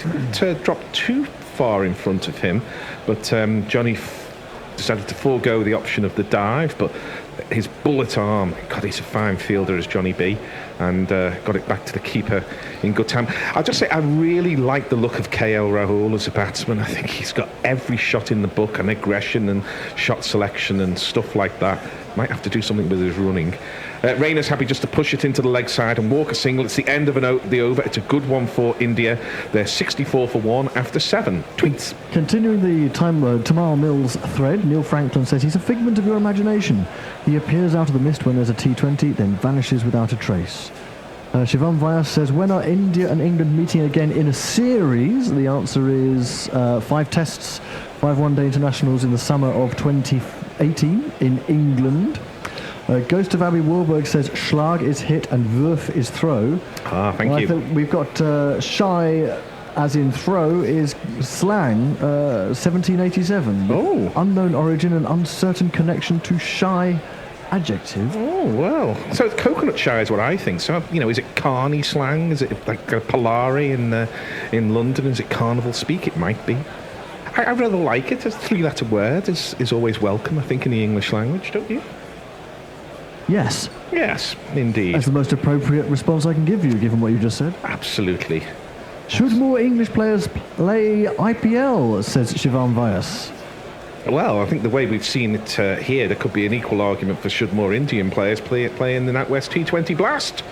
didn't drop too far in front of him, but Johnny decided to forego the option of the dive, but his bullet arm, God, he's a fine fielder as Johnny B, and got it back to the keeper in good time. I'll just say I really like the look of KL Rahul as a batsman. I think he's got every shot in the book, and aggression and shot selection and stuff like that. Might have to do something with his running. Rayner's happy just to push it into the leg side and walk a single. It's the end of the over. It's a good one for India. They're 64 for 1 after 7. Tweets. Continuing the Tamal Mills thread, Neil Franklin says he's a figment of your imagination. He appears out of the mist when there's a T20, then vanishes without a trace. Shivam Vyas says, when are India and England meeting again in a series? The answer is 5 tests, 5 one-day internationals in the summer of 2018 in England. Ghost of Abby Warburg says Schlag is hit and Wurf is throw. Thank you. I think we've got Shy, as in throw, is slang, 1787. Oh. Unknown origin and uncertain connection to shy adjective. Oh, well. So it's coconut shy is what I think. So, is it carny slang? Is it like Polari in London? Is it carnival speak? It might be. I rather like it. A 3-letter word is always welcome, I think, in the English language, don't you? Yes. Yes, indeed. That's the most appropriate response I can give you, given what you just said. Absolutely. Should more English players play IPL, says Shivam Vyas. Well, I think the way we've seen it here, there could be an equal argument for should more Indian players play in the NatWest T20 Blast.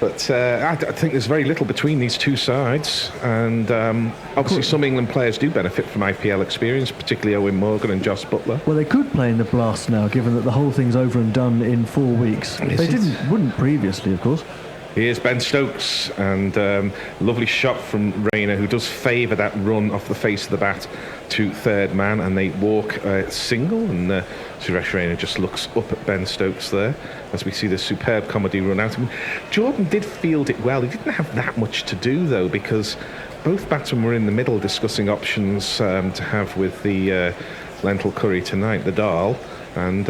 But I think there's very little between these two sides, and obviously some England players do benefit from IPL experience, particularly Owen Morgan and Joss Butler. Well, they could play in the Blast now, given that the whole thing's over and done in 4 weeks. Wouldn't previously, of course. Here's Ben Stokes, and lovely shot from Rayner, who does favour that run off the face of the bat to third man, and they walk single, and Suresh Rayner just looks up at Ben Stokes there as we see the superb comedy run out. I mean, Jordan did field it well. He didn't have that much to do, though, because both batsmen were in the middle discussing options to have with the lentil curry tonight, the dal, and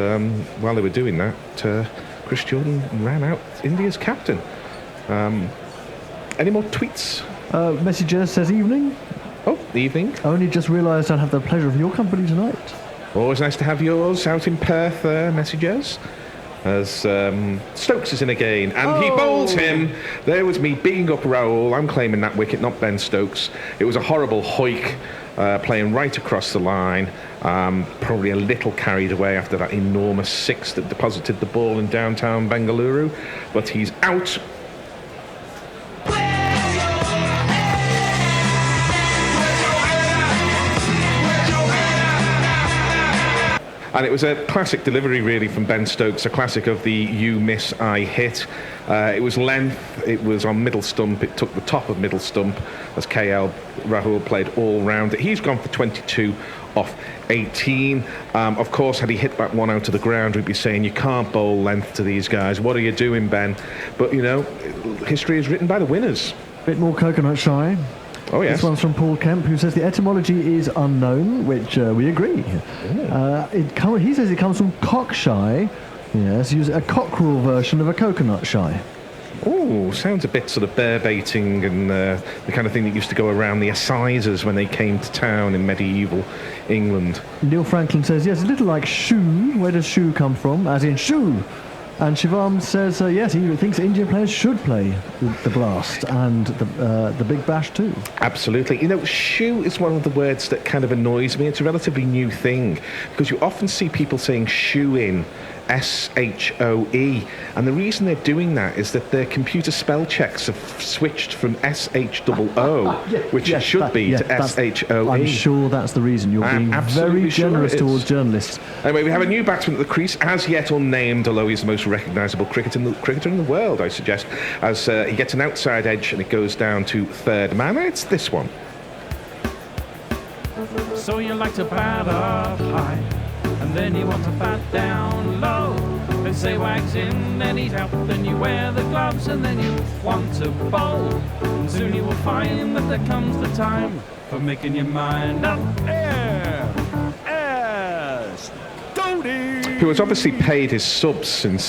while they were doing that, Chris Jordan ran out India's captain. Any more tweets? Messenger says evening. Oh, evening. Only just realised I'd have the pleasure of your company tonight. Always nice to have yours out in Perth, messages. As Stokes is in again, and he bowls him. There was me bigging up Rahul. I'm claiming that wicket, not Ben Stokes. It was a horrible hoik, playing right across the line. Probably a little carried away after that enormous 6 that deposited the ball in downtown Bengaluru. But he's out. And it was a classic delivery, really, from Ben Stokes, a classic of the you miss, I hit. It was length, it was on middle stump, it took the top of middle stump as KL Rahul played all round it. He's gone for 22 off 18. Of course, had he hit that one out of the ground, we'd be saying, you can't bowl length to these guys. What are you doing, Ben? But, history is written by the winners. Bit more coconut shy. Oh, yes. This one's from Paul Kemp, who says the etymology is unknown, which we agree. He says it comes from cock shy. Yes, use a cockerel version of a coconut shy. Oh, sounds a bit sort of bear baiting and the kind of thing that used to go around the assizes when they came to town in medieval England. Neil Franklin says, yes, a little like shoe. Where does shoe come from? As in shoe. And Shivam says, yes, he thinks Indian players should play the Blast and the Big Bash too. Absolutely. Shoe is one of the words that kind of annoys me. It's a relatively new thing because you often see people saying shoe in, S-H-O-E. And the reason they're doing that is that their computer spell checks have switched from S-H-O-O, which it should be, to S-H-O-E. I'm sure that's the reason. You're being very generous towards journalists. Anyway, we have a new batsman at the crease, as yet unnamed, although he's the most recognisable cricketer in the world, I suggest, as he gets an outside edge and it goes down to third man. It's this one. So you like to bat up high, and then you want to bat down low. They say wax in, then he's out, then you wear the gloves, and then you want to bowl. And soon you will find that there comes the time for making your mind up. S. Doty! who has obviously paid his subs since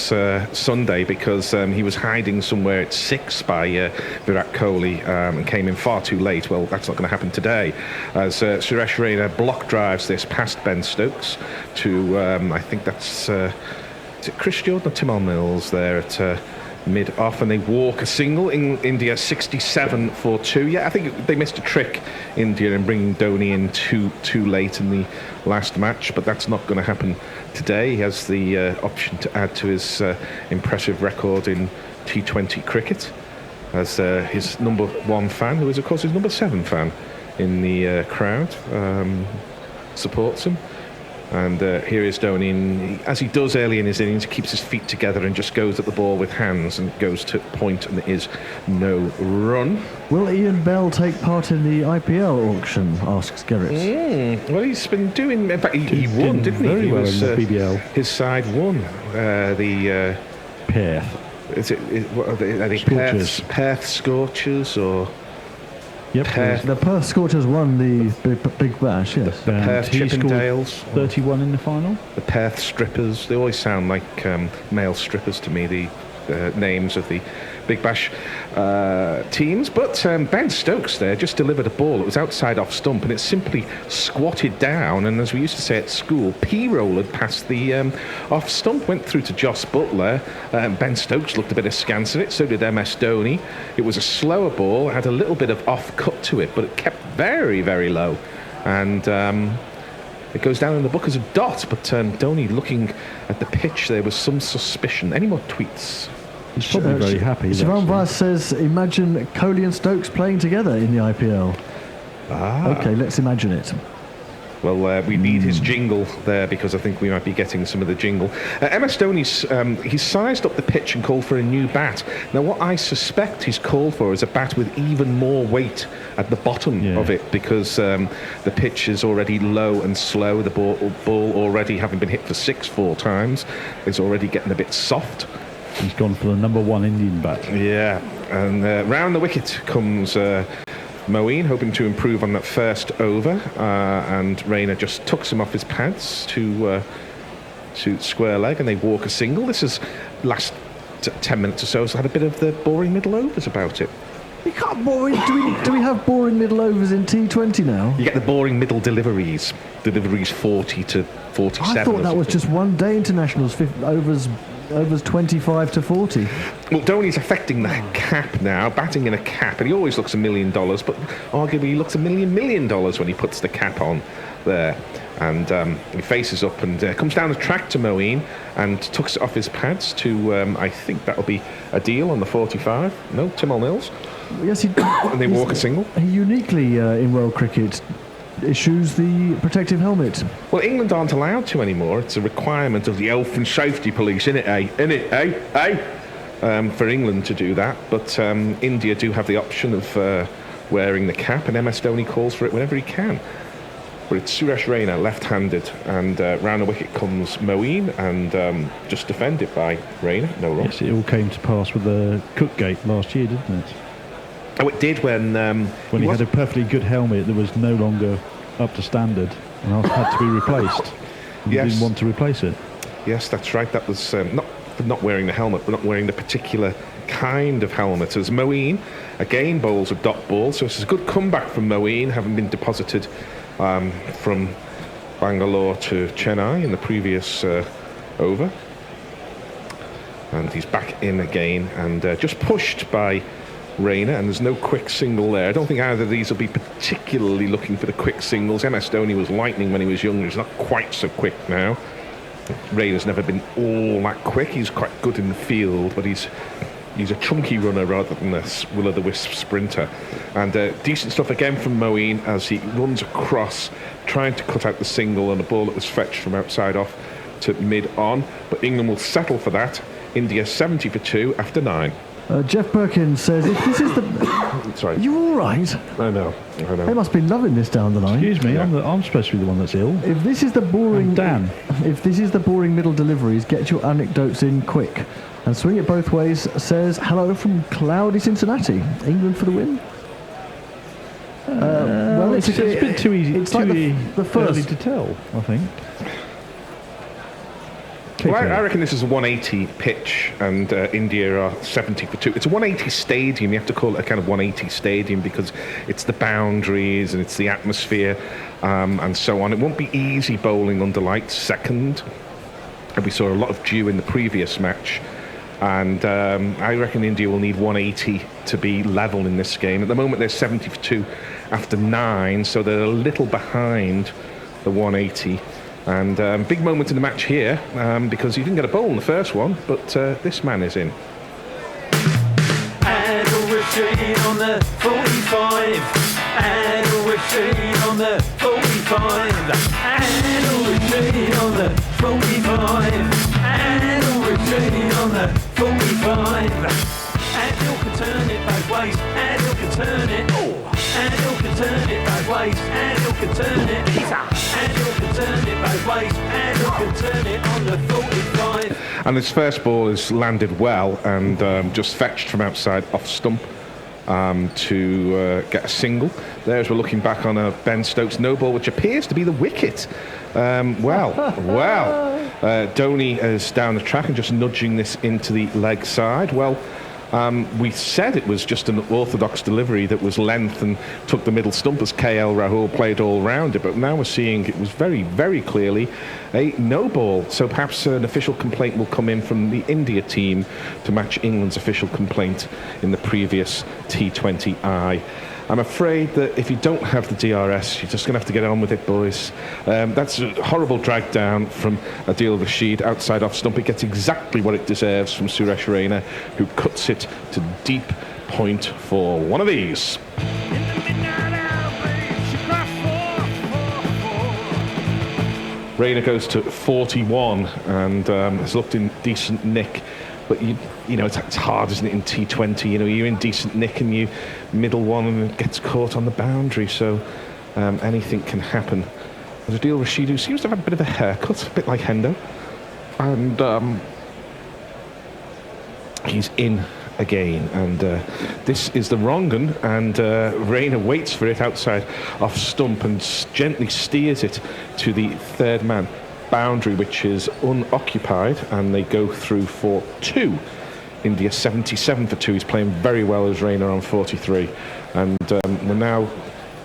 Sunday because he was hiding somewhere at 6 by Virat Kohli and came in far too late. Well, that's not going to happen today, as Suresh Raina block drives this past Ben Stokes to, I think that's, is it Chris Jordan or Timal Mills there at mid-off, and they walk a single in India 67 for 2. Yeah, I think they missed a trick, India, in bringing Dhoni in too late in the last match, but that's not going to happen today. He has the option to add to his impressive record in T20 cricket as his number 1 fan, who is of course his number 7 fan in the crowd, supports him. And here is Dhoni, and as he does early in his innings, he keeps his feet together and just goes at the ball with hands and goes to point, and there is no run. Will Ian Bell take part in the IPL auction, asks Gerrit. Well, he's been doing, in fact, he won, didn't he? Very well was, in the BBL. His side won the... Perth. What are they Perth Scorchers or... Yep. The Perth Scorchers won the Big Bash, yes. The Perth Chippendales. 31 in the final. The Perth Strippers. They always sound like male strippers to me, the names of the Big Bash teams. But Ben Stokes there just delivered a ball that was outside off stump, and it simply squatted down, and as we used to say at school, p-rollered past the off stump, went through to Joss Butler. Ben Stokes looked a bit askance at it, so did MS Dhoni. It was a slower ball, had a little bit of off cut to it, but it kept very, very low, and it goes down in the book as a dot. But Dhoni, looking at the pitch, there was some suspicion. Any more tweets? He's probably very happy. Sivan Vyas says, imagine Kohli and Stokes playing together in the IPL. Okay, let's imagine it. Well, we need his jingle there, because I think we might be getting some of the jingle. MS Dhoni's, he's sized up the pitch and called for a new bat. Now, what I suspect he's called for is a bat with even more weight at the bottom of it, because the pitch is already low and slow. The ball already, having been hit for 4 times, is already getting a bit soft. He's gone for the number 1 Indian bat. Yeah, and round the wicket comes Moeen, hoping to improve on that first over, and Raina just tucks him off his pads to square leg, and they walk a single. This is last 10 minutes or so, so I had a bit of the boring middle overs about it. You can't boring. Do we have boring middle overs in T20 now? You get the boring middle deliveries 40 to 47. I thought that was just one day internationals, overs 25 to 40. Well, Dhoni's affecting the cap now, batting in a cap, and he always looks $1 million, but arguably he looks $1 million when he puts the cap on there. And he faces up and comes down the track to Moeen and tucks it off his pads to, I think that'll be a deal on the 45. No, Timal Mills. Yes, and they walk a single. He uniquely, in world cricket, issues the protective helmet. Well, England aren't allowed to anymore. It's a requirement of the Health and Safety Police, for England to do that. But India do have the option of wearing the cap, and MS Dhoni calls for it whenever he can. But it's Suresh Raina, left-handed, and round the wicket comes Moeen, and just defended by Raina. No wrong. Yes, it all came to pass with the Cookgate last year, didn't it? Oh, it did when he had a perfectly good helmet that was no longer up to standard and had to be replaced. He didn't want to replace it. Yes, that's right. That was not wearing the helmet, but not wearing the particular kind of helmet. As Moeen again bowls a dot ball, so it's a good comeback from Moeen, having been deposited from Bangalore to Chennai in the previous over. And he's back in again, and just pushed by Raina, and there's no quick single there. I don't think either of these will be particularly looking for the quick singles. MS Dhoni was lightning when he was younger. He's not quite so quick now. Raina's never been all that quick. He's quite good in the field, but he's a chunky runner rather than a will-o'-the-wisp sprinter. And decent stuff again from Moeen as he runs across, trying to cut out the single on a ball that was fetched from outside off to mid-on. But England will settle for that. India 70 for 2 after 9. Jeff Perkins says, if this is the... Sorry. Are you all right? I know. They must be loving this down the line. Excuse me, I'm supposed to be the one that's ill. If this is the boring... Dan. If this is the boring middle deliveries, get your anecdotes in quick. And Swing It Both Ways says, hello from cloudy Cincinnati. England for the win? Well, it's a bit too easy. It's too like the first... early to tell, I think. Well, I reckon this is a 180 pitch, and India are 70 for 2. It's a 180 stadium. You have to call it a kind of 180 stadium because it's the boundaries and it's the atmosphere and so on. It won't be easy bowling under lights second. And we saw a lot of dew in the previous match. And I reckon India will need 180 to be level in this game. At the moment, they're 70 for 2 after 9, so they're a little behind the 180. And big moment in the match here because he didn't get a bowl in the first one, but this man is in. Adil Rashid on the 45. Adil Rashid on the 45. Adil Rashid on the 45. Adil Rashid on the 45. Adil can turn it both ways. Adil can turn it. Adil can turn it both ways. Adil can turn it. Adil can turn it both ways. Adil can turn it on the 45. And his first ball is landed well and just fetched from outside off stump to get a single. There, as we're looking back on a Ben Stokes no ball, which appears to be the wicket. Dhoni is down the track and just nudging this into the leg side. Well, we said it was just an orthodox delivery that was length and took the middle stump as KL Rahul played all round it, but now we're seeing it was very, very clearly a no ball. So perhaps an official complaint will come in from the India team to match England's official complaint in the previous T20I. I'm afraid that if you don't have the DRS, you're just going to have to get on with it, boys. That's a horrible drag down from Adil Rashid outside off stump. It gets exactly what it deserves from Suresh Raina, who cuts it to deep point for one of these. Raina goes to 41 and has looked in decent nick. But you know, it's hard, isn't it, in T20? You know, you're in decent nick and you middle one and it gets caught on the boundary. So anything can happen. There's Adil Rashid, who seems to have a bit of a haircut, a bit like Hendo, and he's in again. And this is the wrong one, and Raina waits for it outside off stump and gently steers it to the third man boundary, which is unoccupied, and they go through for 2. India 77 for 2. He's playing very well as Raina on 43, and we're now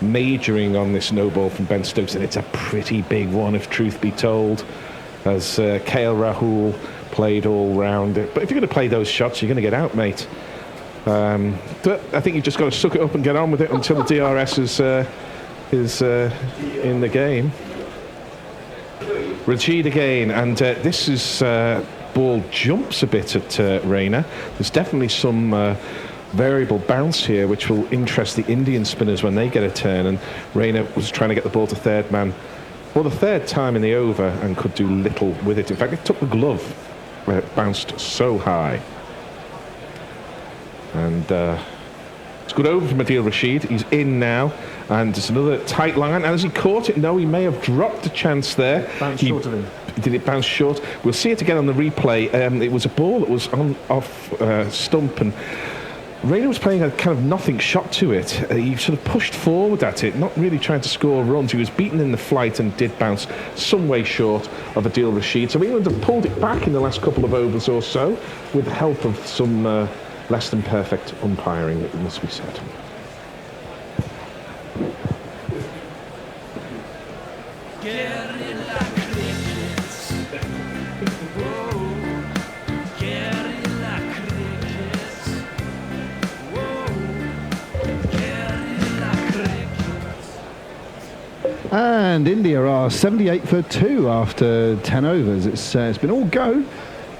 majoring on this no ball from Ben Stokes, and it's a pretty big one if truth be told, as KL Rahul played all round it. But if you're going to play those shots, you're going to get out, mate. But I think you've just got to suck it up and get on with it until the DRS is in the game. Rashid again, and this is ball jumps a bit at Raina. There's definitely some variable bounce here, which will interest the Indian spinners when they get a turn. And Raina was trying to get the ball to third man for the third time in the over and could do little with it. In fact, it took the glove where it bounced so high. And it's good over from Adil Rashid. He's in now, and it's another tight line. And as he caught it, no, he may have dropped a chance there. Bounced short of him. Did it bounce short? We'll see it again on the replay. It was a ball that was off stump, and Raina was playing a kind of nothing shot to it. He sort of pushed forward at it, not really trying to score runs. He was beaten in the flight and did bounce some way short of Adil Rashid. So England have pulled it back in the last couple of overs or so with the help of some less than perfect umpiring, it must be said. And India are 78 for 2 after 10 overs. It's been all go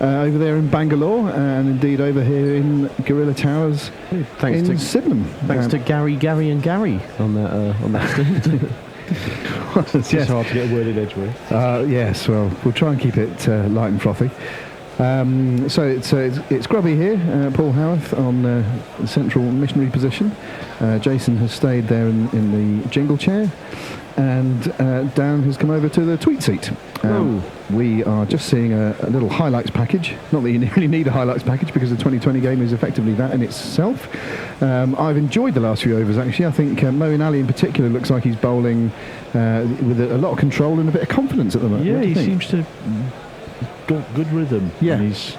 over there in Bangalore, and indeed over here in Gorilla Towers in Sydenham. Thanks to Gary and Gary on that stint. It's Yes. Hard to get a worded edge with. Yes, well, we'll try and keep it light and frothy. So it's Grubby here, Paul Howarth on the central missionary position. Jason has stayed there in the jingle chair, and Dan has come over to the tweet seat. We are just seeing a little highlights package. Not that you really need a highlights package, because the 2020 game is effectively that in itself. I've enjoyed the last few overs, actually. I think Moeen Ali in particular looks like he's bowling with a lot of control and a bit of confidence at the moment. Yeah, he seems to got good rhythm. Yeah. And it's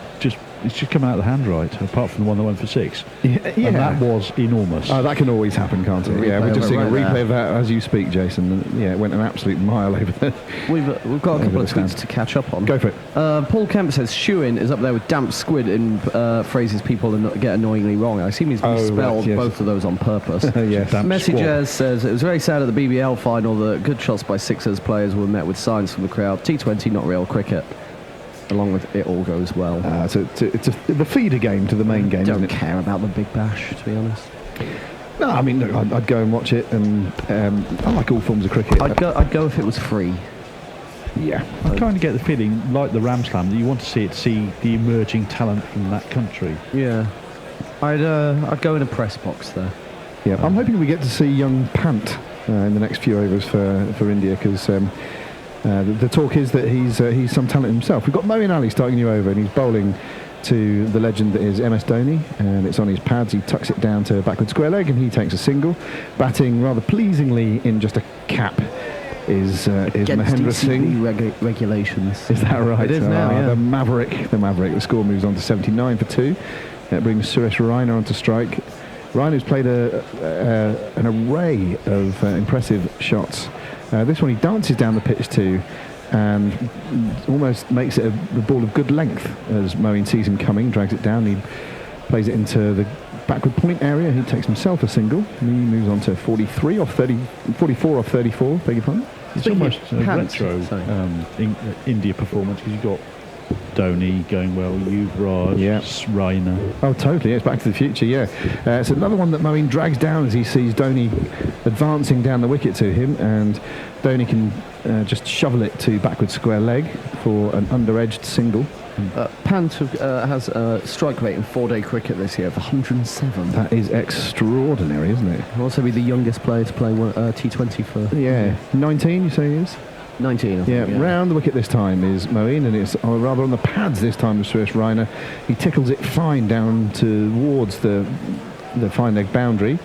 just come out of the hand right, apart from the one that went for 6. Yeah. And that was enormous. Oh, that can always happen, can't it? Yeah, we're just seeing a replay of that as you speak, Jason. And, yeah, it went an absolute mile over there. We've got a couple of stand. tweets to catch up on. Go for it. Paul Kemp says Shewin is up there with damp squid in phrases people get annoyingly wrong. I assume he's misspelled both of those on purpose. Yes. Message says it was very sad at the BBL final that good shots by Sixers players were met with signs from the crowd. T20, not real cricket. Along with it all goes well. So it's the feeder game to the main game. Don't isn't it? care about the Big Bash, to be honest. No, I mean, look, I'd go and watch it, and I like all forms of cricket. I'd go if it was free. Yeah. I kind of get the feeling, like the Ram Slam, that you want to see the emerging talent from that country. Yeah. I'd go in a press box there. Yeah, I'm hoping we get to see young Pant in the next few overs for India, because the talk is that he's some talent himself. We've got Moeen Ali starting new over, and he's bowling to the legend that is MS Dhoni, and it's on his pads. He tucks it down to backward square leg, and he takes a single. Batting rather pleasingly in just a cap is Mahendra Singh. Regulations. Is that right? It is now, yeah. The Maverick. The score moves on to 79 for 2. That brings Suresh Raina onto strike. Raina's played an array of impressive shots. This one he dances down the pitch to, and almost makes it the ball of good length as Moeen sees him coming, drags it down. He plays it into the backward point area. He takes himself a single, and he moves on to 44 off 34. Beg your pardon. It's almost a retro India performance, because you've got Dhoni going well, Yuvraj, Raina. Oh, totally. Yeah, it's Back to the Future, yeah. It's another one that Moeen drags down as he sees Dhoni advancing down the wicket to him, and Dhoni can just shovel it to backward square leg for an under-edged single. Pant has a strike rate in 4-day cricket this year of 107. That is extraordinary, isn't it? He'll also be the youngest player to play T20 for... Yeah. 19, you say he is? 19, I think, yeah. Round the wicket this time is Moeen, and it's rather on the pads this time with Suresh Raina. He tickles it fine down towards the fine leg boundary,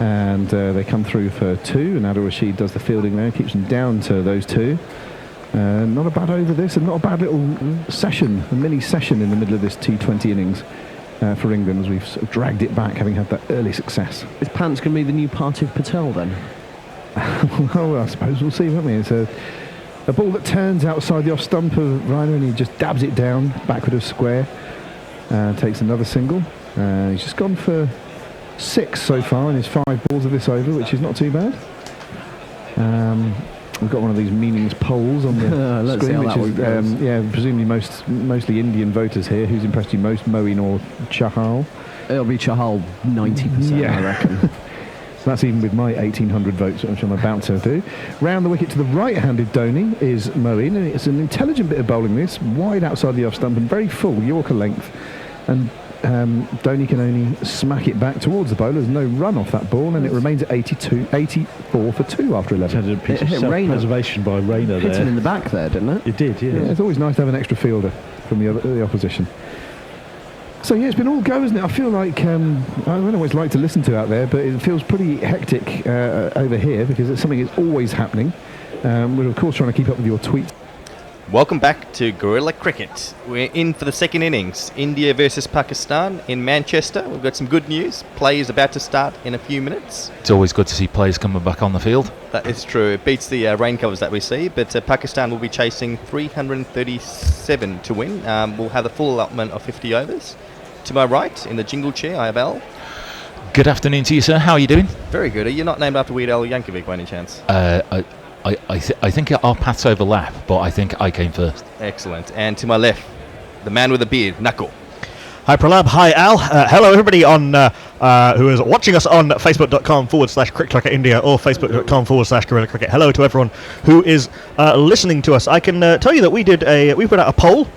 and they come through for 2, and Adil Rashid does the fielding there, keeps them down to those 2. Not a bad over this, and not a bad little session, a mini session in the middle of this T20 innings for England, as we've sort of dragged it back, having had that early success. Is Pant's going to be the new Parthiv Patel then? Well, I suppose we'll see, won't we? It's a ball that turns outside the off stump of Raina, and he just dabs it down backward of square, takes another single. He's just gone for 6 so far in his 5 balls of this over, which is not too bad. We've got one of these meanings polls on the screen, which is presumably mostly Indian voters here. Who's impressed you most, Moeen or Chahal? It'll be Chahal 90%, I reckon. So that's even with my 1,800 votes, which I'm about to do. Round the wicket to the right-handed Dhoni is Moeen, and it's an intelligent bit of bowling this, wide outside the off-stump and very full Yorker length. And Dhoni can only smack it back towards the bowler. There's no run off that ball, and it remains at 84 for 2 after 11. It had a piece of self-preservation by Raina there. Hit him in the back there, didn't it? It did, yeah. It's always nice to have an extra fielder from the opposition. So yeah, it's been all go, isn't it? I feel like, I don't know what it's like to listen to out there, but it feels pretty hectic over here, because it's something that's always happening. We're of course trying to keep up with your tweets. Welcome back to Guerrilla Cricket. We're in for the second innings. India versus Pakistan in Manchester. We've got some good news. Play is about to start in a few minutes. It's always good to see players coming back on the field. That is true. It beats the rain covers that we see, but Pakistan will be chasing 337 to win. We'll have a full allotment of 50 overs. To my right, in the jingle chair, I have Al. Good afternoon to you, sir. How are you doing? Very good. Are you not named after Weird Al Yankovic by any chance? I think our paths overlap, but I think I came first. Excellent. And to my left, the man with the beard, Knuckle. Hi Pralab, hi Al. Hello everybody on who is watching us on facebook.com/Cricket India or facebook.com/Guerrilla Cricket. Hello to everyone who is listening to us. I can tell you that we put out a poll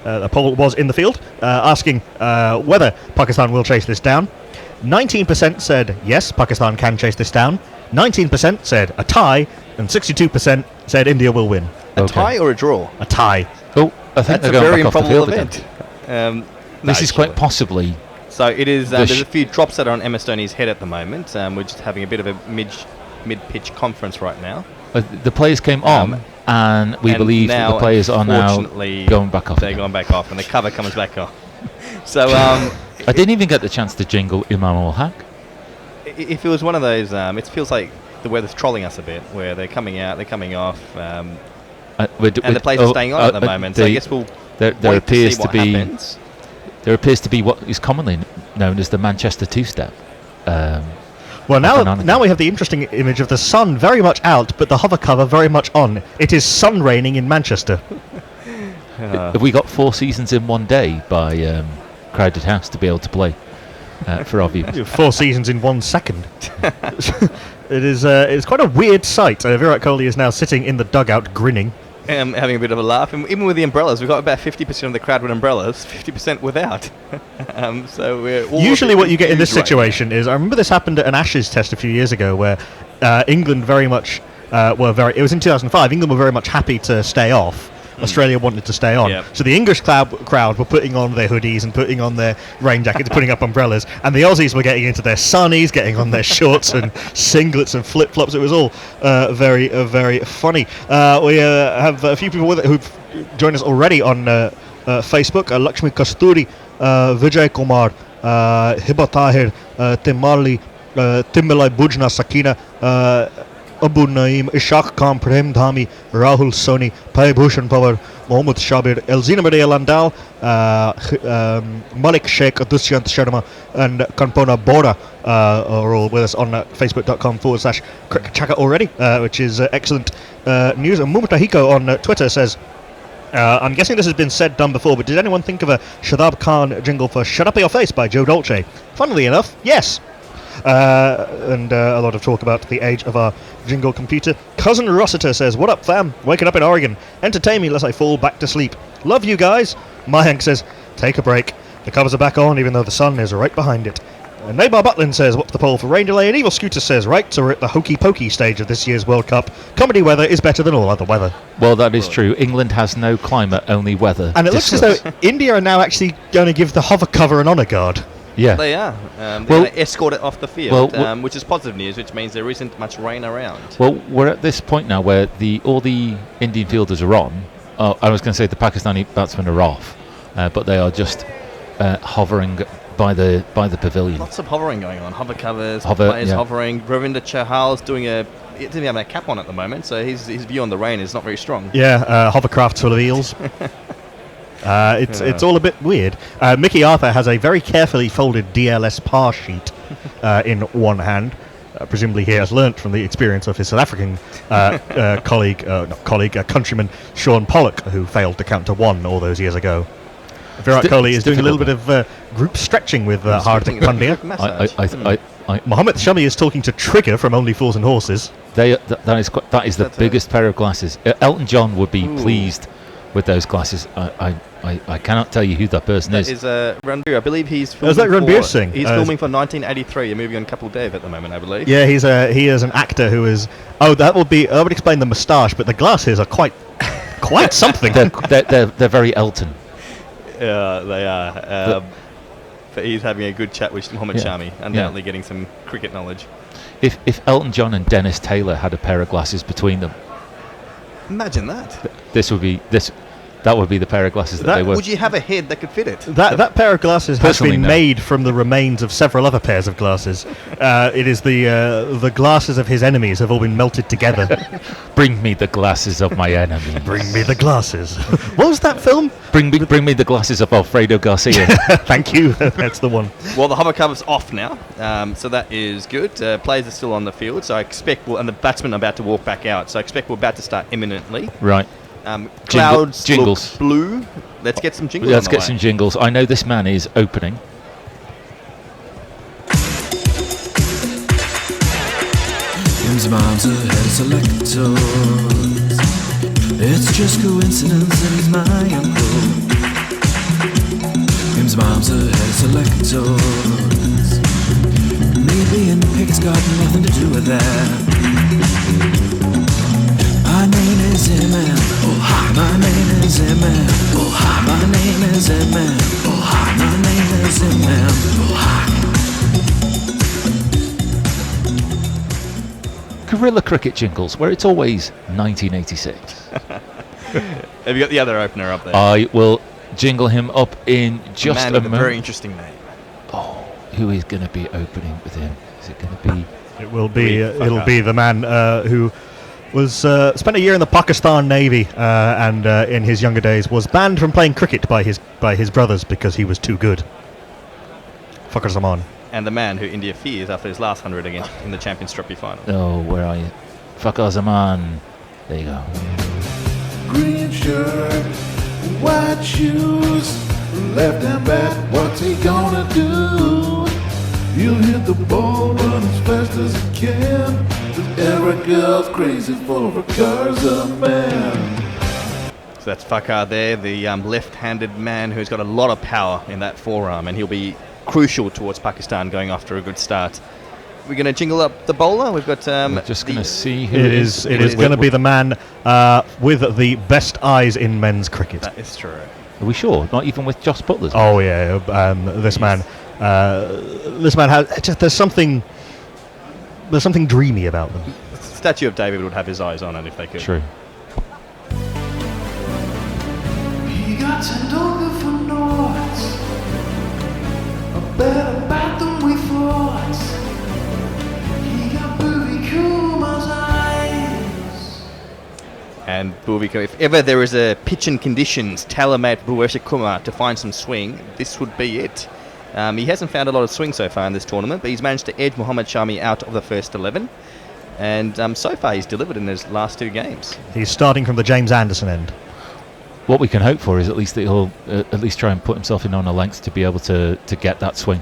a poll was in the field asking whether Pakistan will chase this down. 19% said yes, Pakistan can chase this down. 19% said a tie, and 62% said India will win. A tie or a draw? A tie. Oh, I think that's they're going a very back off the improbable field event. This is quite possibly. So it is. There's a few drops that are on MS Dhoni's head at the moment. We're just having a bit of a mid-pitch conference right now. The players came on And we believe that the players are now going back off. They're going back off, and the cover comes back off. So I didn't even get the chance to jingle Imam al-Haq. If it was one of those, it feels like the weather's trolling us a bit, where they're coming out, they're coming off, and the players are staying on at the moment. So I guess we'll there appears to be happens. There appears to be what is commonly known as the Manchester two-step. Well, now we have the interesting image of the sun very much out, but the hover cover very much on. It is sun raining in Manchester. Have we got 4 seasons in one day by Crowded House to be able to play for our viewers? 4 seasons in 1 second. It's quite a weird sight. Virat Kohli is now sitting in the dugout grinning. Having a bit of a laugh. And even with the umbrellas, we've got about 50% of the crowd with umbrellas, 50% without. So we're all usually what you get in this situation is, I remember this happened at an Ashes test a few years ago where England very much it was in 2005, England were very much happy to stay off. Australia wanted to stay on. Yep. So the English crowd were putting on their hoodies and putting on their rain jackets, putting up umbrellas, and the Aussies were getting into their sunnies, getting on their shorts and singlets and flip-flops. It was all very, very funny. We have a few people who've joined us already on Facebook. Lakshmi Kasturi, Vijay Kumar, Hiba Tahir, Timali, Timilai Bujna Sakina, Abu Naeem, Ishaq Khan, Prem Dhami, Rahul Soni, Pai Bhushan Pawar, Mohammad Shabir, Elzina Maria Landal, Malik Sheikh, Dushyant Sharma, and Kanpona Bora are all with us on facebook.com/Cricket Chaka already, which is excellent news. And Mumutahiko on Twitter says, I'm guessing this has been done before, but did anyone think of a Shadab Khan jingle for Shut Up Your Face by Joe Dolce? Funnily enough, yes. And a lot of talk about the age of our jingle computer. Cousin Rossiter says, what up fam, waking up in Oregon, entertain me lest I fall back to sleep, love you guys. Mayank says, take a break, the covers are back on even though the sun is right behind it. Nabar Butlin says, what's the poll for rain delay? And Evil Scooter says, right, so we're at the hokey pokey stage of this year's World Cup. Comedy weather is better than all other weather. Well, that is true. England has no climate, only weather. And it looks as though India are now actually going to give the hover cover an honour guard. Yeah, they are. They're going to escort it off the field, which is positive news, which means there isn't much rain around. Well, we're at this point now where all the Indian fielders are on. I was going to say the Pakistani batsmen are off, but they are just hovering by the pavilion. Lots of hovering going on. Hover covers, players hovering. Ravinder Chahal's doing he doesn't have a cap on at the moment, so his view on the rain is not very strong. Yeah, hovercraft full of eels. It's all a bit weird. Mickey Arthur has a very carefully folded DLS par sheet in one hand. Presumably he has learnt from the experience of his South African countryman Sean Pollock, who failed to count to 1 all those years ago. Virat Kohli is doing a little bit of group stretching with Hardik Pandya. Mohammed Shami is talking to Trigger from Only Fools and Horses. That is the biggest pair of glasses. Elton John would be pleased with those glasses. I cannot tell you who that person is. That is Ranbir. I believe he's filming. Is that Ranbir Singh? He's filming for 1983, a movie on Couple Dave at the moment, I believe. Yeah, he is an actor who is. Oh, that would explain the moustache, but the glasses are quite something. They're very Elton. Yeah, they are. But he's having a good chat with Mohammed Shami, undoubtedly getting some cricket knowledge. If Elton John and Dennis Taylor had a pair of glasses between them, imagine that. That would be the pair of glasses that they were. Would you have a head that could fit it? That pair of glasses has been made from the remains of several other pairs of glasses. It is the glasses of his enemies have all been melted together. Bring me the glasses of my enemies. Bring me the glasses. What was that film? Bring me the glasses of Alfredo Garcia. Thank you. That's the one. Well, the hover cover's off now, so that is good. Players are still on the field, so I expect and the batsmen are about to walk back out, so I expect we're about to start imminently. Right. Clouds jingles. Look blue. Let's get some jingles. Let's get some jingles. I know this man is opening. Him's mom's a head selector. It's just coincidence that he's my uncle. Him's mom's a head selector. Me being pick's got nothing to do with that. My name is Emman. Oh hi. My name is Emman. Oh hi. My name is Emman. Oh hi. My name is Emman. Oh hi. guerrilla cricket jingles where it's always 1986. Have you got the other opener up there? I will jingle him up in just man a with moment. very interesting name. Oh, who is going to be opening with him? Is it going to be? It will be. It'll be the man who was spent a year in the Pakistan Navy and in his younger days was banned from playing cricket by his brothers because he was too good. Fakhar Zaman. And the man who India fears after his last 100 against in the Champions Trophy final. Oh, where are you? Fakhar Zaman. There you go. Green shirt, white shoes, left hand bat, what's he gonna do? He'll hit the ball, run as fast as he can. Every girl's crazy for Fakhar's a man. So that's Fakhar there, the left-handed man who's got a lot of power in that forearm, and he'll be crucial towards Pakistan going after a good start. We're going to jingle up the bowler. We've got. We're just going to see who it is. It is going to be the man with the best eyes in men's cricket. That is true. Are we sure? Not even with Joss Butler's? Oh yeah, this man. This man has just there's something dreamy about them. The statue of David would have his eyes on it if they could. True. He got sent over for naught, a better bat than we thought. He got Booby Kuma's eyes. And Bhuvika, if ever there is a pitch and conditions tailor-made for Bhuvesha Kumar to find some swing, this would be it. He hasn't found a lot of swing so far in this tournament, but he's managed to edge Mohammad Shami out of the first 11. And so far he's delivered in his last 2 games. He's starting from the James Anderson end. What we can hope for is at least that he'll at least try and put himself in on a length to be able to get that swing.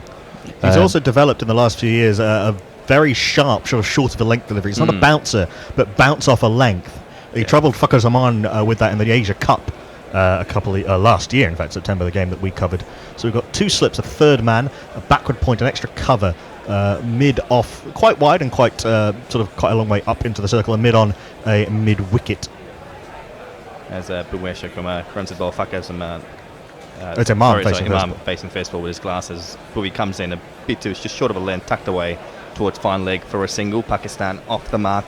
He's also developed in the last few years a very sharp, sort of short of a length delivery. He's not a bouncer, but bounce off a length. He troubled Fakhar Zaman with that in the Asia Cup last year, in fact, September, the game that we covered. So we've got 2 slips, a third man, a backward point, an extra cover, mid off, quite wide and quite quite a long way up into the circle, and mid on a mid wicket. As Bhuvesha Kumar runs the ball, Fakhar Zaman. It's Imam facing Imam first. facing first ball with his glasses. Bhuvi comes in a bit too, it's just short of a length, tucked away towards fine leg for a single. Pakistan off the mark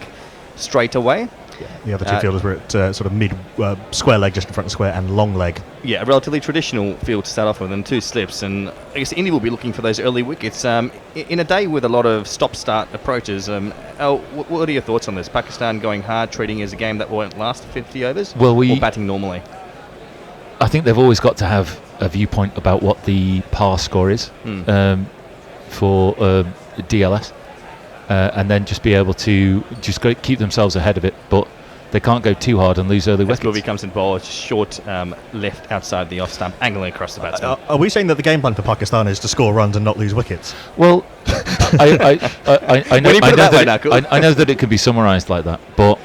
straight away. The other 2 fielders were at sort of mid square leg, just in front of square, and long leg. Yeah, a relatively traditional field to start off with, and 2 slips. And I guess India will be looking for those early wickets. In a day with a lot of stop-start approaches, Al, what are your thoughts on this? Pakistan going hard, treating it as a game that won't last 50 overs? Well, or batting normally? I think they've always got to have a viewpoint about what the par score is for DLS. And then just be able to just keep themselves ahead of it, but they can't go too hard and lose early wickets. Bhuvi comes in bowl, it's short left outside the off stump, angling across the batsman. Are we saying that the game plan for Pakistan is to score runs and not lose wickets? Well, I know that it can be summarised like that, but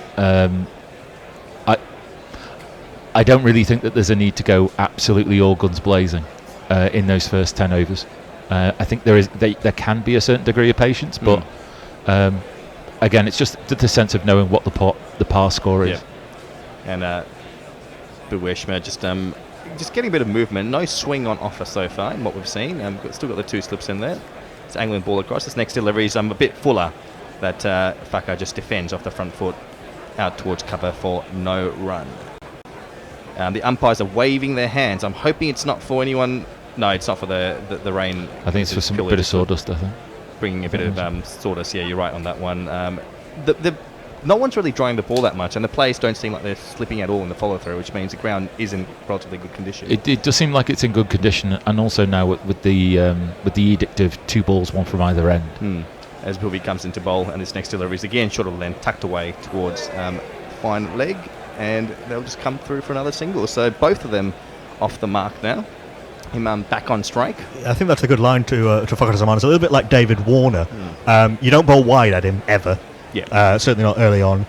I don't really think that there's a need to go absolutely all guns blazing in those first 10 overs. I think there can be a certain degree of patience, but again, it's just the sense of knowing what the par score is. Yeah. And Bhuveshma just getting a bit of movement. No swing on offer so far in what we've seen. Still got the 2 slips in there. It's angling ball across. This next delivery is a bit fuller. That Fakhar just defends off the front foot out towards cover for no run. The umpires are waving their hands. I'm hoping it's not for anyone. No, it's not for the rain. I think it's for some bit of sawdust, I think. Bringing a bit of sawdust. Yeah, you're right on that one. No one's really drying the ball that much, and the players don't seem like they're slipping at all in the follow-through, which means the ground is in relatively good condition. It does seem like it's in good condition, and also now with the edict of 2 balls, 1 from either end. As Bhuvi comes into bowl, and this next delivery is again short of length, tucked away towards fine leg, and they'll just come through for another single. So both of them off the mark now. Imam back on strike. I think that's a good line to Fakhar Zaman. It's a little bit like David Warner. You don't bowl wide at him ever. Yeah. Certainly not early on.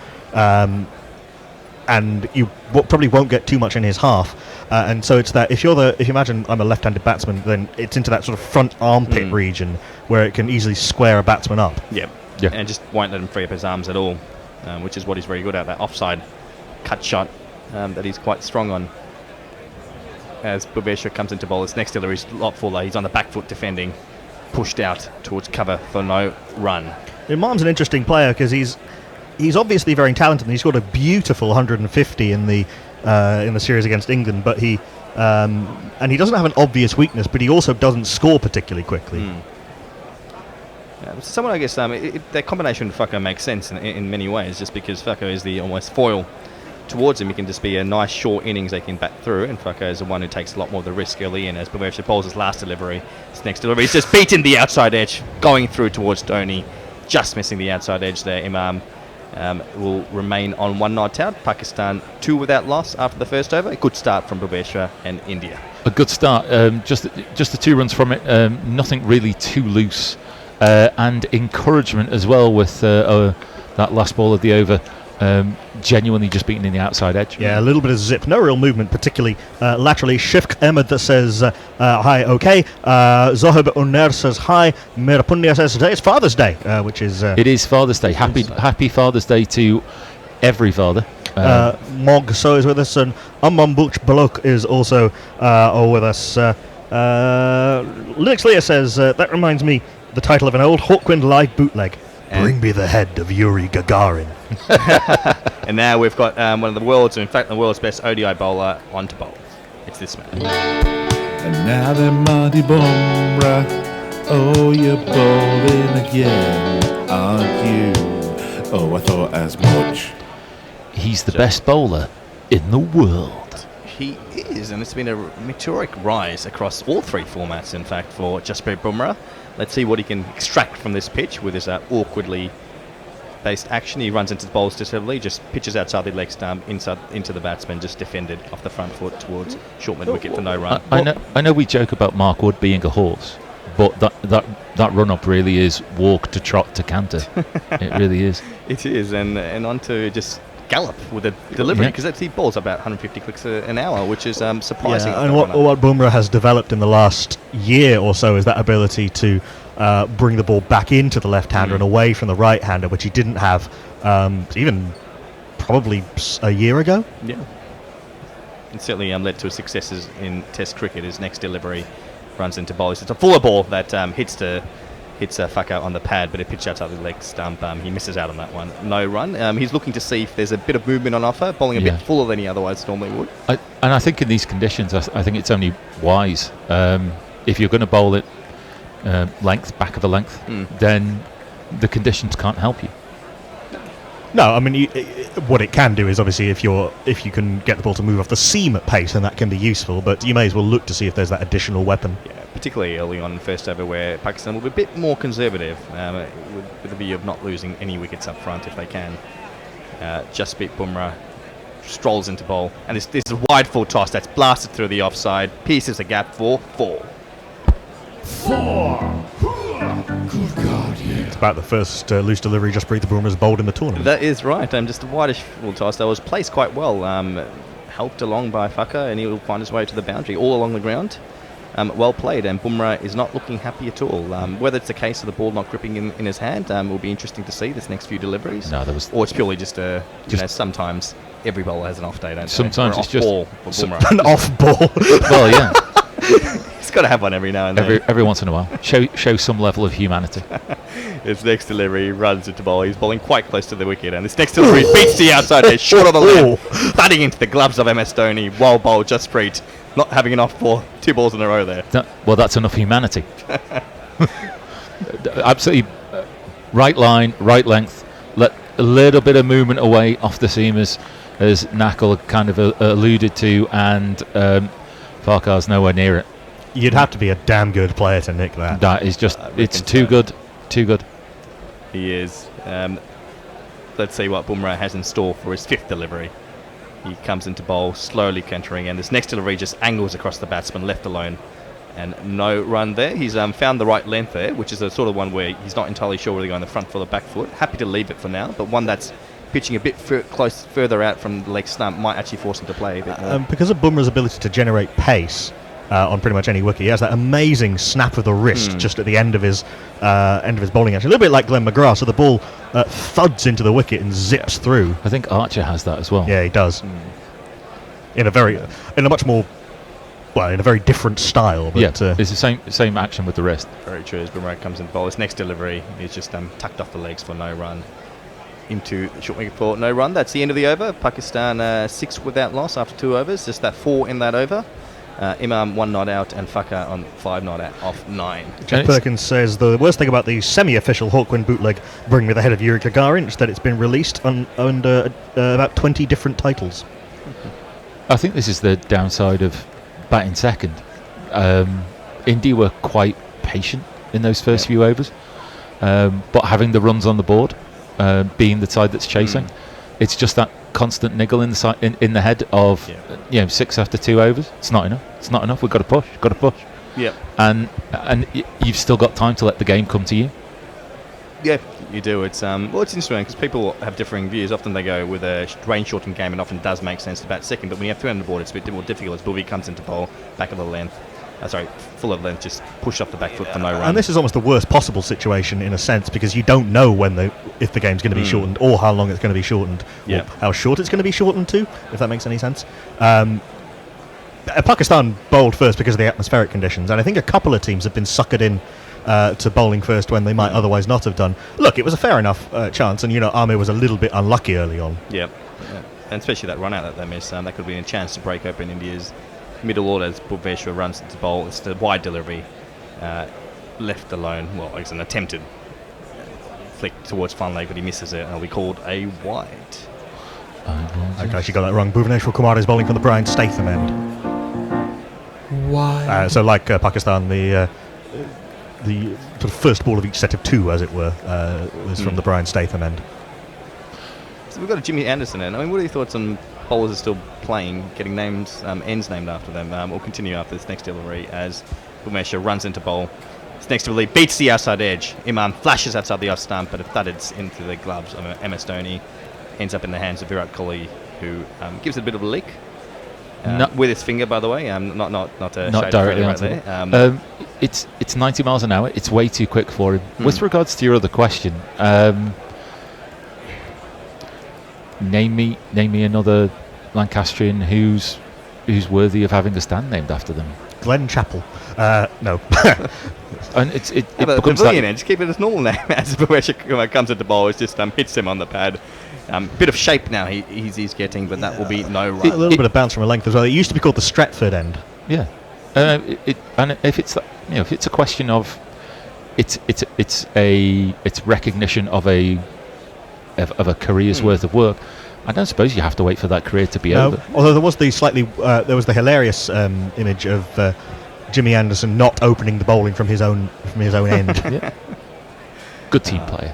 And you probably won't get too much in his half. And so it's that if you imagine I'm a left-handed batsman, then it's into that sort of front armpit region where it can easily square a batsman up. Yeah. And just won't let him free up his arms at all, which is what he's very good at. That offside cut shot that he's quite strong on. As Bhuvesha comes into bowl, his next delivery is a lot fuller. He's on the back foot defending, pushed out towards cover for no run. Imam's an interesting player because he's he's obviously very talented, and he's got a beautiful 150 in the series against England. But he doesn't have an obvious weakness, but he also doesn't score particularly quickly. Someone, I guess, that combination with Fucker makes sense in many ways, just because Fucker is the almost foil towards him. He can just be a nice short innings they can bat through, and Fucker is the one who takes a lot more of the risk early in. As Buesha bowls his last delivery, his next delivery, he's just beaten the outside edge, going through towards Dhoni, just missing the outside edge there. Imam will remain on 1 not out. Pakistan 2 without loss after the first over. A good start from Buesha and India. A good start. Just the 2 runs from it. Nothing really too loose. And encouragement as well with that last ball of the over, genuinely just beating in the outside edge. Yeah, a little bit of zip, no real movement, particularly laterally. Shifq Ahmed that says hi, okay. Zohib Unair says hi. Mirapundia says today is Father's Day, which is... it is Father's Day. Happy Father's Day to every father. Mog So is with us, and Amman Bukch Balok is also with us. Linux Leah says, that reminds me the title of an old Hawkwind live bootleg. Bring me the head of Yuri Gagarin. And now we've got one of the world's, in fact, the world's best ODI bowler on to bowl. It's this man. And now then, Marty Bumrah, oh, you're bowling again, aren't you? Oh, I thought as much. He's the best bowler in the world. He is, and it's been a meteoric rise across all 3 formats, in fact, for Jasprit Bumrah. Let's see what he can extract from this pitch with his awkwardly based action. He runs into the bowls decisively, just pitches outside the leg stump, inside into the batsman, just defended off the front foot towards short mid wicket for no run. I know we joke about Mark Wood being a horse, but that run up really is walk to trot to canter. It really is. It is, and on to just gallop with a delivery, because he bowls about 150 clicks an hour, which is surprising. Yeah, and what Bumrah has developed in the last year or so is that ability to bring the ball back into the left-hander and away from the right-hander, which he didn't have even probably a year ago. Yeah. And certainly led to his successes in Test cricket. His next delivery runs into bowlers. It's a fuller ball that hits Fucker on the pad, but it pitched outside the leg stump. He misses out on that one. No run. He's looking to see if there's a bit of movement on offer, bowling a bit fuller than he otherwise normally would. And I think in these conditions, I think it's only wise. If you're going to bowl it length, back of a length, then the conditions can't help you. No, I mean, what it can do is obviously if you can get the ball to move off the seam at pace, then that can be useful, but you may as well look to see if there's that additional weapon. Yeah, particularly early on in the first over, where Pakistan will be a bit more conservative with the view of not losing any wickets up front if they can. Jasprit Bumrah strolls into bowl, and this is a wide full toss that's blasted through the offside, pierces the gap for 4. 4! Good God, yeah. It's about the first loose delivery Jasprit Bumrah has bowled in the tournament. That is right. Just a wideish full toss that was placed quite well, helped along by Fucker, and he will find his way to the boundary all along the ground. Well played, and Bumrah is not looking happy at all. Whether it's a case of the ball not gripping in his hand will be interesting to see this next few deliveries. No, or it's purely just sometimes every bowler has an off day, don't they? Sometimes it's just ball for Bumrah. An off ball. Well, yeah. He's got to have one every now and then. Every once in a while. Show some level of humanity. His next delivery runs into ball. He's bowling quite close to the wicket, and this next delivery beats the outside edge, short of the left, batting into the gloves of MS Dhoni, while bowled Jasprit not having an off ball, 2 balls in a row there. Well, that's enough humanity. Absolutely right line, right length. Let a little bit of movement away off the seam as Knuckle kind of alluded to, and Farquhar's nowhere near it. You'd have to be a damn good player to nick that. That is just, it's too good. Too good. He is. Let's see what Bumrah has in store for his 5th delivery. He comes into bowl, slowly cantering, and this next delivery just angles across the batsman, left alone. And no run there. He's found the right length there, which is a sort of one where he's not entirely sure whether to go on the front foot or back foot. Happy to leave it for now, but one that's pitching a bit further out from the leg stump might actually force him to play a bit more. Because of Bumrah's ability to generate pace on pretty much any wicket, he has that amazing snap of the wrist just at the end of his bowling action. A little bit like Glenn McGrath, so the ball thuds into the wicket and zips through. I think Archer has that as well. Yeah, he does. In a very different style. But yeah, it's the same action with the wrist. Very true. As Bumrah comes in bowl, his next delivery is just tucked off the legs for no run. into short wicket for no run. That's the end of the over. Pakistan 6 without loss after 2 overs. Just that 4 in that over. Imam 1 not out and Fakar on 5 not out off 9. Jeff Perkins says the worst thing about the semi-official Hawkwind bootleg bring me the head of Yuri Gagarin is that it's been released under about 20 different titles. I think this is the downside of batting second. Indy were quite patient in those first few overs, but having the runs on the board, being the side that's chasing, it's just that constant niggle in the head of 6 after 2 overs. It's not enough. It's not enough. We've got to push. Got to push. Yep. And you've still got time to let the game come to you. Yeah, you do. It's it's interesting because people have differing views. Often they go with a range shortened game, and often does make sense to bat second. But when you have 3 on the board, it's a bit more difficult. As Booby comes into bowl, back of the length. Full of length, just push off the back foot for no run. And this is almost the worst possible situation in a sense because you don't know if the game's going to be shortened or how long it's going to be shortened or how short it's going to be shortened to, if that makes any sense. Pakistan bowled first because of the atmospheric conditions, and I think a couple of teams have been suckered in to bowling first when they might otherwise not have done. Look, it was a fair enough chance, and Amir was a little bit unlucky early on. Yeah. And especially that run out that they missed, that could have been a chance to break open India's middle order as Bhuvneshwar runs into bowl. It's the wide delivery, left alone. Well, it's an attempted flick towards fun leg, but he misses it, and it'll be called a wide. Okay, actually got that wrong. Bhuvneshwar Kumar is bowling from the Brian Statham end. Why? So like Pakistan, the sort of first ball of each set of 2, as it were, was from the Brian Statham end. So we've got a Jimmy Anderson in. I mean, what are your thoughts on bowlers are still playing, getting names, ends named after them? We'll continue after this next delivery as Bhuvneshwar runs into bowl. This next delivery beats the outside edge. Imam flashes outside the off stump, but it thudded into the gloves of MS Dhoni. Ends up in the hands of Virat Kohli, who gives it a bit of a lick. With his finger, by the way, not directly right there. It's 90 miles an hour. It's way too quick for him. With regards to your other question, name me another Lancastrian who's worthy of having a stand named after them. Glenn Chappell. No. And it the becomes pavilion end. Just keep it as normal name as Bhuvneshwar comes into bowl. It just hits him on the pad. Bit of shape now he's getting, but that will be no run. A little bit of bounce from a length as well. It used to be called the Stretford end. Yeah, and if it's if it's a question of it's recognition of a career's worth of work, I don't suppose you have to wait for that career to be over. Although there was the hilarious image of Jimmy Anderson not opening the bowling from his own end. Yeah. Good team player.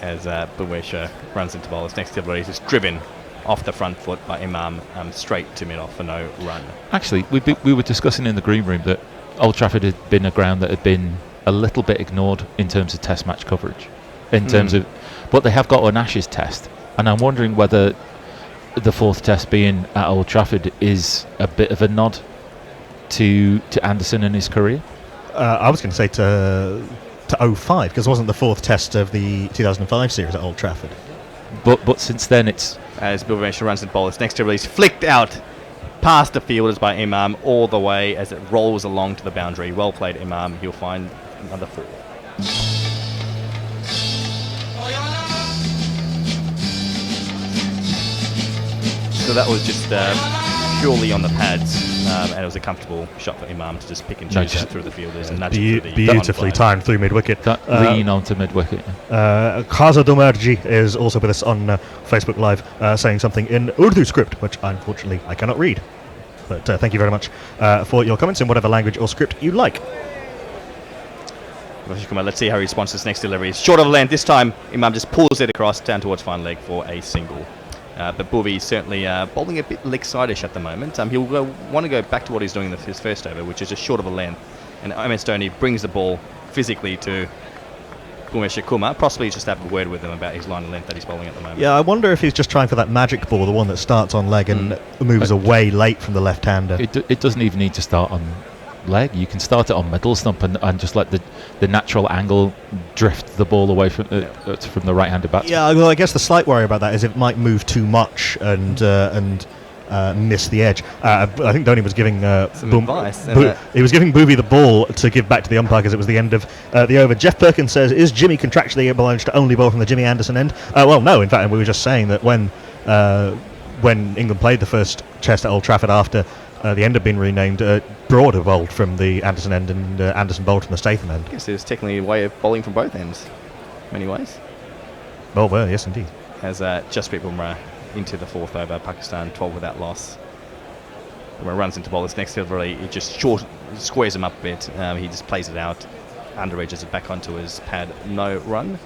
As Bhuvneshwar runs into bowl. His next delivery is just driven off the front foot by Imam straight to mid-off for no run. Actually, we were discussing in the green room that Old Trafford had been a ground that had been a little bit ignored in terms of test match coverage. In terms of, but they have got an Ashes test, and I'm wondering whether the 4th test being at Old Trafford is a bit of a nod to Anderson and his career. I was going to say to 05 because it wasn't the 4th test of the 2005 series at Old Trafford. But since then it's as Bhuvneshwar runs into bowl. His next release flicked out past the fielders by Imam all the way as it rolls along to the boundary. Well played, Imam. He'll find another 4. So that was just purely on the pads, and it was a comfortable shot for Imam to just pick and choose that through the fielders and nudge it through the beautifully timed through mid-wicket. Lean onto mid-wicket. Khaza Domarji is also with us on Facebook Live saying something in Urdu script, which unfortunately I cannot read. But thank you very much for your comments in whatever language or script you like. Let's see how he responds to this next delivery. It's short of length. This time Imam just pulls it across down towards fine leg for a single. But Bhuvi is certainly bowling a bit leg-side-ish at the moment. He'll want to go back to what he's doing in his first over, which is just short of a length. And MS Dhoni brings the ball physically to Bhuvneshwar Kumar. Possibly just have a word with him about his line of length that he's bowling at the moment. Yeah, I wonder if he's just trying for that magic ball, the one that starts on leg and moves away late from the left-hander. It doesn't even need to start on leg. You can start it on middle stump and just let the natural angle drift the ball away from the right-handed batsman. Yeah, well, I guess the slight worry about that is it might move too much and miss the edge. I think Dhoni was giving some advice. He was giving Boovie the ball to give back to the umpire because it was the end of the over. Jeff Perkins says, "Is Jimmy contractually obliged to only bowl from the Jimmy Anderson end?" Well, no. In fact, we were just saying that when England played the first Test at Old Trafford after the end had been renamed, Broad bowled from the Anderson end and Anderson bowled from the Statham end. I guess there's technically a way of bowling from both ends, in many ways. Well, yes, indeed. As Jasprit Bumrah into the 4th over, Pakistan 12 without loss. Bumrah runs into ball. This next delivery, he just squares him up a bit. He just plays it out, under edges it back onto his pad, no run.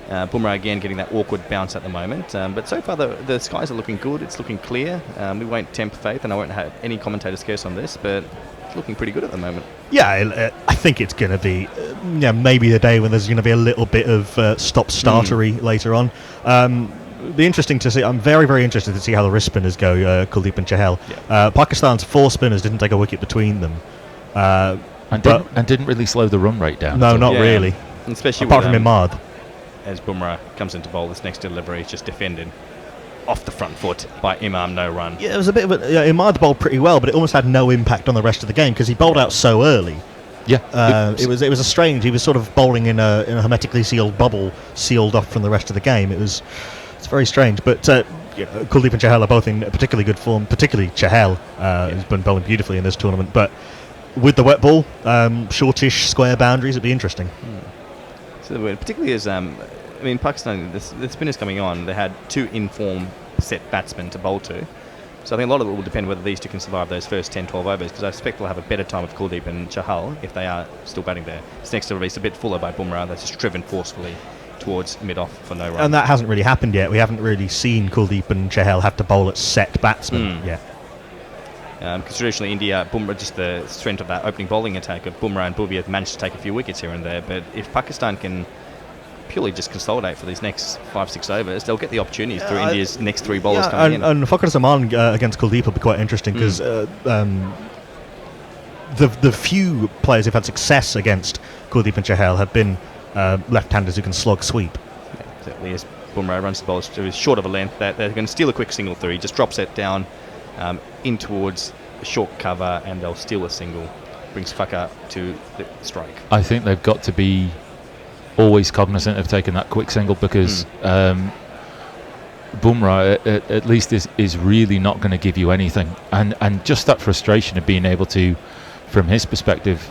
Bumrah again getting that awkward bounce at the moment, but so far the skies are looking good. It's looking clear. We won't tempt faith, and I won't have any commentator's curse on this, but it's looking pretty good at the moment. Yeah, I think it's going to be maybe the day when there's going to be a little bit of stop-startery later on. Be interesting to see. I'm very, very interested to see how the wrist spinners go, Kuldeep and Chahal. Yeah. Pakistan's 4 spinners didn't take a wicket between them. And didn't really slow the run rate down. No, not really. Especially apart from Imad. As Bumrah comes into bowl, this next delivery is just defended off the front foot by Imam, no run. Yeah, it was a bit of Imad bowled pretty well, but it almost had no impact on the rest of the game because he bowled out so early. Yeah, it was a strange. He was sort of bowling in a hermetically sealed bubble, sealed off from the rest of the game. It's very strange. But Kuldeep and Chahal are both in particularly good form. Particularly Chahal has been bowling beautifully in this tournament. But with the wet ball, shortish square boundaries, it'd be interesting. So particularly as Pakistan, the spinners coming on, they had 2 in-form set batsmen to bowl to. So I think a lot of it will depend whether these two can survive those first 10-12 overs, because I expect we'll have a better time with Kuldeep and Chahal if they are still batting there. This next delivery is a bit fuller by Bumrah. That's just driven forcefully towards mid-off for no run. And that hasn't really happened yet. We haven't really seen Kuldeep and Chahal have to bowl at set batsmen yet. Because traditionally India, Bumrah, just the strength of that opening bowling attack of Bumrah and Bhuvi have managed to take a few wickets here and there, but if Pakistan can purely just consolidate for these next 5-6 overs, they'll get the opportunities through India's next 3 bowlers coming in. And Fakhar Zaman against Kuldeep will be quite interesting because the few players who've had success against Kuldeep and Chahal have been left-handers who can slog sweep. Yeah, exactly. As Bumrah runs the ball to short of a length, they're going to steal a quick single through. He just drops it down in towards the short cover, and they'll steal a single. Brings Fakhar to the strike. I think they've got to be always cognizant of taking that quick single because Bumrah at least is really not going to give you anything, and just that frustration of being able to, from his perspective,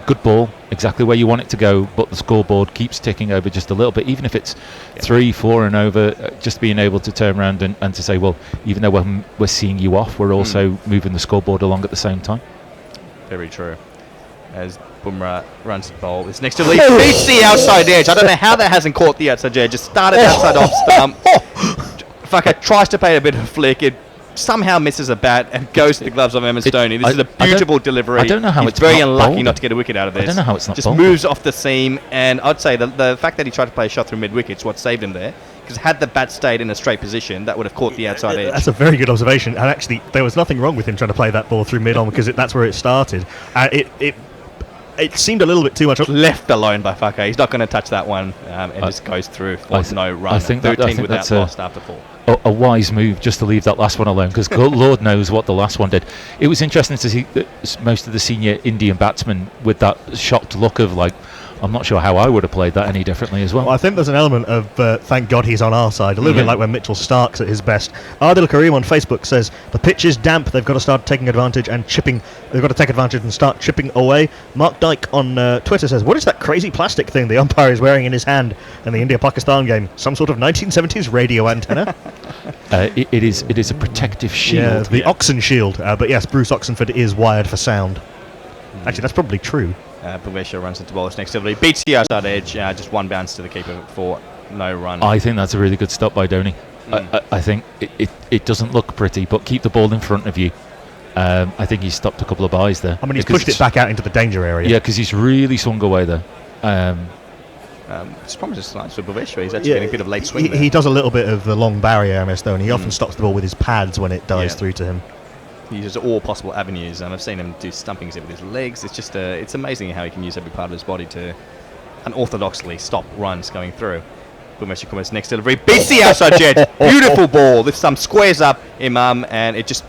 good ball, exactly where you want it to go, but the scoreboard keeps ticking over just a little bit, even if it's 3-4 and over, just being able to turn around and to say, well, even though we're seeing you off, we're also moving the scoreboard along at the same time. Very true. As Bumrah runs the bowl, this next to lead beats the outside edge. I don't know how that hasn't caught the outside edge. Just started outside off stump. Fakhar tries to pay a bit of a flick. It somehow misses a bat and goes to the gloves of MS Dhoni. This is a beautiful delivery. I don't know how He's it's very not unlucky bowled. not to get a wicket out of this. I don't know how it's not just bowled. Moves off the seam, and I'd say the fact that he tried to play a shot through mid-wicket is what saved him there. Because had the bat stayed in a straight position, that would have caught the outside edge. That's a very good observation. And actually, there was nothing wrong with him trying to play that ball through mid-on because that's where it started. It seemed a little bit too much. Left alone by Fakhar. He's not going to touch that one, and just goes through for no run. I think 13 without that's lost after 4. A wise move just to leave that last one alone, because Lord knows what the last one did. It was interesting to see that most of the senior Indian batsmen with that shocked look of like, I'm not sure how I would have played that any differently as well. I think there's an element of thank God he's on our side, a little bit like when Mitchell Stark's at his best. Adil Karim on Facebook says the pitch is damp, they've got to start taking advantage and chipping. They've got to take advantage and start chipping away. Mark Dyke on Twitter says, what is that crazy plastic thing the umpire is wearing in his hand in the India-Pakistan game? Some sort of 1970s radio antenna? It is a protective shield. Yeah, the Oxen shield. But yes, Bruce Oxenford is wired for sound. Actually, that's probably true. Bhuveshwar runs into ball next delivery, beats the outside edge, just one bounce to the keeper for no run. I think that's a really good stop by Dhoni. I think it doesn't look pretty, but keep the ball in front of you. I think he's stopped a couple of byes there. I mean, he's pushed it back out into the danger area. Yeah, because he's really swung away there. It's promises nice for Bhuveshwar. He's actually getting a bit of late swing there. He does a little bit of the long barrier, MS Dhoni. He often stops the ball with his pads when it dives through to him. He uses all possible avenues, and I've seen him do stumpings with his legs. It's just it's amazing how he can use every part of his body to unorthodoxly stop runs going through. Bumeshik Kumar's next delivery beats the outside edge. Beautiful ball. This squares up Imam, and it just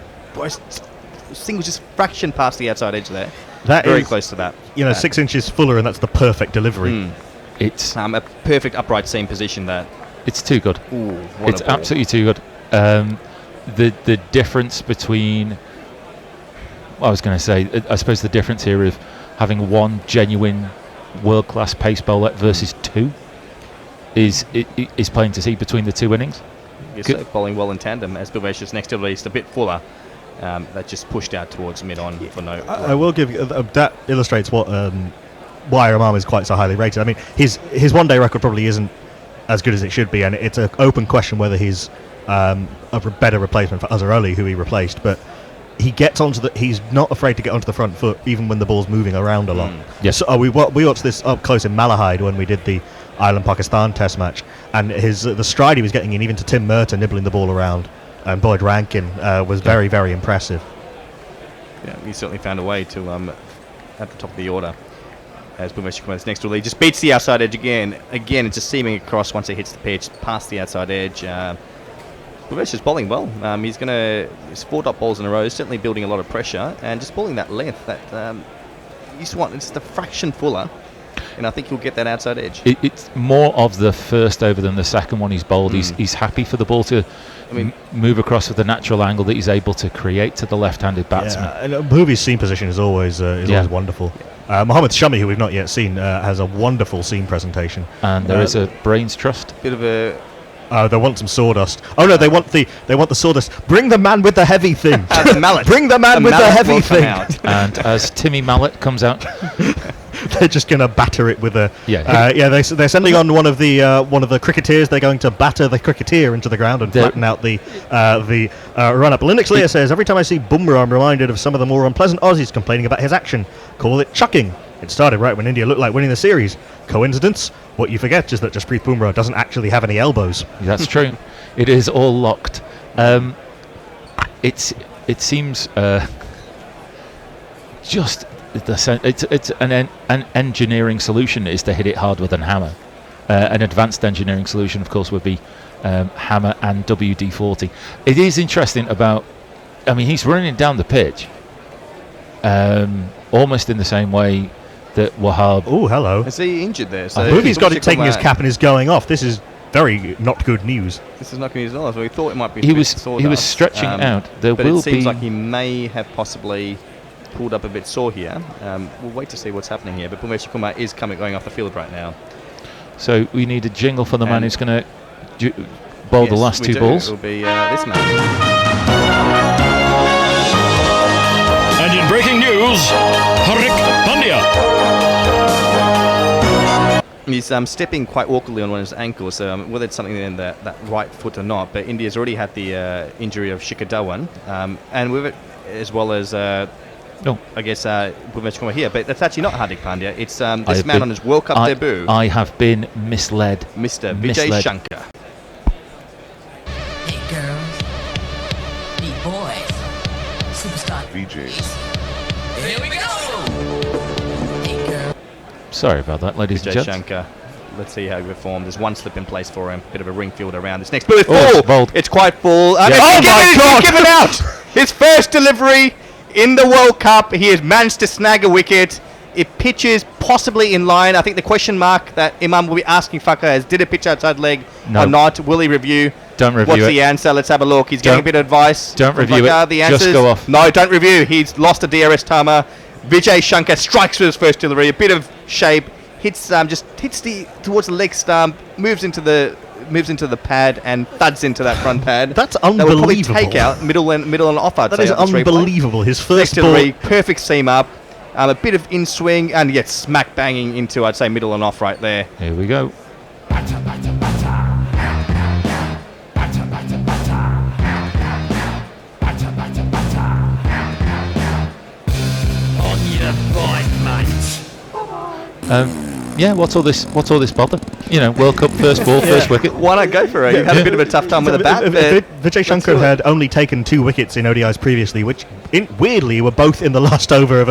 singles just fraction past the outside edge there. That very is, close to that. 6 inches fuller, and that's the perfect delivery. It's a perfect upright seam position there. It's too good. Ooh, it's absolutely too good. The difference between, I was going to say, I suppose the difference here of having one genuine world-class pace bowler versus two is plain to see between the two innings. Yes, so bowling well in tandem as Bumesh's next delivery is a bit fuller. That just pushed out towards mid-on for no. I will give that illustrates what why Imam is quite so highly rated. I mean, his one-day record probably isn't as good as it should be, and it's an open question whether he's a better replacement for Azhar Ali, who he replaced. But he gets he's not afraid to get onto the front foot, even when the ball's moving around a lot. Yes. So we watched this up close in Malahide when we did the Ireland-Pakistan Test match, and the stride he was getting in, even to Tim Murtagh nibbling the ball around, and Boyd Rankin was very, very impressive. Yeah, he certainly found a way to at the top of the order. As Bumeshik Kumar's next release just beats the outside edge again. Again, it's just seaming across once he hits the pitch, past the outside edge. Bumeshik is bowling well. His 4 dot balls in a row is certainly building a lot of pressure, and just bowling that length that you just want. It's just a fraction fuller, and I think he'll get that outside edge. It's more of the first over than the second one he's bowled. He's happy for the ball to move across with the natural angle that he's able to create to the left-handed batsman. Yeah, and Bhuvi's seam position is always wonderful. Mohammed Shami, who we've not yet seen, has a wonderful seam presentation. And there is a brains trust. Bit of a. They want some sawdust. Oh no, they want the sawdust. Bring the man with the heavy thing. The mallet. Bring the man with the heavy thing. And as Timmy Mallet comes out, they're just going to batter it with a. They're sending on one of the cricketers. They're going to batter the cricketer into the ground and flatten out the run up. Linux Lear says, every time I see Bumrah, I'm reminded of some of the more unpleasant Aussies complaining about his action. Call it chucking. It started right when India looked like winning the series. Coincidence? What you forget is that Jasprit Bumrah doesn't actually have any elbows. That's true. It is all locked. It seems just it's an engineering solution is to hit it hard with a hammer. An advanced engineering solution, of course, would be hammer and WD-40. It is interesting about. I mean, he's running down the pitch, almost in the same way that Wahab. Oh, hello. Is he injured there? So Bhuvi's got it taking his cap and is going off. This is very not good news. This is not good news at all. So we thought it might be. He was stretching out. But it seems like he may have possibly pulled up a bit sore here. We'll wait to see what's happening here. But Bumeshik Kumar is going off the field right now. So we need a jingle for the man who's going to bowl the last 2 balls. It will be this man. And in breaking news, Hardik Pandya. He's stepping quite awkwardly on one of his ankles, whether it's something in that right foot or not. But India's already had the injury of Shikhar Dhawan, and with it as well as I guess Bumeshik Kumar here. But that's actually not Hardik Pandya. It's this man on his World Cup debut. I have been misled. Mr. Vijay Shankar. Hey girls, beat boys, superstar VJs. Here we go. Sorry about that, ladies and gents. Shankar. Let's see how he performed. There's one slip in place for him. Bit of a ring field around this next. But it's quite full. Yeah. Oh my God! He's given out. His first delivery in the World Cup. He has managed to snag a wicket. It pitches possibly in line. I think the question mark that Imam will be asking Fakar is, did it pitch outside leg or not? Will he review? Don't review What's the answer? Let's have a look. He's getting a bit of advice. Don't review Fakar. it. The answer Just go off. No, don't review. He's lost a DRS timer. Vijay Shankar strikes with his first delivery. A bit of shape. Hits towards the leg stump. Moves into the pad and thuds into that front pad. That's unbelievable. That will probably take out middle and off. I'd that say is unbelievable. His first delivery, perfect seam up. A bit of in swing and yet smack banging into, I'd say, middle and off right there. Here we go. On your bike, mate. Yeah, what's all this bother? You know, World Cup, first ball, first wicket. Why not go for it? You had a bit of a tough time with the bat. Vijay Shankar had only taken 2 wickets in ODIs previously, which weirdly were both in the last over of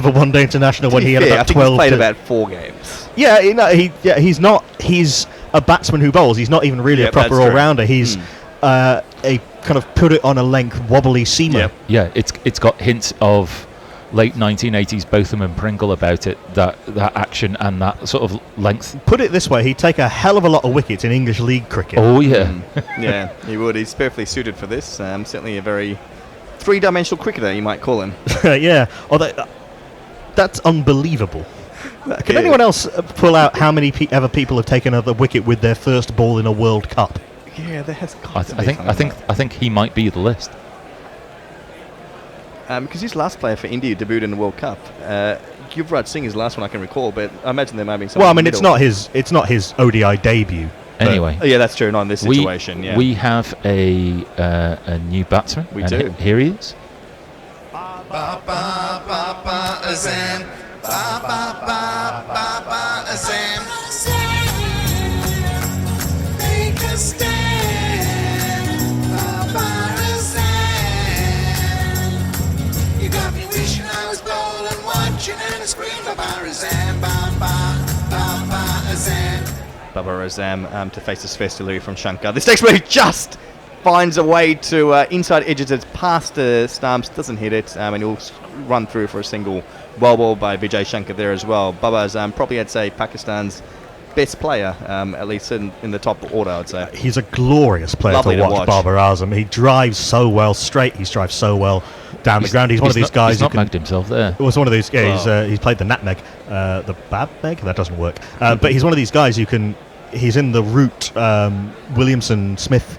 a one-day international when he had about 12. He's played about 4 games. Yeah, he's not. He's a batsman who bowls. He's not even really a proper all-rounder. He's a kind of put it on a length wobbly seamer. Yeah, it's got hints of late 1980s Botham and Pringle about it, that action and that sort of length. Put it this way, he'd take a hell of a lot of wickets in English league cricket. Oh, yeah. Yeah, he would. He's perfectly suited for this. Certainly a very three-dimensional cricketer, you might call him. Yeah, although that's unbelievable. Can anyone else pull out how many ever people have taken a wicket with their first ball in a World Cup? Yeah, there has got to be I think he might be the list. Because he's the last player for India who debuted in the World Cup. Yuvraj Singh is the last one I can recall, but I imagine there might be some. Well, I mean, it's not his ODI debut. Anyway, yeah, that's true. Not in this situation. We have a new batsman. We do. Here he is. Make a stand, you got me wishing I was bowling, watching and a screen. Baba Azam to face his first delivery from Shankar. This next one just finds a way to inside edges it past the stumps, doesn't hit it, and he'll run through for a single. Well ball by Vijay Shankar there as well. Baba Azam, probably I'd say Pakistan's best player, at least in the top order, I'd say. He's a glorious player Lovely to watch, Baba Azam. He drives so well straight, he drives so well down the ground. He's one of these guys he's not magged himself there. It was one of these guys, he's played the nutmeg, the babmeg, that doesn't work. But he's one of these guys he's in the root Williamson Smith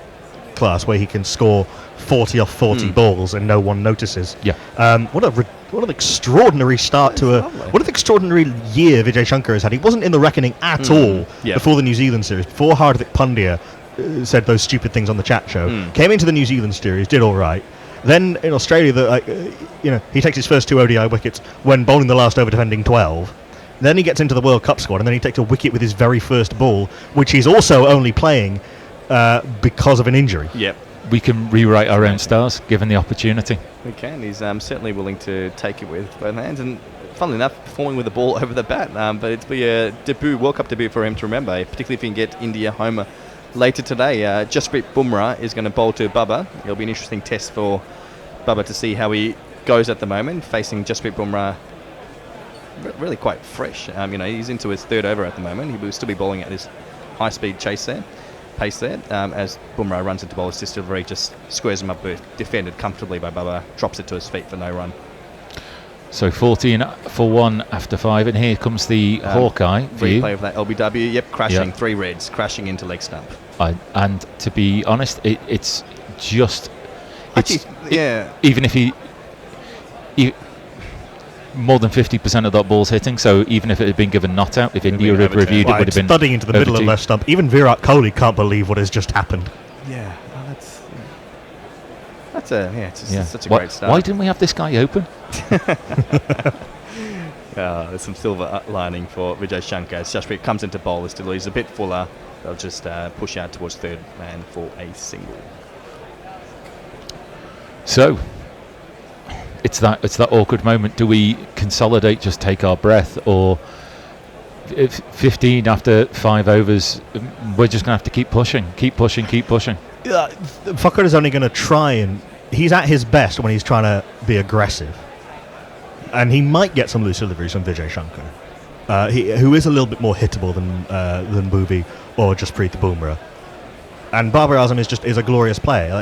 class where he can score 40 off 40 balls and no one notices. Yeah. What an extraordinary start to what an extraordinary year Vijay Shankar has had. He wasn't in the reckoning at all before the New Zealand series, before Hardik Pandya said those stupid things on the chat show. Came into the New Zealand series, did all right. Then in Australia, he takes his first 2 ODI wickets when bowling the last over defending 12. Then he gets into the World Cup squad, and then he takes a wicket with his very first ball, which he's also only playing because of an injury. Yep. We can rewrite our own stars, given the opportunity. We can. He's certainly willing to take it with both hands, and funnily enough, performing with the ball over the bat. But it's be a World Cup debut for him to remember, particularly if he can get India home later today. Jasprit Bumrah is going to bowl to Baba. It'll be an interesting test for Baba to see how he goes at the moment, facing Jasprit Bumrah. Really quite fresh. He's into his third over at the moment. He will still be bowling at his high-speed pace there, as Bumrah runs into bowler's delivery, just squares him up, defended comfortably by Baba, drops it to his feet for no run. So 14 for 1 after 5, and here comes the Hawkeye for you. Replay of that LBW, crashing, 3 reds, crashing into leg stump. And to be honest, it's just... even if he more than 50% of that ball's hitting, so even if it had been given not out, if India had reviewed it, would have been thudding into the middle of left stump. Even Virat Kohli can't believe what has just happened. Yeah, it's such a great start. Why didn't we have this guy open? There's some silver lining for Vijay Shankar. Jasprit comes into bowl, still he's a bit fuller. They'll just push out towards third man for a single. So it's that awkward moment. Do we consolidate, just take our breath, or if 15 after 5 overs, we're just going to have to keep pushing? Thakur is only going to try, and he's at his best when he's trying to be aggressive, and he might get some loose deliveries from Vijay Shankar, who is a little bit more hittable than Bhuvi or Jasprit Bumrah. And Babar Azam is a glorious player.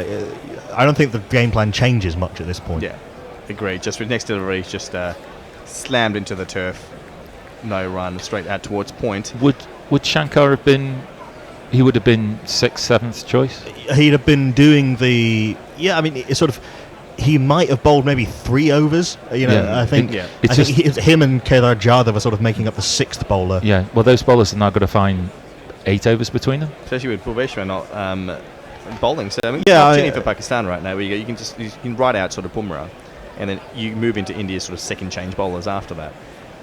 I don't think the game plan changes much at this point. Yeah, agreed. Just with next delivery, just slammed into the turf. No run, straight out towards point. Would Shankar have been... He would have been 6th, 7th choice? He'd have been doing the... Yeah, I mean, it's sort of... He might have bowled maybe 3 overs. I think him and Kedar Jadhav are sort of making up the 6th bowler. Yeah, well, those bowlers are now going to find 8 overs between them. Especially with Bhuveshwar not bowling. So, I mean, opportunity for Pakistan right now, where you can ride out sort of Bumrah, and then you move into India's sort of second change bowlers after that.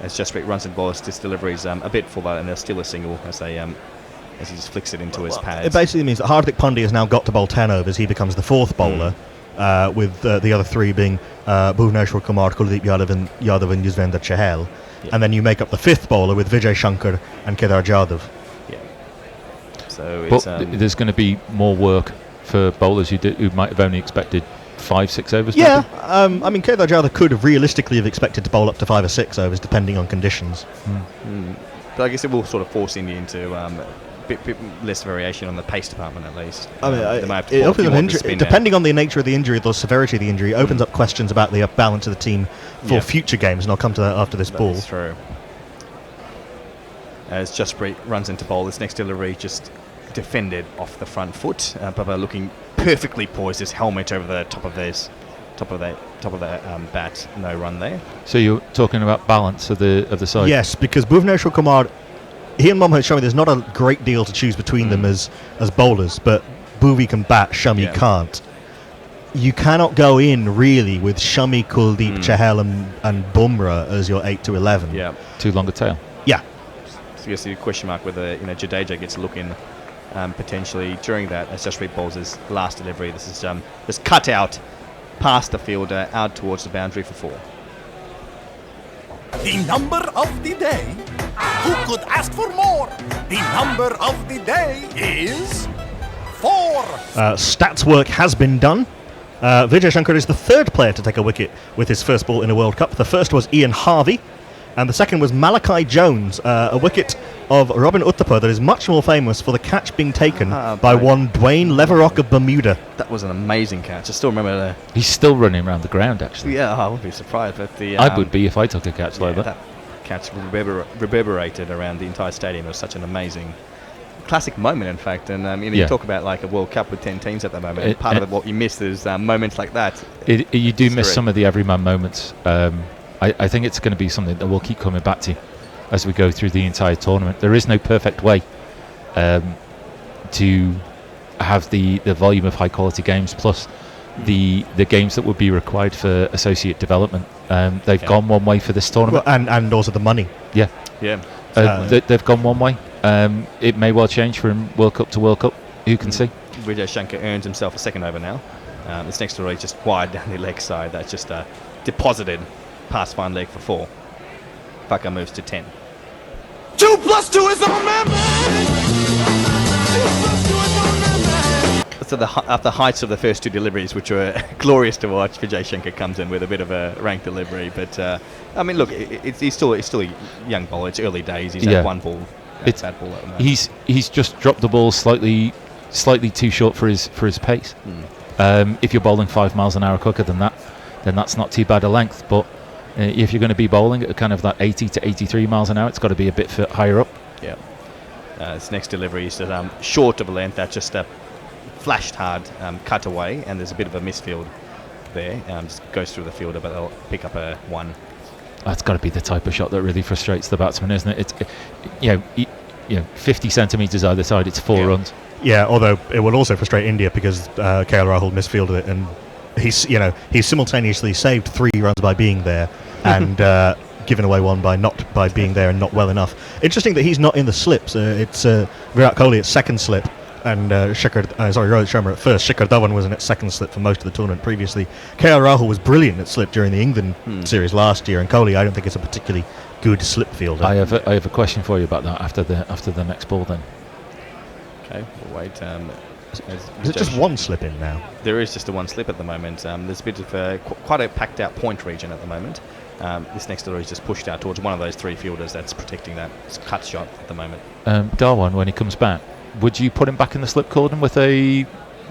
As Jasprit runs and bowls, his deliveries a bit fuller, and they're still a single as he just flicks it into his pads. It basically means that Hardik Pandya has now got to bowl 10 overs. He becomes the 4th bowler, with the other 3 being Bhuvneshwar Kumar, Kuldeep Yadav and Yuzvendra Chahal. Yeah. And then you make up the 5th bowler with Vijay Shankar and Kedar Jadhav. Yeah. So But it's, there's going to be more work for bowlers who might have only expected 5-6 overs. Yeah, maybe? I mean, Kedar Jadhav could have realistically have expected to bowl up to 5 or 6 overs, depending on conditions. But I guess it will sort of force India into a bit less variation on the pace department, at least. I mean, they might have to it pull a opens few up more of the spin depending on the nature of the injury, the severity of the injury, it opens up questions about the balance of the team for Yeah. future games, and I'll come to that after this ball. That's true. As Jasprit runs into bowl, this next delivery just defended off the front foot. Baba looking perfectly poised, his helmet over the top of the bat. No run there. So you're talking about balance of the side. Yes, because Bhuvneshwar Kumar, he and Mohammad Shami, there's not a great deal to choose between them as bowlers, but Bhuvi can bat, Shami can't. You cannot go in really with Shami, Kuldeep, Chahal and Bumrah as your 8 to 11. Yeah. Too long a tail. Yeah. So I guess the question mark whether Jadeja gets a look in potentially during that as Jasprit bowls his last delivery. This is this cut out past the fielder out towards the boundary for 4. The number of the day. Who could ask for more? The number of the day is 4. Stats work has been done. Vijay Shankar is the third player to take a wicket with his first ball in a World Cup. The first was Ian Harvey, and the second was Malachi Jones, a wicket of Robin Uthapar that is much more famous for the catch being taken by one Dwayne Leverock of Bermuda. That was an amazing catch. I still remember He's still running around the ground, actually. Yeah, I would be surprised. But I would be if I took a catch like that. That catch reverberated around the entire stadium. It was such an amazing, classic moment, in fact. And you talk about like a World Cup with 10 teams at the moment. And part of what you miss is moments like that. You do miss some of the everyman moments. I think it's going to be something that we'll keep coming back to as we go through the entire tournament. There is no perfect way to have the volume of high quality games plus the games that would be required for associate development. They've gone one way for this tournament. Well, and also the money. Yeah. They've gone one way. It may well change from World Cup to World Cup. Who can see? Vijay Shankar earns himself a second over now. This next delivery is just wide down the leg side. That's just deposited past fine leg for 4. Paka moves to 10. 2 plus 2 is on man. So after the heights of the first 2 deliveries, which were glorious to watch, Vijay Shankar comes in with a bit of a rank delivery. But I mean, look, he's still a young bowler. It's early days. He's had one ball. Bad ball at the moment. He's just dropped the ball slightly too short for his pace. If you're bowling 5 miles an hour quicker than that, then that's not too bad a length. But if you're going to be bowling at kind of that 80 to 83 miles an hour, it's got to be a bit higher up. Yeah. This next delivery is short of a length. That just flashed hard, cut away, and there's a bit of a misfield there. Just goes through the fielder, but they'll pick up a 1. That's got to be the type of shot that really frustrates the batsman, isn't it? It's 50 centimetres either side. It's 4 runs. Yeah, although it will also frustrate India because KL Rahul misfielded it, and he's simultaneously saved 3 runs by being there, and given away 1 by being there and not well enough. Interesting that he's not in the slips. It's Virat Kohli at second slip, and Rohit Sharma at first. Shikhar Dhawan was in its second slip for most of the tournament previously. KL Rahul was brilliant at slip during the England series last year, and Kohli I don't think is a particularly good slip fielder. I have a question for you about that after the next ball then. Okay, we'll wait. Is it just 1 slip in now? There is just a 1 slip at the moment. There's a bit of quite a packed out point region at the moment. This next delivery is just pushed out towards one of those 3 fielders that's protecting that cut shot at the moment. Darwan, when he comes back, would you put him back in the slip cordon with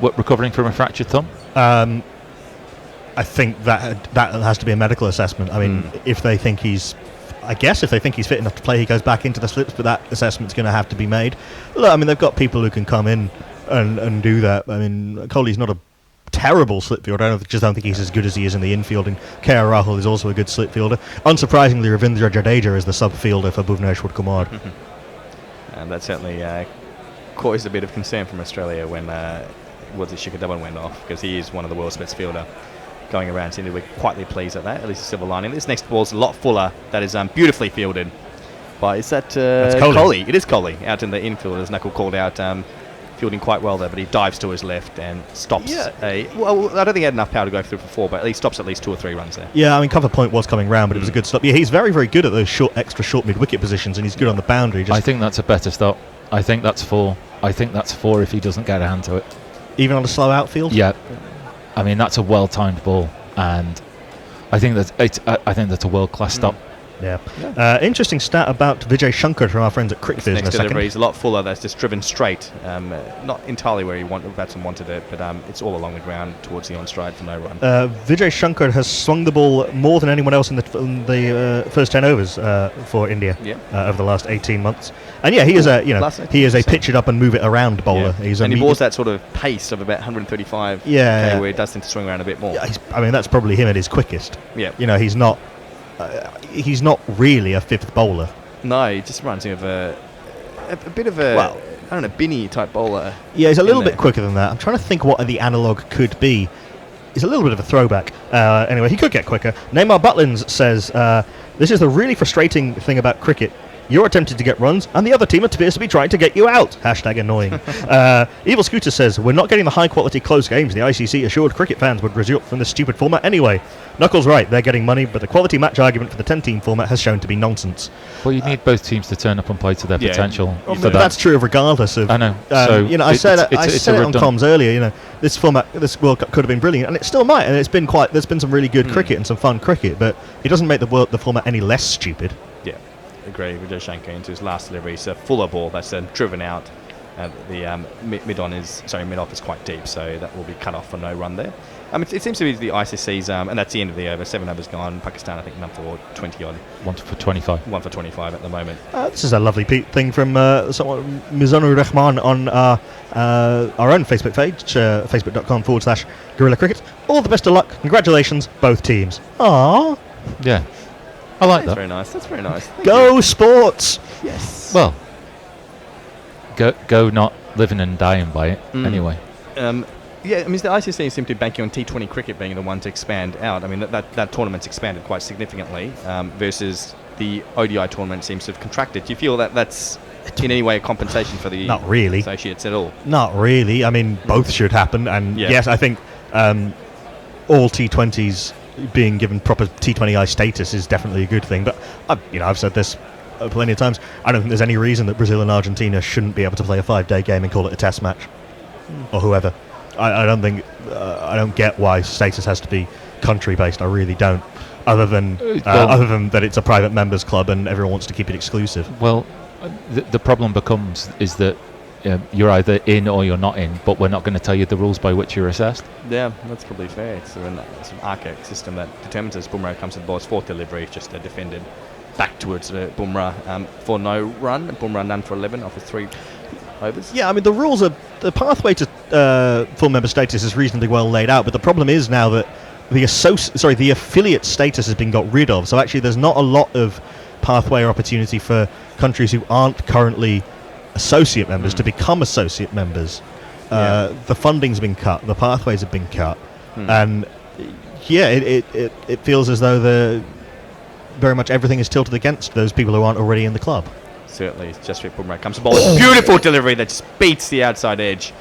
recovering from a fractured thumb? I think that has to be a medical assessment. I mean, if they think he's fit enough to play, he goes back into the slips, but that assessment's going to have to be made. Look, I mean, they've got people who can come in and do that. I mean, Kohli's not a terrible slip fielder. I just don't think he's as good as he is in the infield, and KR Rahul is also a good slip fielder. Unsurprisingly, Ravindra Jadeja is the sub fielder for Bhuvneshwar Kumar. And that certainly caused a bit of concern from Australia when Shikhar Dhawan went off, because he is one of the world's best fielder. Going around, seem to be quietly pleased at that. At least a silver lining. This next ball's a lot fuller. That is beautifully fielded. But is that Kohli? It is Kohli out in the infield. As Knuckle called out, fielding quite well there, but he dives to his left and stops. Well, I don't think he had enough power to go through for 4, but he stops at least 2 or 3 runs there. Yeah, I mean, cover point was coming round, but it was a good stop. Yeah, he's very, very good at those extra short mid-wicket positions, and he's good on the boundary. I think that's a better stop. I think that's 4. I think that's 4 if he doesn't get a hand to it. Even on a slow outfield? Yeah. I mean, that's a well-timed ball, and I think that's a world-class stop. Yeah. Interesting stat about Vijay Shankar from our friends at CricViz in a Next second. delivery is a lot fuller. That's just driven straight. Not entirely where the batsman wanted it, but it's all along the ground towards the on-stride for no run. Vijay Shankar has swung the ball more than anyone else in the first 10 overs for India over the last 18 months. And yeah, he is a pitch it up and move it around bowler. Yeah. And he balls that sort of pace of about 135 where it does tend to swing around a bit more. Yeah, I mean, that's probably him at his quickest. Yeah. You know, he's not really a fifth bowler. No, he just reminds me of a bit of a, I don't know, Binny type bowler. Yeah, he's a little bit quicker than that. I'm trying to think what the analogue could be. He's a little bit of a throwback. Anyway, he could get quicker. Neymar Butlins says, this is the really frustrating thing about cricket. You're attempting to get runs, and the other team appears to be trying to get you out. Hashtag annoying. Evil Scooter says, we're not getting the high-quality close games the ICC assured cricket fans would result from this stupid format anyway. Knuckles right, they're getting money, but the quality match argument for the 10-team format has shown to be nonsense. Well, you need both teams to turn up and play to their potential. That's true regardless of... I know. I said it on comms earlier, this format, this World Cup could have been brilliant, and it still might, and there's been some really good cricket and some fun cricket, but it doesn't make the format any less stupid. Yeah. Agree with Vijay Shankar into his last delivery. It's a fuller ball that's driven out. The mid-off is quite deep, so that will be cut off for no run there. It seems to be the ICC's, and that's the end of the over. 7 overs gone. Pakistan, I think, none for 20 odd. 1 for 25. 1 for 25 at the moment. This is a lovely thing from Mizanur Rahman on our own Facebook page, facebook.com/Guerrilla Cricket. All the best of luck. Congratulations, both teams. Aww. Yeah. I like that. That's very nice. Go sports! Yes. Well, go not living and dying by it, anyway. The ICC seem to be banking on T20 cricket being the one to expand out. I mean, that tournament's expanded quite significantly versus the ODI tournament seems to have contracted. Do you feel that that's in any way a compensation for the Not really. associates at all? Not really. I mean, both should happen, and yes, I think all T20s being given proper T20I status is definitely a good thing. But I've said this plenty of times. I don't think there's any reason that Brazil and Argentina shouldn't be able to play a 5-day game and call it a test match, or whoever. I don't think I don't get why status has to be country based. I really don't. Other than that, it's a private members club and everyone wants to keep it exclusive. Well, the problem is that you're either in or you're not in, but we're not going to tell you the rules by which you're assessed. Yeah, that's probably fair. It's an archaic system that determines as Bumrah comes to the ball. His fourth delivery, just defended back towards Bumrah for no run. Bumrah none for 11 off his 3 overs. Yeah, I mean, the rules are... The pathway to full member status is reasonably well laid out, but the problem is now that the affiliate status has been got rid of, so actually there's not a lot of pathway or opportunity for countries who aren't currently associate members to become associate members. The funding's been cut, the pathways have been cut, and it feels as though very much everything is tilted against those people who aren't already in the club. Certainly, Jaspreet Bumrah comes to ball. It's a beautiful delivery that just beats the outside edge.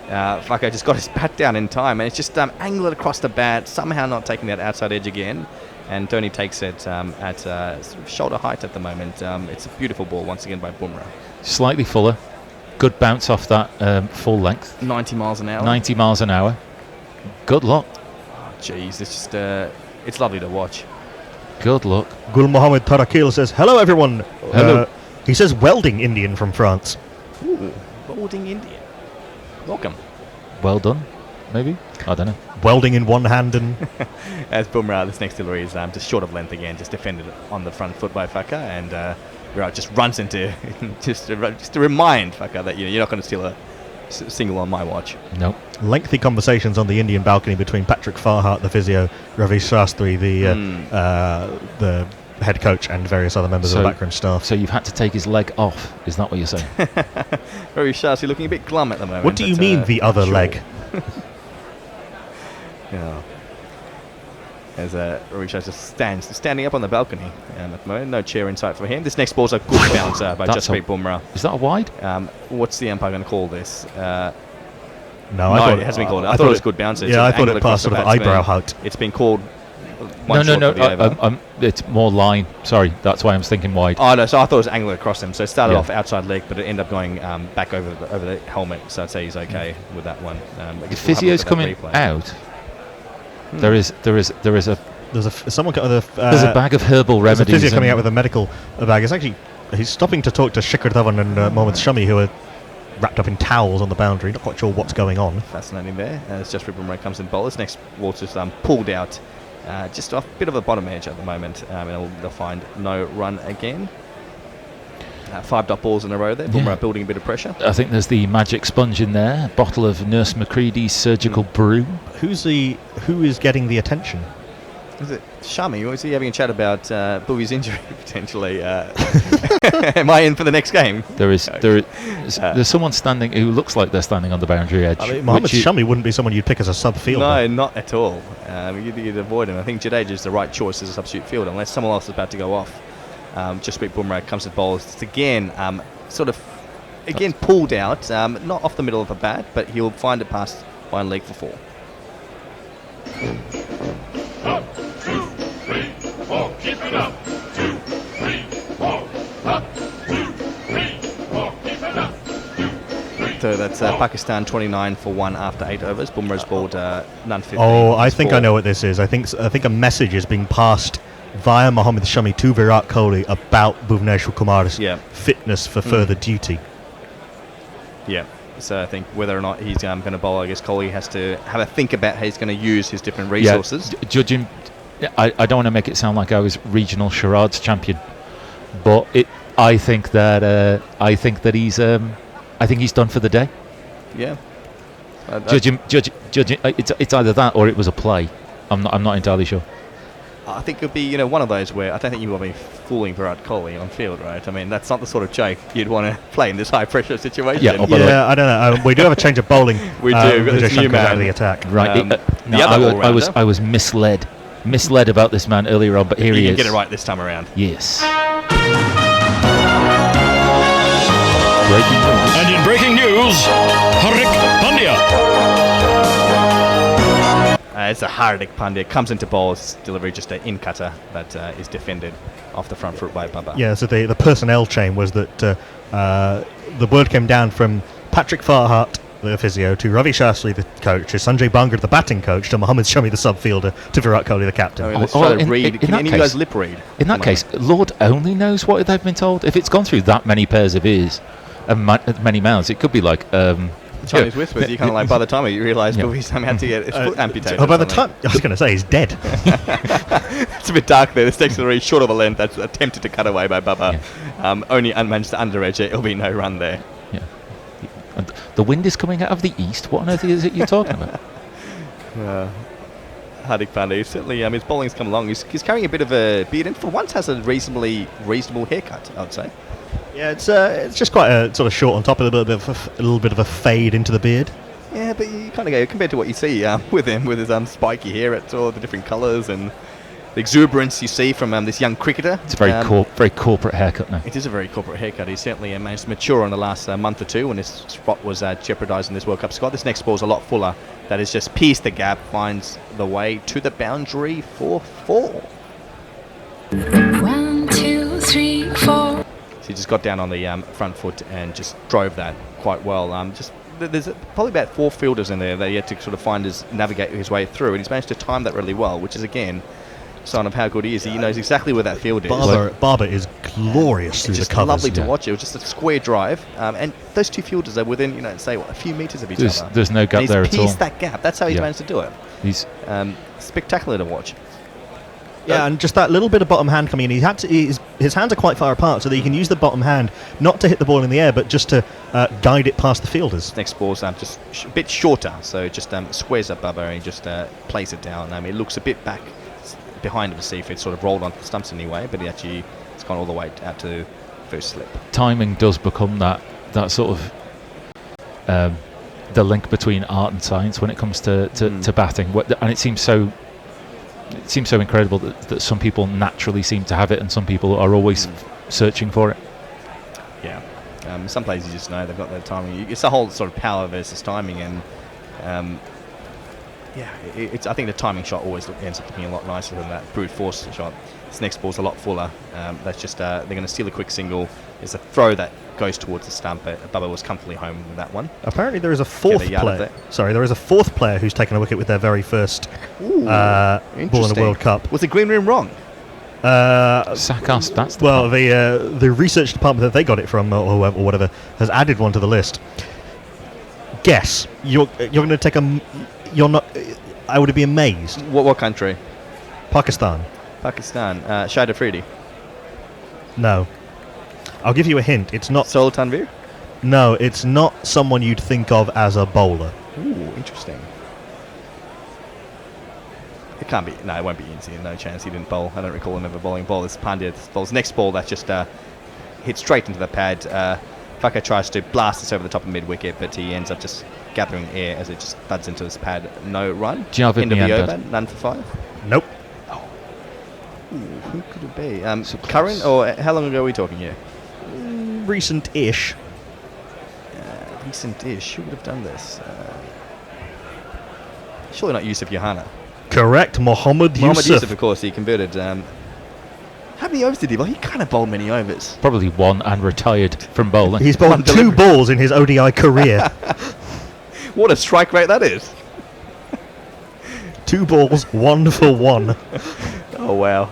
Faka just got his bat down in time, and it's just angled across the bat, somehow not taking that outside edge again. And Dhoni takes it at sort of shoulder height at the moment. It's a beautiful ball once again by Bumrah. Slightly fuller. Good bounce off that full length. 90 miles an hour. 90 miles an hour. Good luck. Jeez, it's just it's lovely to watch. Good luck. Gul Mohammed Tarakil says, hello everyone. Hello. He says welding Indian from France. Ooh, welding Indian. Welcome. Well done, maybe? I don't know. Welding in one hand and... As Bumrah, this next delivery is just short of length again, just defended on the front foot by Faka, and Virat just runs into... just to remind Faka that you're not going to steal a single on my watch. Nope. Lengthy conversations on the Indian balcony between Patrick Farhat, the physio, Ravi Shastri, the head coach, and various other members of the backroom staff. So you've had to take his leg off, is that what you're saying? Ravi Shastri looking a bit glum at the moment. What do you mean, the other leg? Yeah. As Ravi Shastri standing up on the balcony at the moment. No chair in sight for him. This next ball's a good bouncer by Jaspreet Bumrah. Is that a wide? What's the umpire going to call this? No, it hasn't been called. I thought it was good bouncer. Yeah, I thought it passed sort of eyebrow height. It's been called No. It's more line. Sorry, that's why I'm thinking wide. Oh no, so I thought it was angling across him. So it started off outside leg, but it ended up going back over the helmet. So I'd say he's okay with that one. The physio's coming out. There is a someone got the there's a bag of herbal remedies. There's a physio coming out with a medical bag. It's actually he's stopping to talk to Shikhar Dhawan and Mohammad Shami, who are wrapped up in towels on the boundary. Not quite sure what's going on. Fascinating there. As Josh Bumrah comes in bowlers. Next Walters pulled out just off a bit of a bottom edge at the moment. And they'll find no run again. 5 dot balls in a row there. Bumrah building a bit of pressure. I think there's the magic sponge in there. Bottle of Nurse Macready's surgical brew. Who is getting the attention? Is it Shami? Or is he having a chat about Bowie's injury potentially? Am I in for the next game? There's someone standing who looks like they're standing on the boundary edge. I mean, Mohammad Shami wouldn't be someone you'd pick as a sub-fielder. No, not at all. You'd avoid him. I think Jadeja is the right choice as a substitute fielder, unless someone else is about to go off. Jasprit Bumrah comes to bowl. It's again, pulled out, not off the middle of a bat, but he'll find it past one leg for 4. 1, 2, 3, 4, keep it up. 2, 3, 4, up. 2, 3, 4, keep it up. 2, 3, so that's Pakistan 29 for 1 after 8 overs. Bumrah's balled none 15. Oh, I think I know what this is. I think a message is being passed via Mohammad Shami to Virat Kohli about Bhuvneshwar Kumar's fitness for further duty. Yeah. So I think whether or not he's going to bowl, I guess Kohli has to have a think about how he's going to use his different resources. Yeah, judging, I don't want to make it sound like I was regional charades champion, but I think that he's done for the day. Yeah. Judging, it's either that or it was a play. I'm not entirely sure. I think it would be one of those where I don't think you will be fooling Virat Kohli on field, right? I mean, that's not the sort of joke you'd want to play in this high pressure situation. Yeah, I don't know. We do have a change of bowling. We do. This new man out of the attack. Right. I was misled about this man earlier on, but here he is. You can get it right this time around. Yes. And in breaking news, Hardik Pandya. It's a Hardik Pandya comes into bowls, delivery just an in cutter that is defended off the front foot by Baba. Yeah, so the personnel chain was that the word came down from Patrick Farhat, the physio, to Ravi Shastri, the coach, to Sanjay Bangar, the batting coach, to Mohammad Shami, the sub-fielder, to Virat Kohli, the captain. Let's try to read. Can any of you guys lip read? In that case, Lord only knows what they've been told. If it's gone through that many pairs of ears and many mouths, it could be like... Chinese whispers, you kind of like, by the time you realise Bobby's had to get his foot amputated. By the time, I was going to say, he's dead. It's a bit dark there. This takes a very short of a length that's attempted to cut away by Baba. Yeah. Only managed to under edge it. It'll be no run there. Yeah. And the wind is coming out of the east. What on earth is it you're talking about? Hardik Pandya, certainly, his bowling's come along. He's carrying a bit of a beard and for once has a reasonable haircut, I would say. Yeah, it's just quite a sort of short on top, a little bit of a fade into the beard. Yeah, but you kind of go compared to what you see with him, with his spiky hair, it's all the different colours and the exuberance you see from this young cricketer. It's a very corporate haircut now. It is a very corporate haircut. He's certainly managed to mature in the last month or two when his spot was jeopardising this World Cup squad. This next ball's a lot fuller. That has just pierced the gap, finds the way to the boundary for 4. 1, 2, 3, 4. He just got down on the front foot and just drove that quite well. There's probably about 4 fielders in there that he had to sort of navigate his way through, and he's managed to time that really well, which is again a sign of how good he is. He knows exactly where that field is. Barber is glorious through the covers. It's lovely to watch. It was just a square drive, and those 2 fielders are within, a few metres of each other. There's no gap there at all. He's pierced that gap. That's how he's managed to do it. He's spectacular to watch. Yeah, and just that little bit of bottom hand coming in. His hands are quite far apart, so that he can use the bottom hand not to hit the ball in the air, but just to guide it past the fielders. Next ball's just a bit shorter, so it just squares up Bubba and he just plays it down. It looks a bit back behind him to see if it sort of rolled onto the stumps anyway, but it's gone all the way out to first slip. Timing does become that sort of the link between art and science when it comes to batting, and it seems so incredible that some people naturally seem to have it and some people are always searching for it. Yeah. Some players you just know they've got their timing. It's the whole sort of power versus timing, and yeah, I think the timing shot always ends up looking a lot nicer than that brute force shot. This next ball's a lot fuller. That's just they're going to steal a quick single. There's a throw that goes towards the stump, but Bubba was comfortably home with that one. Apparently, there is a fourth player. Sorry, there is a fourth player who's taken a wicket with their very first ball in the World Cup. Was the green room wrong? Sakas, that's the research department that they got it from, or whatever, has added one to the list. Guess you're going to take a. You're not. I would be amazed. What country? Pakistan. Pakistan. Shahid Afridi. No. I'll give you a hint. It's not Sohail Tanvir. No, it's not someone you'd think of as a bowler. Ooh, interesting. It can't be. No, it won't be easy. No chance. He didn't bowl. I don't recall him ever bowling ball. This Pandya bowls next ball that just hits straight into the pad. Faka tries to blast this over the top of mid wicket, but he ends up just gathering air as it just thuds into his pad. No run. Javed End of the Miandad. over. None for 5. Nope. Ooh, who could it be? Curran, or how long ago are we talking here? Recent-ish. Recent-ish. Who would have done this? Surely not Yusuf Yohana. Correct, Mohammad Yusuf. Of course, he converted. How many overs did he bowl? He kind of bowled many overs. Probably one and retired from bowling. He's bowled 2 balls in his ODI career. What a strike rate that is. 2 balls, 1 for 1. Oh, wow.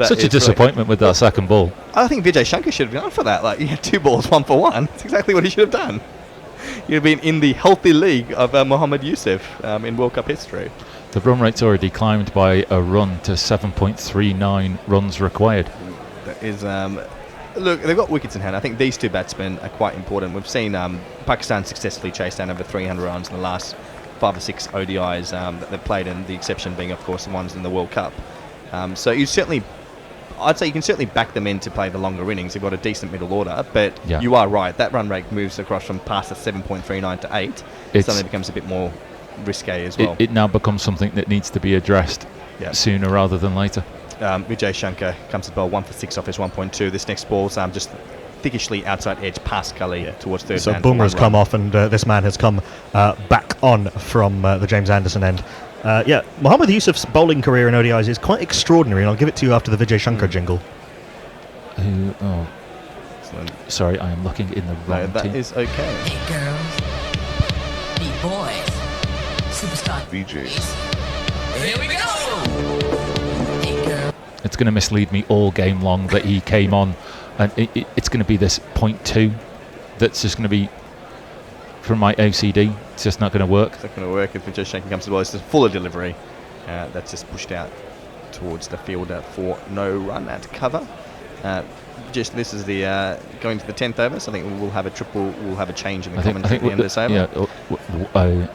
Such a disappointment with that second ball. I think Vijay Shankar should have gone for that. Like, he had 2 balls, 1 for 1. That's exactly what he should have done. He'd have been in the healthy league of Mohammad Yusuf in World Cup history. The run rate's already climbed by a run to 7.39 runs required. That is, look, they've got wickets in hand. I think these 2 batsmen are quite important. We've seen Pakistan successfully chase down over 300 runs in the last 5 or 6 ODIs that they've played, and the exception being, of course, the ones in the World Cup. So I'd say you can certainly back them in to play the longer innings. They've got a decent middle order, but you are right. That run rate moves across from past the 7.39 to 8. Suddenly becomes a bit more risque as well. It now becomes something that needs to be addressed sooner rather than later. Vijay Shankar comes to bowl 1 for 6 off his 1.2. This next ball's just thickishly outside edge past Gully towards third. So Bumrah's come off, and this man has come back on from the James Anderson end. Mohammad Yusuf's bowling career in ODIs is quite extraordinary, and I'll give it to you after the Vijay Shankar jingle. Sorry, I am looking in the wrong that team. is okay. Hey girls, beat boys, superstar VJs. Here we go. Hey girl. It's going to mislead me all game long that he came on, and it's going to be this 0.2 that's just going to be from my OCD. It's just not going to work. It's not going to work if Vijay Shankar comes to bowl. It's just fuller delivery. That's just pushed out towards the fielder for no run at cover. This is the going to the 10th over, so I think we'll have a triple. We'll have a change in the commentary at the end of this over.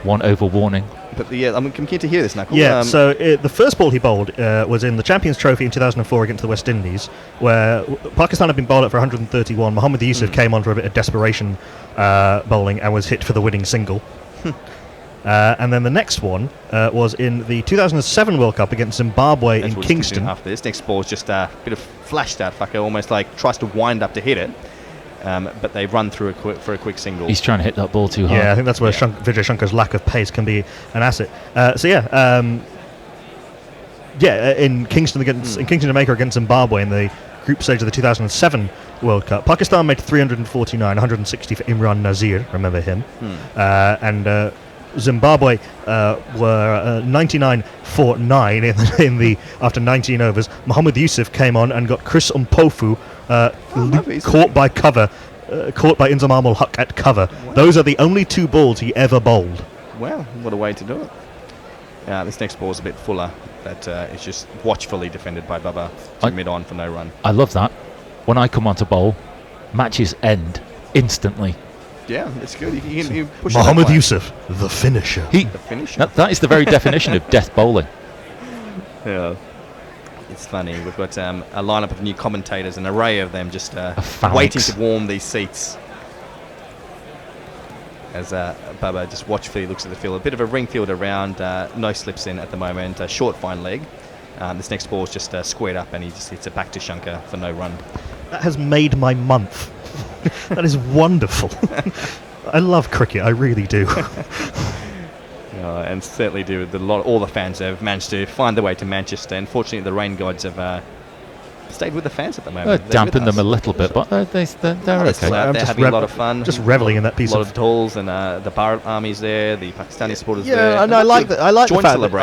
1 over warning. But I'm keen to hear this, Knuckle. Yeah, so the first ball he bowled was in the Champions Trophy in 2004 against the West Indies, where Pakistan had been bowled at for 131. Mohammad Yusuf came on for a bit of desperation bowling and was hit for the winning single. And then the next one was in the 2007 World Cup against Zimbabwe in Kingston. After this next ball is just a bit of flashed out. Fucker almost like tries to wind up to hit it. But they run through for a quick single. He's trying to hit that ball too hard. Yeah, I think that's where Vijay Shankar's lack of pace can be an asset. In Kingston Jamaica against Zimbabwe in the group stage of the 2007 World Cup, Pakistan made 349, 160 for Imran Nazir, remember him, and Zimbabwe were 99 for 9 in the after 19 overs. Mohammad Yusuf came on and got Chris Mpofu caught by Inzamam ul Haq at cover. Wow. Those are the only 2 balls he ever bowled. Wow, what a way to do it. This next ball is a bit fuller. That is just watchfully defended by Bubba to mid-on for no run. I love that. When I come on to bowl, matches end instantly. Yeah, it's good. You push Mohammad Yusuf, the finisher. The finisher? That is the very definition of death bowling. Yeah. It's funny. We've got a lineup of new commentators, an array of them just waiting to warm these seats. As Bubba just watchfully looks at the field. A bit of a ring field around, no slips in at the moment, a short fine leg. This next ball is just squared up, and he just hits it back to Shankar for no run. That has made my month. That is wonderful. I love cricket, I really do. And certainly all the fans have managed to find their way to Manchester. Unfortunately, the rain gods have stayed with the fans at the moment. Dampened them a little bit, but they're okay. They're having a lot of fun. Just reveling in that piece of... A lot of dolls, and the Bharat army's there, the Pakistani supporters there. Yeah, and I like the fact. I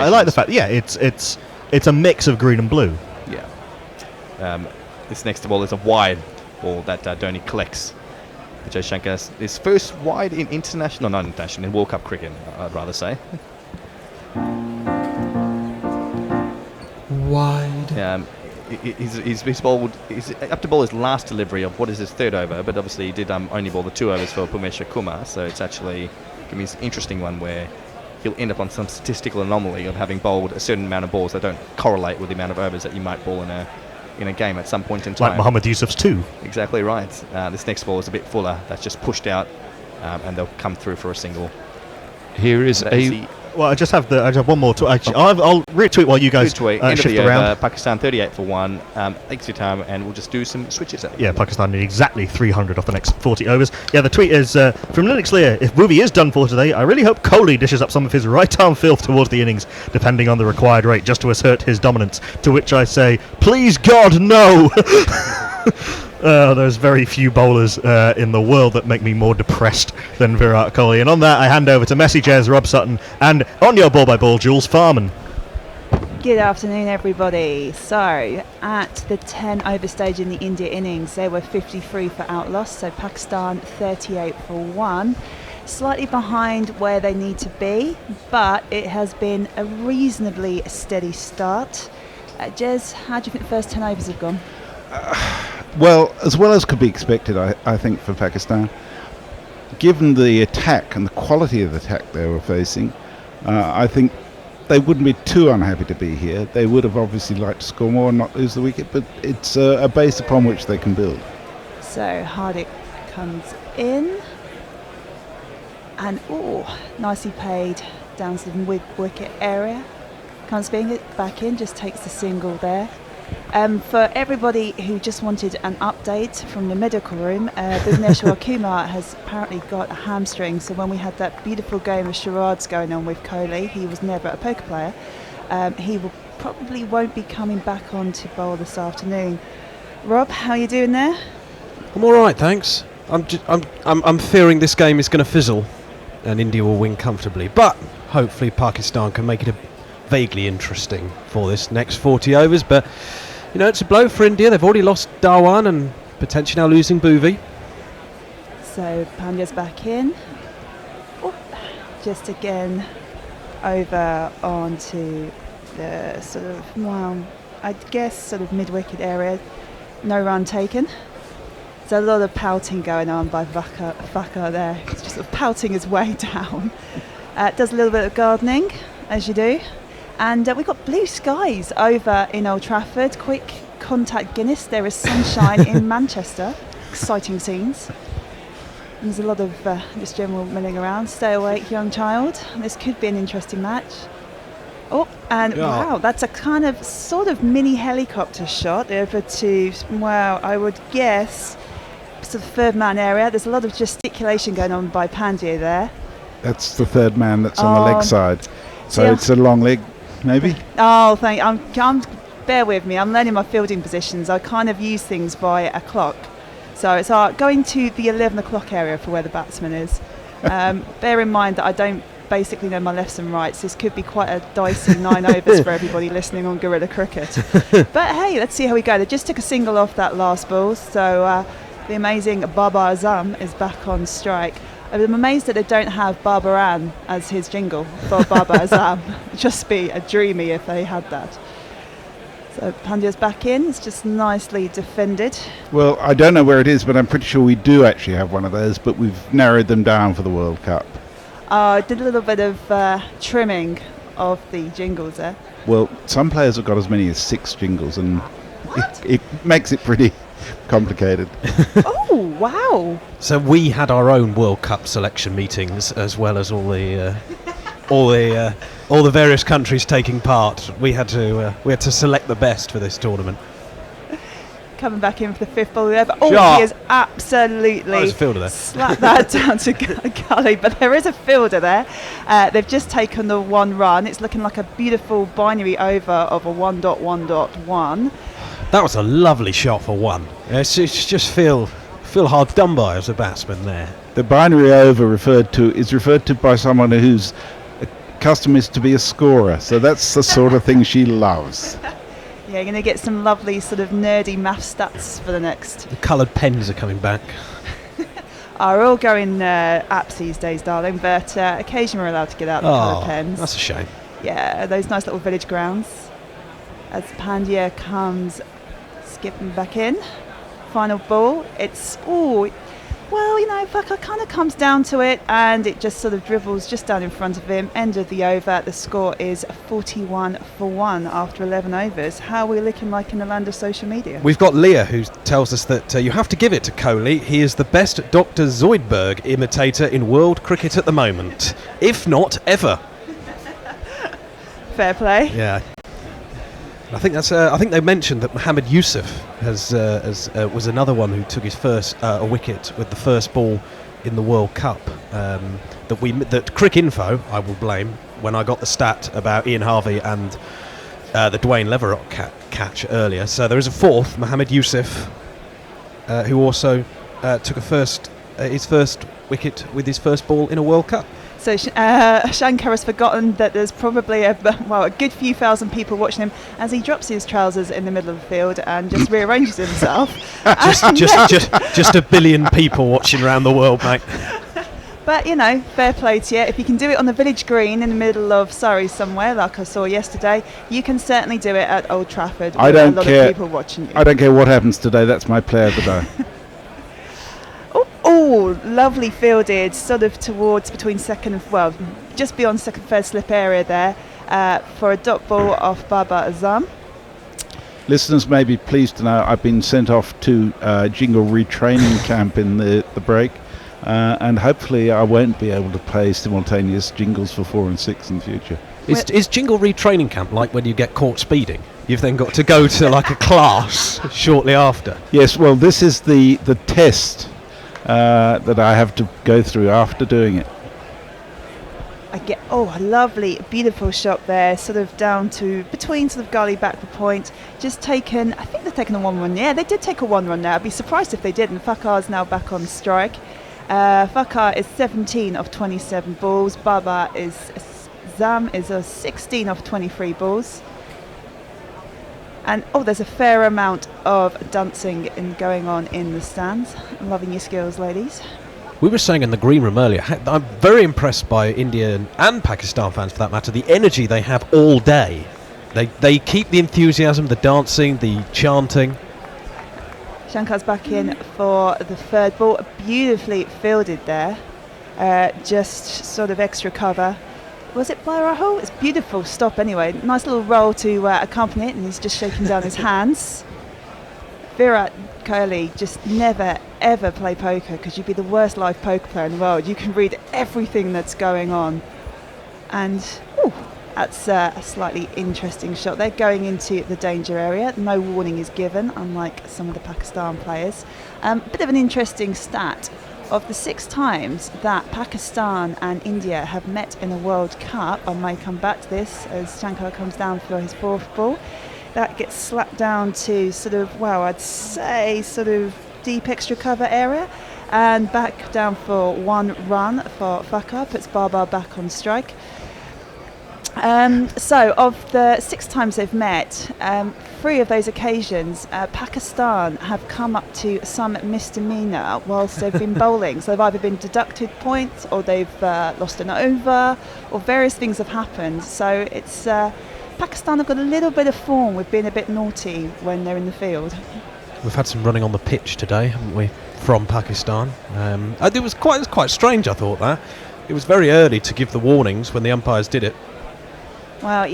like the fact. Yeah, it's a mix of green and blue. Yeah. This next ball is a wide ball that Dhoni collects. Vijay Shankar, his first wide in in World Cup cricket, I'd rather say. Wide. He's bowled. He's up to bowl his last delivery of what is his third over, but obviously he did only bowl the 2 overs for Purmeshwar Kumar, so it's actually going to be an interesting one where he'll end up on some statistical anomaly of having bowled a certain amount of balls that don't correlate with the amount of overs that you might bowl in a game at some point in time. Like Mohammad Yusuf's 2. Exactly right. This next ball is a bit fuller. That's just pushed out, and they'll come through for a single. Here is Well, I just have one more. I'll retweet while you guys shift around. Pakistan 38 for 1. Thanks for your time, and we'll just do some switches. Pakistan need exactly 300 off the next 40 overs. Yeah, the tweet is from Linux Lear. If Bhuvi is done for today, I really hope Kohli dishes up some of his right arm filth towards the innings, depending on the required rate, just to assert his dominance. To which I say, please God, no! There's very few bowlers in the world that make me more depressed than Virat Kohli. And on that, I hand over to Messi Jez, Rob Sutton, and on your ball by ball, Jules Farman. Good afternoon, everybody. So, at the 10 over stage in the India innings, they were 53 for outloss, so Pakistan 38 for 1. Slightly behind where they need to be, but it has been a reasonably steady start. Jez, how do you think the first 10 overs have gone? Well as could be expected, I think, for Pakistan. Given the attack and the quality of the attack they were facing, I think they wouldn't be too unhappy to be here. They would have obviously liked to score more and not lose the wicket, but it's a base upon which they can build. So Hardik comes in, and nicely paid down to the wicket area. Comes back in, just takes the single there. For everybody who just wanted an update from the medical room, Bhuvneshwar Kumar has apparently got a hamstring, so when we had that beautiful game of charades going on with Kohli, he was never a poker player, he probably won't be coming back on to bowl this afternoon. Rob, how are you doing there? I'm all right, thanks. I'm fearing this game is going to fizzle and India will win comfortably, but hopefully Pakistan can make it vaguely interesting for this next 40 overs, but it's a blow for India. They've already lost Dhawan and potentially now losing Bhuvi. So Pandya's back in. Just again over onto the sort of mid-wicket area. No run taken. There's a lot of pouting going on by Vakar there. He's just sort of pouting his way down. Does a little bit of gardening, as you do. And we've got blue skies over in Old Trafford. Quick contact Guinness. There is sunshine in Manchester. Exciting scenes. And there's a lot of just general milling around. Stay awake, young child. This could be an interesting match. Wow, that's a kind of sort of mini helicopter shot over to, I would guess, sort of third man area. There's a lot of gesticulation going on by Pandya there. That's the third man that's on the leg side. So it's a long leg. Maybe. Thank you. Bear with me. I'm learning my fielding positions. I kind of use things by a clock. So it's going to the 11 o'clock area for where the batsman is. Bear in mind that I don't basically know my lefts and rights. This could be quite a dicey 9 overs for everybody listening on Guerrilla Cricket. But hey, let's see how we go. They just took a single off that last ball. So the amazing Babar Azam is back on strike. I'm amazed that they don't have Barbaran as his jingle for Babar Azam. It'd just be a dreamy if they had that. So Pandya's back in. It's just nicely defended. Well, I don't know where it is, but I'm pretty sure we do actually have one of those, but we've narrowed them down for the World Cup. I did a little bit of trimming of the jingles there. Well, some players have got as many as 6 jingles, and it makes it pretty complicated. Oh, wow. So we had our own World Cup selection meetings, as well as all the various countries taking part. We had to select the best for this tournament. coming back in for the 5th ball over. Oh, Shot. he is absolutely There's a fielder there. slapped that down to gully, but there is a fielder there. They've just taken the 1 run. It's looking like a beautiful binary over of a 1.1.1. That was a lovely shot for 1. It's just feel hard done by as a batsman there. The binary over is referred to by someone whose custom is to be a scorer. So that's the sort of thing she loves. Yeah, you're going to get some lovely sort of nerdy math stats for the next. The coloured pens are coming back. We're all going apps these days, darling, but occasionally we're allowed to get out the coloured pens. That's a shame. Yeah, those nice little village grounds. As Pandya comes skipping back in. Final ball. It's, Faka kind of comes down to it and it just sort of dribbles just down in front of him. End of the over. The score is 41 for 1 after 11 overs. How are we looking like in the land of social media? We've got Leah, who tells us that you have to give it to Kohli. He is the best Dr. Zoidberg imitator in world cricket at the moment, if not ever. Fair play. Yeah. I think that's. I think they mentioned that Mohammed Yusuf was another one who took his first a wicket with the first ball in the World Cup. That Crick Info, I will blame when I got the stat about Ian Harvey and the Dwayne Leverott catch earlier. So there is a 4th, Mohammed Yusuf, who also took his first wicket with his first ball in a World Cup. So Shankar has forgotten that there's probably a good few thousand people watching him as he drops his trousers in the middle of the field and just rearranges himself. just a billion people watching around the world, mate. But, fair play to you. If you can do it on the village green in the middle of Surrey somewhere, like I saw yesterday, you can certainly do it at Old Trafford with a lot of people watching you. I don't care what happens today. That's my play of the day. Oh, lovely fielded, sort of towards between second and, just beyond second, third slip area there for a dot ball off Baba Azam. Listeners may be pleased to know I've been sent off to jingle retraining camp in the break, and hopefully I won't be able to play simultaneous jingles for 4 and 6 in the future. Is jingle retraining camp like when you get caught speeding? You've then got to go to like a class shortly after? Yes, well, this is the test that I have to go through after doing it. A lovely, beautiful shot there, sort of down to between sort of gully back the point. Just taken, I think they've taken a 1 run. Yeah, they did take a 1 run now. I'd be surprised if they didn't. Fakar's now back on strike. Fakar is 17 of 27 balls. Zam is a 16 of 23 balls. And there's a fair amount of dancing going on in the stands. I'm loving your skills, ladies. We were saying in the green room earlier, I'm very impressed by Indian and Pakistan fans, for that matter, the energy they have all day. They keep the enthusiasm, the dancing, the chanting. Shankar's back in for the 3rd ball. Beautifully fielded there. Just sort of extra cover. Was it by Rahul? It's beautiful stop anyway. Nice little roll to accompany it, and he's just shaking down his hands. Virat Kohli just never ever play poker because you'd be the worst live poker player in the world. You can read everything that's going on. And that's a slightly interesting shot. They're going into the danger area. No warning is given, unlike some of the Pakistan players. Bit of an interesting stat. Of the 6 times that Pakistan and India have met in a World Cup, I may come back to this as Shankar comes down for his 4th ball, that gets slapped down to sort of, I'd say sort of deep extra cover area, and back down for 1 run for Fakar, puts Baba back on strike. So of the 6 times they've met, 3 of those occasions, Pakistan have come up to some misdemeanour whilst they've been bowling. So they've either been deducted points, or they've lost an over, or various things have happened. So it's Pakistan have got a little bit of form with being a bit naughty when they're in the field. We've had some running on the pitch today, haven't we, from Pakistan? It was quite strange, I thought, that. It was very early to give the warnings when the umpires did it. Well,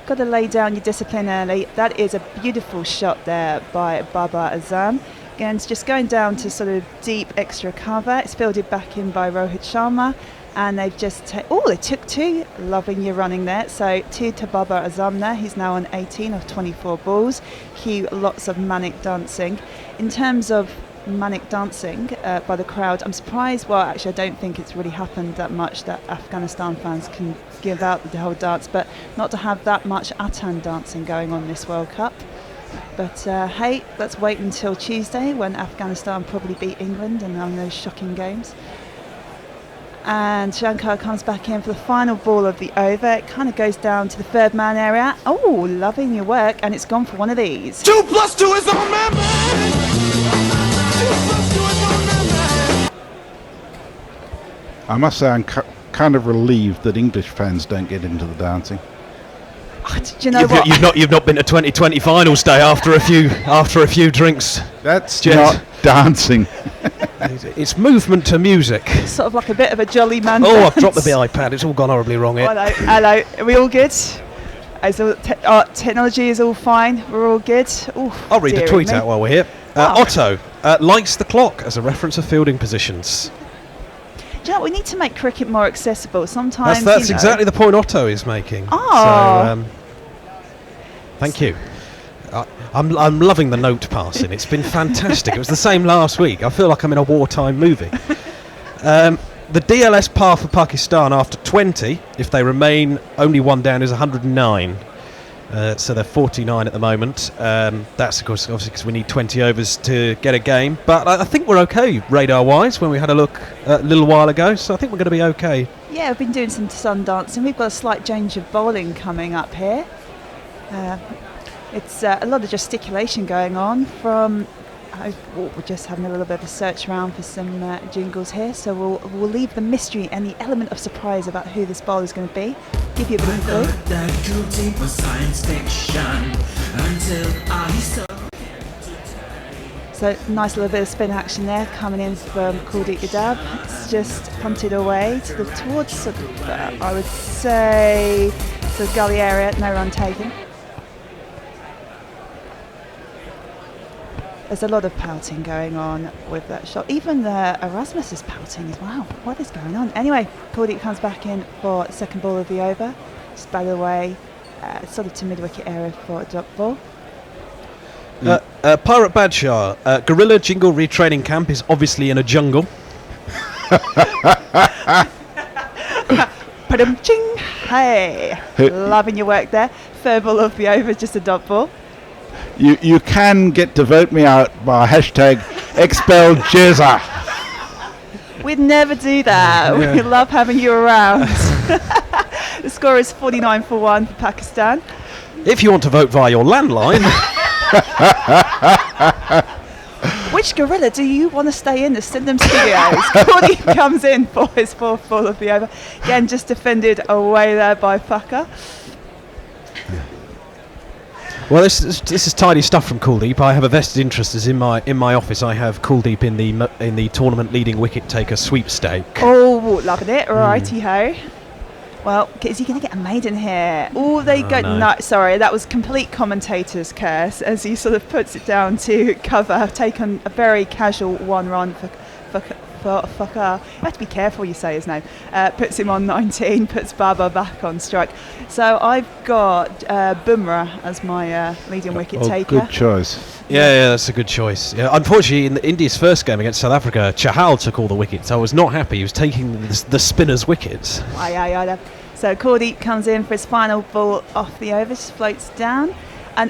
got to lay down your discipline early. That is a beautiful shot there by Baba Azam. Again, it's just going down to sort of deep extra cover. It's fielded back in by Rohit Sharma. And they've just they took 2. Loving your running there. So 2 to Baba Azam there. He's now on 18 of 24 balls. Hugh, lots of manic dancing. In terms of manic dancing by the crowd, I'm surprised. Well, actually, I don't think it's really happened that much that Afghanistan fans can give out the whole dance, but not to have that much Atan dancing going on this World Cup. But hey, let's wait until Tuesday when Afghanistan probably beat England and on those shocking games. And Shankar comes back in for the final ball of the over. It kind of goes down to the third man area. Oh, loving your work, and it's gone for one of these. 2 + 2 is on man. I must say I'm kind of relieved that English fans don't get into the dancing. Do you know what? You've not been to 2020 finals day after a few drinks. That's Jet. not dancing. It's movement to music. Sort of like a bit of a jolly man. Oh, I've dance. dropped the iPad. It's all gone horribly wrong here. Hello. Are we all good? Our technology is all fine. We're all good. Ooh, I'll read the tweet me. out while we're here. Otto likes the clock as a reference of fielding positions. Do you know what? We need to make cricket more accessible. Sometimes That's exactly the point Otto is making. Oh. So, thank you. I'm loving the note passing. It's been fantastic. It was the same last week. I feel like I'm in a wartime movie. The DLS par for Pakistan after 20, if they remain only 1 down, is 109. So they're 49 at the moment. That's, of course, obviously because we need 20 overs to get a game. But I think we're okay radar-wise when we had a look a little while ago. So I think we're going to be okay. Yeah, we've been doing some sun dancing. We've got a slight change of bowling coming up here. It's a lot of gesticulation going on from... we're just having a little bit of a search around for some jingles here, so we'll leave the mystery and the element of surprise about who this bowler is going to be. Give you a bit of a clue. That guilty was science fiction until I saw. So nice little bit of spin action there coming in from Kuldeep Yadav. It's just punted away towards sort of, I would say, the gully area. No run taken. There's a lot of pouting going on with that shot. Even Erasmus is pouting as well. What is going on? Anyway, Kuldeep comes back in for the second ball of the over. Just batted away, sort of to mid-wicket area for a drop ball. Pirate Badshah, Guerrilla Jingle Retraining Camp is obviously in a jungle. Ching! Hey! Loving your work there. Third ball of the over, just a dot ball. You can get to vote me out by hashtag expel Jezza. We'd never do that. Yeah. We love having you around. The score is 49 for 1 for Pakistan. If you want to vote via your landline... Which gorilla do you want to stay in the Sydenham studios? Kuldeep comes in for his fourth ball of the over. Again, just defended away there by Fucker. Well, this is tidy stuff from Kuldeep. I have a vested interest as in my office. I have Kuldeep in the tournament leading wicket taker sweepstake. Oh, loving it. Righty ho. Well, is he going to get a maiden here? Oh, there you go. No, sorry, that was complete commentator's curse as he sort of puts it down to cover. Taken a very casual 1 run for Fucker. You have to be careful you say his name. Puts him on 19, puts Baba back on strike. So I've got Bumrah as my leading wicket taker. Good choice. Yeah, that's a good choice. Yeah, unfortunately, in India's first game against South Africa, Chahal took all the wickets. I was not happy. He was taking the spinners' wickets. Aye. So Kuldeep comes in for his final ball off the over, just floats down. And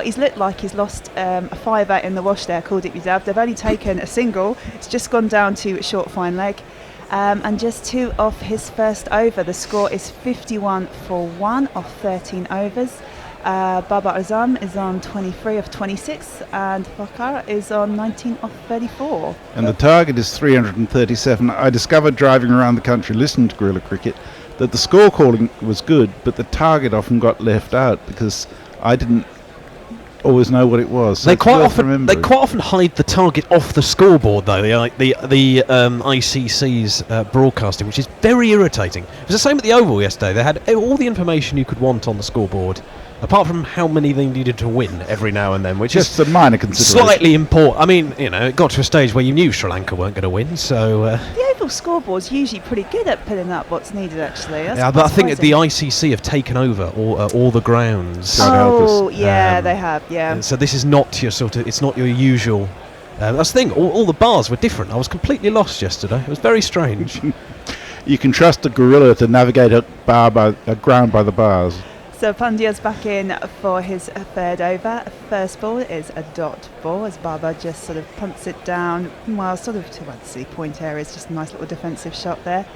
he's looked like he's lost a 5 out in the wash there, Kuldeep Yadav. They've only taken a single. It's just gone down to a short fine leg. And just 2 off his first over. The score is 51 for 1 off 13 overs. Baba Azam is on 23 of 26 and Fakar is on 19 of 34. And the target is 337. I discovered driving around the country listening to Guerrilla Cricket that the score calling was good, but the target often got left out because I didn't always know what it was. So they quite often hide the target off the scoreboard, though. The ICC's broadcasting, which is very irritating. It was the same at the Oval yesterday. They had all the information you could want on the scoreboard, apart from how many they needed to win every now and then, which Just is a minor consideration. slightly important. I mean, it got to a stage where you knew Sri Lanka weren't going to win, so... The overall scoreboard's usually pretty good at putting up what's needed, actually. That's yeah, but I think that the ICC have taken over all the grounds. Oh, yeah, they have, yeah. And so this is not your it's not your usual... that's the thing, all the bars were different. I was completely lost yesterday. It was very strange. You can trust a gorilla to navigate a ground by the bars. So Pandya's back in for his third over. First ball is a dot ball as Baba just sort of punts it down. Well, sort of towards the point area. It's just a nice little defensive shot there.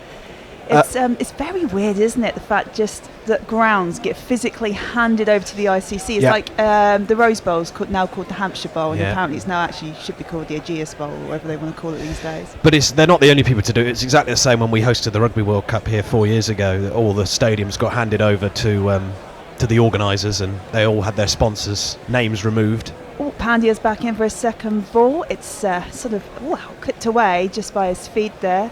It's very weird, isn't it? The fact just that grounds get physically handed over to the ICC. It's like the Rose Bowl's now called the Hampshire Bowl, and apparently it's now actually should be called the Aegeus Bowl, or whatever they want to call it these days. But they're not the only people to do it. It's exactly the same when we hosted the Rugby World Cup here 4 years ago. All the stadiums got handed over to the organisers, and they all had their sponsors' names removed. Oh, Pandya's back in for a second ball. It's sort of clipped away just by his feet there.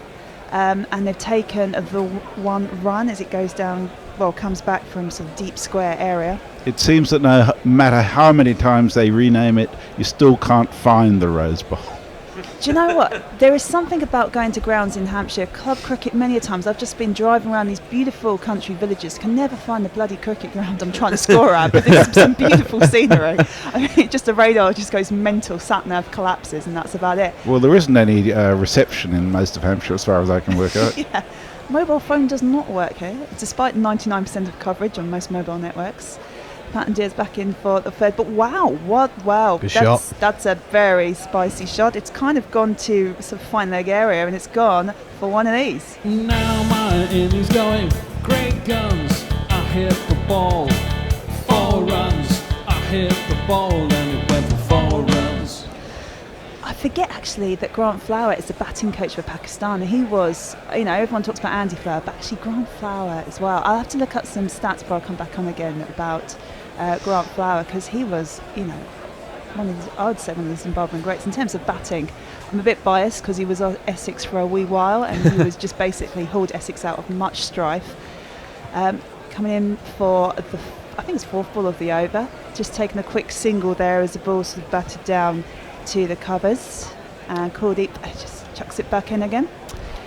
And they've taken the one run as it goes down, comes back from some deep square area. It seems that no matter how many times they rename it, you still can't find the Rose Bowl. Do you know what? There is something about going to grounds in Hampshire, club cricket many a times. I've just been driving around these beautiful country villages, can never find the bloody cricket ground I'm trying to score at, but there's some beautiful scenery. I mean, just the radar just goes mental, sat-nav collapses, and that's about it. Well, there isn't any reception in most of Hampshire as far as I can work out. Yeah, mobile phone does not work here, despite 99% of coverage on most mobile networks. Pattondeer's back in for the third, but wow. Good shot. That's a very spicy shot. It's kind of gone to sort of fine leg area, and it's gone for one of these. Now my innings going, great guns, I hit the ball. 4 runs, I hit the ball, and it went for 4 runs. I forget actually that Grant Flower is the batting coach for Pakistan. He was, everyone talks about Andy Flower, but actually Grant Flower as well. I'll have to look up some stats before I come back on again about Grant Flower, because he was, I would say one of the Zimbabwean greats in terms of batting. I'm a bit biased because he was on Essex for a wee while, and he was just basically hauled Essex out of much strife. Coming in for I think it's 4th ball of the over, just taking a quick single there as the ball sort of batted down to the covers, and Kuldeep just chucks it back in again.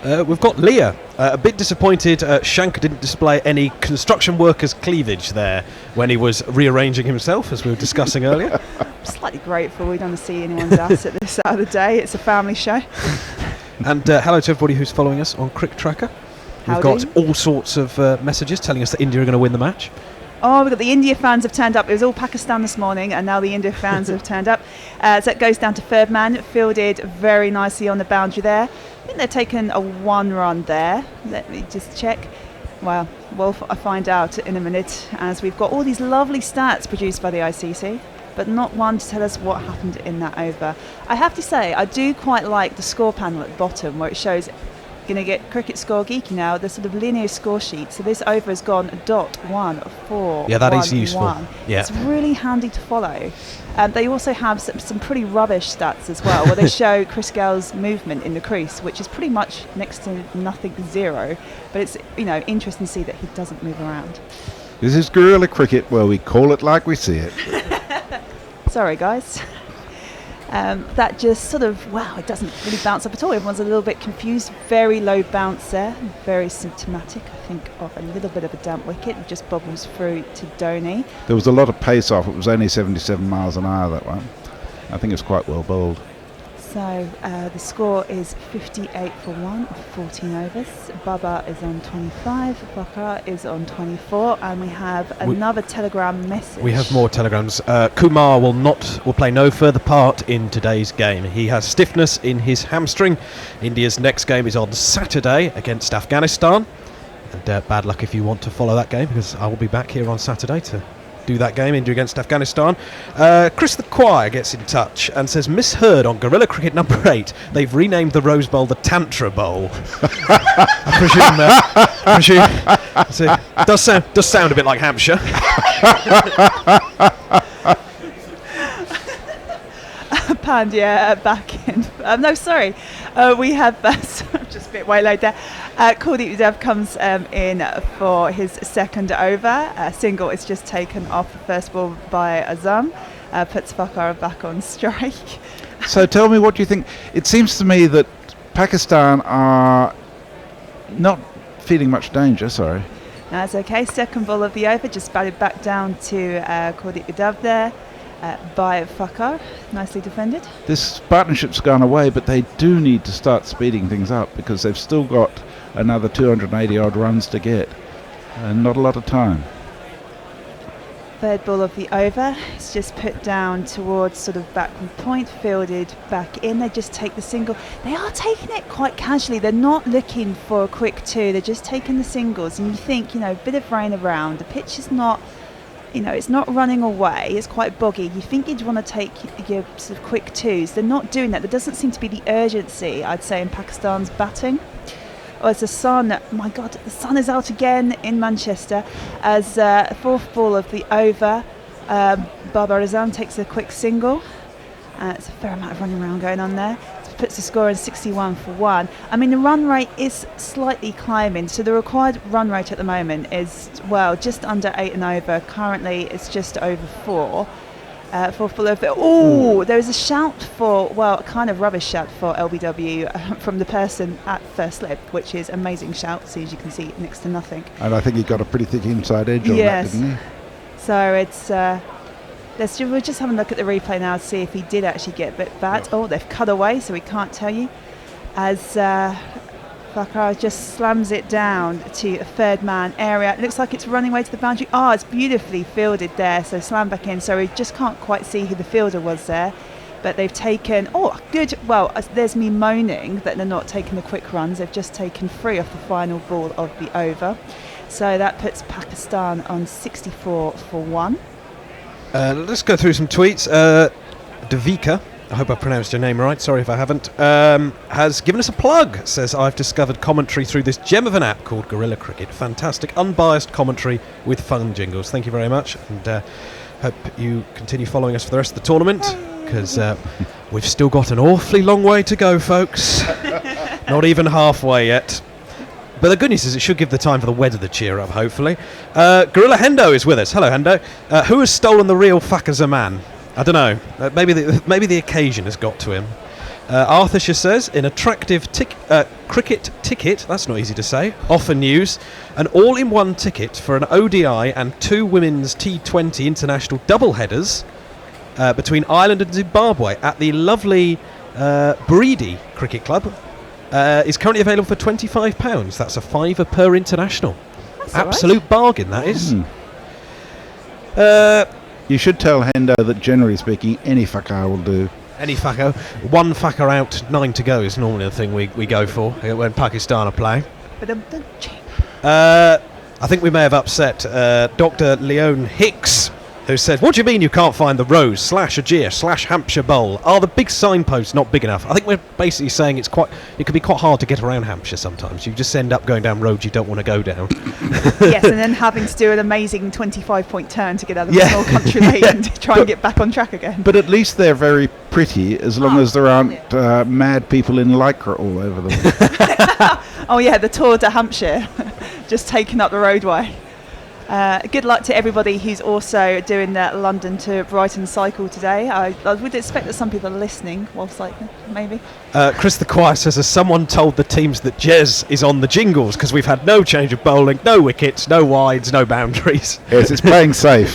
We've got Leah, a bit disappointed Shankar didn't display any construction workers' cleavage there when he was rearranging himself, as we were discussing earlier. I'm slightly grateful we don't see anyone's ass at this hour of the day. It's a family show. And hello to everybody who's following us on Crick Tracker. We've got all sorts of messages telling us that India are going to win the match. Oh, we've got the India fans have turned up. It was all Pakistan this morning, and now the India fans have turned up. So it goes down to third man, fielded very nicely on the boundary there. I think they've taken a 1 run there. Let me just check. Well, we'll find out in a minute, as we've got all these lovely stats produced by the ICC, but not one to tell us what happened in that over. I have to say, I do quite like the score panel at the bottom, where it shows, going to get Cricket Score Geeky now, the sort of linear score sheet. So this over has gone .14. Yeah, that is useful. Yeah. It's really handy to follow. They also have some pretty rubbish stats as well, where they show Chris Gale's movement in the crease, which is pretty much next to nothing, 0. But it's interesting to see that he doesn't move around. This is guerrilla cricket, where we call it like we see it. Sorry, guys. That just sort of, it doesn't really bounce up at all. Everyone's a little bit confused. Very low bounce there. Very symptomatic, I think, of a little bit of a damp wicket. It just bobbles through to Dhoni. There was a lot of pace off. It was only 77 miles an hour, that one. I think it's quite well bowled. So the score is 58 for 1 of 14 overs. Baba is on 25, Bakar is on 24, and we have another telegram message. We have more telegrams. Kumar will play no further part in today's game. He has stiffness in his hamstring. India's next game is on Saturday against Afghanistan. And bad luck if you want to follow that game, because I will be back here on Saturday to do that game, India against Afghanistan. Chris the Choir gets in touch and says, misheard on Guerrilla Cricket number 8. They've renamed the Rose Bowl the Tantra Bowl. I presume does sound a bit like Hampshire. Pandya back in. No, sorry. We have Just a bit waylaid there. Kuldeep Yadav comes in for his second over. Single is just taken off the first ball by Azam. Puts Fakhar back on strike. So tell me, what do you think? It seems to me that Pakistan are not feeling much danger, sorry. That's okay. Second ball of the over, just batted back down to Kuldeep Yadav there by Fakhar. Nicely defended. This partnership's gone away, but they do need to start speeding things up because they've still got another 280 odd runs to get and not a lot of time. Third ball of the over. It's just put down towards sort of backward point, fielded back in. They just take the single. They are taking it quite casually. They're not looking for a quick two. They're just taking the singles. And you think, a bit of rain around. The pitch is not, it's not running away. It's quite boggy. You think you'd want to take your sort of quick twos. They're not doing that. There doesn't seem to be the urgency, I'd say, in Pakistan's batting. As the sun, my God, the sun is out again in Manchester. As fourth ball of the over, Babar Azam takes a quick single. It's a fair amount of running around going on there. It puts the score in 61 for 1. I mean, the run rate is slightly climbing. So the required run rate at the moment is, just under 8 and over. Currently, it's just over 4. Fourth ball over. Oh, there was a shout for, a kind of rubbish shout for LBW from the person at first slip, which is amazing shout. So as you can see, next to nothing. And I think he got a pretty thick inside edge on that, didn't he? So it's we're just having a look at the replay now to see if he did actually get a bit bad. Oh, they've cut away, so we can't tell you. As Fakhar just slams it down to a third man area. It looks like it's running away to the boundary. It's beautifully fielded there, so slam back in. So we just can't quite see who the fielder was there. But they've taken, good. Well, there's me moaning that they're not taking the quick runs. They've just taken 3 off the final ball of the over. So that puts Pakistan on 64 for 1. Let's go through some tweets. Devika, I hope I pronounced your name right, sorry if I haven't, has given us a plug. Says, I've discovered commentary through this gem of an app called Gorilla Cricket. Fantastic, unbiased commentary with fun jingles. Thank you very much, and hope you continue following us for the rest of the tournament, because we've still got an awfully long way to go, folks. Not even halfway yet. But the good news is it should give the time for the weather to cheer up, hopefully. Gorilla Hendo is with us. Hello, Hendo. Who has stolen the real Fakhar Zaman? I don't know. Maybe the occasion has got to him. Arthur says, an attractive cricket ticket, that's not easy to say, offer news, an all-in-one ticket for an ODI and 2 women's T20 international double-headers between Ireland and Zimbabwe at the lovely Breedy Cricket Club is currently available for £25. That's a £5 per international. That's absolute bargain, that is. You should tell Hendo that generally speaking, any Fakhar will do. Any Fakhar. 1 Fakhar out, 9 to go is normally the thing we go for when Pakistan are playing. I think we may have upset Dr. Leon Hicks, who said, what do you mean you can't find the Rose / Hampshire Bowl? Are the big signposts not big enough? I think we're basically saying it can be quite hard to get around Hampshire sometimes. You just end up going down roads you don't want to go down. Yes, and then having to do an amazing 25-point turn to get out of the small country lane and try and get back on track again. But at least they're very pretty, as long as there aren't mad people in Lycra all over them. The Tour de Hampshire, just taking up the roadway. Good luck to everybody who's also doing the London to Brighton cycle today. I would expect that some people are listening while cycling, maybe. Chris the Choir says, has someone told the teams that Jez is on the jingles? Because we've had no change of bowling, no wickets, no wides, no boundaries. Yes, it's playing safe.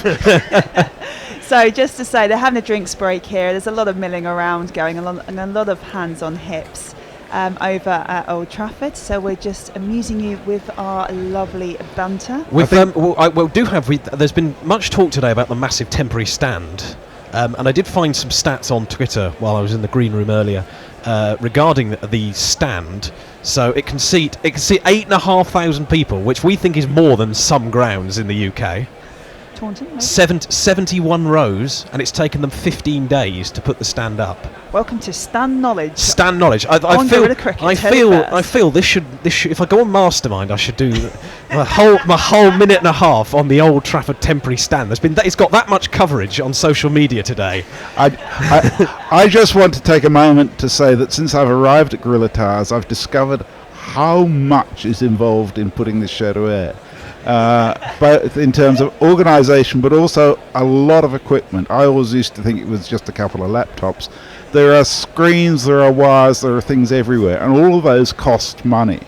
So just to say, they're having a drinks break here. There's a lot of milling around going and a lot of hands on hips. Over at Old Trafford, so we're just amusing you with our lovely banter. There's been much talk today about the massive temporary stand, and I did find some stats on Twitter while I was in the green room earlier regarding the stand. So it can seat 8,500 people, which we think is more than some grounds in the UK. Taunton, 71 rows, and it's taken them 15 days to put the stand up. Welcome to Stand Knowledge. Stand Knowledge. I feel this should. If I go on Mastermind, I should do my whole minute and a half on the Old Trafford temporary stand. It's got that much coverage on social media today. I just want to take a moment to say that since I've arrived at Gorilla Tars, I've discovered how much is involved in putting this show to air. Both in terms of organisation, but also a lot of equipment. I always used to think it was just a couple of laptops. There are screens, there are wires, there are things everywhere, and all of those cost money.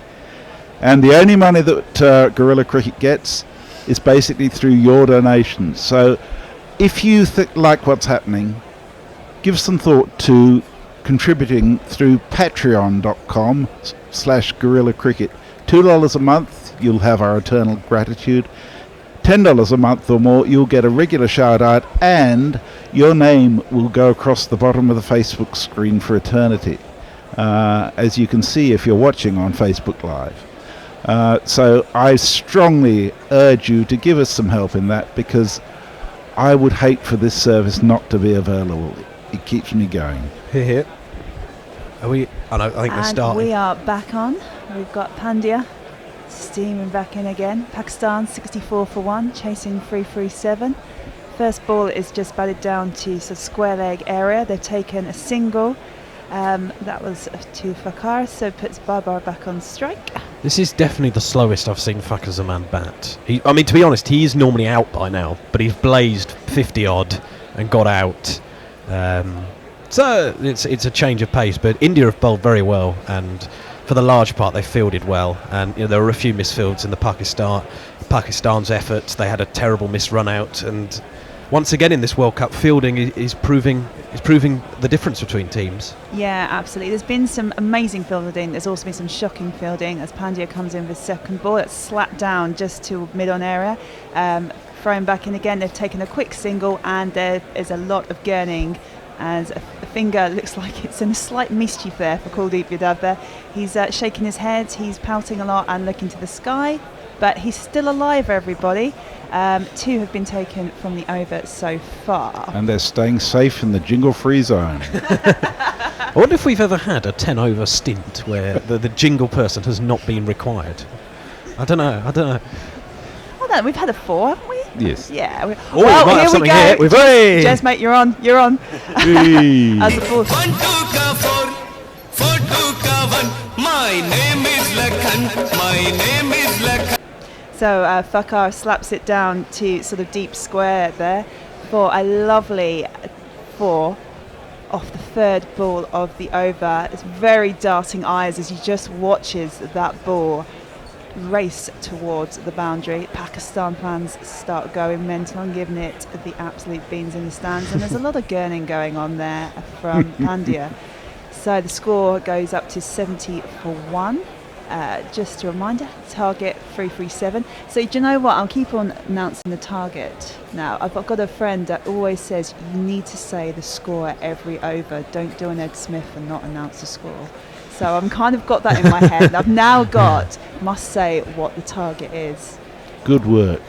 And the only money that Guerrilla Cricket gets is basically through your donations. So if you like what's happening, give some thought to contributing through patreon.com/Guerrilla Cricket. $2 a month, you'll have our eternal gratitude. $10 a month or more, you'll get a regular shout out, and your name will go across the bottom of the Facebook screen for eternity, as you can see if you're watching on Facebook Live. So I strongly urge you to give us some help in that, because I would hate for this service not to be available. It keeps me going. Here. Are we? Oh no, I think they're starting. We are back on. We've got Pandya steaming back in again. Pakistan 64 for 1, chasing 337. First ball is just batted down to square leg area. They've taken a single. That was to Fakar, so puts Babar back on strike. This is definitely the slowest I've seen Fakar Zaman bat. I mean, to be honest, he is normally out by now, but he's blazed 50 odd and got out. So it's a change of pace, but India have bowled very well, and for the large part they fielded well, and there were a few misfields in the Pakistan's efforts. They had a terrible miss run out, and once again in this World Cup, fielding is proving the difference between teams. Yeah, absolutely. There's been some amazing fielding. There's also been some shocking fielding as Pandya comes in with second ball. It's slapped down just to mid-on area. Thrown back in again. They've taken a quick single, and there is a lot of gurning. As a finger looks like it's in a slight mischief there for Kuldeep Yadav there. He's shaking his head, he's pouting a lot and looking to the sky, but he's still alive, everybody. 2 have been taken from the over so far. And they're staying safe in the jingle-free zone. I wonder if we've ever had a 10-over stint where the jingle person has not been required. I don't know. Oh no, we've had a 4, haven't we? Yes. Yeah. We might have something here. Jez, mate, you're on. As the ball. 1 2 ka 4 4 2 ka 1. My name is Lakhan. My name is Lakhan. So Fakar slaps it down to sort of deep square there for a lovely 4 off the third ball of the over. It's very darting eyes as he just watches that ball race towards the boundary. Pakistan fans start going mental and giving it the absolute beans in the stands, and there's a lot of gurning going on there from Pandya. So the score goes up to 70 for 1. Just a reminder, target 337. So do you know what? I'll keep on announcing the target. Now, I've got a friend that always says you need to say the score every over. Don't do an Ed Smith and not announce the score. So I've kind of got that in my head. I've now must say what the target is. Good work.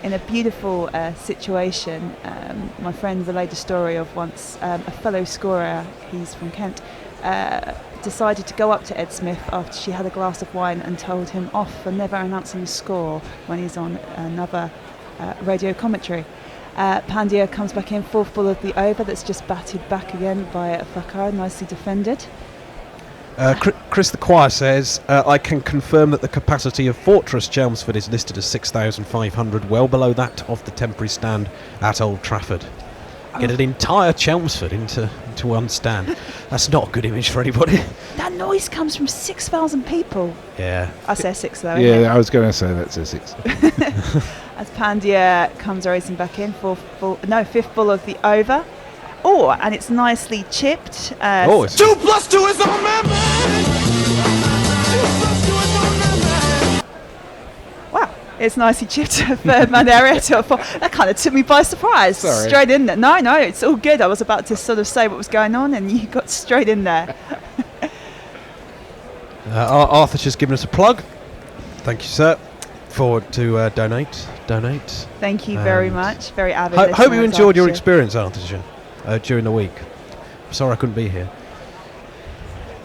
In a beautiful situation, my friend relayed a story of once a fellow scorer, he's from Kent, decided to go up to Ed Smith after she had a glass of wine and told him off for never announcing the score when he's on another radio commentary. Pandya comes back in, 4th ball of the over, that's just batted back again by Fakar, nicely defended. Chris the Choir says, I can confirm that the capacity of Fortress Chelmsford is listed as 6,500, well below that of the temporary stand at Old Trafford. Get an entire Chelmsford into one stand. That's not a good image for anybody. That noise comes from 6,000 people. Yeah. That's Essex though. Yeah, I was going to say that's Essex. As Pandya comes racing back in, 5th ball of the over. Oh, and it's nicely chipped. 2 + 2 is on member. Wow, it's nicely chipped to third man area to a 4. That kind of took me by surprise. Sorry. Straight in there. No, it's all good. I was about to sort of say what was going on, and you got straight in there. Arthur's just given us a plug. Thank you, sir. Forward to donate. Thank you very much. Very avid. Hope you enjoyed your experience, Arthur, during the week. Sorry I couldn't be here.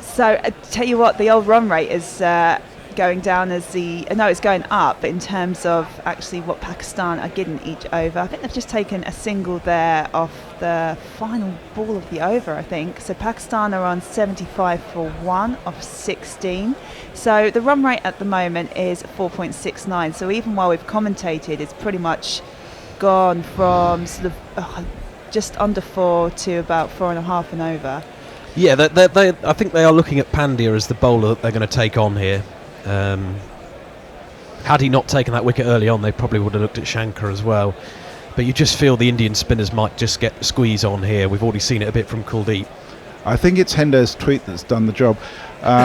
So, tell you what, the old run rate is going down as it's going up in terms of actually what Pakistan are getting each over. I think they've just taken a single there off the final ball of the over, I think. So Pakistan are on 75 for 1 of 16. So the run rate at the moment is 4.69. So even while we've commentated, it's pretty much gone from sort of just under 4 to about 4.5 and over. Yeah, I think they are looking at Pandya as the bowler that they're going to take on here. Had he not taken that wicket early on, they probably would have looked at Shankar as well. But you just feel the Indian spinners might just get the squeeze on here. We've already seen it a bit from Kuldeep. I think it's Hendo's tweet that's done the job.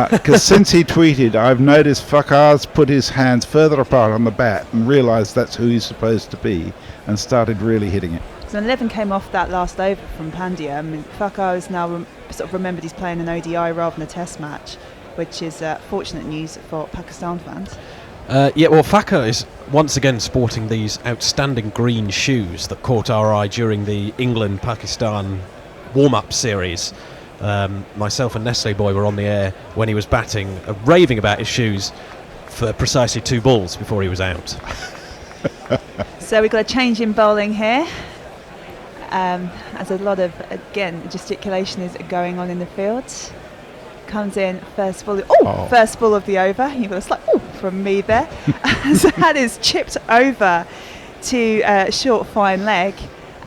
Because since he tweeted, I've noticed Fakar's put his hands further apart on the bat and realised that's who he's supposed to be and started really hitting it. So 11 came off that last over from Pandya. I mean, Fakar has now sort of remembered he's playing an ODI rather than a test match, which is fortunate news for Pakistan fans. Fakar is once again sporting these outstanding green shoes that caught our eye during the England-Pakistan warm-up series. Myself and Nestle Boy were on the air when he was batting, raving about his shoes for precisely 2 balls before he was out. So we've got a change in bowling here. As a lot of, again, gesticulation is going on in the field. Comes in first ball. First ball of the over. You've got a slight from me there. So that is chipped over to short fine leg,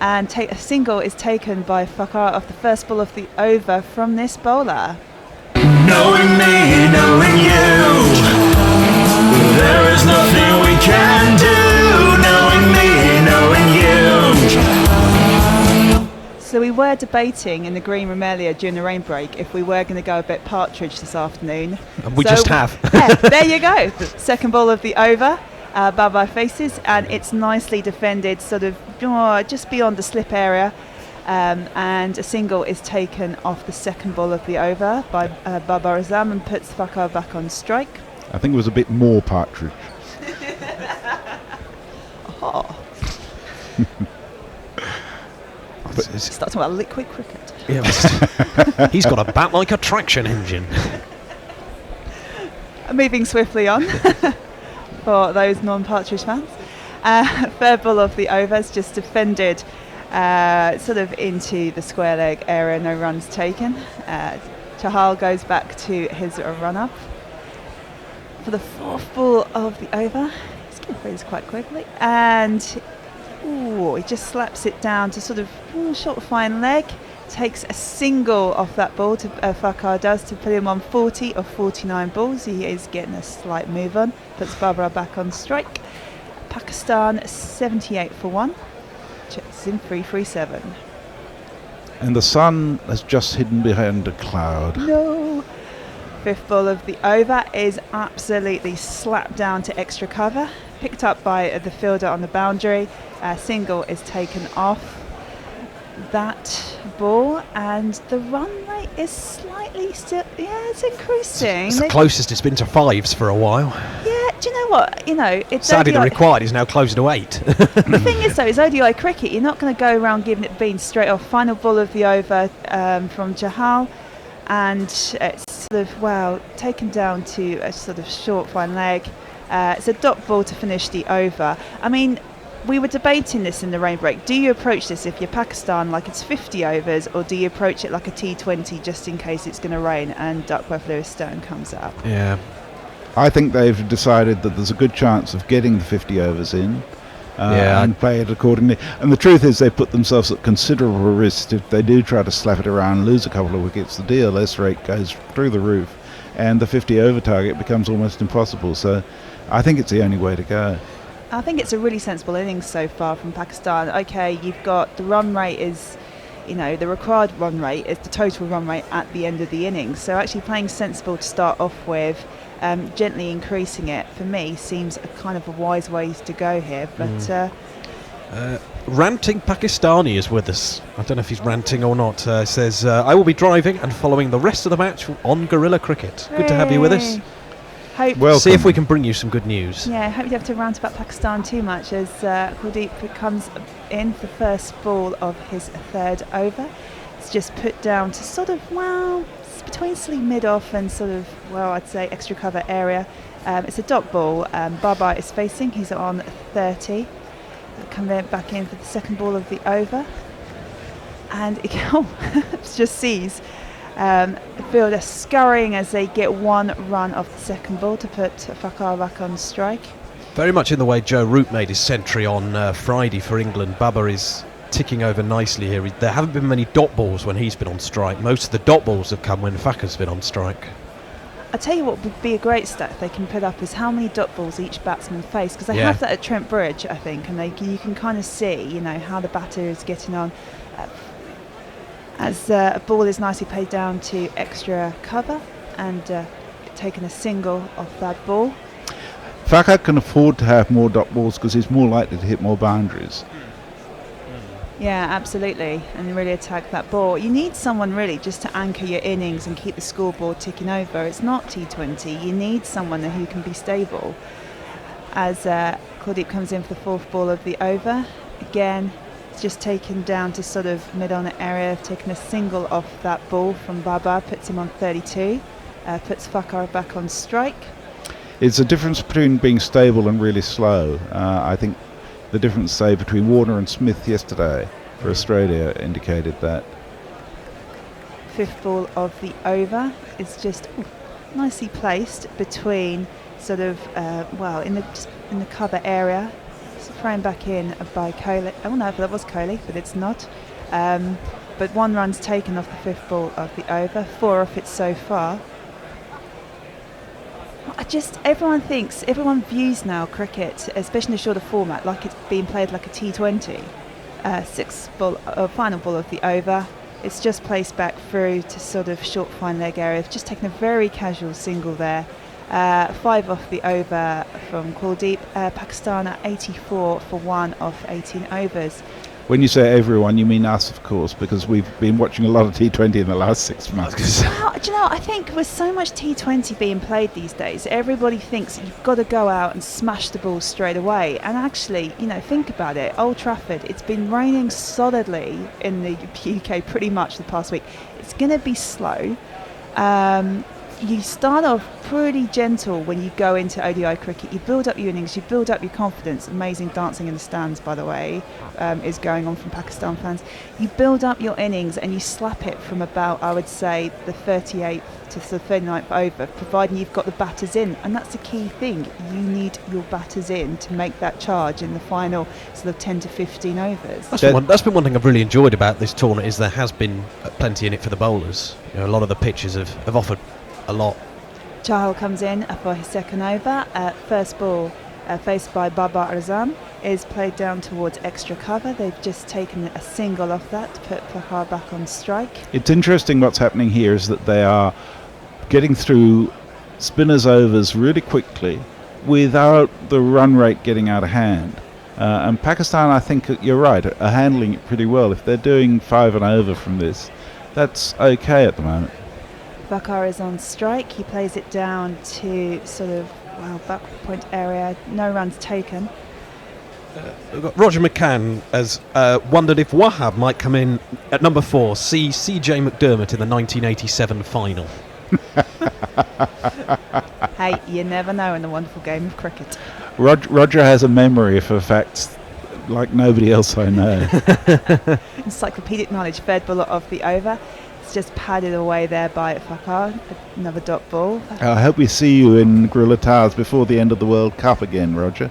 and a single is taken by Fakar off the first ball of the over from this bowler. Knowing me, knowing you, there is nothing we can do. Knowing me, knowing you. So we were debating in the green room earlier during the rain break if we were going to go a bit partridge this afternoon. And we just have. Yeah, there you go. Second ball of the over, Bye-bye faces, and it's nicely defended sort of just beyond the slip area. And a single is taken off the second ball of the over by Babar Azam and puts Fakar back on strike. I think it was a bit more partridge. It's talking about liquid cricket. Yeah, he's got a bat like a traction engine. Moving swiftly on for those non-partridge fans. Third ball of the over is just defended sort of into the square leg area, no runs taken. Chahal goes back to his run-up. For the fourth ball of the over, he's getting through this quite quickly, and he just slaps it down to sort of short fine leg. Takes a single off that ball, to Fakar does, to put him on 40 of 49 balls. He is getting a slight move on, puts Barbara back on strike. Pakistan 78 for 1, checks in 3-3-7. And the sun has just hidden behind a cloud. No. Fifth ball of the over is absolutely slapped down to extra cover, picked up by the fielder on the boundary. Single is taken off that ball, and the run rate is slightly still, it's increasing. It's the closest it's been to 5s for a while. Yeah, do you know what? It's sadly ODI. the required is now closer to 8. The thing is, though, is ODI cricket, you're not going to go around giving it beans straight off. Final ball of the over from Chahal, and it's sort of, taken down to a sort of short fine leg. It's a dot ball to finish the over. I mean, we were debating this in the rain break. Do you approach this if you're Pakistan like it's 50 overs, or do you approach it like a T20 just in case it's going to rain and Duckworth-Lewis Stone comes up? Yeah. I think they've decided that there's a good chance of getting the 50 overs in and play it accordingly. And the truth is, they put themselves at considerable risk if they do try to slap it around and lose a couple of wickets. The DLS rate goes through the roof, and the 50 over target becomes almost impossible. So I think it's the only way to go. I think it's a really sensible innings so far from Pakistan. Okay, you've got the run rate is, the required run rate is the total run rate at the end of the innings. So actually playing sensible to start off with, gently increasing it, for me, seems a kind of a wise way to go here. But Ranting Pakistani is with us. I don't know if he's ranting or not. Says, I will be driving and following the rest of the match on Guerrilla Cricket. Good to have you with us. See if we can bring you some good news. Yeah, I hope you don't have to rant about Pakistan too much as Kuldeep comes in for the first ball of his third over. It's just put down to sort of, it's between sleep mid-off and sort of, I'd say extra cover area. It's a dot ball. Baba is facing. He's on 30. Come back in for the second ball of the over. And it just sees the fielder scurrying as they get one run off the second ball to put Fakar back on strike. Very much in the way Joe Root made his century on Friday for England. Baba is ticking over nicely here. There haven't been many dot balls when he's been on strike. Most of the dot balls have come when Fakar's been on strike. I'll tell you what would be a great stat they can put up is how many dot balls each batsman face, because they Yeah. have that at Trent Bridge, I think, and you can kind of see, how the batter is getting on. As a ball is nicely played down to extra cover and taking a single off that ball. Fakar can afford to have more dot balls because he's more likely to hit more boundaries. Yeah, absolutely, and really attack that ball. You need someone really just to anchor your innings and keep the scoreboard ticking over. It's not T20. You need someone who can be stable. As Kuldeep comes in for the fourth ball of the over, again, it's just taken down to sort of mid-on area, taking a single off that ball from Baba, puts him on 32, puts Fakar back on strike. It's a difference between being stable and really slow. I think the difference, say, between Warner and Smith yesterday for Australia indicated that. Fifth ball of the over is just nicely placed between sort of, in the cover area. It's thrown back in by Kohli. Oh no, that was Kohli, but it's not. But one run's taken off the fifth ball of the over, 4 off it so far. Everyone views now cricket, especially in the shorter format, like it's being played like a T20. Final ball of the over. It's just placed back through to sort of short fine leg area. It's just taken a very casual single there. 5 off the over from Kuldeep. Pakistan at 84 for 1 off 18 overs. When you say everyone, you mean us, of course, because we've been watching a lot of T20 in the last 6 months. Well, do you know, I think with so much T20 being played these days, everybody thinks you've got to go out and smash the ball straight away. And actually, think about it. Old Trafford, it's been raining solidly in the UK pretty much the past week. It's going to be slow. You start off pretty gentle when you go into ODI cricket. You build up your innings, you build up your confidence. Amazing dancing in the stands, by the way, is going on from Pakistan fans. You build up your innings and you slap it from about, I would say, the 38th to the 39th over, providing you've got the batters in. And that's the key thing. You need your batters in to make that charge in the final sort of 10 to 15 overs. That's been one thing I've really enjoyed about this tournament is there has been plenty in it for the bowlers. A lot of the pitches have offered a lot. Chahal comes in for his second over. First ball faced by Babar Azam is played down towards extra cover. They've just taken a single off that to put Fakar back on strike. It's interesting what's happening here is that they are getting through spinners' overs really quickly without the run rate getting out of hand. And Pakistan, I think you're right, are handling it pretty well. If they're doing 5 and over from this, that's okay at the moment. Fakar is on strike. He plays it down to sort of back point area. No runs taken. We've got Roger McCann has wondered if Wahab might come in at number 4, see CJ McDermott in the 1987 final. Hey, you never know in the wonderful game of cricket. Roger has a memory for facts like nobody else I know. Encyclopedic knowledge. Third ball of the over. It's just padded away there by Fakar. Another dot ball. I hope we see you in Gorilla Towers before the end of the World Cup again, Roger.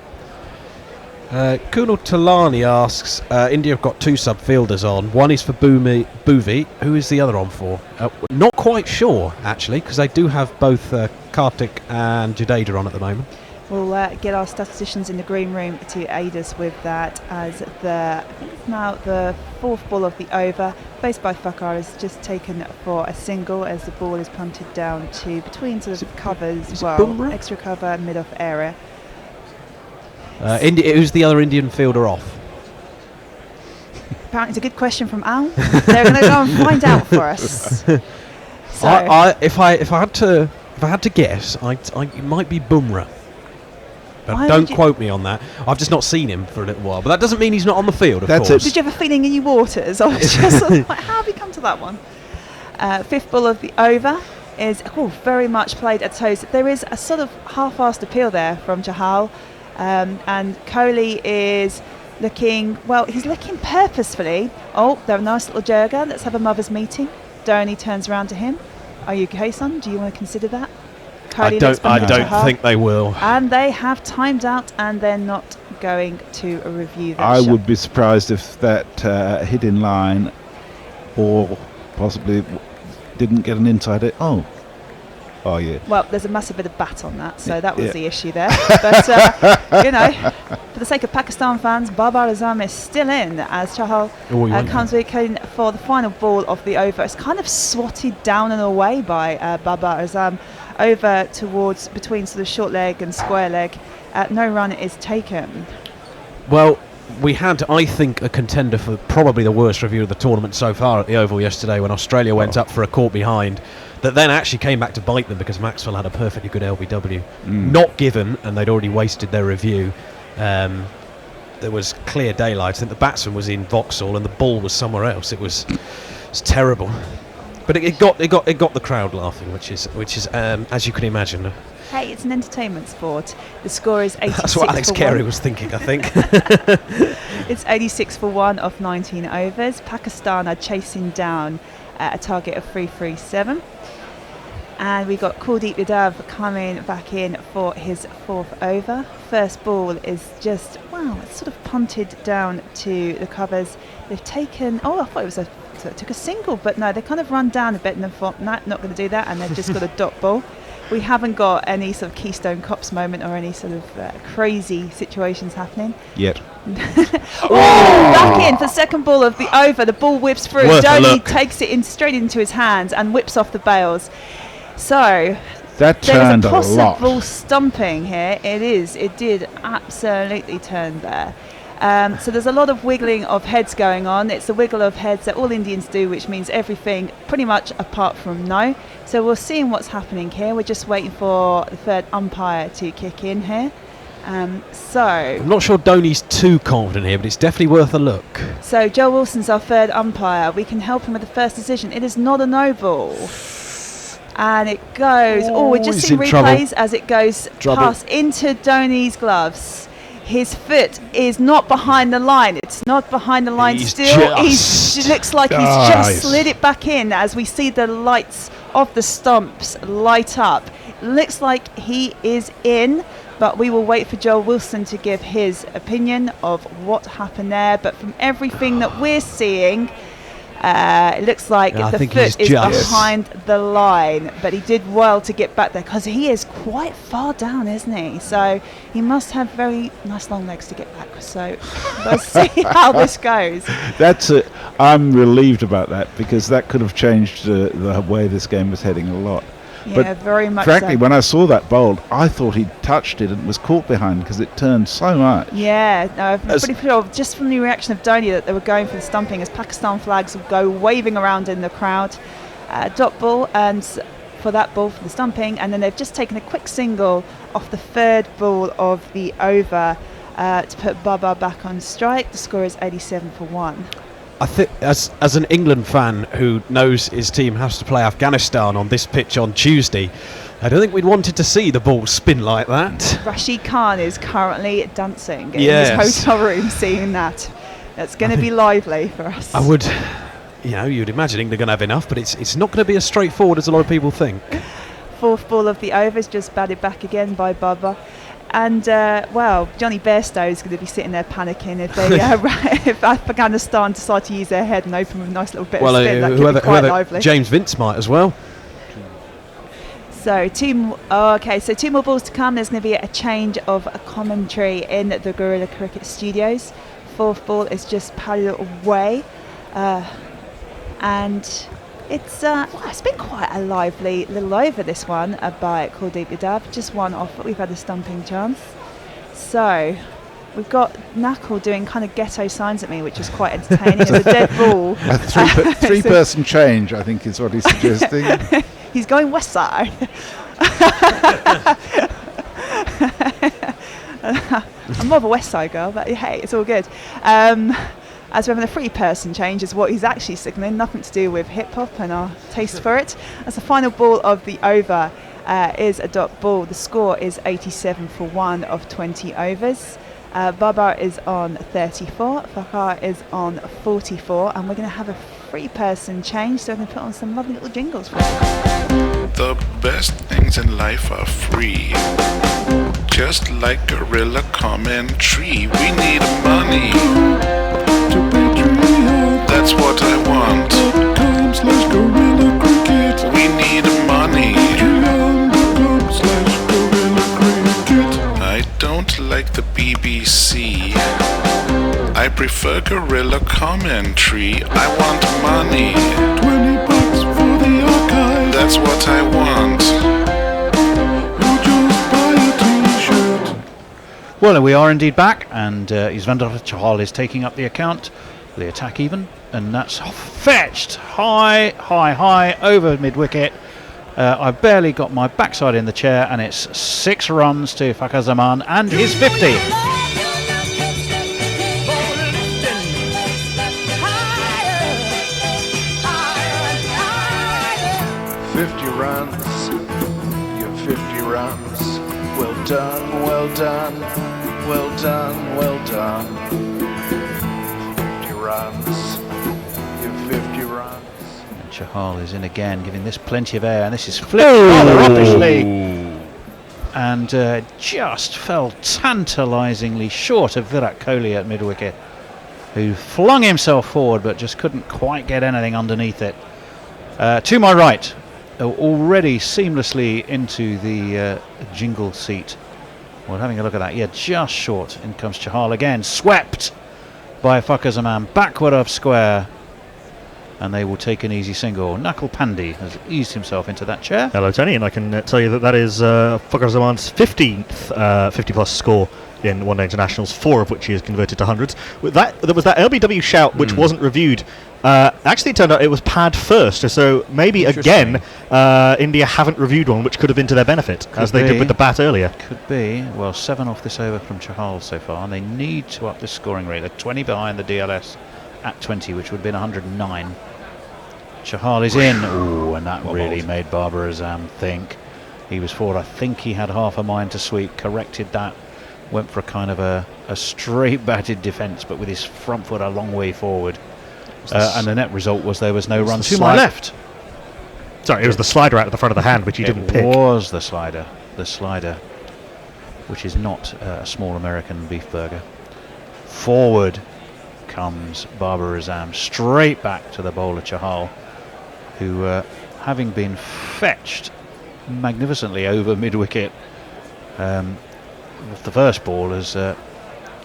Kunal Talani asks, India have got 2 sub-fielders on. One is for Bhuvi. Who is the other on for? Not quite sure, actually, because they do have both Kartik and Jadeja on at the moment. We'll get our statisticians in the green room to aid us with that, as I think it's now the 4th ball of the over, faced by Fakar, is just taken for a single as the ball is punted down to between sort of covers, extra cover, mid-off area. Who's the other Indian fielder off? Apparently it's a good question from Al. They're going to go and find out for us. So If I had to guess, it might be Bumrah. But don't quote me on that. I've just not seen him for a little while. But that doesn't mean he's not on the field, of course. Did you have a feeling in your waters? I was just like, how have you come to that one? 5th ball of the over. is very much played at toes. There is a sort of half-assed appeal there from Chahal, and Kohli is looking, he's looking purposefully. Oh, they're a nice little jerga. Let's have a mother's meeting. Dhoni turns around to him. Are you okay, son? Do you want to consider that? I don't think they will. And they have timed out, and they're not going to review that I shot. would be surprised if that hit in line, or possibly didn't get an inside hit. Oh, yeah. Well, there's a massive bit of bat on that, so that was the issue there. But, for the sake of Pakistan fans, Babar Azam is still in as Chahal comes in for the final ball of the over. It's kind of swatted down and away by Babar Azam over towards between sort of short leg and square leg. No run is taken. Well, we had, I think, a contender for probably the worst review of the tournament so far at the Oval yesterday when Australia went up for a caught behind that then actually came back to bite them because Maxwell had a perfectly good LBW. Not given, and they'd already wasted their review. There was clear daylight. I think the batsman was in Vauxhall and the ball was somewhere else. It was terrible. But it got the crowd laughing, which is as you can imagine. Hey, it's an entertainment sport. The score is 86 That's what Alex for Carey 1. was thinking, I think. It's 86 for 1 of 19 overs. Pakistan are chasing down a target of 337. And we got Kuldeep Yadav coming back in for his 4th over. First ball is just, it's sort of punted down to the covers. They've taken, I thought it took a single, but no, they kind of run down a bit and then thought, not going to do that, and they've just got a dot ball. We haven't got any sort of Keystone Cops moment or any sort of crazy situations happening. Yet. Back in for the second ball of the over. The ball whips through. Dhoni takes it straight into his hands and whips off the bails. So that there's turned a a lot. possible stumping here. It did absolutely turn there. So there's a lot of wiggling of heads going on. It's the wiggle of heads that all Indians do, which means everything pretty much apart from no. So we're seeing what's happening here. We're just waiting for the third umpire to kick in here. I'm not sure Dhoni's too confident here, but it's definitely worth a look. So Joe Wilson's our third umpire. We can help him with the first decision. It is not a no ball. And it goes, we're just seeing replays as it goes past into Dhoni's gloves. His foot is not behind the line. It's not behind the line still. It looks like he's just slid it back in as we see the lights of the stumps light up. Looks like he is in, but we will wait for Joel Wilson to give his opinion of what happened there. But from everything that we're seeing, it looks like the foot is behind the line, but he did well to get back there because he is quite far down, isn't he? So he must have very nice long legs to get back. So we'll see how this goes. That's it. I'm relieved about that because that could have changed the way this game was heading a lot. Yeah, but very much frankly, so. when I saw that bowled, I thought he'd touched it and was caught behind because it turned so much. Yeah, no, I'm pretty sure just from the reaction of Dhoni that they were going for the stumping as Pakistan flags would go waving around in the crowd. Dot ball and for that ball for the stumping, and then they've just taken a quick single off the third ball of the over to put Baba back on strike. The score is 87 for 1. I think, as an England fan who knows his team has to play Afghanistan on this pitch on Tuesday, I don't think we'd wanted to see the ball spin like that. Rashid Khan is currently dancing in his hotel room, seeing that. That's going to be lively for us. I would, you'd imagine England are going to have enough, but it's not going to be as straightforward as a lot of people think. Fourth ball of the over is just batted back again by Baba. And, Johnny Bairstow is going to be sitting there panicking if they if Afghanistan decide to use their head and open with a nice little bit of spin. That could be quite lively. James Vince might as well. So two more balls to come. There's going to be a change of a commentary in the Gorilla Cricket Studios. Fourth ball is just paddled away. And it's been quite a lively little over, this one by Kuldeep Yadav. Just one off, but we've had a stumping chance. So we've got Knuckle doing kind of ghetto signs at me, which is quite entertaining. It's a dead ball. A three-person change, I think, is what he's suggesting. He's going west side. I'm more of a west side girl, but hey, it's all good. As we're having a free person change is what he's actually signalling, nothing to do with hip hop and our taste for it. As the final ball of the over is a dot ball. The score is 87 for 1 of 20 overs. Baba is on 34, Fakar is on 44, and we're going to have a free person change, so I can put on some lovely little jingles for you. The best things in life are free. Just like gorilla commentary, we need money. That's what I want. .com/gorilla cricket. We need money. I don't like the BBC. I prefer gorilla commentary. I want money. $20 for the archive. That's what I want. Or just buy a t-shirt. Well, we are indeed back, and Isvander Chahal is taking up the account, the attack even, and that's fetched high over mid-wicket. I've barely got my backside in the chair, and it's 6 runs to Fakhar Zaman and his 50. Your 50 runs. Well done, well done, well done, well done. 50 runs. Your 50 runs. And Chahal is in again, giving this plenty of air, and this is flipped rather uppishly. And just fell tantalisingly short of Virat Kohli at mid-wicket, who flung himself forward but just couldn't quite get anything underneath it. To my right, already seamlessly into the jingle seat. Well, having a look at that, yeah, just short. In comes Chahal again, swept by Fakhar Zaman, backward of square, and they will take an easy single. Nakul Pandey has eased himself into that chair. Hello, Tony, and I can tell you that is Fakhar Zaman's 15th 50-plus score in one-day internationals, 4 of which he has converted to hundreds. With that, there was that LBW shout which wasn't reviewed. Actually, it turned out it was pad first, so maybe again India haven't reviewed one, which could have been to their benefit, as they did with the bat earlier. Could be. Well, 7 off this over from Chahal so far, and they need to up this scoring rate. They're 20 behind the DLS at 20, which would have been 109. Chahal is in. Ooh, and that really made Babar Azam think. He was forward. I think he had half a mind to sweep, corrected that, went for a kind of a straight batted defence, but with his front foot a long way forward. And the net result was there was no run to my left. Sorry, it was the slider out of the front of the hand, which he didn't pick. It was the slider, which is not a small American beef burger. Forward comes Babar Azam, straight back to the bowler Chahal, who, having been fetched magnificently over mid-wicket, with the first ball has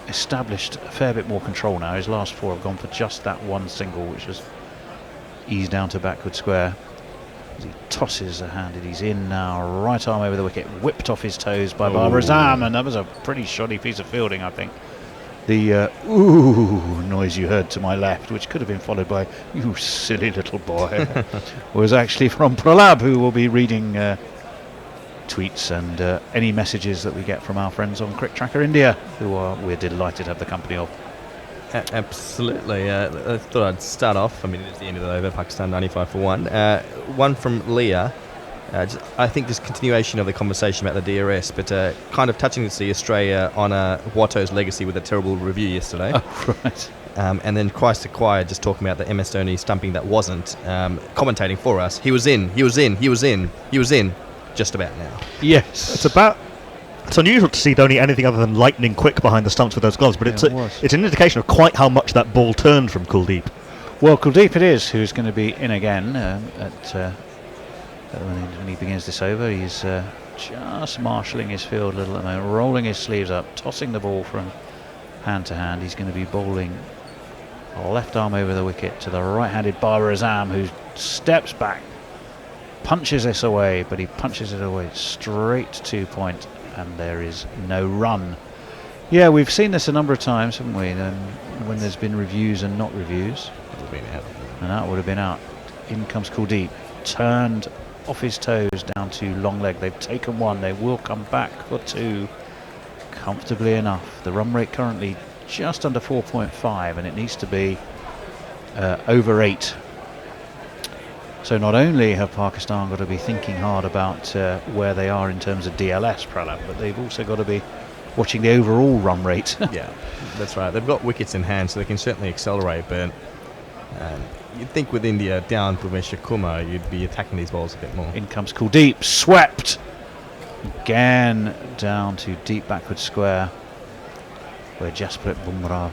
established a fair bit more control now. His last 4 have gone for just that one single, which has eased down to backward square. As he tosses a handed, he's in now, right arm over the wicket, whipped off his toes by Babar Azam, and that was a pretty shoddy piece of fielding, I think. The ooh noise you heard to my left, which could have been followed by "you silly little boy," was actually from Pralab, who will be reading tweets and any messages that we get from our friends on Cricket Tracker India, who we're delighted to have the company of. Absolutely. I thought I'd start off. I mean, it's the end of the over. Pakistan 95 for 1. One from Leah. I think just continuation of the conversation about the DRS, but kind of touching to see Australia on Watto's legacy with a terrible review yesterday. Oh, right. And then Christ acquired, just talking about the MS Dhoni stumping that wasn't, commentating for us. He was in, just about now. Yes. It's unusual to see Dhoni anything other than lightning quick behind the stumps with those gloves, but it's an indication of quite how much that ball turned from Kuldeep. Well, Kuldeep it is, who's going to be in again when he begins this over. He's just marshalling his field a little at the moment, rolling his sleeves up, tossing the ball from hand to hand. He's going to be bowling left arm over the wicket to the right-handed Babar Azam, who steps back, punches this away, but he punches it away straight to point, and there is no run. Yeah, we've seen this a number of times, haven't we? When there's been reviews and not reviews. And that would have been out. In comes Kuldeep, turned off his toes down to long leg. They've taken 1. They will come back for 2 comfortably enough. The run rate currently just under 4.5, and it needs to be over 8. So not only have Pakistan got to be thinking hard about where they are in terms of DLS, Pralam, but they've also got to be watching the overall run rate. Yeah, that's right. They've got wickets in hand, so they can certainly accelerate, but you'd think with India down Bhuvneshwar Kumar, you'd be attacking these balls a bit more. In comes Kuldeep, swept again down to deep backward square, where Jasprit Bumrah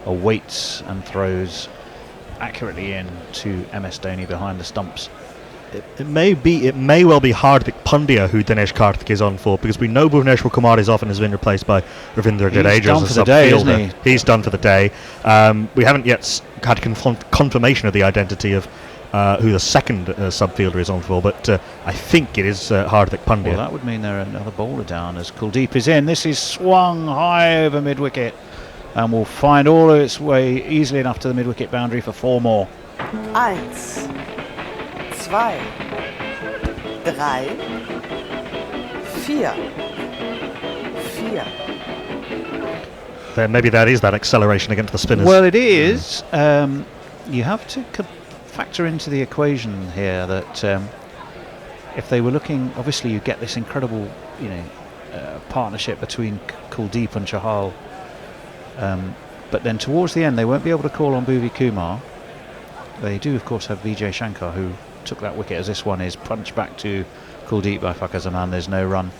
awaits and throws accurately in to MS Dhoni behind the stumps. It may well be Hardik Pandya who Dinesh Karthik is on for, because we know Bhuvneshwar Kumar is off and has been replaced by Ravindra Jadeja as a subfielder. He's done for the day. We haven't yet had confirmation of the identity of who the second subfielder is on for, but I think it is Hardik Pandya. Well, that would mean there are another bowler down as Kuldeep is in. This is swung high over mid-wicket and will find all of its way easily enough to the mid-wicket boundary for 4 more. 1, 2, 3, 4. Then maybe that is that acceleration against the spinners. Well, it is. You have to factor into the equation here that if they were looking, obviously you get this incredible, partnership between Kuldeep and Chahal. But then towards the end, they won't be able to call on Bhuvi Kumar. They do, of course, have Vijay Shankar, who took that wicket as this one is punched back to Kuldeep by Fakhar Zaman. There's no run.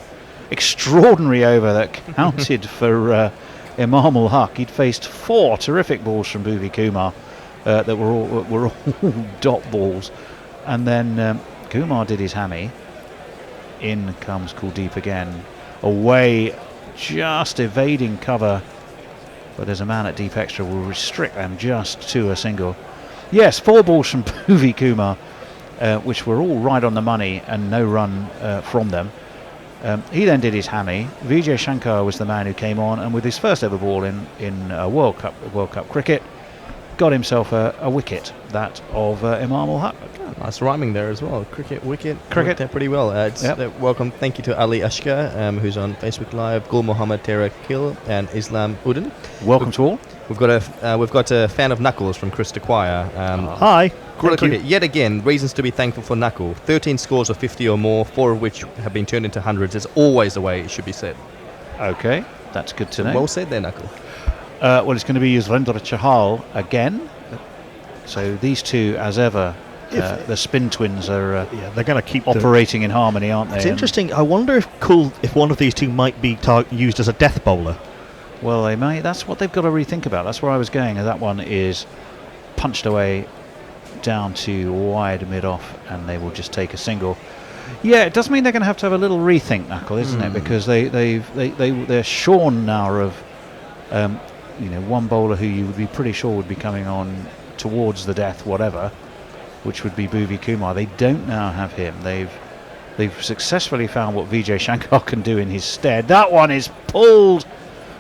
Extraordinary over that counted for Imam ul Haq. He'd faced 4 terrific balls from Bhuvi Kumar that were all dot balls, and then Kumar did his hammy. In comes Kuldeep again, away, just evading cover. But there's a man at deep extra, will restrict them just to a single. Yes, 4 balls from Bhuvi Kumar, which were all right on the money and no run from them. He then did his hammy. Vijay Shankar was the man who came on, and with his first ever ball in World Cup cricket, got himself a wicket, that of Imam ul Haq. Nice rhyming there as well. Cricket, wicket. Cricket. Worked out pretty well. Welcome. Thank you to Ali Ashkar, who's on Facebook Live, Gul Muhammad Terakil, and Islam Udin. Welcome to all. We've got a fan of Knuckles from Chris Dequire. Hi. Cricket, yet again, reasons to be thankful for Knuckle. 13 scores of 50 or more, 4 of which have been turned into hundreds. It's always the way it should be said. Okay, that's good to know. Well said there, Knuckle. Well, it's going to be Yuzvendra Chahal again. So these two, as ever, the spin twins are they're going to keep operating in harmony, aren't they? It's interesting. I wonder if one of these two might be used as a death bowler. Well, they may. That's what they've got to rethink about. That's where I was going. And that one is punched away down to wide mid-off, and they will just take a single. Yeah, it does mean they're going to have a little rethink, Knuckle, isn't it? Because they're shorn now of one bowler who you would be pretty sure would be coming on towards the death, whatever, which would be Bhuvi Kumar. They don't now have him. They've successfully found what Vijay Shankar can do in his stead. That one is pulled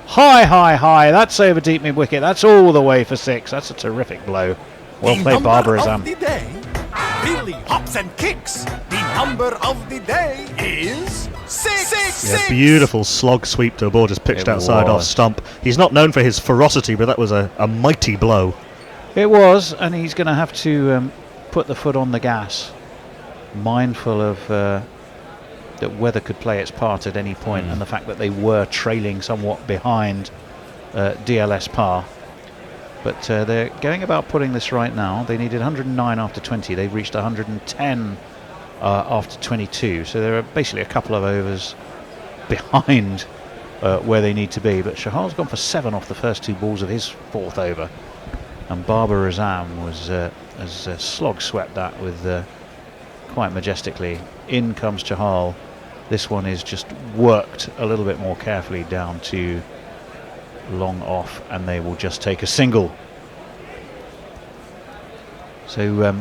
high. That's over deep mid wicket. That's all the way for 6. That's a terrific blow. Well played, Babar Azam. The day really hops and kicks. The number of the day is 6. Yeah, beautiful slog sweep to a ball just pitched outside off stump. He's not known for his ferocity, but that was a mighty blow. It was, and he's going to have to put the foot on the gas, mindful of that weather could play its part at any point, and the fact that they were trailing somewhat behind DLS par. But they're going about putting this right now. They needed 109 after 20. They've reached 110 after 22. So they're basically a couple of overs behind where they need to be. But Shahal's gone for 7 off the first 2 balls of his 4th over. And Babar Azam has slog swept that with quite majestically. In comes Chahal. This one is just worked a little bit more carefully down to long off, and they will just take a single. So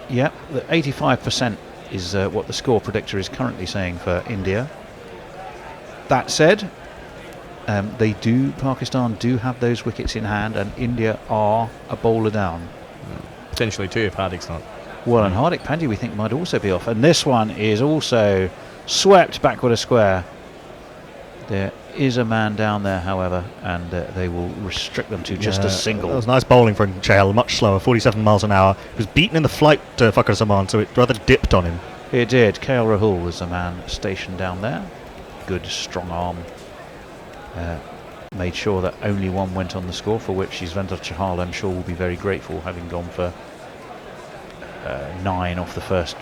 the 85% is what the score predictor is currently saying for India. That said, Pakistan do have those wickets in hand, and India are a bowler down. Potentially 2 if Hardik's not. Well, and Hardik Pandya we think might also be off, and this one is also swept backward a square. There is a man down there, however, and they will restrict them to just a single. That was nice bowling from Chahal, much slower, 47 miles an hour. He was beaten in the flight to Fakhar Zaman, so it rather dipped on him. It did. KL Rahul was the man stationed down there. Good, strong arm. Made sure that only one went on the score, for which Yuzvendra Chahal, I'm sure, will be very grateful, having gone for 9 off the first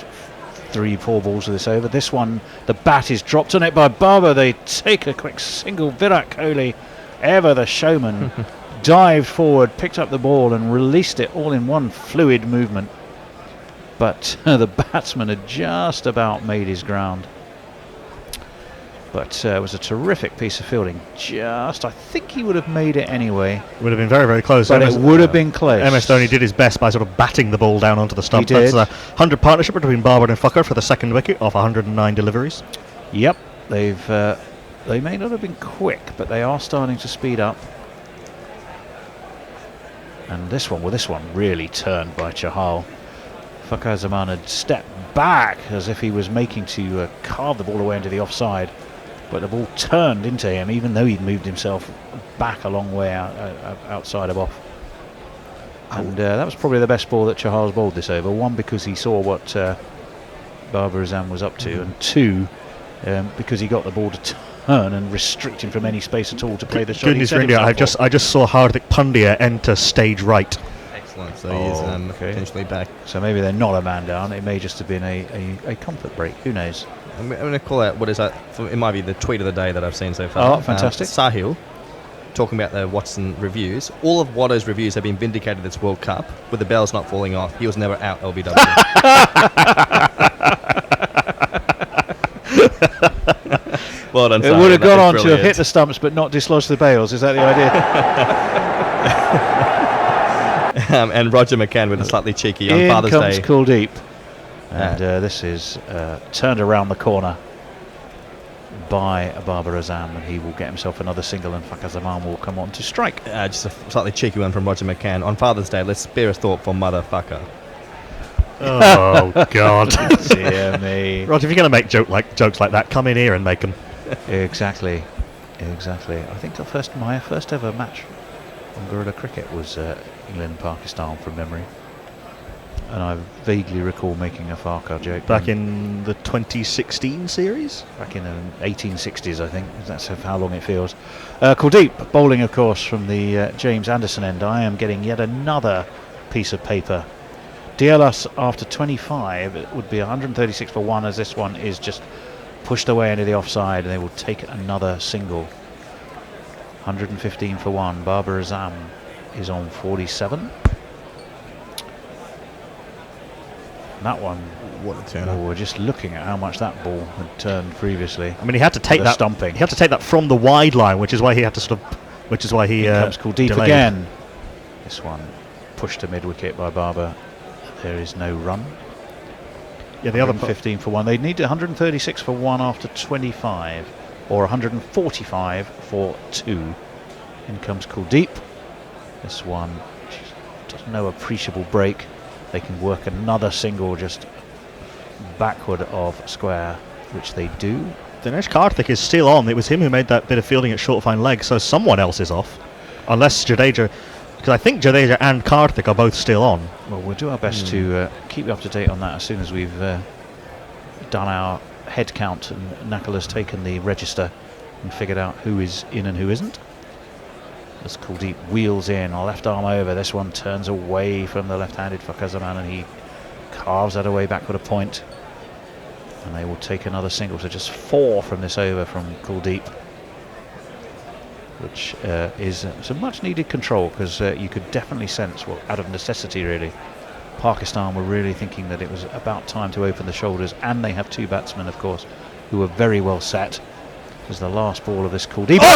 3-4 balls of this over. This one, the bat is dropped on it by Barber. They take a quick single. Virat Kohli, ever the showman, dived forward, picked up the ball and released it all in one fluid movement. But the batsman had just about made his ground. But it was a terrific piece of fielding. I think he would have made it anyway. It would have been very, very close. But it would have been close. MS Dhoni did his best by sort of batting the ball down onto the stump. He did. That's a 100 partnership between Barber and Fakhar for the second wicket off 109 deliveries. Yep, they may not have been quick, but they are starting to speed up. And this one really turned by Chahal. Fakhar Zaman had stepped back as if he was making to carve the ball away into the offside. But the ball turned into him, even though he'd moved himself back a long way outside of off. And that was probably the best ball that Chahal's bowled this over. 1, because he saw what Babar Azam was up to, and 2, because he got the ball to turn and restrict him from any space at all to play the shot. Goodness for India, I just saw Hardik Pandya enter stage right. Excellent, so he is potentially back. So maybe they're not a man down, it may just have been a comfort break, who knows. I'm going to call out, what is that? It might be the tweet of the day that I've seen so far. Oh, fantastic. Sahil, talking about the Watson reviews. All of Watto's reviews have been vindicated this World Cup, with the bells not falling off. He was never out LBW. Well done, It Sahil. would have gone on to brilliant. have hit the stumps but not dislodged the bails, is that the idea? And Roger McCann with a slightly cheeky on In Father's comes Day. Kuldeep. And this is turned around the corner by Babar Azam, and he will get himself another single, and Fakhar Zaman will come on to strike. Just a slightly cheeky one from Roger McCann. On Father's Day, let's spare a thought for Mother Fakhar. Oh, God. Dear me. Roger, if you're going to make jokes like that, come in here and make them. Exactly. I think my first ever match on Gorilla Cricket was England-Pakistan from memory. And I vaguely recall making a Farquhar joke. Back in the 2016 series? Back in the 1860s, I think. That's how long it feels. Kuldeep, bowling, of course, from the James Anderson end. I am getting yet another piece of paper. DLS after 25, it would be 136 for 1, as this one is just pushed away into the offside, and they will take another single. 115 for 1. Babar Azam is on 47. That one, what a turner! We're just looking at how much that ball had turned previously. I mean, he had to take that stumping. He had to take that from the wide line, which is why he had to comes Kuldeep delayed. again. This one pushed to mid wicket by Barber. There is no run. Yeah, the other 15 for 1. They'd need 136 for 1 after 25, or 145 for 2. In comes Kuldeep. This one does no appreciable break. They can work another single just backward of square, which they do. Dinesh Karthik is still on. It was him who made that bit of fielding at short fine leg, so someone else is off. Unless Jadeja, because I think Jadeja and Karthik are both still on. Well, we'll do our best to keep you up to date on that as soon as we've done our head count and Nakul has taken the register and figured out who is in and who isn't. As Kuldeep wheels in, left arm over, this one turns away from the left-handed Fakhar Zaman, and he carves that away back with a point. And they will take another single, so just 4 from this over from Kuldeep, which is some much-needed control, because you could definitely sense, well, out of necessity really, Pakistan were really thinking that it was about time to open the shoulders, and they have 2 batsmen, of course, who are very well set. Was the last ball of this Kuldeep. What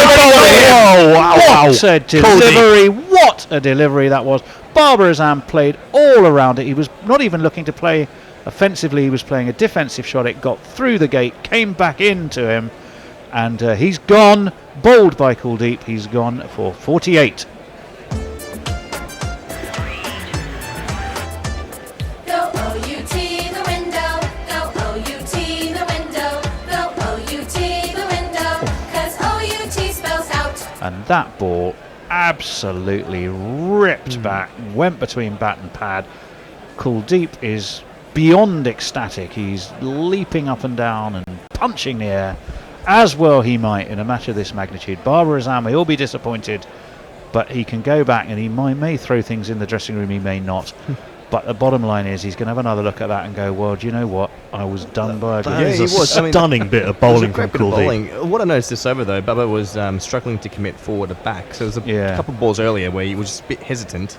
a delivery! What a delivery that was. Babar Azam played all around it. He was not even looking to play offensively. He was playing a defensive shot. It got through the gate, came back into him, and he's gone. Bowled by Kuldeep. He's gone for 48. that ball absolutely ripped back, went between bat and pad. Kuldeep is beyond ecstatic. He's leaping up and down and punching the air, as well he might in a match of this magnitude. Babar Azam may all be disappointed, but he can go back and he may throw things in the dressing room, he may not. But the bottom line is he's going to have another look at that and go, well, do you know what? I was done by a good. That is a stunning bit of bowling from Kuldeep. What I noticed this over, though, Babar was struggling to commit forward or back. So there was a couple of balls earlier where he was just a bit hesitant.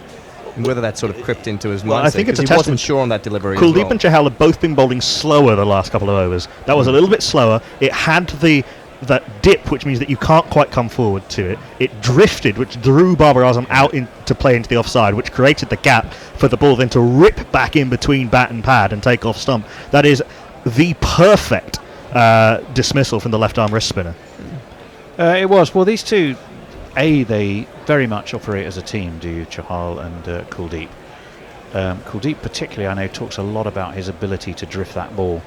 And whether that sort of crept into his mindset. Well, I think it's a he testament. wasn't sure on that delivery. Kuldeep and Chahal have both been bowling slower the last couple of overs. That was a little bit slower. It had that dip, which means that you can't quite come forward to it. It drifted, which drew Babar Azam out to play into the offside, which created the gap for the ball then to rip back in between bat and pad and take off stump. That is the perfect dismissal from the left arm wrist spinner. It was. Well, these two, they very much operate as a team, do Chahal and Kuldeep. Kuldeep particularly, I know, talks a lot about his ability to drift that ball.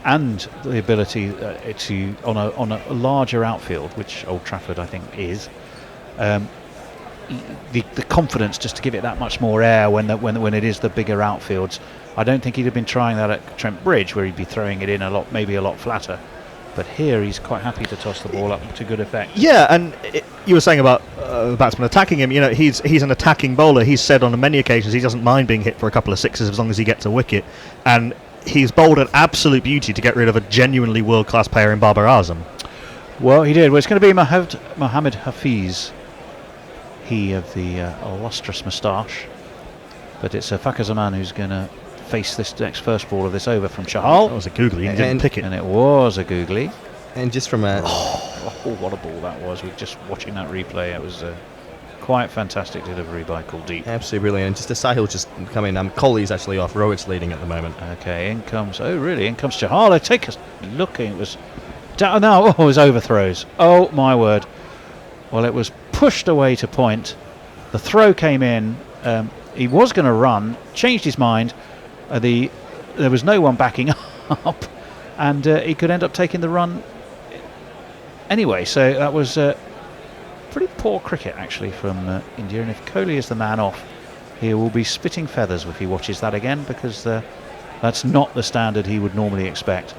And the ability to on a larger outfield, which Old Trafford I think is, the confidence just to give it that much more air when it is the bigger outfields. I don't think he'd have been trying that at Trent Bridge, where he'd be throwing it in maybe a lot flatter. But here he's quite happy to toss the ball up to good effect. Yeah, and you were saying about the batsman attacking him. You know, he's an attacking bowler. He's said on many occasions he doesn't mind being hit for a couple of sixes as long as he gets a wicket. And he's bowled an absolute beauty to get rid of a genuinely world-class player in Babar Azam. Well, he did. Well, it's going to be Mohammed Hafiz, he of the lustrous moustache. But it's Fakhar Zaman who's going to face this next first ball of this over from Chahal. That was a googly, he didn't pick it. And it was a googly. And just from a... Oh, what a ball that was. We're just watching that replay. It was quite fantastic delivery by Kuldeep. Absolutely brilliant. And just a Sahil just coming. Kohli's actually off. Rohit's leading at the moment. Okay, in comes Chahal. Take a look. It was down now. Oh, his overthrows. Oh, my word. Well, it was pushed away to point. The throw came in. He was going to run, changed his mind. There was no one backing up, and he could end up taking the run anyway. So that was pretty poor cricket actually from India. And if Kohli is the man off, he will be spitting feathers if he watches that again, because that's not the standard he would normally expect.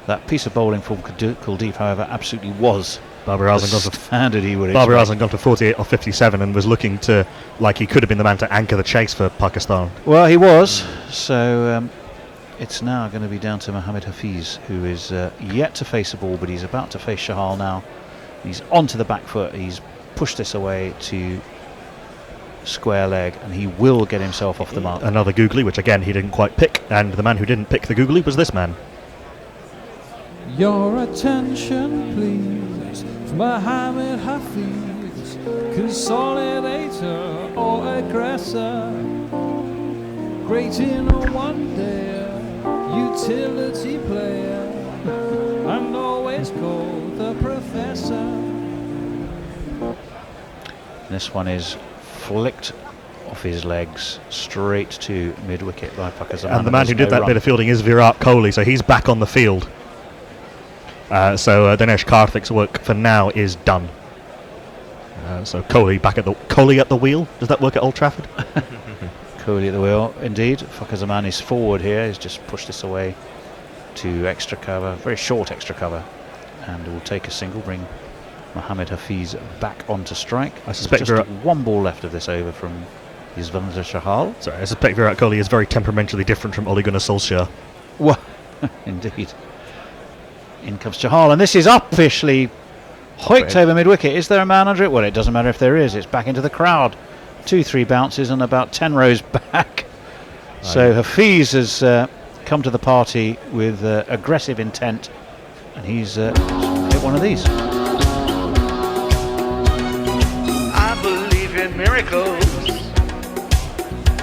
That piece of bowling from Kuldeep, however, absolutely was Babar Azam got the standard he would Babar expect. Azam got to 48 off 57 and was looking to, like he could have been the man to anchor the chase for Pakistan. Well, he was. So it's now going to be down to Mohammed Hafiz, who is yet to face a ball, but he's about to face Chahal now. He's onto the back foot. He's pushed this away to square leg, and he will get himself off the mark. Another googly, which again he didn't quite pick, and the man who didn't pick the googly was this man. Your attention, please, for Mohammed Hafiz, consolidator or aggressor, great in a one-dayer, utility player, and always called the professor. This one is flicked off his legs straight to mid-wicket by Fakhar Zaman. And the man who did that bit of fielding is Virat Kohli, so he's back on the field. So Dinesh Karthik's work for now is done. So Kohli at the wheel. Does that work at Old Trafford? Kohli at the wheel, indeed. Fakhar Zaman is forward here. He's just pushed this away to extra cover, very short extra cover, and will take a single, bring Mohammed Hafiz back onto strike. I suspect just one ball left of this over from Yuzvendra Chahal. Sorry, I suspect Virat Kohli is very temperamentally different from Ole Gunnar Solskjaer. Well, indeed. In comes Chahal, and this is uppishly hoiked over mid-wicket. Is there a man under it? Well, it doesn't matter if there is. It's back into the crowd. 2-3 bounces and about 10 rows back. So Hafiz has come to the party with aggressive intent, and he's hit one of these. I believe in miracles.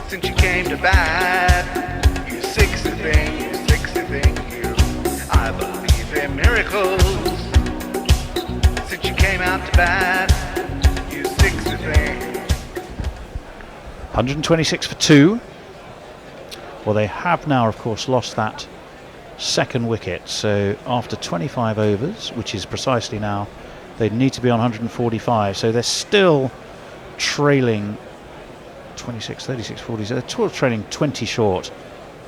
Since you came to bat, you sexy thing, you. I believe in miracles. Since you came out to bat, you sexy thing. 126 for 2. Well, they have now, of course, lost that second wicket. So after 25 overs, which is precisely now they'd need to be on 145. So they're still trailing 26, 36, 40. So they're still trailing 20 short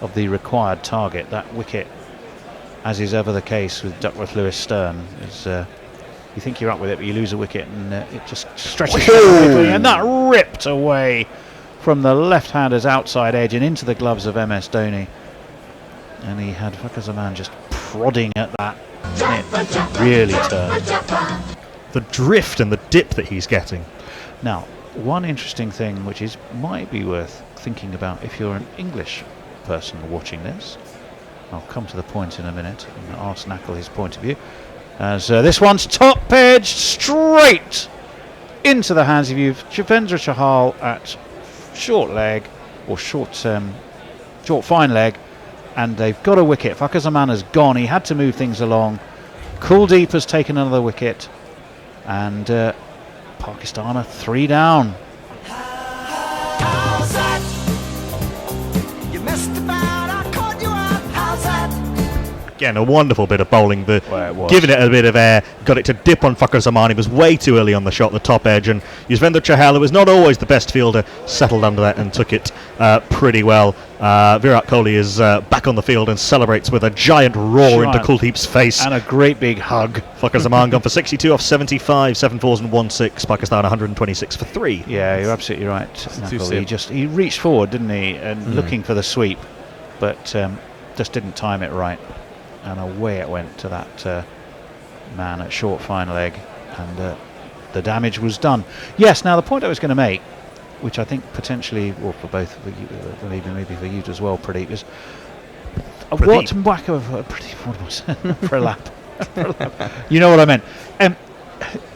of the required target. That wicket, as is ever the case with Duckworth-Lewis Stern, is you think you're up with it, but you lose a wicket and it just stretches quickly, and that ripped away from the left-hander's outside edge and into the gloves of MS Dhoni. And he had Fakhar Zaman just prodding at that. It really turned. The drift and the dip that he's getting. Now, one interesting thing which might be worth thinking about if you're an English person watching this, I'll come to the point in a minute and ask Knackle his point of view, as this one's top edged straight into the hands of Javendra Chahal at short leg, or short fine leg, and they've got a wicket. Fakhar Zaman has gone. He had to move things along. Kuldeep has taken another wicket, and Pakistan are 3 down. How's that? You messed about, I caught you out. How's that? Again, a wonderful bit of bowling, but giving it a bit of air, got it to dip on Fakhar Zaman. He was way too early on the shot, the top edge, and Yuzvendra Chahal, who was not always the best fielder, settled under that and took it pretty well. Virat Kohli is back on the field and celebrates with a giant roar into Kuldeep's face. And a great big hug. Fakhar Zaman gone for 62 off 75, 7 fours and 1 6. Pakistan 126 for 3. Yeah, you're absolutely right, Knuckle. He reached forward, didn't he, and looking for the sweep, but just didn't time it right. And away it went to that man at short fine leg, and the damage was done. Yes, now the point I was going to make, which I think potentially, or for both, for you, maybe for you as well, Pradeep, is what whack of Pralap. You know what I meant.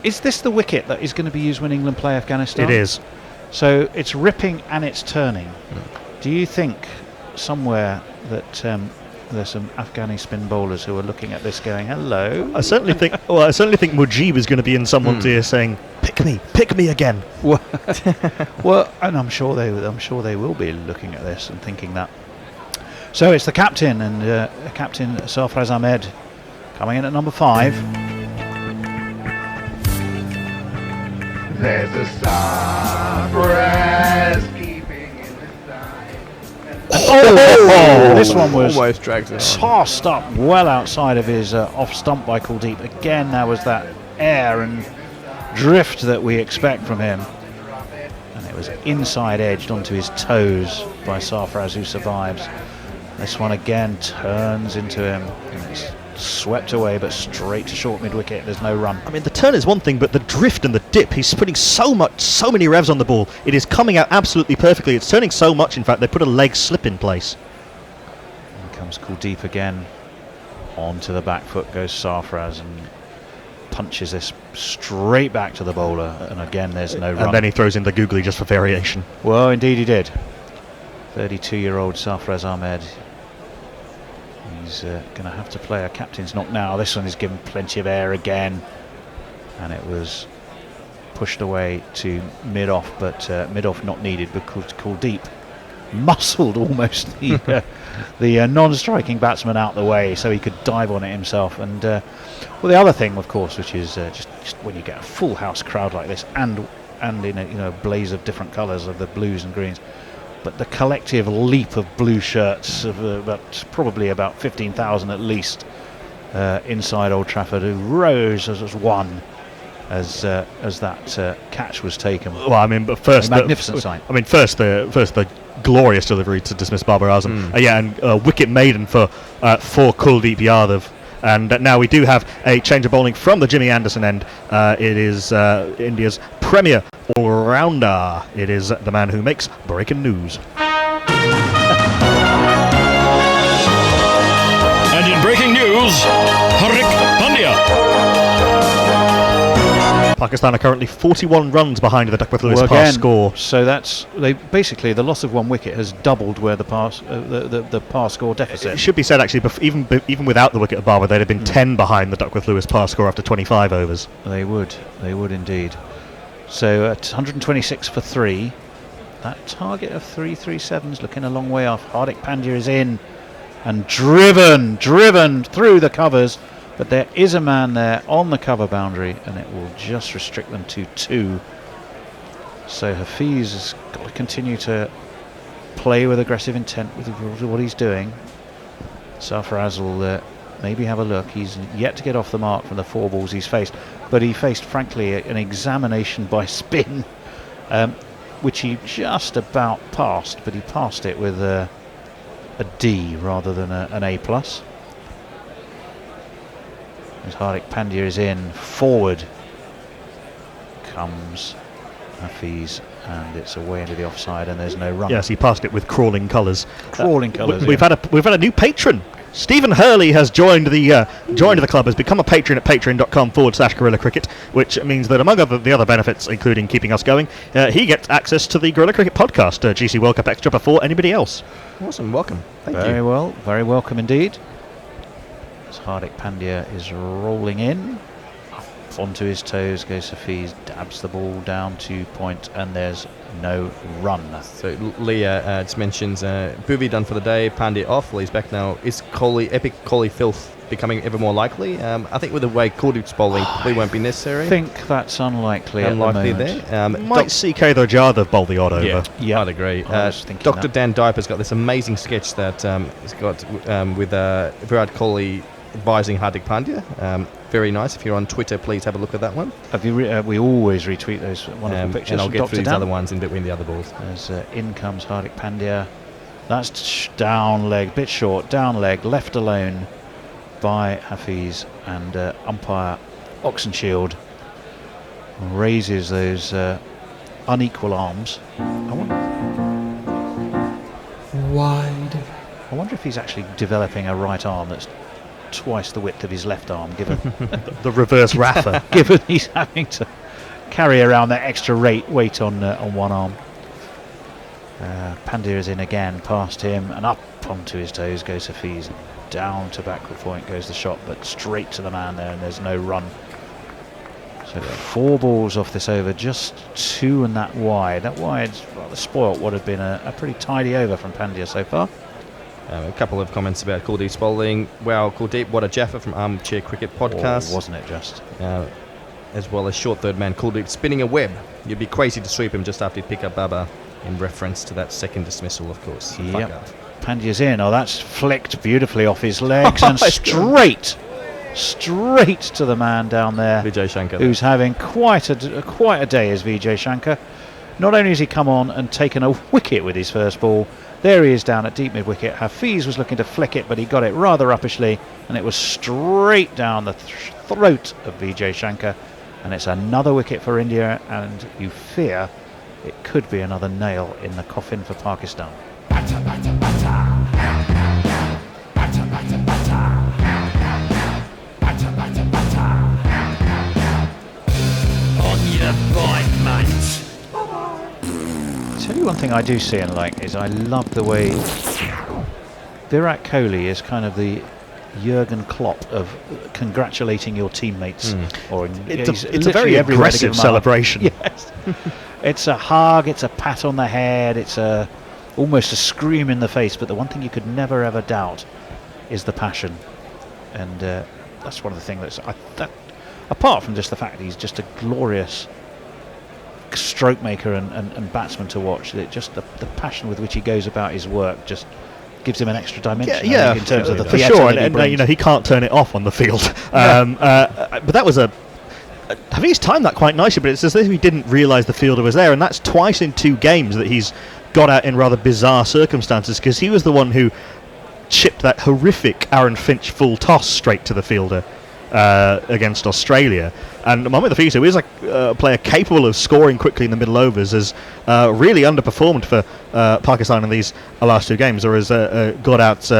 Is this the wicket that is going to be used when England play Afghanistan? It is. So it's ripping and it's turning. Do you think somewhere that there's some Afghani spin bowlers who are looking at this going, hello? I certainly think Mujib is going to be in someone's ear saying, pick me again. Well, and I'm sure they will be looking at this and thinking that. So it's the captain, and Captain Sarfraz Ahmed coming in at number 5. There's a Sarfraz keeping in the side. This one was almost dragged it tossed up well outside of his off stump by Kuldeep. Again, there was that air and drift that we expect from him, and it was inside edged onto his toes by Sarfraz, who survives. This one again turns into him, and it's swept away, but straight to short mid wicket. There's no run. I mean, the turn is one thing, but the drift and the dip, he's putting so many revs on the ball. It is coming out absolutely perfectly. It's turning so much, in fact, they put a leg slip in place. Here comes Kuldeep again. Onto the back foot goes Sarfraz and punches this straight back to the bowler, and again there's no run. And then he throws in the googly just for variation. Well, indeed he did. 32-year-old Sarfraz Ahmed. He's going to have to play a captain's knock now. This one is given plenty of air again, and it was pushed away to mid-off, but mid-off not needed because Kuldeep muscled almost the non-striking batsman out the way so he could dive on it himself. And well, the other thing, of course, which is just when you get a full house crowd like this, and in a blaze of different colours of the blues and greens, but the collective leap of blue shirts of probably about 15,000 at least inside Old Trafford, who rose as one as that catch was taken. Well, I mean, but first, a magnificent sight. I mean, first the glorious delivery to dismiss Babar Azam. And wicket maiden for Kuldeep Yadav. And now we do have a change of bowling from the Jimmy Anderson end. It is India's premier all-rounder. It is the man who makes breaking news. And in breaking news, Hardik Pandya. Pakistan are currently 41 runs behind the Duckworth-Lewis pass score. So that's basically the loss of one wicket has doubled where the pass score deficit. It should be said actually, even without the wicket of Barber, they'd have been 10 behind the Duckworth-Lewis pass score after 25 overs. They would indeed. So at 126 for 3, that target of 337 is looking a long way off. Hardik Pandya is in and driven through the covers But there is a man there on the cover boundary, and it will just restrict them to 2. So Hafiz has got to continue to play with aggressive intent with what he's doing. Sarfaraz will maybe have a look. He's yet to get off the mark from the 4 balls he's faced, but he faced, frankly, an examination by spin, which he just about passed, but he passed it with a D rather than an A+. As Hardik Pandya is in, forward comes Hafiz, and it's away into the offside, and there's no run. Yes, he passed it with crawling colours. Crawling colours. We've had a new patron. Stephen Hurley has joined the club, has become a patron at patreon.com/Guerrilla Cricket, which means that among the other benefits, including keeping us going, he gets access to the Guerrilla Cricket podcast, GC World Cup Extra, before anybody else. Awesome, welcome. Thank Very you. well, very welcome indeed. As Hardik Pandya is rolling in, up onto his toes goes Hafiz, dabs the ball down to point, and there's no run. So Leah just mentions Bhuvi done for the day, Pandya off. Well, he's back now. Is epic Kohli filth becoming ever more likely? I think with the way Kuldeep's bowling, probably won't be necessary. I think that's unlikely at the moment. There. Might see Kedar Jadhav bowl the odd over. Yeah, I'd agree. Dr. Dan Diper's got this amazing sketch that he's got with Virat Kohli advising Hardik Pandya. Very nice. If you're on Twitter, please have a look at that one. Have you we always retweet those wonderful pictures. And I'll from get Dr. through these Dan. other ones in between the other balls. As in comes Hardik Pandya. That's down leg, bit short, down leg, left alone by Hafiz, and umpire Oxenshield raises those unequal arms. Wide. I wonder if he's actually developing a right arm that's twice the width of his left arm, given the reverse Rafa. Given he's having to carry around that extra weight on one arm. Pandya is in again, past him, and up onto his toes goes Hafiz. Down to backward point goes the shot, but straight to the man there, and there's no run. So 4 balls off this over, just 2 and that wide. That wide's rather spoilt what had been a pretty tidy over from Pandya so far. A couple of comments about Kuldeep's bowling. Wow, Kuldeep, what a Jaffa from Armchair Cricket Podcast. Oh, wasn't it just? As well as short third man Kuldeep spinning a web. You'd be crazy to sweep him just after he'd pick up Baba, in reference to that second dismissal, of course. Yep. Pandya's in. Oh, that's flicked beautifully off his legs and straight to the man down there, Vijay Shankar, who's having quite a day as Vijay Shankar. Not only has he come on and taken a wicket with his first ball, there he is down at deep mid-wicket. Hafiz was looking to flick it, but he got it rather uppishly, and it was straight down the throat of Vijay Shankar, and it's another wicket for India, and you fear it could be another nail in the coffin for Pakistan. On your bike, mate. Tell you one thing I do see and like is I love the way Virat Kohli is kind of the Jurgen Klopp of congratulating your teammates. It's a very aggressive celebration. Yes. It's a hug, it's a pat on the head, it's almost a scream in the face, but the one thing you could never ever doubt is the passion. And that's one of the things that apart from just the fact that he's just a glorious stroke maker and batsman to watch, that just the passion with which he goes about his work just gives him an extra dimension. I think, in terms of the for sure, and he can't turn it off on the field. But that was Hafiz timed that quite nicely, but it's as if he didn't realise the fielder was there, and that's twice in 2 games that he's got out in rather bizarre circumstances, because he was the one who chipped that horrific Aaron Finch full toss straight to the fielder against Australia. And Mohammad Hafiz, who is a player capable of scoring quickly in the middle overs, has really underperformed for Pakistan in these last 2 games, or has got out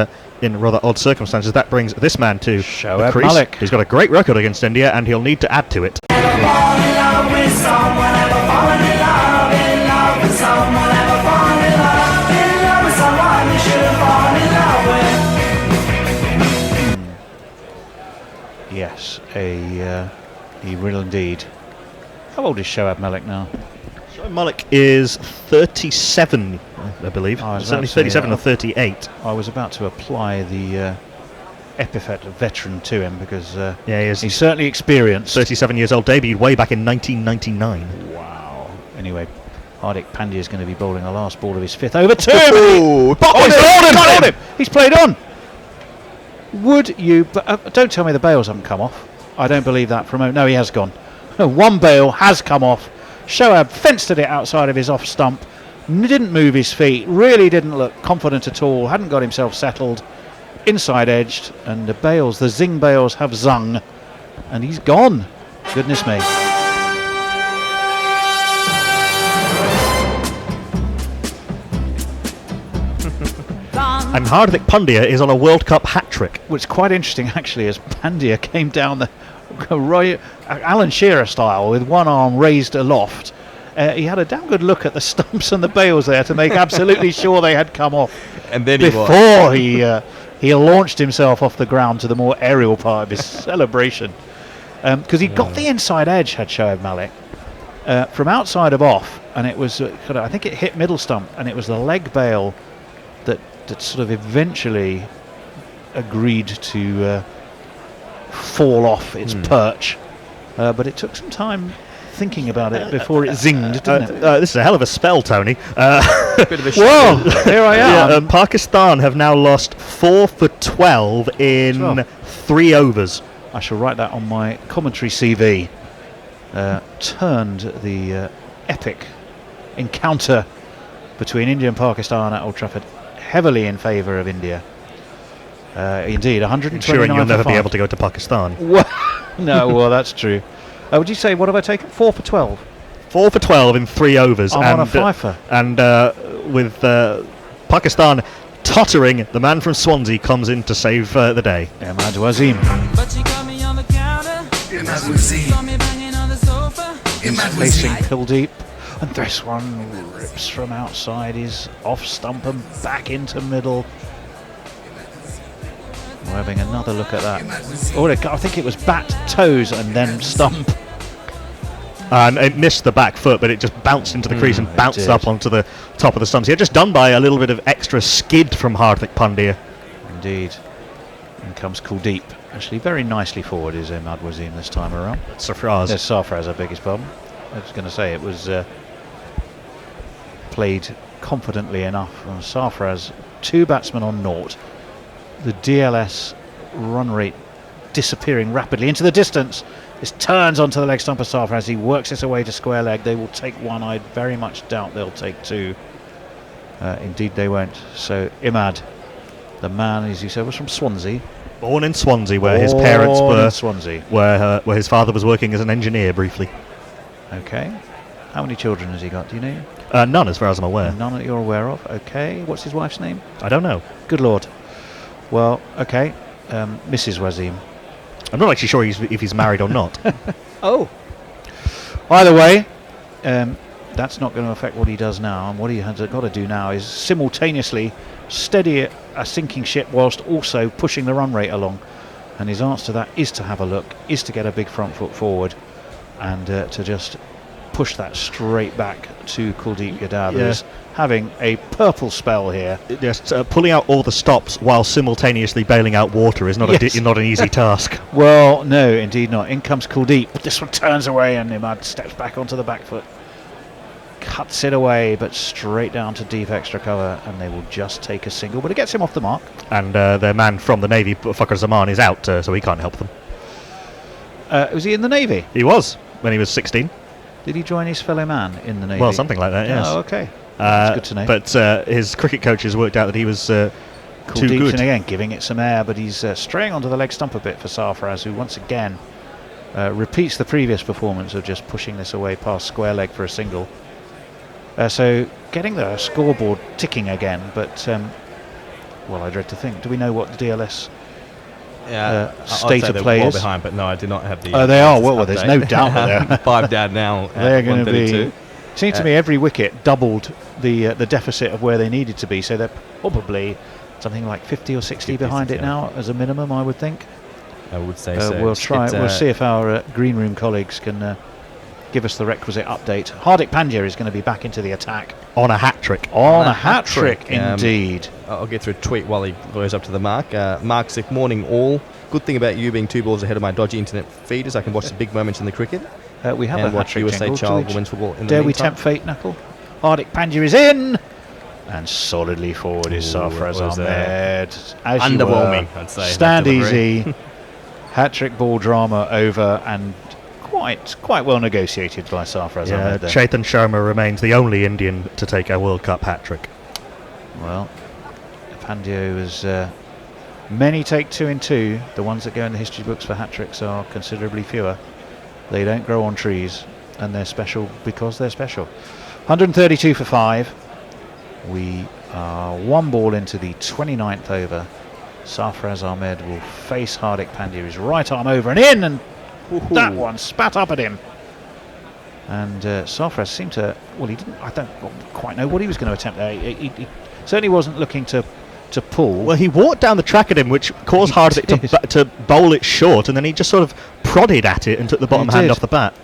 in rather odd circumstances. That brings this man to the crease. Malik. He's got a great record against India, and he'll need to add to it. Yes, he will indeed. How old is Shoaib Malik now? Shoaib Malik is 37, I believe. Certainly 37 or 38. I was about to apply the epithet of veteran to him because he is. He's certainly experienced. 37 years old, debuted way back in 1999. Wow. Anyway, Hardik Pandya is going to be bowling the last ball of his 5th over to him. He's got him. He's played on. Would you? Don't tell me the bails haven't come off. I don't believe that for a moment. No, he has gone. One bail has come off. Shoaib fenced it outside of his off stump. Didn't move his feet. Really didn't look confident at all. Hadn't got himself settled. Inside edged, and the bails, the zing bails, have zung, and he's gone. Goodness me. And Hardik Pandya is on a World Cup hat-trick. Which is quite interesting, actually, as Pandya came down the Alan Shearer style with one arm raised aloft. He had a damn good look at the stumps and the bails there to make absolutely sure they had come off. And then before he launched himself off the ground to the more aerial part of his celebration. Because he got the inside edge, had Shoaib Malik, from outside of off, and it was, I think it hit middle stump, and it was the leg bail that sort of eventually agreed to fall off its perch. But it took some time thinking about it before it zinged, didn't it? This is a hell of a spell, Tony. Bit of a well, here I am. Pakistan have now lost 4 for 12 in 3 overs. I shall write that on my commentary CV. Turned the epic encounter between India and Pakistan at Old Trafford heavily in favour of India. Indeed, 129. I'm sure you'll never be able to go to Pakistan. No, well, that's true. Would you say, what have I taken? 4 for 12? 4 for 12 in 3 overs. I'm on a fifer. And with Pakistan tottering, the man from Swansea comes in to save the day. Ahmad Wasim. Facing Kuldeep. And this one rips from outside his off stump and back into middle. We're having another look at that. Oh, I think it was bat, toes, and then stump. It missed the back foot, but it just bounced into the crease and bounced up onto the top of the stumps. Yeah, just done by a little bit of extra skid from Hardik Pandya. Indeed. In comes Kuldeep. Actually, very nicely forward is Ahmad Wasim this time around. Sarfraz. Yes, Sarfraz, I beg his pardon. I was going to say it was played confidently enough. Sarfraz, 2 batsmen on naught. The DLS run rate disappearing rapidly into the distance. This turns onto the leg stump of Sarfraz. He works his way to square leg. They will take 1. I very much doubt they'll take 2. Indeed, they won't. So Imad, the man, as you said, was from Swansea. Born in Swansea, where his parents were. Swansea, where his father was working as an engineer briefly. Okay. How many children has he got? Do you know? None, as far as I'm aware. None that you're aware of. Okay. What's his wife's name? I don't know. Good Lord. Well, okay. Mrs. Wasim. I'm not actually sure if he's married or not. Oh. Either way, that's not going to affect what he does now. And what he has got to do now is simultaneously steady a sinking ship whilst also pushing the run rate along. And his answer to that is to have a look, is to get a big front foot forward, and to just push that straight back to Kuldeep Yadav, who's having a purple spell here. Just pulling out all the stops while simultaneously bailing out water is not not an easy task. Well, no, indeed not. In comes Kuldeep. This one turns away and Imad steps back onto the back foot. Cuts it away, but straight down to deep extra cover, and they will just take a single, but it gets him off the mark. And their man from the Navy, Fakhar Zaman, is out, so he can't help them. Was he in the Navy? He was, when he was 16. Did he join his fellow man in the Navy? Well, something like that, yes. Oh, okay. That's good to know. But his cricket coaches worked out that he was too good. And again, giving it some air, but he's straying onto the leg stump a bit for Sarfraz, who once again repeats the previous performance of just pushing this away past square leg for a single. So getting the scoreboard ticking again, but well, I dread to think. Do we know what the DLS state of play is? Behind, but no, I do not have the. Oh, they are. Well, there's no doubt that they're 5 down now. They're going to be. Seems to me every wicket doubled the deficit of where they needed to be, so they're probably something like 50 or 60 behind it now as a minimum, I would think. I would say so. We'll try. We'll see if our green room colleagues can give us the requisite update. Hardik Pandya is going to be back into the attack. On a hat-trick. On a hat-trick, indeed. I'll get through a tweet while he goes up to the mark. Mark said, morning all. Good thing about you being 2 balls ahead of my dodgy internet feed is I can watch the big moments in the cricket. We have and a watch hat-trick USA jingle. child women's football in the Dare we meantime. tempt fate, Knuckle? Hardik Pandya is in! And solidly forward is Sarfraz was, Ahmed. As underwhelming, you were. I'd say, Stand that delivery. easy. Hat-trick ball drama over and quite well negotiated by Sarfraz Ahmed there. Chetan Sharma remains the only Indian to take a World Cup hat-trick. Well, Pandya was... many take 2 in 2. The ones that go in the history books for hat-tricks are considerably fewer. They don't grow on trees, and they're special because they're special. 132 for 5. We are 1 ball into the 29th over. Sarfraz Ahmed will face Hardik Pandya. His right arm over and in, and that one spat up at him. And Sarfraz seemed to... Well, he didn't... I don't quite know what he was going to attempt there. He certainly wasn't looking to pull. Well, he walked down the track at him, which caused Hardik to bowl it short, and then he just sort of prodded at it and took the bottom hand off the bat.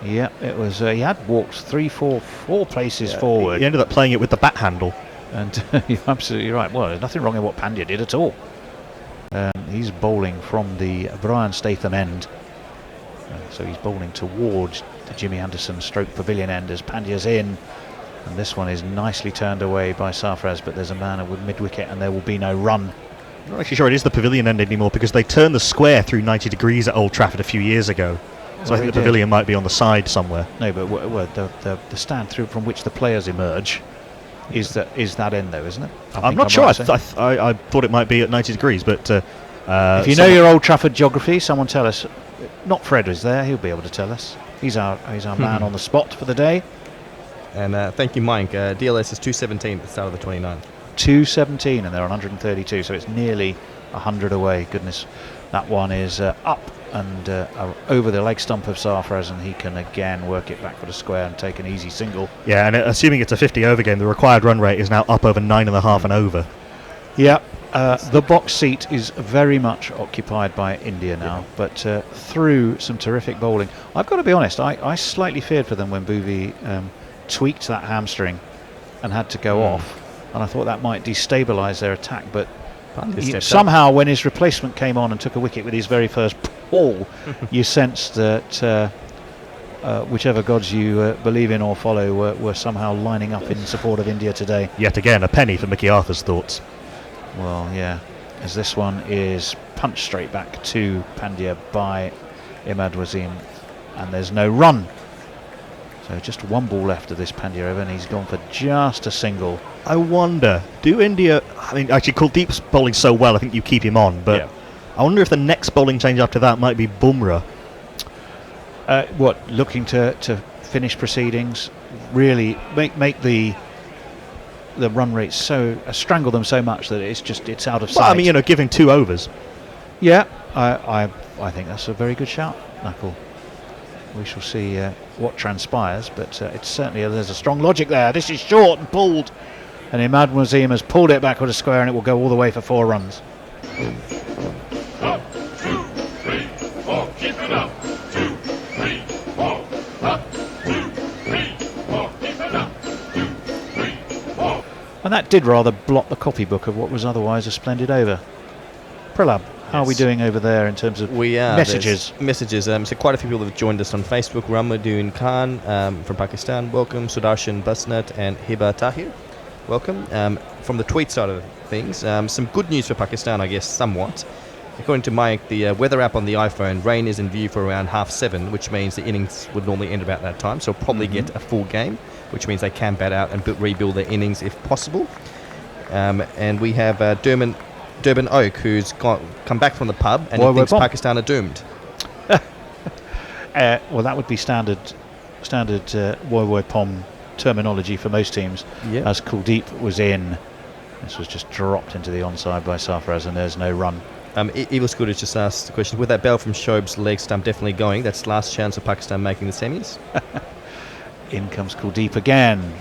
Yeah, it was. He had walked 4 places forward. He ended up playing it with the bat handle. And you're absolutely right. Well, there's nothing wrong in what Pandya did at all. He's bowling from the Brian Statham end. So he's bowling towards the Jimmy Anderson stroke pavilion end as Pandya's in. And this one is nicely turned away by Sarfraz, but there's a man with mid-wicket and there will be no run. I'm not actually sure it is the pavilion end anymore because they turned the square through 90 degrees at Old Trafford a few years ago. So I think the pavilion might be on the side somewhere. No, but the stand through from which the players emerge is that end though, isn't it? I'm not sure. I thought it might be at 90 degrees, but... if you know your Old Trafford geography, someone tell us. Not Fred is there, he'll be able to tell us. He's our man on the spot for the day. And thank you, Mike. DLS is 217 at the start of the 29th. 217 and they're on 132, so it's nearly 100 away. Goodness, that one is up and over the leg stump of Sarfraz, and he can again work it back for the square and take an easy single. Yeah, and assuming it's a 50 over game, the required run rate is now up over 9.5 and over. Yeah, the box seat is very much occupied by India now, but through some terrific bowling. I've got to be honest, I slightly feared for them when Bhuvi tweaked that hamstring and had to go off, and I thought that might destabilise their attack, but somehow when his replacement came on and took a wicket with his very first ball, you sensed that whichever gods you believe in or follow were somehow lining up in support of India today. Yet again, a penny for Mickey Arthur's thoughts. Well, yeah, as this one is punched straight back to Pandya by Imad Wasim, and there's no run. So just 1 ball left of this Pandya over, and he's gone for just a single. I wonder, do India... I mean, actually, Kuldeep's bowling so well, I think you keep him on, but I wonder if the next bowling change after that might be Bumrah. Looking to finish proceedings, really make the run rate so... strangle them so much that it's out of sight. Well, I mean, giving 2 overs. Yeah, I think that's a very good shout, Knuckle. We shall see what transpires, but it's certainly there's a strong logic there. This is short and pulled, and Imad Wasim has pulled it back with a square, and it will go all the way for 4 runs. 1, 2, 3, 4, keep it up. 2, 3, 4, up. 2, 3, 4, keep it up. 2, 3, 4. And that did rather blot the copybook of what was otherwise a splendid over. Pralab, how are we doing over there in terms of messages? So quite a few people have joined us on Facebook. Ramadoon Khan from Pakistan, welcome. Sudarshan Basnat and Hiba Tahir, welcome. From the tweet side of things, some good news for Pakistan, I guess, somewhat. According to Mike, the weather app on the iPhone, rain is in view for around 7:30, which means the innings would normally end about that time, so probably get a full game, which means they can bat out and rebuild their innings if possible. And we have Durban Oak, who's come back from the pub and he thinks Pakistan are doomed. Well, that would be standard Woy Pom terminology for most teams. Yep. As Kuldeep was in, this was just dropped into the onside by Sarfraz, and there's no run. Evil Scooter has just asked the question, with that bell from Shoaib's leg stump definitely going, that's last chance of Pakistan making the semis? In comes Kuldeep again,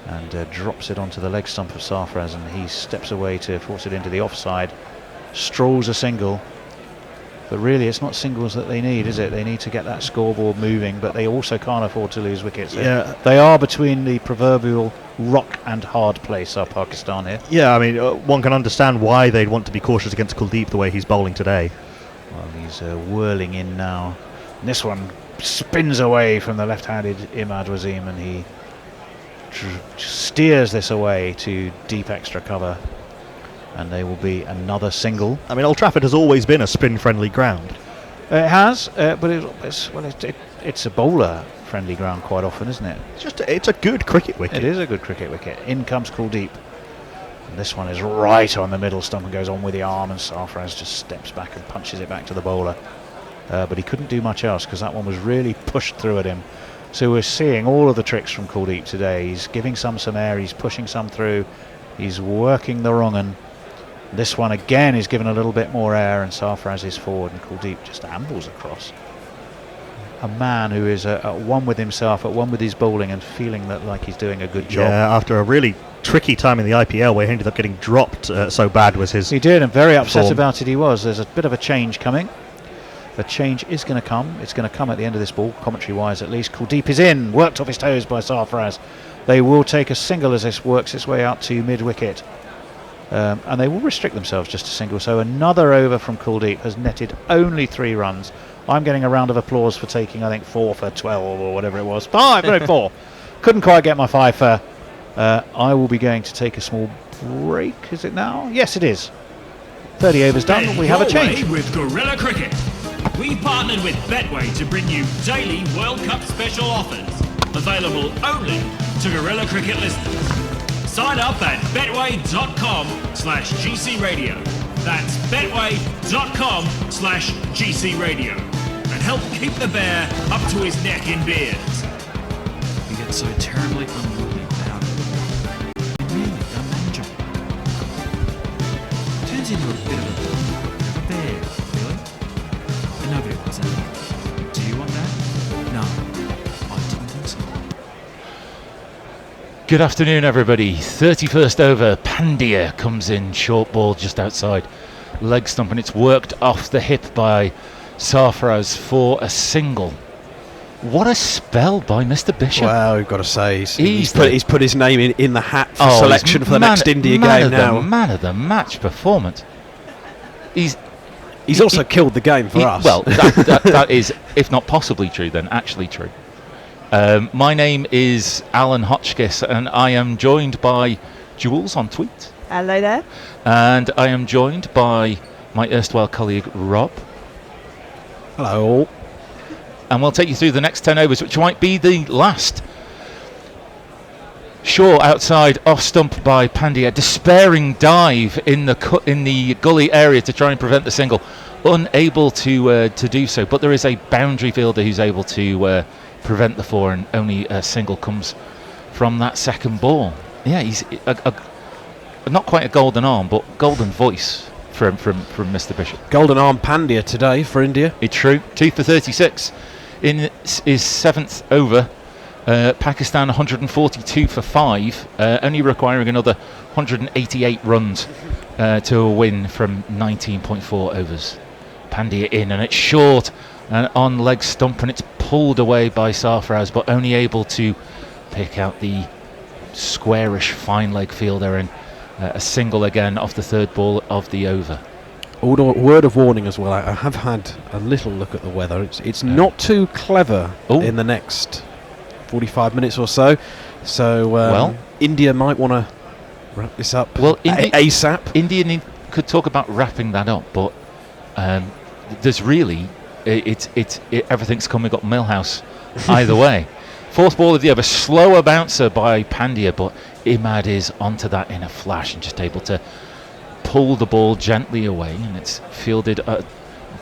and drops it onto the leg stump of Sarfraz, and he steps away to force it into the offside, strolls a single, But really, it's not singles that they need, is it? They need to get that scoreboard moving, but they also can't afford to lose wickets. Yeah. They are between the proverbial rock and hard place, are Pakistan here. Yeah, I mean, one can understand why they'd want to be cautious against Kuldeep the way he's bowling today. Well, he's whirling in now. And this one spins away from the left-handed Imad Wasim, and he steers this away to deep extra cover. And they will be another single. I mean, Old Trafford has always been a spin-friendly ground. It has, but it's a bowler-friendly ground quite often, isn't it? It's a good cricket wicket. It is a good cricket wicket. In comes Kuldeep. And this one is right on the middle stump and goes on with the arm, and Sarfaraz just steps back and punches it back to the bowler. But he couldn't do much else because that one was really pushed through at him. So we're seeing all of the tricks from Kuldeep today. He's giving some air, he's pushing some through, he's working the wrong one. This one again is given a little bit more air, and Sarfaraz is forward, and Kuldeep just ambles across. A man who is at one with himself, at one with his bowling, and feeling that like he's doing a good job. Yeah, after a really tricky time in the IPL where he ended up getting dropped, so bad was his. He did, and very upset form. about it he was. There's a bit of a change coming. The change is going to come. It's going to come at the end of this ball, commentary-wise at least. Kuldeep is in, worked off his toes by Sarfaraz. They will take a single as this works its way out to mid-wicket. And they will restrict themselves just to single. So another over from Kuldeep has netted only 3 runs. I'm getting a round of applause for taking, I think, 4 for 12 or whatever it was. 4. Couldn't quite get my 5 for. I will be going to take a small break. Is it now? Yes, it is. 30 overs done. We have a change. With Gorilla Cricket. We partnered with Betway to bring you daily World Cup special offers. Available only to Gorilla Cricket listeners. Sign up at betway.com/GCRadio. That's betway.com/GCRadio. And help keep the bear up to his neck in beers. You get so terribly unruly without it. Really unmanageable. Turns into a bit of a bear, really. And nobody wants that. Do you want that? No. I didn't think so. Good afternoon, everybody. 31st over. Pandya comes in, short ball just outside leg stump, and it's worked off the hip by Sarfaraz for a single. What a spell by Mr. Bishop. Well, we've got to say, he's put his name in the hat for selection for the next India game now. Man of the match performance. He's also killed the game for us. Well, that is, if not possibly true, then actually true. My name is Alan Hotchkiss, and I am joined by Jules on tweet. Hello there. And I am joined by my erstwhile colleague Rob. Hello. And we'll take you through the next 10 overs, which might be the last. Shaw outside, off stump by Pandya. Despairing dive in the gully area to try and prevent the single. Unable to do so, but there is a boundary fielder who's able to prevent the 4, and only a single comes from that second ball. Yeah, he's not quite a golden arm, but golden voice from Mr. Bishop. Golden arm Pandya today for India. It's true. 2 for 36 in his 7th over. Pakistan 142 for 5, only requiring another 188 runs to a win from 19.4 overs. Pandya in, and it's short and on leg stump, and it's pulled away by Sarfaraz, but only able to pick out the squarish fine leg fielder, and a single again off the 3rd ball of the over. Word of warning as well, I have had a little look at the weather. It's not too clever in the next 45 minutes or so. So India might want to wrap this up ASAP. India could talk about wrapping that up, but there's really everything's coming up Millhouse either way. 4th ball of the over, slower bouncer by Pandya, but Imad is onto that in a flash and just able to pull the ball gently away, and it's fielded a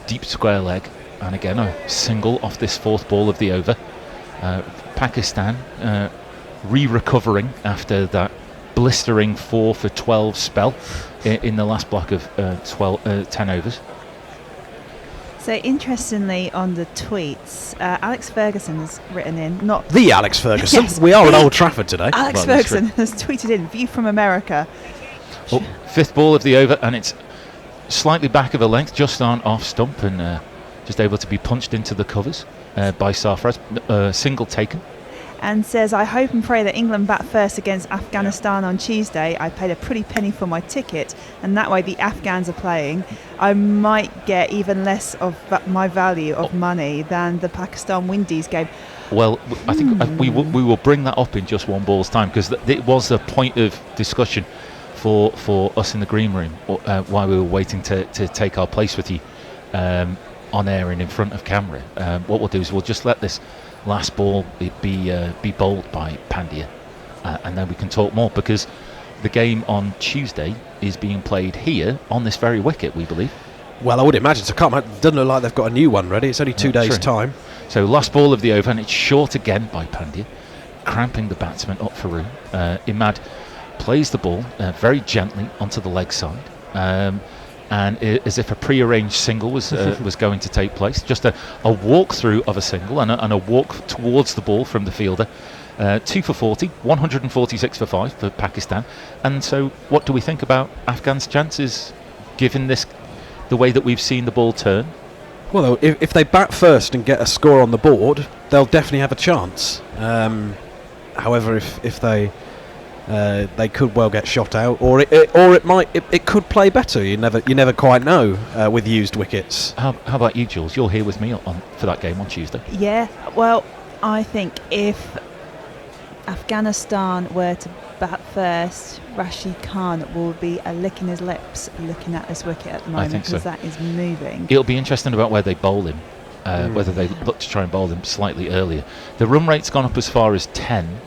deep square leg, and again a single off this 4th ball of the over. Pakistan re-recovering after that blistering 4 for 12 spell in the last block of 10 overs. So interestingly, on the tweets, Alex Ferguson has written in, not the Alex Ferguson. Yes, we are at Old Trafford today. Alex Ferguson has tweeted in, view from America. 5th ball of the over, and it's slightly back of a length, just on off stump, and just able to be punched into the covers by Sarfraz. Single taken. And says, I hope and pray that England bat first against Afghanistan on Tuesday. I paid a pretty penny for my ticket, and that way the Afghans are playing. I might get even less of my value of money than the Pakistan-Windies game. Well, I think we will bring that up in just one ball's time, because it was a point of discussion for us in the green room while we were waiting to take our place with you on air and in front of camera. What we'll do is we'll just let this last ball be bowled by Pandya, and then we can talk more, because the game on Tuesday is being played here on this very wicket, we believe. Well, I would imagine so. Doesn't look like they've got a new one ready. It's only 2 days' time. So last ball of the over, and it's short again by Pandya, cramping the batsman up for room. Imad plays the ball very gently onto the leg side, and as if a pre-arranged single was going to take place. Just a walk-through of a single and a walk towards the ball from the fielder. 2 for 40, 146 for 5 for Pakistan. And so what do we think about Afghan's chances, given the way that we've seen the ball turn? Well, if they bat first and get a score on the board, they'll definitely have a chance. However, if they could well get shot out, or it could play better. You never quite know with used wickets. How about you, Jules? You're here with me for that game on Tuesday. Yeah, well, I think if Afghanistan were to bat first, Rashid Khan will be licking his lips looking at this wicket at the moment, because that is moving. It'll be interesting about where they bowl him, whether they look to try and bowl him slightly earlier. The run rate's gone up as far as 10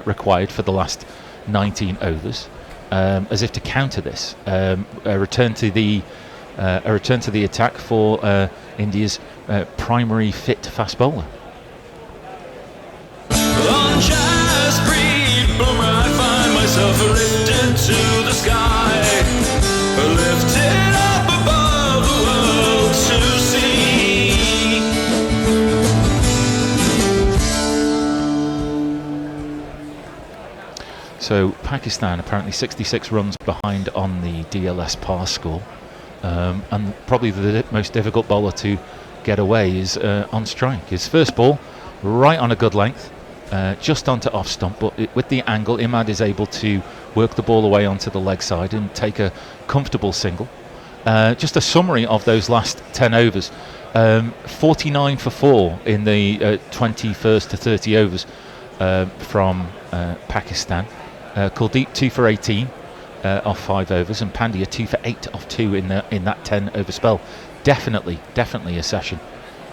required for the last 19 overs, as if to counter this. A return to the attack for India's primary fit fast bowler. On Jaspreet Bumrah, I find myself lifted to the sky, lifted up above the world to see. So Pakistan apparently 66 runs behind on the DLS par score, and probably the most difficult bowler to get away is on strike. His first ball right on a good length, just onto off stump, but with the angle, Imad is able to work the ball away onto the leg side and take a comfortable single. Just a summary of those last 10 overs. 49 for 4 in the 21st to 30 overs from Pakistan. Kuldeep 2 for 18 off 5 overs, and Pandya 2 for 8 off 2 in that 10 over spell. Definitely a session.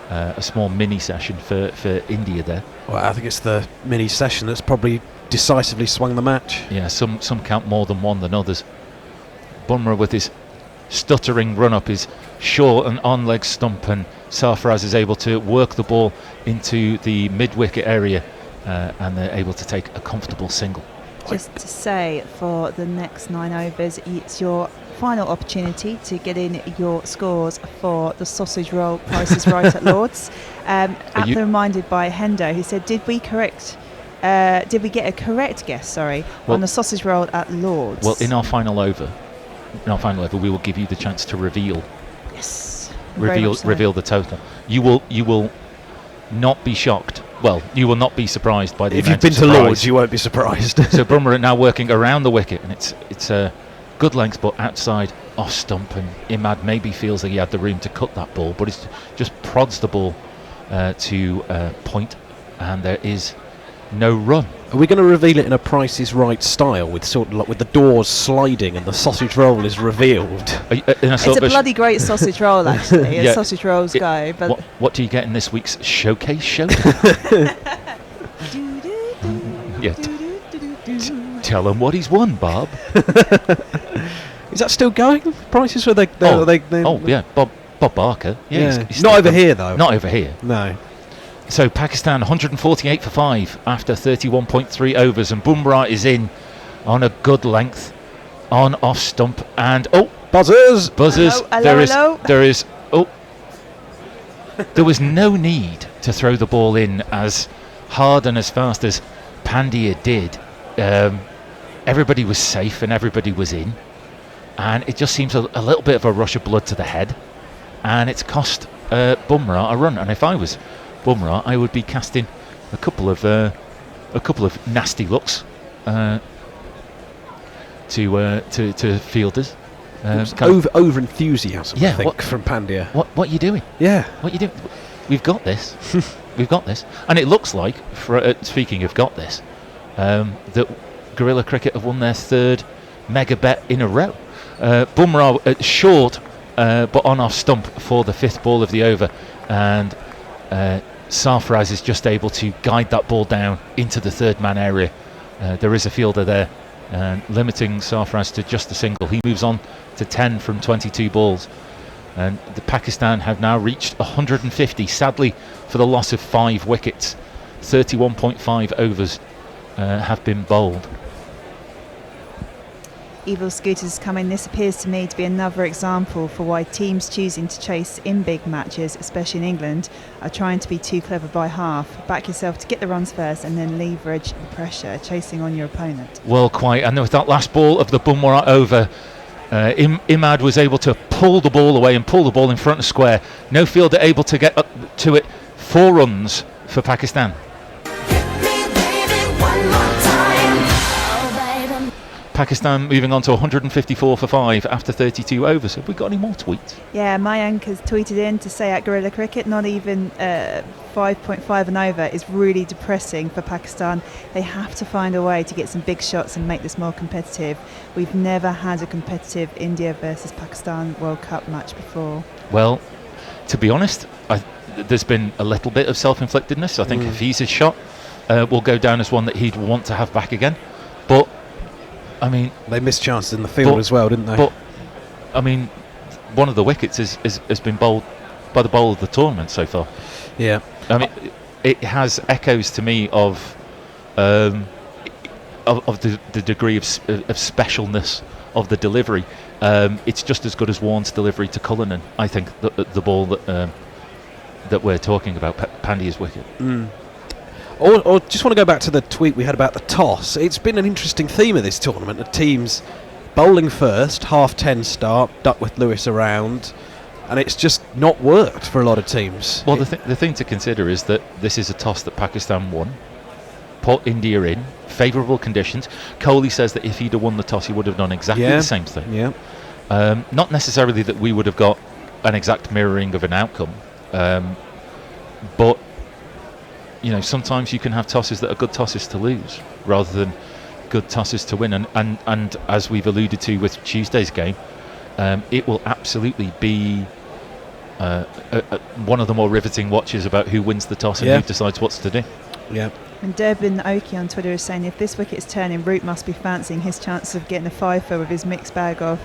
A small mini session for India there. Well, I think it's the mini session that's probably decisively swung the match. Yeah, some count more than one than others. Bumrah with his stuttering run-up is short and on-leg stump, and Sarfraz is able to work the ball into the mid-wicket area, and they're able to take a comfortable single. Just to say, for the next 9 overs, it's your final opportunity to get in your scores for the sausage roll prices right at Lord's. Aptly reminded by Hendo, who said, did we get a correct guess, on the sausage roll at Lord's? Well, in our final over, we will give you the chance to reveal. Yes. Reveal the total. You will not be shocked. Well, you will not be surprised by the If you've been to Lord's, you won't be surprised. So Bumrah now working around the wicket, and it's a good length, but outside off stump, and Imad maybe feels that he had the room to cut that ball, but he just prods the ball to point, and there is no run. Are we going to reveal it in a Price is Right style, with sort of like with the doors sliding and the sausage roll is revealed? It's a bloody great sausage roll, actually, as Yeah. sausage rolls go. But what do you get in this week's showcase show? Yeah. Tell him what he's won, Bob. Is that still going? Prices where yeah, Bob Barker. Yeah, he's not over here though. Not over here. No. So Pakistan 148 for 5 after 31.3 overs, and Bumrah is in on a good length on off stump, and buzzers. Hello. There was no need to throw the ball in as hard and as fast as Pandya did. Everybody was safe and everybody was in, and it just seems a little bit of a rush of blood to the head, and it's cost Bumrah a run. And if I was Bumrah, I would be casting a couple of nasty looks to fielders. Over enthusiasm, yeah, I think, from Pandya. What are you doing? Yeah. What you doing? We've got this. We've got this. And it looks like, speaking of got this, that Guerrilla Cricket have won their third mega bet in a row. Bumrah short, but on off stump for the 5th ball of the over, and Sarfaraz is just able to guide that ball down into the 3rd man area. There is a fielder there, limiting Sarfaraz to just a single. He moves on to 10 from 22 balls. And the Pakistan have now reached 150, sadly, for the loss of 5 wickets. 31.5 overs have been bowled. Evil Scooters coming. This appears to me to be another example for why teams choosing to chase in big matches, especially in England, are trying to be too clever by half. Back yourself to get the runs first and then leverage the pressure, chasing on your opponent. Well, quite. And with that last ball of the Bumrah over, Imad was able to pull the ball away and pull the ball in front of square. No fielder able to get up to it. 4 runs for Pakistan. Pakistan moving on to 154 for 5 after 32 overs. Have we got any more tweets? Yeah, Mayank has tweeted in to say at Guerrilla Cricket, not even 5.5 and over is really depressing for Pakistan. They have to find a way to get some big shots and make this more competitive. We've never had a competitive India versus Pakistan World Cup match before. Well, to be honest, there's been a little bit of self-inflictedness. I think Hafiz's shot will go down as one that he'd want to have back again. But I mean, they missed chances in the field as well, didn't they? But I mean, one of the wickets has been bowled by the bowler of the tournament so far. Yeah, I mean, it has echoes to me of the degree of specialness of the delivery. It's just as good as Warne's delivery to Cullinan. I think the ball that we're talking about, Pandya's wicket. Or just want to go back to the tweet we had about the toss. It's been an interesting theme of this tournament. The teams bowling first, 10:30 start, Duckworth-Lewis around, and it's just not worked for a lot of teams. Well, the thing to consider is that this is a toss that Pakistan won, put India in favourable conditions. Kohli says that if he'd have won the toss, he would have done exactly the same thing. Yeah. Not necessarily that we would have got an exact mirroring of an outcome, but you know, sometimes you can have tosses that are good tosses to lose rather than good tosses to win. And as we've alluded to with Tuesday's game, it will absolutely be one of the more riveting watches about who wins the toss and who decides what's to do. Yeah. And Durbin Oki on Twitter is saying if this wicket is turning, Root must be fancying his chances of getting a fifer with his mixed bag of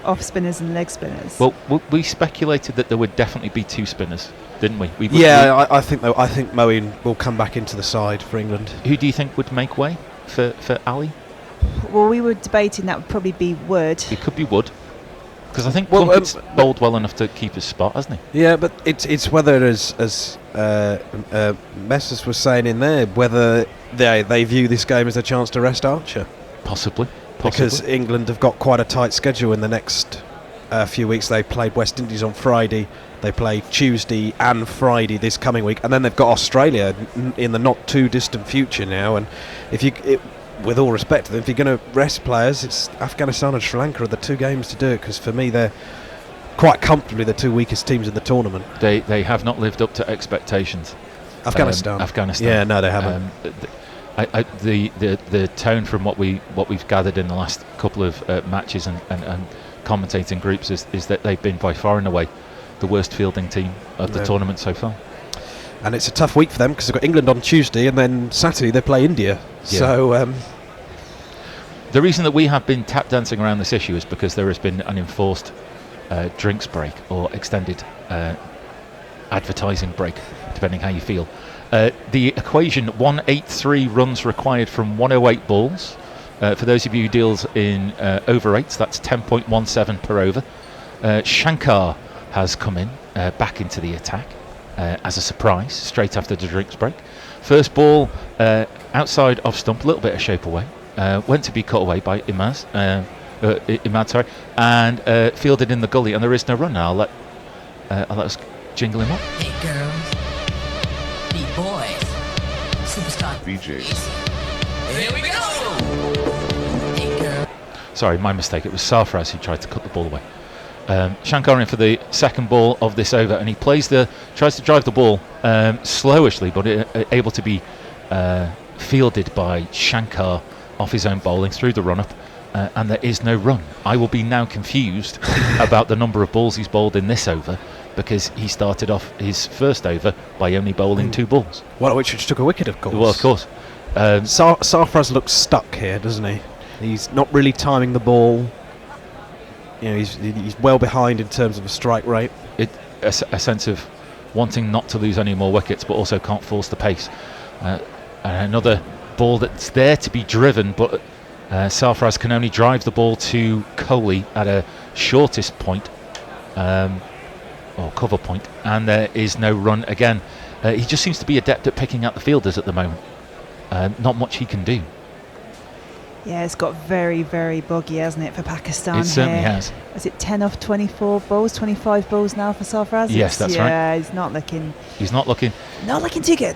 off spinners and leg spinners. Well, we speculated that there would definitely be 2 spinners, didn't we? I think Moeen will come back into the side for England. Who do you think would make way for Ali? Well, we were debating that would probably be Wood. It could be Wood, because I think Plunkett's bowled well enough to keep his spot, hasn't he? Yeah, but it's whether, as Messrs was saying in there, whether they view this game as a chance to rest Archer. Possibly. Because England have got quite a tight schedule in the next few weeks. They played West Indies on Friday, they play Tuesday and Friday this coming week, and then they've got Australia in the not too distant future now. And with all respect to them, if you're going to rest players, it's Afghanistan and Sri Lanka are the 2 games to do it, because for me they're quite comfortably the 2 weakest teams in the tournament. They have not lived up to expectations. Afghanistan. Yeah, no, they haven't. The tone from what we've gathered in the last couple of matches and commentating groups is that they've been by far and away the worst fielding team of the tournament so far. And it's a tough week for them because they've got England on Tuesday and then Saturday they play India. Yeah. So the reason that we have been tap dancing around this issue is because there has been an enforced drinks break or extended advertising break, depending how you feel. The equation, 183 runs required from 108 balls. For those of you who deals in over 8s, that's 10.17 per over. Shankar has come in back into the attack as a surprise straight after the drinks break. First ball outside off stump, a little bit of shape away. Went to be cut away by Imaz. Imad, sorry, and fielded in the gully, and there is no run now. I'll let us jingle him up. Hey girls, beat boys, superstar VJs. Here we go. Hey girl. Sorry, my mistake. It was Sarfraz who tried to cut the ball away. Shankar in for the second ball of this over, and he tries to drive the ball slowishly, but able to be fielded by Shankar off his own bowling through the run-up, and there is no run. I will be now confused about the number of balls he's bowled in this over, because he started off his first over by only bowling 2 balls. One of which took a wicket, of course. Well, of course. Sarfraz looks stuck here, doesn't he? He's not really timing the ball. You know, he's well behind in terms of a strike rate. A sense of wanting not to lose any more wickets, but also can't force the pace. And another ball that's there to be driven, but Sarfraz can only drive the ball to Kohli at a shortest point, or cover point, and there is no run again. He just seems to be adept at picking out the fielders at the moment. Not much he can do. Yeah, it's got very, very boggy, hasn't it, for Pakistan? It certainly here. has. Is it 10 off 24 balls, 25 balls now for Sarfraz? Yes, that's right. Yeah, he's not looking too good.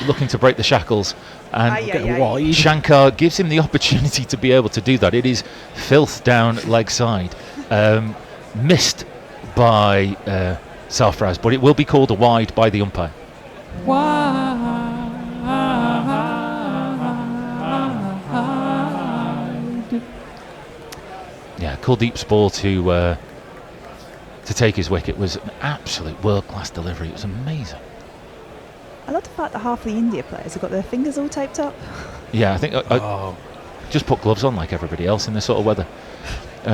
Looking to break the shackles, and wide. Shankar gives him the opportunity to be able to do that. It is filth down leg side, missed by Sarfraz, but it will be called a wide by the umpire. Yeah, Kuldeep's ball to take his wicket was an absolute world-class delivery. It was amazing. I love the fact that half the India players have got their fingers all taped up. Yeah, I think I just put gloves on like everybody else in this sort of weather.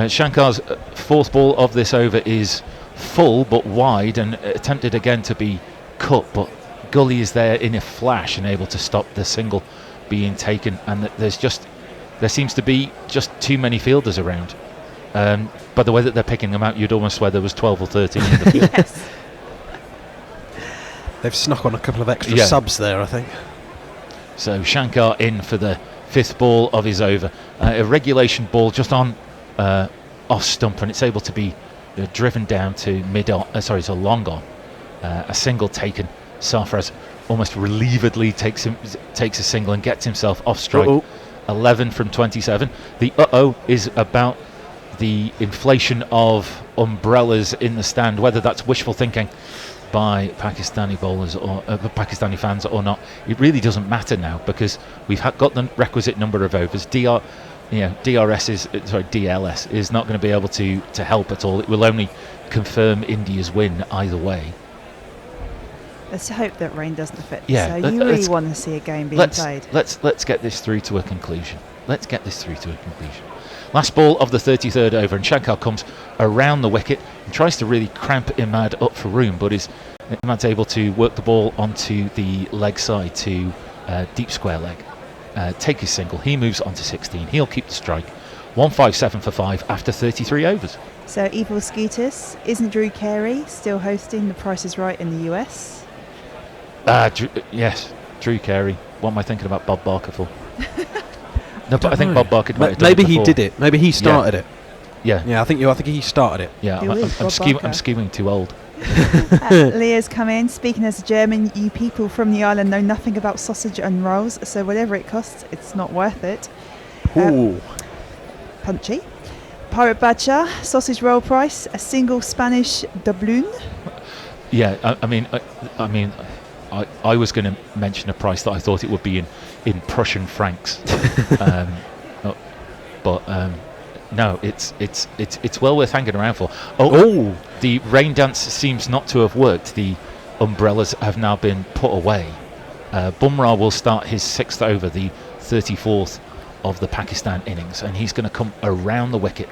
Shankar's fourth ball of this over is full but wide, and attempted again to be cut, but Gully is there in a flash and able to stop the single being taken, and there seems to be just too many fielders around. By the way that they're picking them out, you'd almost swear there was 12 or 13 in the field. Yes. They've snuck on a couple of extra subs there, I think. So Shankar in for the fifth ball of his over. A regulation ball just on off stump, and it's able to be driven down to to long on. A single taken. Sarfraz almost relievedly takes a single and gets himself off strike. 11 from 27. The is about the inflation of umbrellas in the stand, whether that's wishful thinking by Pakistani bowlers or Pakistani fans or not. It really doesn't matter now, because we've got the requisite number of overs. DLS is not going to be able to help at all. It will only confirm India's win either way. Let's hope that rain doesn't affect Yeah, this. So you really want to see a game being played. Let's get this through to a conclusion. Last ball of the 33rd over, and Shankar comes around the wicket and tries to really cramp Imad up for room, but Imad's able to work the ball onto the leg side to deep square leg, take his single. He moves on to 16. He'll keep the strike. 157 for 5 after 33 overs. So Evil Scooters, isn't Drew Carey still hosting The Price is Right in the US? Yes, Drew Carey. What am I thinking about Bob Barker for? No, but I think Bob Barker. Maybe he did it. Maybe he started it. Yeah. Yeah, I think he started it. Yeah, I'm skewing too old. Leah's come in. Speaking as a German, you people from the island know nothing about sausage and rolls, so whatever it costs, it's not worth it. Punchy. Pirate Badger, sausage roll price, a single Spanish doubloon. Yeah, I was going to mention a price that I thought it would be in Prussian francs, no, it's well worth hanging around for. The rain dance seems not to have worked. The umbrellas have now been put away. Bumrah will start his 6th over, the 34th of the Pakistan innings, and he's going to come around the wicket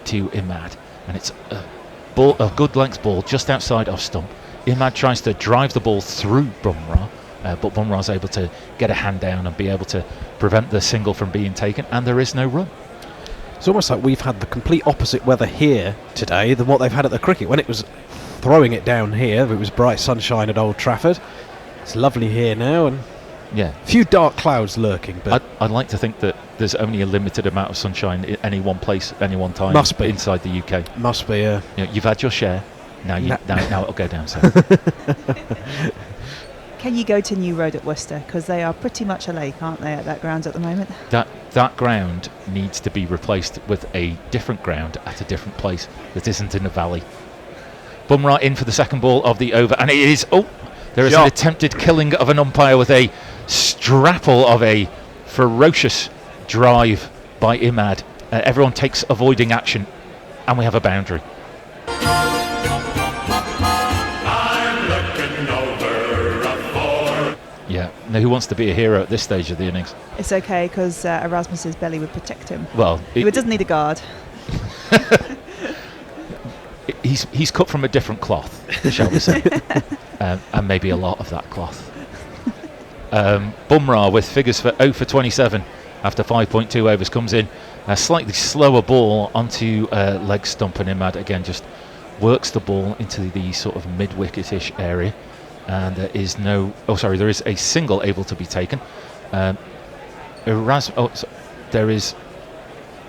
to Imad, and it's a good length ball just outside off stump. Imad tries to drive the ball through Bumrah, but Bumrah's able to get a hand down and be able to prevent the single from being taken, and there is no run. It's almost like we've had the complete opposite weather here today than what they've had at the cricket. When it was throwing it down here, it was bright sunshine at Old Trafford. It's lovely here now, and Yeah. Few dark clouds lurking, but I'd like to think that there's only a limited amount of sunshine in any one place, any one time. Must be. Inside the UK. Must be, yeah. You know, you've had your share. Now it'll go down south. Can you go to New Road at Worcester? Because they are pretty much a lake, aren't they, at that ground at the moment? That ground needs to be replaced with a different ground at a different place that isn't in a valley. Bumrah in for the second ball of the over, and it is. Oh, there is an attempted killing of an umpire with a strapple of a ferocious drive by Imad. Everyone takes avoiding action, and we have a boundary. Yeah. Now, who wants to be a hero at this stage of the innings? It's okay, because Erasmus's belly would protect him. Well, he doesn't need a guard. He's cut from a different cloth, shall we say, and maybe a lot of that cloth. Bumrah with figures for 0 for 27 after 5.2 overs comes in. A slightly slower ball onto leg stump, and Imad again just works the ball into the sort of mid-wicket-ish area. And there is there is a single able to be taken. There is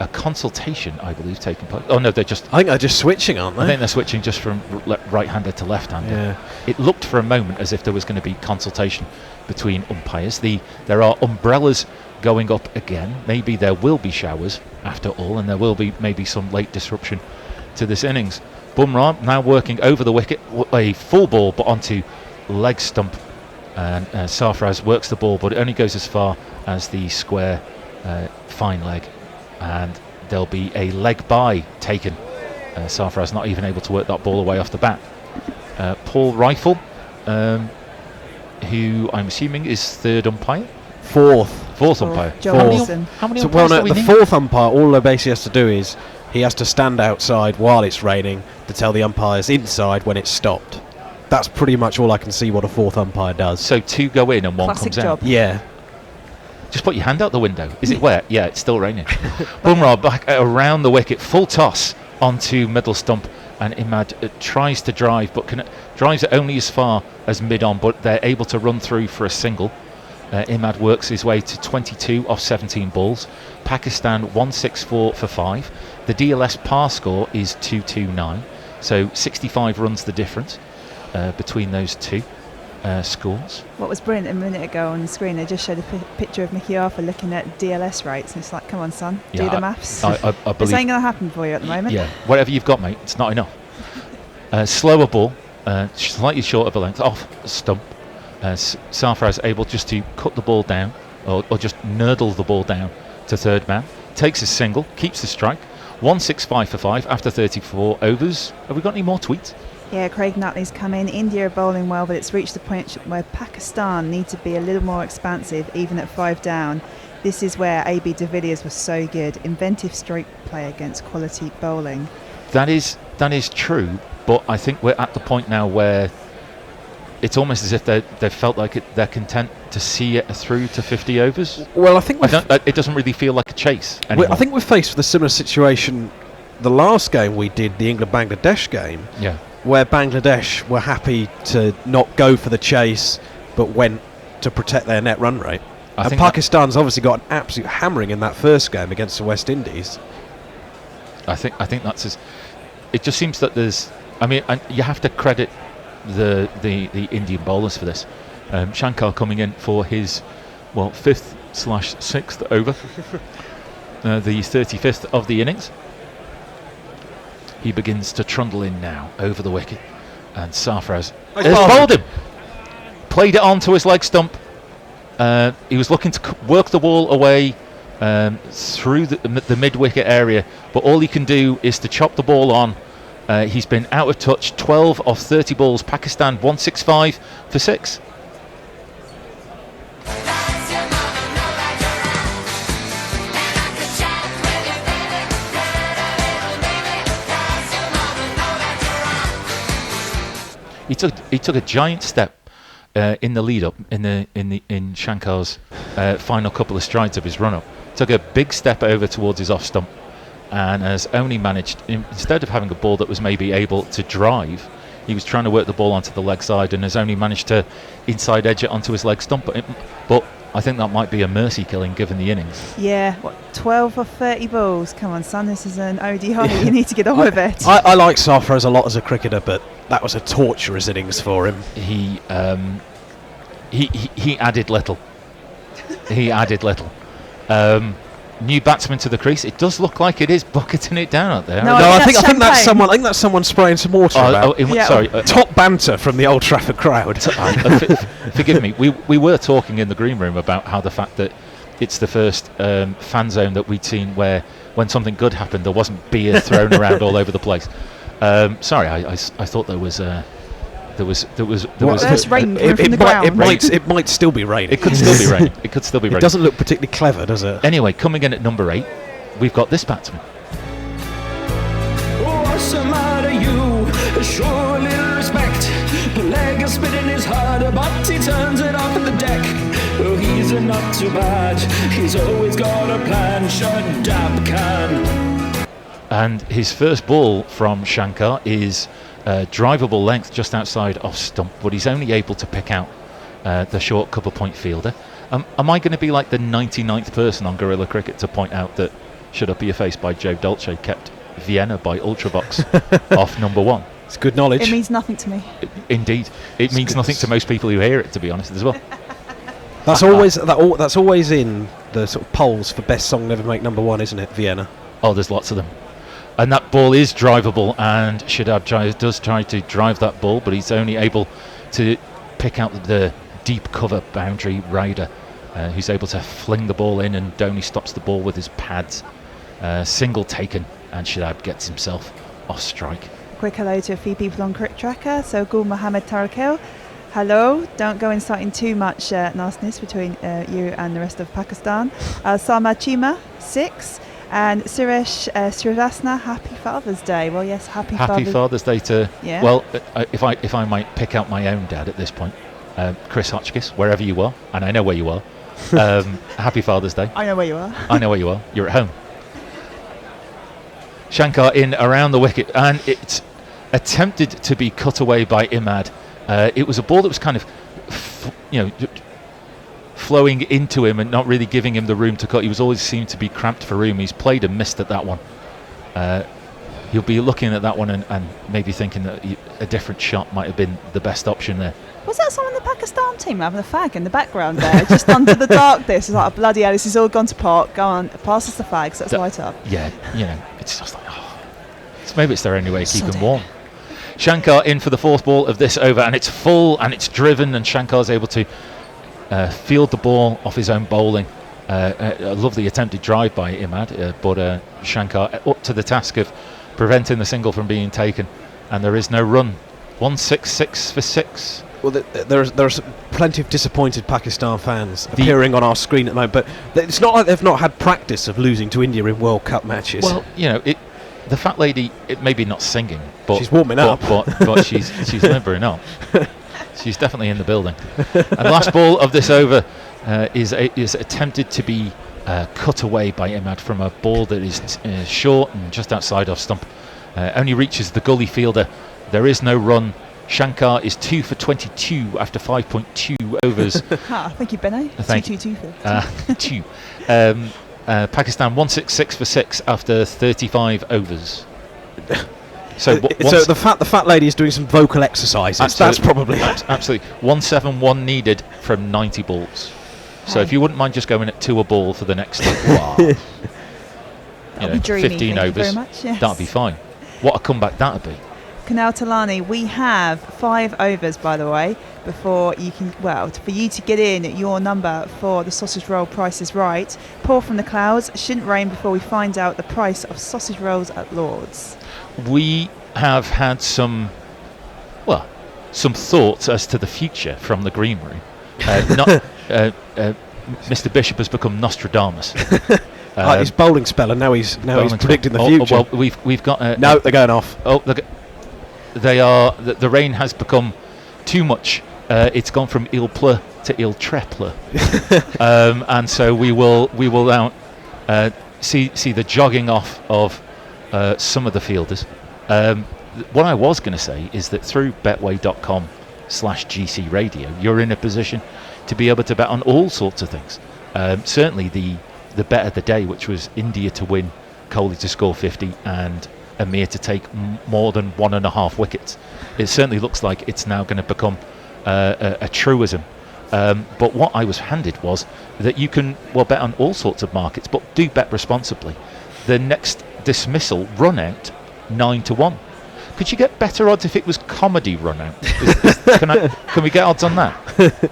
a consultation, I believe, taking place. Oh no, I think they're just switching, aren't they? I think they're switching just from right-handed to left-handed. Yeah. It looked for a moment as if there was going to be consultation between umpires. There are umbrellas going up again. Maybe there will be showers after all, and there will be maybe some late disruption to this innings. Bumrah now working over the wicket, a full ball but onto leg stump, and Sarfaraz works the ball, but it only goes as far as the square fine leg, and there'll be a leg by taken. Sarfaraz not even able to work that ball away off the bat. Paul Rifle, who I'm assuming is third umpire? Fourth umpire. How many umpires do we the need? fourth umpire, all he basically has to do is he has to stand outside while it's raining to tell the umpires inside when it's stopped. That's pretty much all I can see what a fourth umpire does. So two go in and one Classic comes out. job. Yeah. Just put your hand out the window. Is it wet? Yeah, it's still raining. Bumrah back around the wicket, full toss onto middle stump, and Imad tries to drive, but drives it only as far as mid-on, but they're able to run through for a single. Imad works his way to 22 off 17 balls. Pakistan 164 for 5. The DLS par score is 229, so 65 runs the difference between those two scores. What was brilliant a minute ago on the screen, they just showed a picture of Mickey Arthur looking at DLS rates, and it's like, come on son, do the maths. I This believe ain't going to happen for you at the moment. Yeah, whatever you've got, mate, it's not enough. Slower ball, slightly short of a length, off stump. Sarfaraz able just to cut the ball down, or just nurdle the ball down to third man. Takes his single, keeps the strike. 165 for 5 after 34 overs. Have we got any more tweets? Yeah, Craig Nutley's come in. India are bowling well, but it's reached the point where Pakistan need to be a little more expansive, even at 5 down. This is where AB de Villiers was so good. Inventive stroke play against quality bowling. That is true, but I think we're at the point now where it's almost as if they felt like they're content to see it through to 50 overs. Well, I think it doesn't really feel like a chase anymore. I think we're faced with a similar situation the last game we did, the England-Bangladesh game, where Bangladesh were happy to not go for the chase but went to protect their net run rate. And Pakistan's obviously got an absolute hammering in that first game against the West Indies. I think that's it just seems that there's, I mean, and you have to credit the Indian bowlers for this. Shankar coming in for his 5th/6th over, the 35th of the innings. He begins to trundle in now over the wicket, and Sarfaraz has bowled him. Played it onto his leg stump. He was looking to work the ball away through the mid-wicket area, but all he can do is to chop the ball on. He's been out of touch. 12 of 30 balls. Pakistan 165 for 6. He took a giant step in the lead up in Shankar's final couple of strides of his run up. Took a big step over towards his off stump, and has only managed, instead of having a ball that was maybe able to drive, He was trying to work the ball onto the leg side and has only managed to inside edge it onto his leg stump. But I think that might be a mercy killing given the innings. Yeah, 12 or 30 balls? Come on, son, this is an ODI. You need to get on with it. I like Sarfraz a lot as a cricketer, but that was a torturous innings for him. He added little. He added little. New batsman to the crease. It does look like it is bucketing it down out there. No, I think that's someone. I think that's someone spraying some water. Sorry, top banter from the Old Trafford crowd. Forgive me. We were talking in the green room about how the fact that it's the first fan zone that we'd seen where when something good happened there wasn't beer thrown around all over the place. Sorry, I thought there was. There's rain coming from the ground. It might still be raining. It could still be raining. It could still be raining. It doesn't look particularly clever, does it? Anyway, coming in at number 8, we've got this batsman. What's the matter, you? Show a little respect. The leg is spitting his heart, but he turns it off at the deck. Oh, he's not too bad. He's always got a plan. Shut up, can. And his first ball from Shankar is drivable length just outside off stump, but he's only able to pick out the short cover point fielder. Am I going to be like the 99th person on Guerrilla Cricket to point out that Shut Up Your Face by Joe Dolce kept Vienna by Ultravox off number 1? It's good knowledge. It means nothing to me. Indeed. It means nothing to most people who hear it, to be honest, as well. That's always in the sort of polls for best song never make number 1, isn't it, Vienna? Oh, there's lots of them. And that ball is drivable, and Shadab does try to drive that ball, but he's only able to pick out the deep cover boundary rider, who's able to fling the ball in, and Dhoni stops the ball with his pads. Single taken, and Shadab gets himself off strike. Quick hello to a few people on Cricket Tracker. So Gul Mohammed Tarakil, hello. Don't go inciting too much nastiness between you and the rest of Pakistan. Sama Chima, 6. And Suresh Srivastava, happy Father's Day. Well, yes, happy Father's Day to. Yeah. Well, if I might pick out my own dad at this point, Chris Hotchkiss, wherever you are, and I know where you are. Happy Father's Day. I know where you are. I know where you are. You're at home. Shankar in around the wicket, and it's attempted to be cut away by Imad. It was a ball that was kind of, flowing into him and not really giving him the room to cut. He was always seemed to be cramped for room. He's played and missed at that one. He'll be looking at that one and maybe thinking that a different shot might have been the best option there. Was that someone in the Pakistan team having a fag in the background there, just under the darkness? It's like, bloody hell, this is all gone to pot. Go on, pass us the fags, let's light up. Yeah, it's just like, maybe it's their only way of keeping warm. Shankar in for the 4th ball of this over, and it's full and it's driven, and Shankar's able to field the ball off his own bowling. A lovely attempted drive by Imad, but Shankar up to the task of preventing the single from being taken, and there is no run. 166 for 6. Well, there's plenty of disappointed Pakistan fans appearing on our screen at the moment, but it's not like they've not had practice of losing to India in World Cup matches. Well, the fat lady, it maybe not singing, but she's warming up. But she's limbering up. She's definitely in the building. And last ball of this over is attempted to be cut away by Imad from a ball that is short and just outside off stump. Only reaches the gully fielder. There is no run. Shankar is 2 for 22 after 5.2 overs. Thank you, Benno. 2 for 2. Pakistan 166 for 6 after 35 overs. So the fat lady is doing some vocal exercises. That's probably absolutely 171 needed from 90 balls. So if you wouldn't mind just going at 2 a ball for the next 15 overs, that'd be fine. What a comeback that'd be. Kunal Talani, we have 5 overs, by the way, before you can, for you to get in your number for the sausage roll Price is Right. Pour from the clouds, shouldn't rain before we find out the price of sausage rolls at Lord's. We have had some thoughts as to the future from the green room. Mr. Bishop has become Nostradamus. His bowling spell, and now he's predicting the future. Well, we've got no, they're going off. Oh, they are. The rain has become too much. It's gone from il pleut to il treple, and so we will now see the jogging off of some of the fielders. what I was going to say is that through betway.com/GC Radio, you're in a position to be able to bet on all sorts of things. Certainly the bet of the day, which was India to win, Kohli to score 50, and Amir to take more than 1.5 wickets. It certainly looks like it's now going to become a truism. But what I was handed was that you can bet on all sorts of markets, but do bet responsibly. The next dismissal run out 9-1. Could you get better odds if it was comedy run out? Can we get odds on that?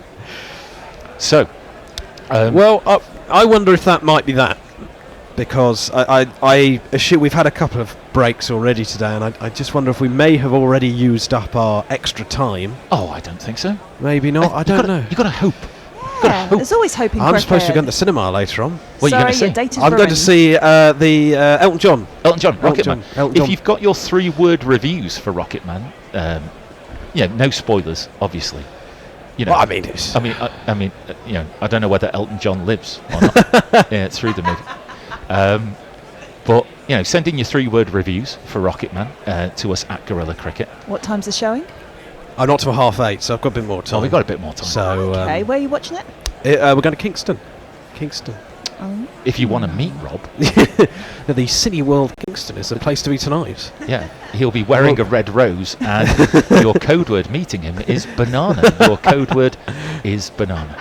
So, I wonder if that might be that, because I assume we've had a couple of breaks already today, and I just wonder if we may have already used up our extra time. Oh, I don't think so. Maybe not. I don't know. You got to hope. Yeah, there's always hoping. I'm supposed to go to the cinema later on. What are you going to see? I'm going to see the Elton John. Rocketman. If you've got your 3-word reviews for Rocketman, no spoilers, obviously. Well, I mean, I don't know whether Elton John lives or not through the movie. But send in your 3-word reviews for Rocketman to us at Gorilla Cricket. What time's the showing? I'm not till 8:30, so I've got a bit more time. Oh, we've got a bit more time. So, okay, where are you watching it? We're going to Kingston. Oh. If you want to meet Rob, the City World Kingston is the place to be tonight. Yeah, he'll be wearing a red rose, and your code word meeting him is banana. Your code word is banana.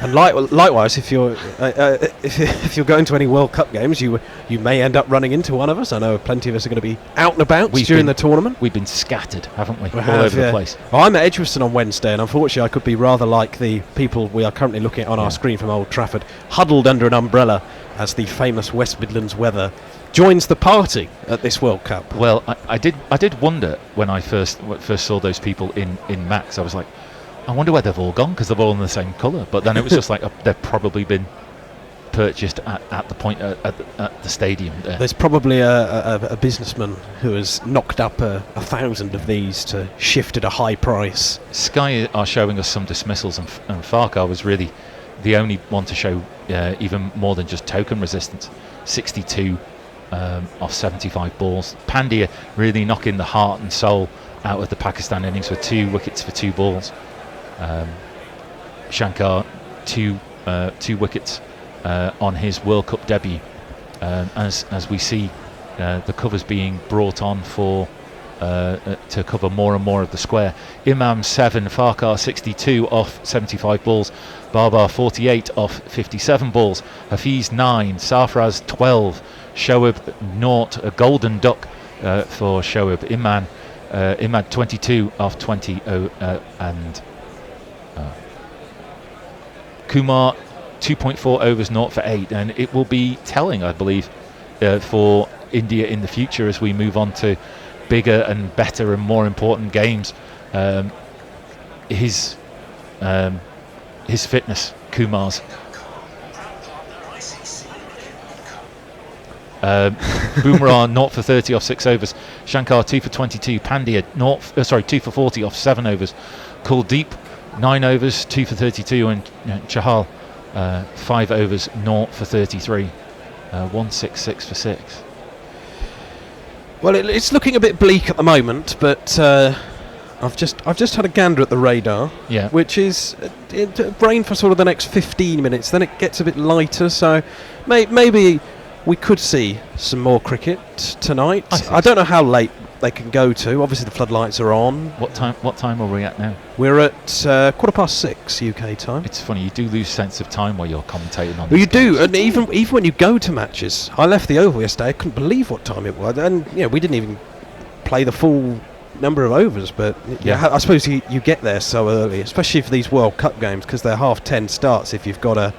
And likewise, if you're if you're going to any World Cup games, you may end up running into one of us. I know plenty of us are going to be out and about during the tournament. We've been scattered, haven't we? All over the place. Well, I'm at Edgbaston on Wednesday, and unfortunately, I could be rather like the people we are currently looking at on our screen from Old Trafford, huddled under an umbrella as the famous West Midlands weather joins the party at this World Cup. Well, I did wonder when I first saw those people in Max. I was like, I wonder where they've all gone, because they're all in the same colour. But then it was just like they've probably been purchased at the point at the stadium there. There's probably a businessman who has knocked up 1,000 of these to shift at a high price. Sky are showing us some dismissals, and Farquhar was really the only one to show even more than just token resistance. 62 off 75 balls. Pandya really knocking the heart and soul out of the Pakistan innings with 2 wickets for 2 balls. Shankar 2 wickets on his World Cup debut, as we see the covers being brought on for to cover more and more of the square. Imam 7, Farquhar 62 off 75 balls, Babar 48 off 57 balls, Hafiz 9, Sarfraz 12, Shoaib 0, a golden duck for Shoaib. Imad 22 off 20 and Kumar 2.4 overs, 0 for 8, and it will be telling, I believe, for India in the future as we move on to bigger and better and more important games. His fitness, Kumar's. Bumrah 0 for 30 off 6 overs, Shankar 2 for 22, Pandya 2 for 40 off 7 overs, Kuldeep 9 overs, 2 for 32, and Chahal 5 overs, 0 for 33, 166 for 6. Well, it's looking a bit bleak at the moment, but I've just had a gander at the radar, which is rain for sort of the next 15 minutes. Then it gets a bit lighter, so maybe we could see some more cricket tonight. I don't know how late they can go to. Obviously, the floodlights are on. What time are we at now? We're at 6:15 UK time. It's funny, you do lose sense of time while you're commentating on. Well, you do, and even when you go to matches, I left the Oval yesterday. I couldn't believe what time it was, and we didn't even play the full number of overs. But I suppose you get there so early, especially for these World Cup games, because they're 10:30 starts if you've got a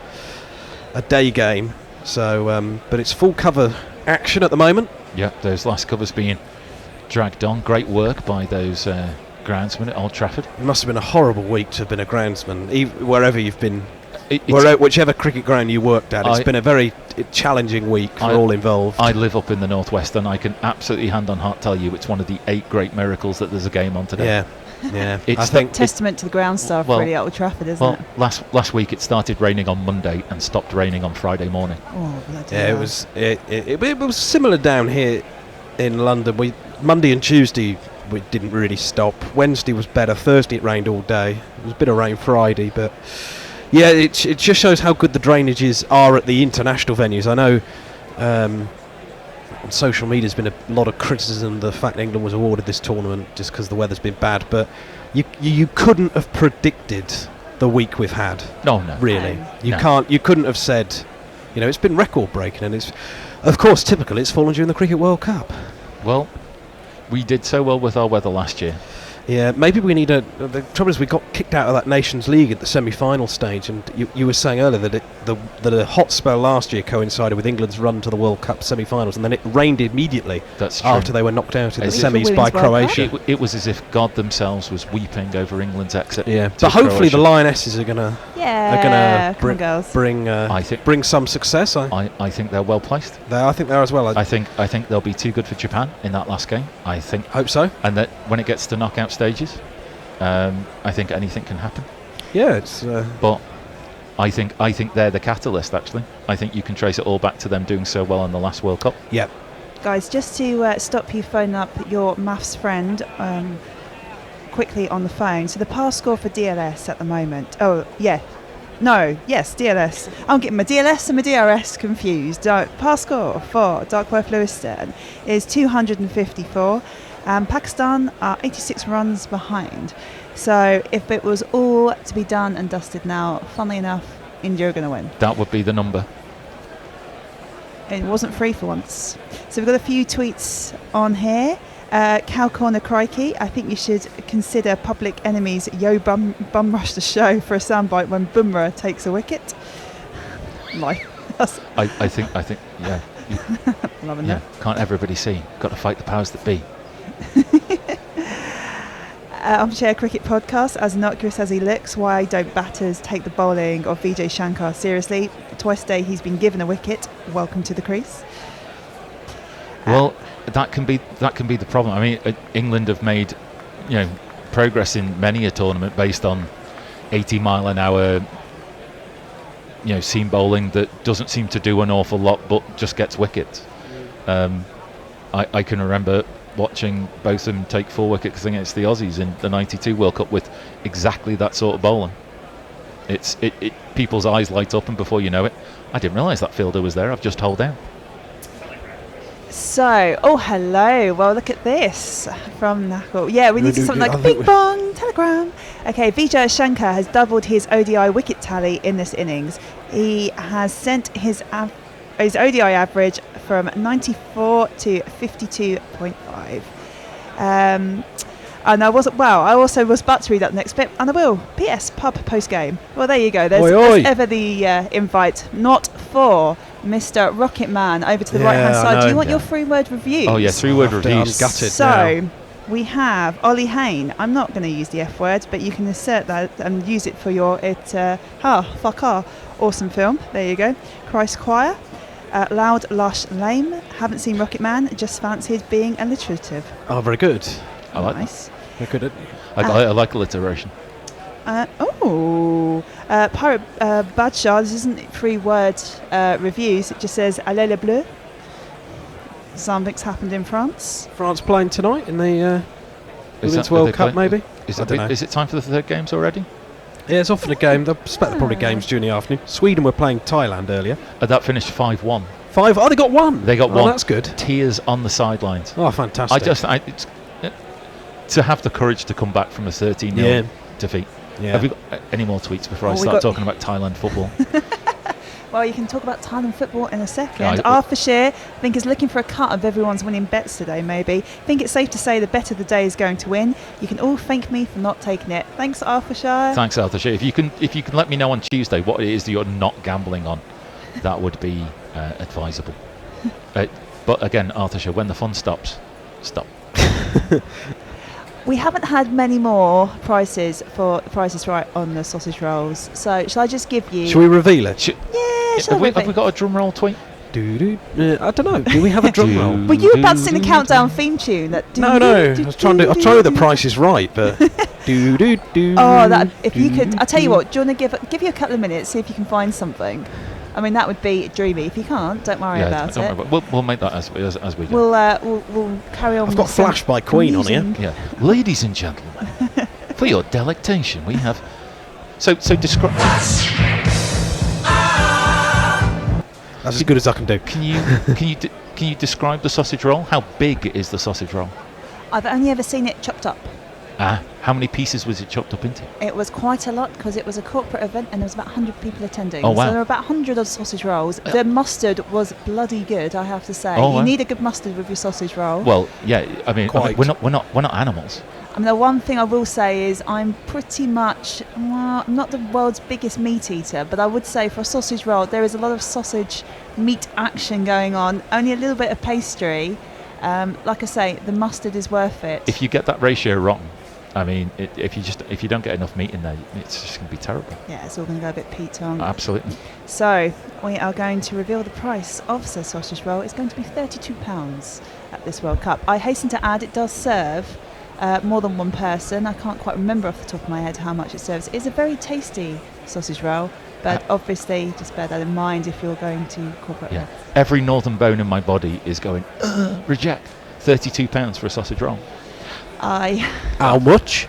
day game. So, but it's full cover action at the moment. Yeah, those last covers being dragged on. Great work by those groundsmen at Old Trafford. It must have been a horrible week to have been a groundsman, wherever you've been, whichever cricket ground you worked at. It's been a very challenging week for all involved. I live up in the northwest, and I can absolutely hand on heart tell you it's one of the 8 great miracles that there's a game on today. Yeah, I think testament to the ground staff really at Old Trafford, isn't it? Last week it started raining on Monday and stopped raining on Friday morning. Oh, bloody hell. It was similar down here in London. Monday and Tuesday we didn't really stop. Wednesday was better. Thursday it rained all day. There was a bit of rain Friday, but yeah, it just shows how good the drainages are at the international venues. I know on social media there's been a lot of criticism of the fact England was awarded this tournament just because the weather's been bad, but you couldn't have predicted the week we've had. No, really. No. You couldn't have said, it's been record breaking, and it's, of course, typical. It's fallen during the Cricket World Cup. Well, we did so well with our weather last year. Yeah, maybe we need the trouble is we got kicked out of that Nations League at the semi-final stage, and you were saying earlier that that a hot spell last year coincided with England's run to the World Cup semi-finals, and then it rained immediately. That's true. After they were knocked out in the semis by Croatia. It was as if God themselves was weeping over England's exit. Yeah, to but hopefully Croatia. the Lionesses are gonna bring some success. I think they're well placed. I think they are as well. I think they'll be too good for Japan in that last game. Hope so. And that when it gets to knockout stages, I think anything can happen. Yeah, it's. But I think they're the catalyst. Actually, I think you can trace it all back to them doing so well in the last World Cup. Yep. Guys, just to stop you phoning up your maths friend quickly on the phone. So the pass score for DLS at the moment. Oh yeah. No, yes, DLS. I'm getting my DLS and my DRS confused. Pass score for Darkworth Lewiston is 254. Pakistan are 86 runs behind. So if it was all to be done and dusted now, funnily enough, India are going to win. That would be the number. It wasn't free for once. So we've got a few tweets on here. Cow Corner Crikey, I think you should consider Public Enemy's Yo Bum Rush the Show for a soundbite when Bumrah takes a wicket. I think, yeah. Loving that. Can't everybody see? Got to fight the powers that be. Armchair Cricket Podcast, as innocuous as he looks, why don't batters take the bowling of Vijay Shankar seriously? Twice a day he's been given a wicket. Welcome to the crease. Well, that can be the problem. I mean, England have made, progress in many a tournament based on 80-mile-an-hour, seam bowling that doesn't seem to do an awful lot, but just gets wickets. I can remember watching Botham take 4 wickets against the Aussies in the '92 World Cup with exactly that sort of bowling. People's eyes light up, and before you know it, I didn't realise that fielder was there. I've just held down. So, hello. Well, look at this from Knuckle. Yeah, we need something like Bing Bong, Telegram. Okay, Vijay Shankar has doubled his ODI wicket tally in this innings. He has sent his ODI average from 94 to 52.5. And I also was about to read that next bit, and I will. P.S. Pub post game. Well, there you go. There's ever the invite, not for Mr. Rocket Man over to the right hand side. Do you want your 3-word review? Oh yeah, 3-word reviews. I'm gutted So we have Ollie Hain. I'm not going to use the F word, but you can insert that and use it for your awesome film. There you go. Christ Choir. Loud, lush, lame. Haven't seen Rocket Man. Just fancied being alliterative. Oh, very good. I like nice. Very good. I like alliteration. Pirate Badshaw. This isn't 3-word reviews. It just says "Allez le bleu." Something's happened in France. France playing tonight in the Women's World Cup, maybe. Is it time for the third games already? Yeah, it's often a game. I expect they're probably games during the afternoon. Sweden were playing Thailand earlier. That finished 5-1. 5? Oh, they got one. They got one. That's good. Tears on the sidelines. Oh, fantastic. To have the courage to come back from a 13-0 defeat. Yeah. Have we got any more tweets before I start talking about Thailand football? Well, you can talk about Thailand football in a second. Arthur Shear, I think, is looking for a cut of everyone's winning bets today, maybe. I think it's safe to say the bet of the day is going to win. You can all thank me for not taking it. Thanks, Arthur Shear. Thanks, Arthur Shear. If you can let me know on Tuesday what it is that you're not gambling on, that would be advisable. But again, Arthur Shear, when the fun stops, stop. We haven't had many more prices for the prices right on the sausage rolls. So shall I just give you... Shall we reveal it? Have we got a drum roll tweet? I don't know. Do we have a drum roll? Were you about to sing the countdown theme tune? No. I was trying to the Price is Right, but if you could, I'll tell you what. Do you want to give you a couple of minutes, see if you can find something? I mean, that would be dreamy. If you can't, don't worry about don't it. worry about- we'll make that as we go. We'll carry on. I've got with some Flash by Queen on here. amusing- Yeah, ladies and gentlemen, for your delectation, we have. So describe. That's as good as I can do. Can you describe the sausage roll? How big is the sausage roll? I've only ever seen it chopped up. How many pieces was it chopped up into? It was quite a lot because it was a corporate event and there was about 100 people attending. Oh, wow. So there were about 100 odd sausage rolls. The mustard was bloody good, I have to say. Oh, you wow. need a good mustard with your sausage roll. Well, yeah. I mean, we're not animals. I mean, the one thing I will say is I'm pretty much, well, I'm not the world's biggest meat eater, but I would say for a sausage roll, there is a lot of sausage meat action going on, only a little bit of pastry. Like I say, the mustard is worth it. If you get that ratio wrong, I mean, if you don't get enough meat in there, it's just going to be terrible. Yeah, it's all going to go a bit Pete-tong. Absolutely. So we are going to reveal the price of the sausage roll. It's going to be £32 at this World Cup. I hasten to add, it does serve more than one person. I can't quite remember off the top of my head how much it serves. It's a very tasty sausage roll, but obviously just bear that in mind if you're going to corporate. Yeah. Every northern bone in my body is going, reject. £32 for a sausage roll. How much?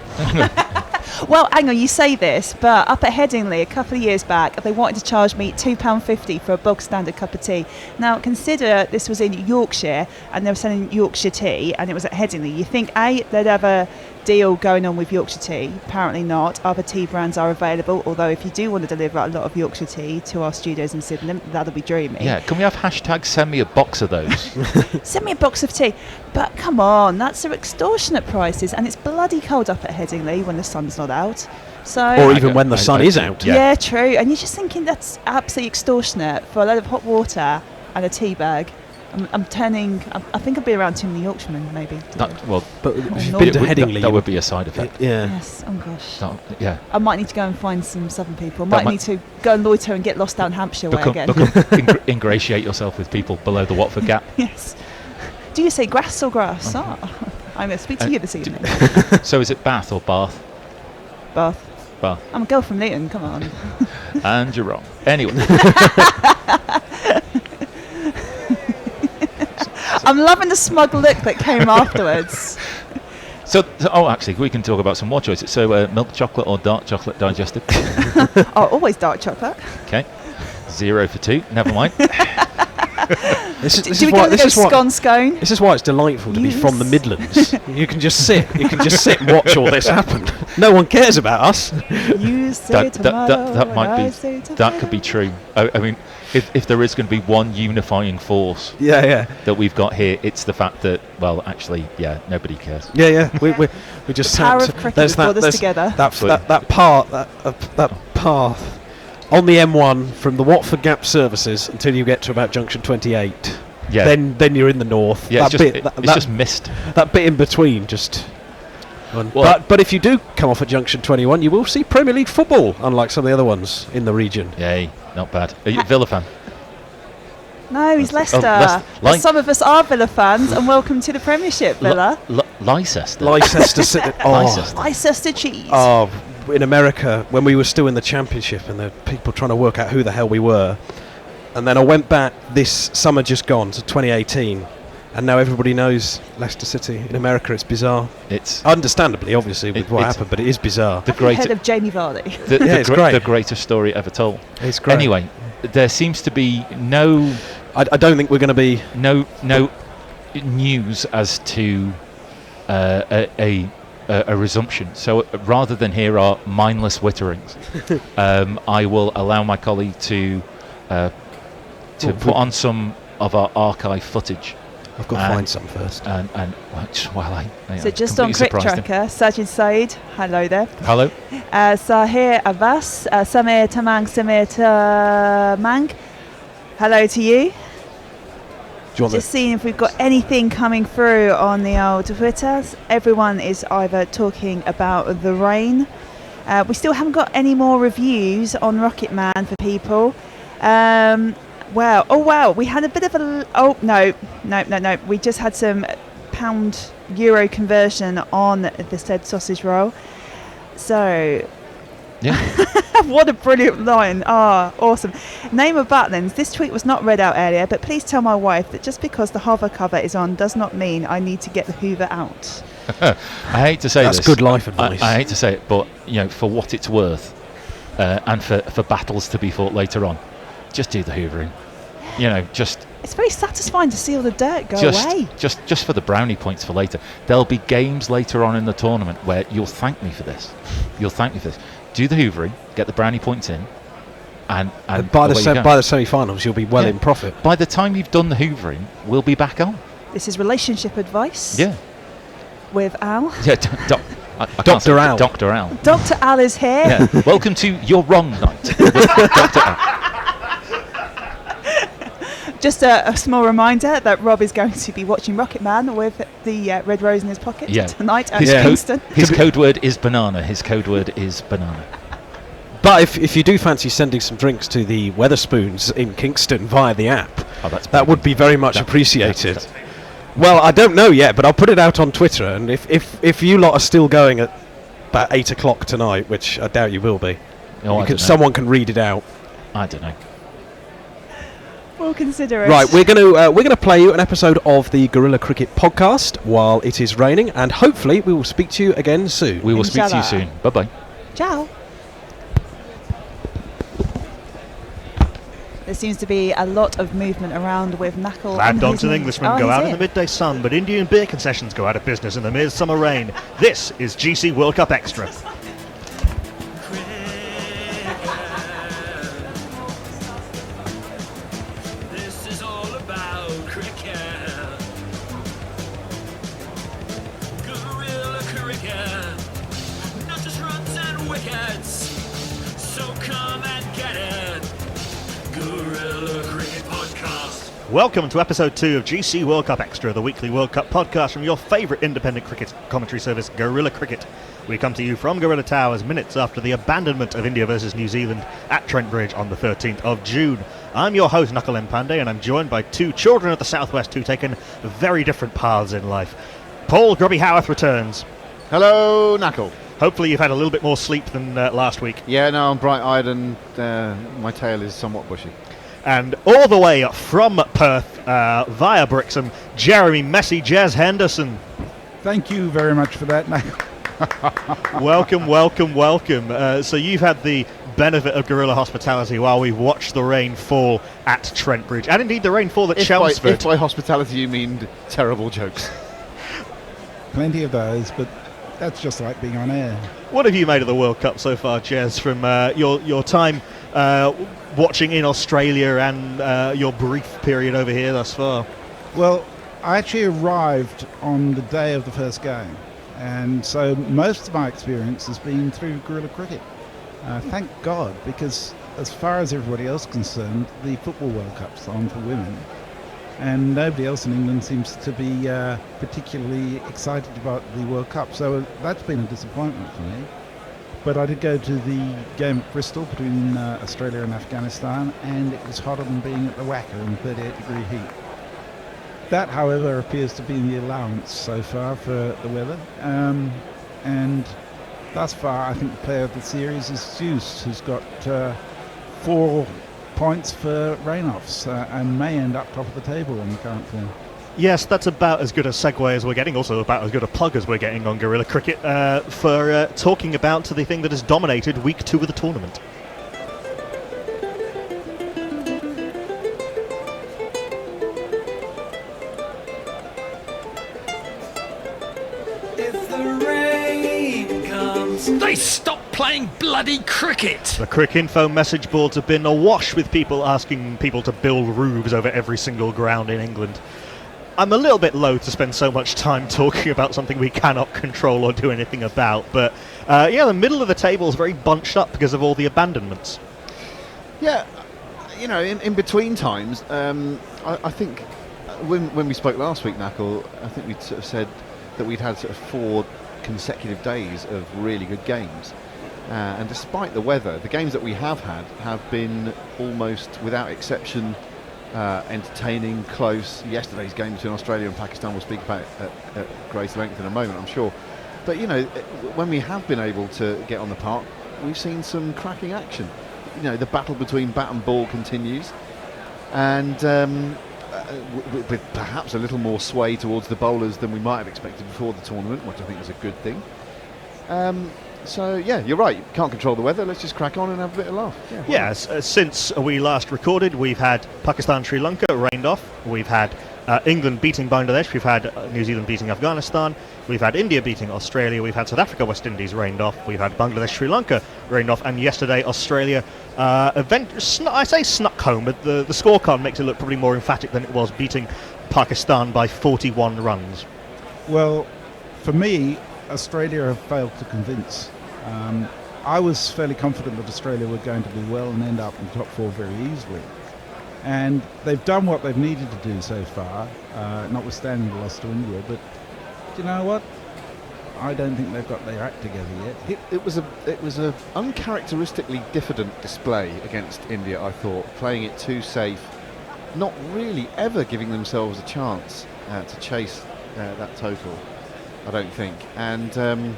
Well, hang on, you say this, but up at Headingley a couple of years back, they wanted to charge me £2.50 for a bog standard cup of tea. Now, consider this was in Yorkshire, and they were selling Yorkshire tea, and it was at Headingley. You think, A, they'd have a deal going on with Yorkshire tea? Apparently not. Other tea brands are available, although if you do want to deliver a lot of Yorkshire tea to our studios in Sydenham, that'll be dreamy. Yeah, can we have hashtag send me a box of those? Send me a box of tea. But come on, that's extortionate prices, and it's bloody cold up at Headingley when the sun's not out. So, Or even when the sun is out. Yeah, true. And you're just thinking that's absolutely extortionate for a load of hot water and a tea bag. I think I'll be around too many Yorkshiremen, maybe. But if you've Or been to Northern. Headingley, that would be a side effect. Yeah. Yes, oh gosh. Yeah. I might need to go and find some southern people. That Might need to go and loiter and get lost down Hampshire way again. Ingratiate yourself with people below the Watford Gap. Yes. Do you say grass or grass? Oh. I'm going to speak to you this evening. So is it Bath or Bath? Bath. Bath. I'm a girl from Luton, come on. And you're wrong. Anyway. I'm loving the smug look that came afterwards. So, actually, we can talk about some more choices. So, milk chocolate or dark chocolate digested? Oh, always dark chocolate. Okay. 0 for 2. Never mind. This Do we go scone scone? This is why it's delightful to be from the Midlands. You can just sit and watch all this happen. No one cares about us. You say that might be. That could be true. I mean, if there is going to be one unifying force, that we've got here, it's the fact that, well, actually, nobody cares. Yeah. We just power of cricket brought us together. That path on the M1 from the Watford Gap services until you get to about junction 28. Yeah. Then you're in the north. Yeah, it's just missed. That bit in between just. But if you do come off at junction 21, you will see Premier League football, unlike some of the other ones in the region. Yay, not bad. Are you a Villa fan? No, he's Leicester. But some of us are Villa fans, and welcome to the Premiership, Villa. Leicester. Leicester. Leicester cheese. Oh, in America, when we were still in the Championship, and there were people trying to work out who the hell we were. And then I went back this summer just gone to 2018, and now everybody knows Leicester City. In America, it's bizarre. It's understandably, obviously, with what happened, but it is bizarre. Ahead of Jamie Vardy. It's great. The greatest story ever told. It's great. Anyway, there seems to be no. I don't think we're going to be no news as to a resumption. So rather than hear our mindless witterings, I will allow my colleague to put on some of our archive footage. I've got to find some first. So just on Quick Tracker, Sajid Said, hello there. Hello. Sahir Abbas, Samir Tamang, hello to you. Just seeing if we've got anything coming through on the old Twitter. Everyone is either talking about the rain. We still haven't got any more reviews on Rocket Man for people. Wow, we had a bit of a... Oh, no. We just had some pound-euro conversion on the said sausage roll. So, Yeah. What a brilliant line. Awesome. Name of Batlins. This tweet was not read out earlier, but please tell my wife that just because the hover cover is on does not mean I need to get the Hoover out. I hate to say That's this. good life advice. I hate to say it, but for what it's worth, and for battles to be fought later on, just do the hoovering. Just It's very satisfying to see all the dirt go away. Just for the brownie points for later. There'll be games later on in the tournament where you'll thank me for this. Do the hoovering, get the brownie points in, and by the semi-finals, you'll be well in profit. By the time you've done the hoovering, we'll be back on. This is relationship advice. Yeah. With Al. Yeah, Dr. Al. Dr. Al. Dr. Al is here. Yeah. Welcome to Your Wrong Night with Dr. Al. Just a small reminder that Rob is going to be watching Rocket Man with the Red Rose in his pocket tonight at Kingston. His code word is banana. But if you do fancy sending some drinks to the Weatherspoons in Kingston via the app, that would be very much appreciated. Well, I don't know yet, but I'll put it out on Twitter, and if you lot are still going at about 8 o'clock tonight, which I doubt you will be, someone can read it out. I don't know. We'll consider it. Right, we're going to play you an episode of the Guerrilla Cricket podcast while it is raining, and hopefully we will speak to you again soon. We will speak to you soon. Bye-bye. Ciao. There seems to be a lot of movement around with Knuckle. Badminton Englishmen go out in the midday sun, but Indian beer concessions go out of business in the midsummer rain. This is GC World Cup Extra. Welcome to episode 2 of GC World Cup Extra, the weekly World Cup podcast from your favourite independent cricket commentary service, Guerrilla Cricket. We come to you from Guerrilla Towers minutes after the abandonment of India versus New Zealand at Trent Bridge on the 13th of June. I'm your host, Knuckle M. Pandey, and I'm joined by two children of the Southwest who've taken very different paths in life. Paul Grubby Howarth returns. Hello, Knuckle. Hopefully you've had a little bit more sleep than last week. Yeah, no, I'm bright-eyed and my tail is somewhat bushy. And all the way from Perth, via Brixham, Jeremy Messi Jez Henderson. Thank you very much for that. Welcome. So you've had the benefit of guerrilla hospitality while we've watched the rain fall at Trent Bridge, and indeed the rain fall at Chelmsford. If by hospitality you mean terrible jokes. Plenty of those, but that's just like being on air. What have you made of the World Cup so far, Jez, from your time watching in Australia and your brief period over here thus far? Well, I actually arrived on the day of the first game, and so most of my experience has been through guerrilla cricket. Thank God, because as far as everybody else is concerned, the Football World Cup's on for women, and nobody else in England seems to be particularly excited about the World Cup, so that's been a disappointment for me. But I did go to the game at Bristol between Australia and Afghanistan, and it was hotter than being at the Wacker in 38-degree heat. That, however, appears to be the allowance so far for the weather. And thus far, I think the player of the series is Zeus, who's got 4 points for rain-offs and may end up top of the table on the current form. Yes, that's about as good a segue as we're getting, also about as good a plug as we're getting on Guerrilla Cricket for talking about the thing that has dominated week 2 of the tournament. If the rain comes, they stop playing bloody cricket. The Crick Info message boards have been awash with people asking people to build roofs over every single ground in England. I'm a little bit loath to spend so much time talking about something we cannot control or do anything about, but the middle of the table is very bunched up because of all the abandonments. Yeah, in between times, I think when we spoke last week, Knuckle, I think we'd sort of said that we'd had sort of 4 consecutive days of really good games. And despite the weather, the games that we have had have been almost without exception entertaining, close. Yesterday's game between Australia and Pakistan we'll speak about at greater length in a moment, I'm sure. But when we have been able to get on the park, we've seen some cracking action. The battle between bat and ball continues, and with perhaps a little more sway towards the bowlers than we might have expected before the tournament, which I think is a good thing. So yeah, you're right. You can't control the weather. Let's just crack on and have a bit of laugh. Yes, since we last recorded, we've had Pakistan, Sri Lanka rained off. We've had England beating Bangladesh. We've had New Zealand beating Afghanistan. We've had India beating Australia. We've had South Africa, West Indies rained off. We've had Bangladesh, Sri Lanka rained off. And yesterday, Australia snuck home, but the scorecard makes it look probably more emphatic than it was, beating Pakistan by 41 runs. Well, for me, Australia have failed to convince. I was fairly confident that Australia were going to do well and end up in the top 4 very easily. And they've done what they've needed to do so far, notwithstanding the loss to India. But do you know what? I don't think they've got their act together yet. It was a uncharacteristically diffident display against India, I thought, playing it too safe, not really ever giving themselves a chance to chase that total, I don't think. And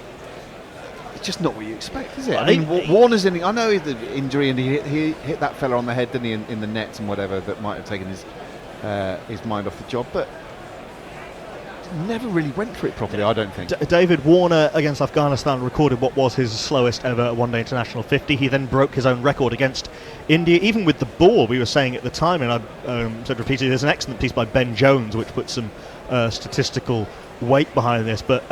it's just not what you expect, is it? I mean, Warner's in. I know the injury, and he hit that fella on the head, didn't he, in the nets and whatever, that might have taken his mind off the job, but never really went for it properly, I don't think. David Warner against Afghanistan recorded what was his slowest ever one-day international 50. He then broke his own record against India, even with the ball. We were saying at the time, and I said repeatedly, there's an excellent piece by Ben Jones which puts some statistical weight behind this, but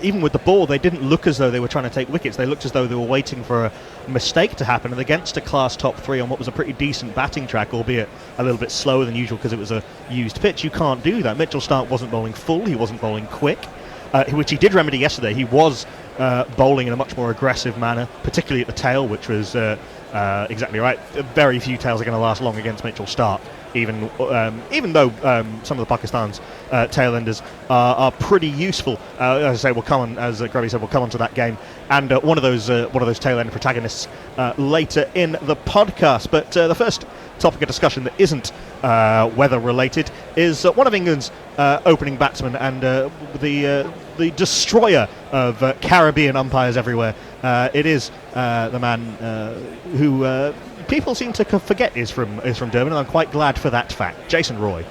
even with the ball, they didn't look as though they were trying to take wickets. They looked as though they were waiting for a mistake to happen, and against a class top 3 on what was a pretty decent batting track, albeit a little bit slower than usual because it was a used pitch, you can't do that. Mitchell Stark wasn't bowling full, he wasn't bowling quick, which he did remedy yesterday. He was bowling in a much more aggressive manner, particularly at the tail, which was exactly right. Very few tails are going to last long against Mitchell Stark, even though some of the Pakistan's tailenders are pretty useful. As I say, as Grubby said, we'll come on to that game and one of those tail-end protagonists later in the podcast. But the first topic of discussion that isn't weather-related is one of England's opening batsmen and the destroyer of Caribbean umpires everywhere. It is the man who people seem to forget is from Durban, and I'm quite glad for that fact. Jason Roy.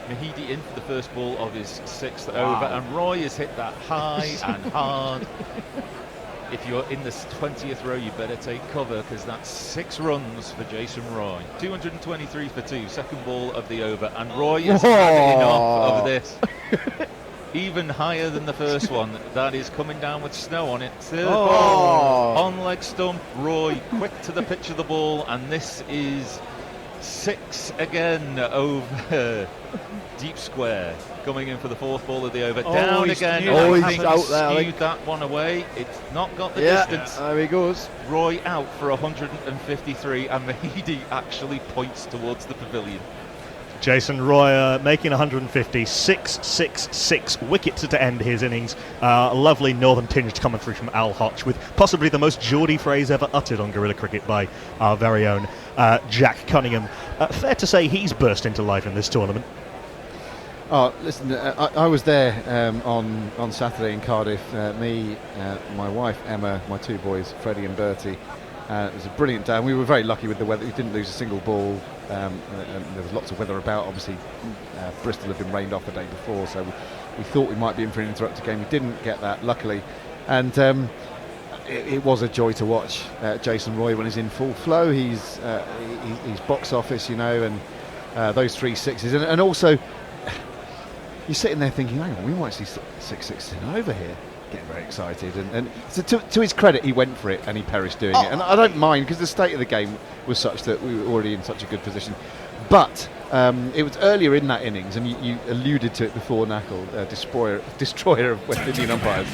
Mahidi in for the first ball of his 6th over, and Roy has hit that high and hard. If you're in the 20th row, you better take cover, because that's 6 runs for Jason Roy. 223 for 2, second ball of the over, and Roy has had enough of this. Even higher than the first one. That is coming down with snow on it. Third ball on leg stump. Roy quick to the pitch of the ball, and this is 6 again over deep square. Coming in for the 4th ball of the over. Down again. He's out there. Skewed that one away. It's not got the distance. There he goes. Roy out for 153, and Mahidi actually points towards the pavilion. Jason Roy making 150, 6 wickets to end his innings. Lovely northern tinged commentary from Al Hodge, with possibly the most Geordie phrase ever uttered on Guerrilla Cricket by our very own Jack Cunningham. Fair to say he's burst into life in this tournament. Oh, listen, I was there on Saturday in Cardiff. Me, my wife Emma, my 2 boys Freddie and Bertie. It was a brilliant day, and we were very lucky with the weather. We didn't lose a single ball. And there was lots of weather about. Obviously, Bristol had been rained off the day before, so we thought we might be in for an interrupted game. We didn't get that, luckily. And it was a joy to watch Jason Roy when he's in full flow. He's box office, and those 3 sixes. And also, you're sitting there thinking, hang on, we might see 6 sixes in over here. Getting very excited, and so to his credit, he went for it and he perished doing it. And I don't mind, because the state of the game was such that we were already in such a good position. But it was earlier in that innings, and you alluded to it before, Knackle, destroyer of West Indian umpires.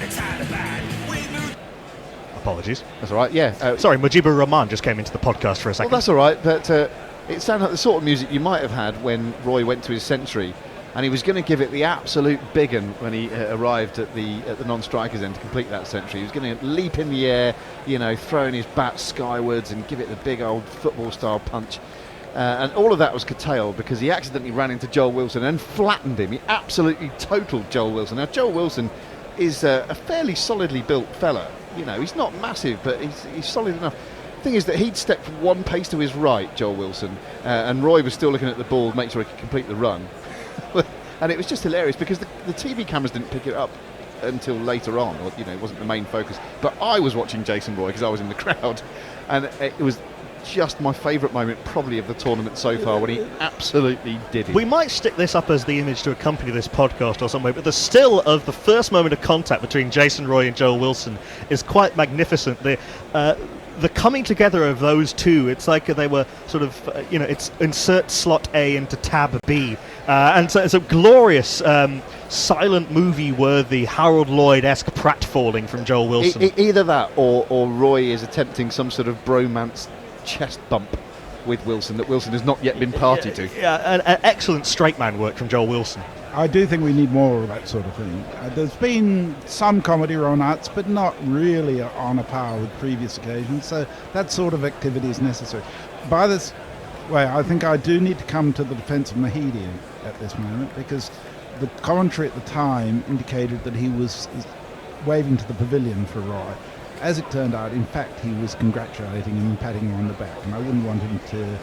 Apologies. That's all right. Yeah. Sorry, Mujibur Rahman just came into the podcast for a second. Well, that's all right, but it sounded like the sort of music you might have had when Roy went to his century. And he was going to give it the absolute big un when he arrived at the non-strikers end to complete that century. He was going to leap in the air, throwing his bat skywards and give it the big old football-style punch. And all of that was curtailed because he accidentally ran into Joel Wilson and flattened him. He absolutely totaled Joel Wilson. Now, Joel Wilson is a fairly solidly built fella. You know, he's not massive, but he's solid enough. The thing is that he'd stepped one pace to his right, Joel Wilson, and Roy was still looking at the ball to make sure he could complete the run. And it was just hilarious because the TV cameras didn't pick it up until later on, or it wasn't the main focus. But I was watching Jason Roy because I was in the crowd, and it was just my favourite moment probably of the tournament so far when he absolutely did it. We might stick this up as the image to accompany this podcast or somewhere, but the still of the first moment of contact between Jason Roy and Joel Wilson is quite magnificent. The coming together of those two, it's like they were sort of, it's insert slot A into tab B. And so it's a glorious, silent movie-worthy, Harold Lloyd-esque pratfalling from Joel Wilson. Either that or Roy is attempting some sort of bromance chest bump with Wilson that Wilson has not yet been party to. Yeah, an excellent straight man work from Joel Wilson. I do think we need more of that sort of thing. There's been some comedy romance, but not really on a par with previous occasions, so that sort of activity is necessary. By this way, I think I do need to come to the defence of Mahidi at this moment, because the commentary at the time indicated that he was waving to the pavilion for Roy. As it turned out, in fact, he was congratulating him and patting him on the back, and I wouldn't want him to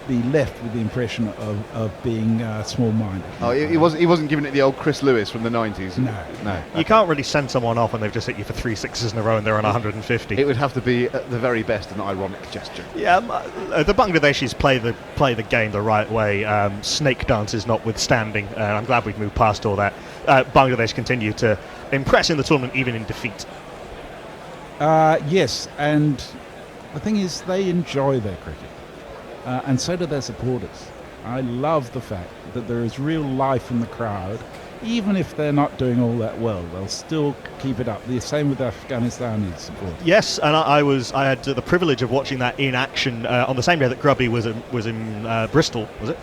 be left with the impression of being small-minded. Oh, he wasn't giving it the old Chris Lewis from the 90s? No. You can't really send someone off when they've just hit you for 3 sixes in a row and they're on 150. It would have to be at the very best an ironic gesture. Yeah, the Bangladeshis play the game the right way, snake dances notwithstanding. I'm glad we've moved past all that. Bangladesh continue to impress in the tournament, even in defeat. Yes, and the thing is, they enjoy their cricket. And so do their supporters. I love the fact that there is real life in the crowd. Even if they're not doing all that well, they'll still keep it up. The same with Afghanistani support. Yes, and I had the privilege of watching that in action on the same day that Grubby was in Bristol, was it?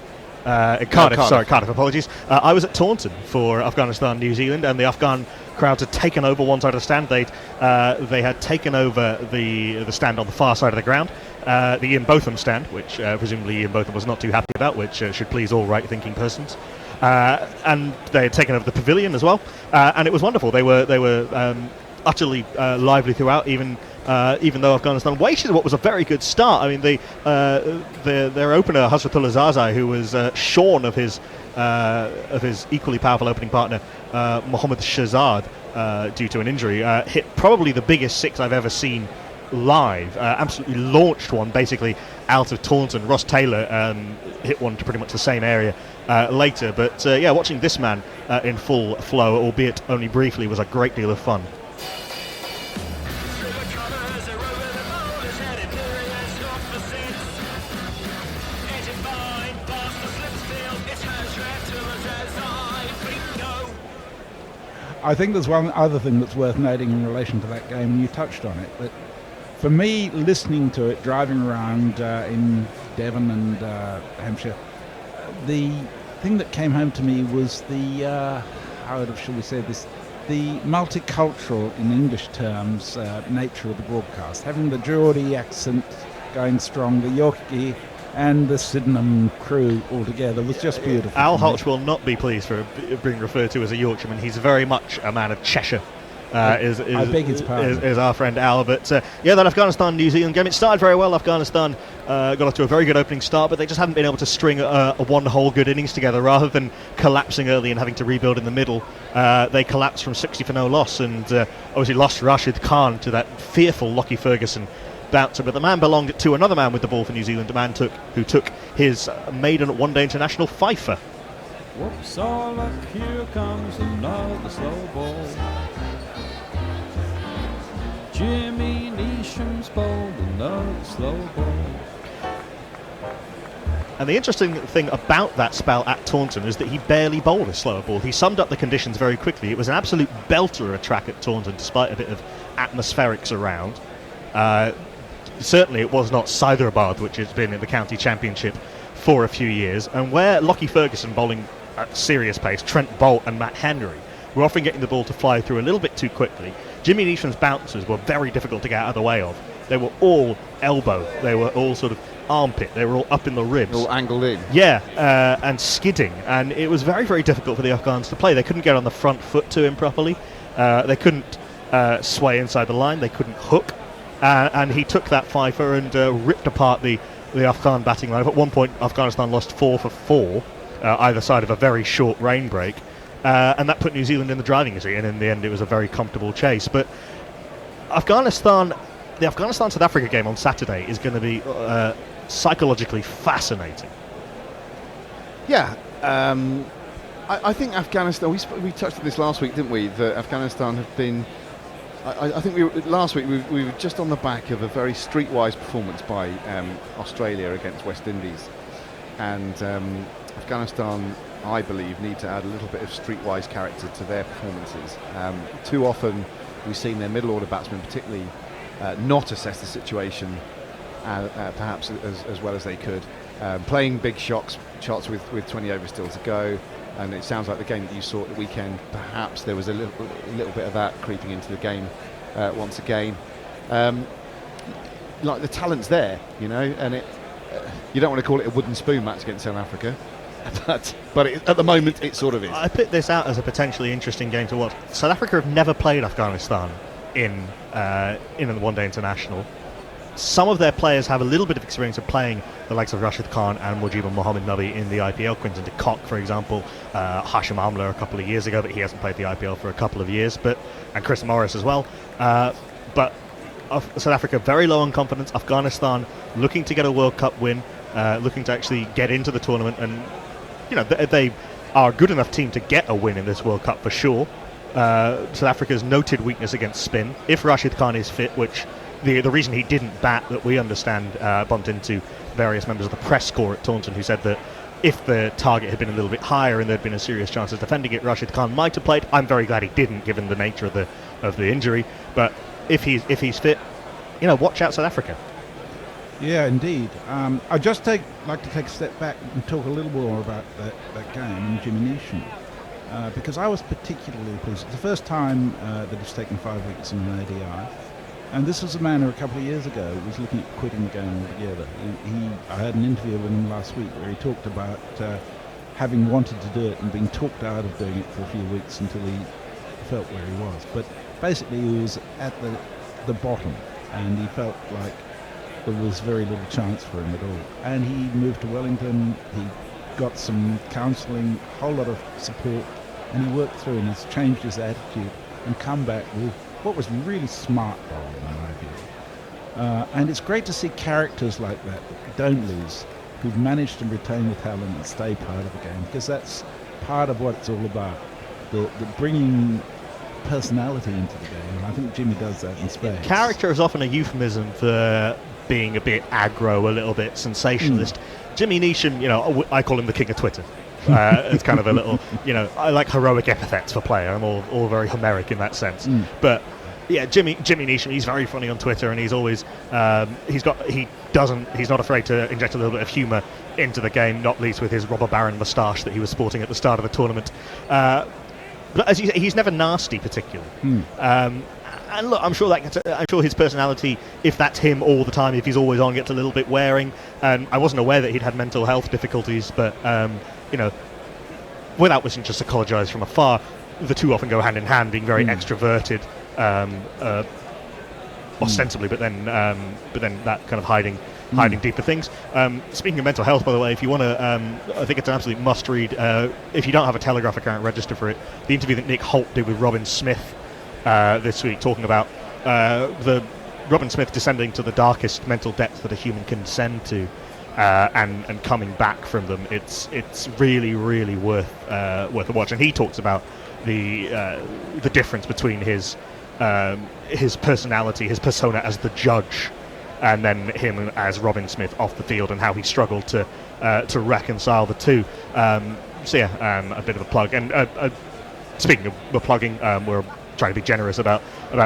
Cardiff. Sorry, Cardiff. Apologies. I was at Taunton for Afghanistan, New Zealand, and the Afghan crowds had taken over one side of the stand. They had taken over the stand on the far side of the ground, the Ian Botham stand, which presumably Ian Botham was not too happy about, which should please all right-thinking persons. And they had taken over the pavilion as well, and it was wonderful. They were utterly lively throughout, even though Afghanistan waited what was a very good start. I mean, their opener, Hazratullah Zazai, who was shorn of his equally powerful opening partner, Mohammad Shahzad, due to an injury, hit probably the biggest six I've ever seen live. Absolutely launched one basically out of Taunton. Ross Taylor hit one to pretty much the same area later. But watching this man in full flow, albeit only briefly, was a great deal of fun. I think there's one other thing that's worth noting in relation to that game, and you touched on it, that for me, listening to it, driving around in Devon and Hampshire, the thing that came home to me was the, shall we say this, the multicultural, in English terms, nature of the broadcast. Having the Geordie accent going strong, the Yorkie and the Sydenham crew all together was just beautiful. Al Hodge will not be pleased for being referred to as a Yorkshireman. He's very much a man of Cheshire. I beg his pardon. Is our friend Al. But that Afghanistan-New Zealand game, it started very well. Afghanistan got off to a very good opening start, but they just haven't been able to string a one whole good innings together. Rather than collapsing early and having to rebuild in the middle, they collapsed from 60 for no loss, and obviously lost Rashid Khan to that fearful Lockie Ferguson bouncer. But the man belonged to another man with the ball for New Zealand, a man who took his maiden one-day international fifer. Whoops, all luck, here comes another slow ball. Jimmy Neesham's bowled another slow ball. And the interesting thing about that spell at Taunton is that he barely bowled a slower ball. He summed up the conditions very quickly. It was an absolute belter of a track at Taunton, despite a bit of atmospherics around. Certainly it was not Hyderabad, which has been in the county championship for a few years, and where Lockie Ferguson bowling at serious pace, Trent Bolt and Matt Henry were often getting the ball to fly through a little bit too quickly. Jimmy Neesham's bouncers were very difficult to get out of the way of. They were all elbow, they were all sort of armpit, they were all up in the ribs. All angled in. Yeah, and skidding, and it was very, very difficult for the Afghans to play. They couldn't get on the front foot to him properly. They couldn't sway inside the line. They couldn't hook. And he took that fifer and ripped apart the Afghan batting line. At one point, Afghanistan lost 4 for 4, either side of a very short rain break. And that put New Zealand in the driving seat. And in the end, it was a very comfortable chase. But the Afghanistan-South Africa game on Saturday is going to be psychologically fascinating. Yeah, I think Afghanistan. We touched on this last week, didn't we? That Afghanistan have been. I think last week we were just on the back of a very streetwise performance by Australia against West Indies, and Afghanistan, I believe, need to add a little bit of streetwise character to their performances. Too often we've seen their middle order batsmen, particularly, not assess the situation perhaps as well as they could, playing big shots with 20 overs still to go. And it sounds like the game that you saw at the weekend, perhaps there was a little bit of that creeping into the game once again. Like the talent's there, you know, and you don't want to call it a wooden spoon match against South Africa, but at the moment it sort of is. I put this out as a potentially interesting game to watch. South Africa have never played Afghanistan in the one-day international. Some of their players have a little bit of experience of playing the likes of Rashid Khan and Mujibur Mohammed Nabi in the IPL. Quinton de Kock, for example, Hashim Amla a couple of years ago, but he hasn't played the IPL for a couple of years. And Chris Morris as well. But South Africa very low on confidence. Afghanistan looking to get a World Cup win, looking to actually get into the tournament, and they are a good enough team to get a win in this World Cup for sure. South Africa's noted weakness against spin. If Rashid Khan is fit, which the reason he didn't bat, that we understand, bumped into various members of the press corps at Taunton, who said that if the target had been a little bit higher and there'd been a serious chance of defending it, Rashid Khan might have played. I'm very glad he didn't, given the nature of the injury. But if he's fit, watch out South Africa. Yeah, indeed. I'd just like to take a step back and talk a little more about that game and Jimmy Neesham, because I was particularly pleased. It's the first time that he's taken 5 wickets in an ODI. And this was a man who a couple of years ago was looking at quitting the game altogether. I had an interview with him last week where he talked about having wanted to do it and being talked out of doing it for a few weeks until he felt where he was. But basically he was at the bottom, and he felt like there was very little chance for him at all. And he moved to Wellington, he got some counselling, a whole lot of support, and he worked through, and he's changed his attitude and come back with what was really smart bowling in my view. And it's great to see characters like that don't lose, who've managed to retain the talent and stay part of the game, because that's part of what it's all about, the bringing personality into the game, and I think Jimmy does that in spades. Character is often a euphemism for being a bit aggro, a little bit sensationalist. Jimmy Neesham, I call him the king of Twitter. It's kind of a little, I like heroic epithets for player. I'm all very Homeric in that sense. But yeah, Jimmy Neesham, he's very funny on Twitter, and he's always he's not afraid to inject a little bit of humour into the game, not least with his Robber Baron moustache that he was sporting at the start of the tournament. But as you say, he's never nasty particularly. And look, I'm sure his personality, if that's him all the time, if he's always on, gets a little bit wearing. And I wasn't aware that he'd had mental health difficulties, but without wishing to psychologise from afar, the two often go hand in hand, being very extroverted, ostensibly, but then that kind of hiding deeper things. Speaking of mental health, by the way, if you want to, I think it's an absolute must-read. If you don't have a Telegraph account, register for it. The interview that Nick Holt did with Robin Smith this week, talking about the Robin Smith descending to the darkest mental depths that a human can descend to, and coming back from them. It's really, really worth a watch. And he talks about the difference between his personality, his persona as the judge, and then him as Robin Smith off the field, and how he struggled to reconcile the two. So yeah, a bit of a plug. And speaking of plugging, we're trying to be generous about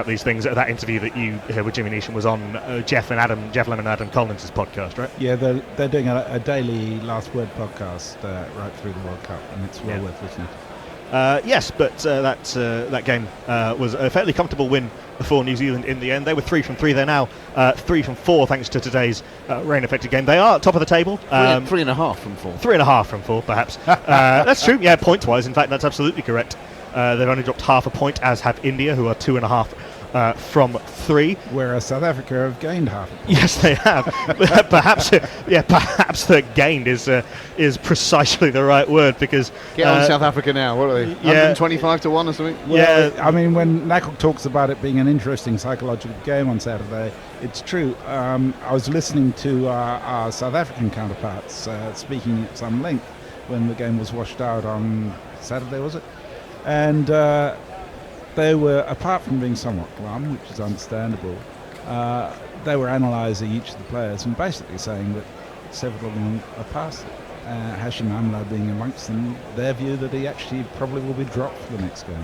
these things. That interview that you heard with Jimmy Neesham was on Jeff Lemon and Adam Collins' podcast, right? Yeah, they're doing a daily Last Word podcast right through the World Cup, and it's well worth listening to. Yes, but that game was a fairly comfortable win for New Zealand in the end. They were 3 from 3. They're now 3 from 4 thanks to today's rain-affected game. They are top of the table. 3.5 from 4. 3.5 from 4, perhaps. That's true. Yeah, points-wise, in fact, that's absolutely correct. They've only dropped half a point, as have India, who are 2.5 from 3. Whereas South Africa have gained half. Yes, they have. perhaps the gained is precisely the right word, because Get on South Africa now. What are they? 125 to 1 or something? Well, I mean, when Knackle talks about it being an interesting psychological game on Saturday, it's true. I was listening to our South African counterparts speaking at some length when the game was washed out on Saturday, was it? And they were, apart from being somewhat glum, which is understandable, they were analysing each of the players and basically saying that several of them are past it. Hashim Amla being amongst them, their view that he actually probably will be dropped for the next game.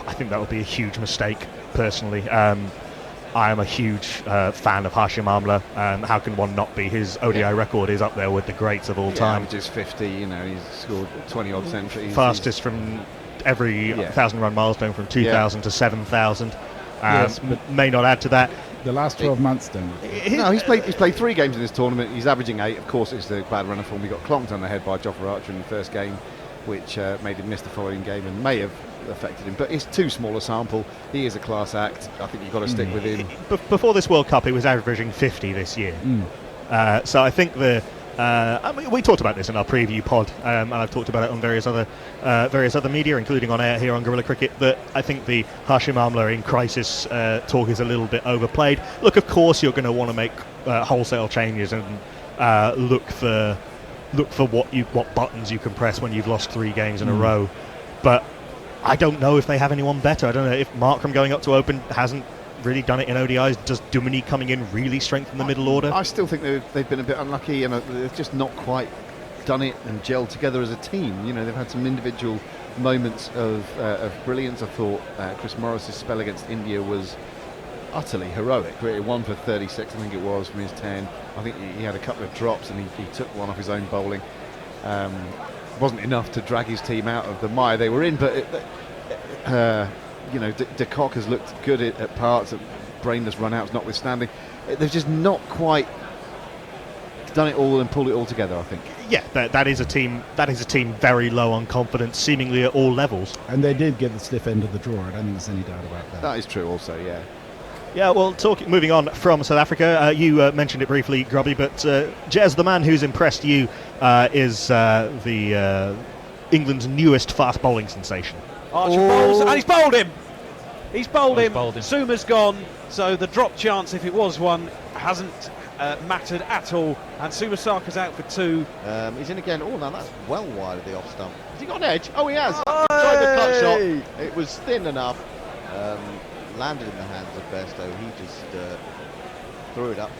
I think that would be a huge mistake, personally. I am a huge fan of Hashim Amla. How can one not be? His ODI record is up there with the greats of all time. Averages 50, he's scored 20-odd centuries. Fastest from every 1,000-run milestone from 2,000 to 7,000. Yes, but may not add to that. The last 12 months, don't we? No, he's played 3 games in this tournament. He's averaging 8. Of course, it's the bad run of form. He got clonked on the head by Jofra Archer in the first game, which made him miss the following game and may have affected him. But it's too small a sample. He is a class act. I think you've got to stick with him. Before this World Cup, he was averaging 50 this year. So I think we talked about this in our preview pod, and I've talked about it on various other media, including on air here on Guerrilla Cricket, that I think the Hashim Amla in crisis talk is a little bit overplayed. Look, of course you're going to want to make wholesale changes and look for what buttons you can press when you've lost 3 games in a row, but I don't know if they have anyone better. I don't know if Markram going up to open hasn't really done it in ODIs. Does Duminy coming in really strengthen the middle order? I still think they've been a bit unlucky, and they've just not quite done it and gelled together as a team. They've had some individual moments of brilliance. I thought Chris Morris's spell against India was utterly heroic. Created 1 for 36, I think it was, from his 10. I think he had a couple of drops and he took one off his own bowling. Wasn't enough to drag his team out of the mire they were in, but de Kock has looked good at parts, at brainless run-outs notwithstanding. They've just not quite done it all and pulled it all together, I think. Yeah, that is a team very low on confidence, seemingly at all levels. And they did get the stiff end of the draw. I don't think there's any doubt about that. That is true also, yeah. Yeah, well, moving on from South Africa, you mentioned it briefly, Grubby, but Jez, the man who's impressed you, is England's newest fast bowling sensation. Archer bowls, and he's bowled him. He's bowled him. Suma's gone, so the drop chance, if it was one, hasn't mattered at all. And Sumasaka's out for 2. He's in again. Oh, now that's well wide of the off stump. Has he got an edge? Oh, he has. He tried the cut shot. It was thin enough. Landed in the hands of Bairstow. He just threw it up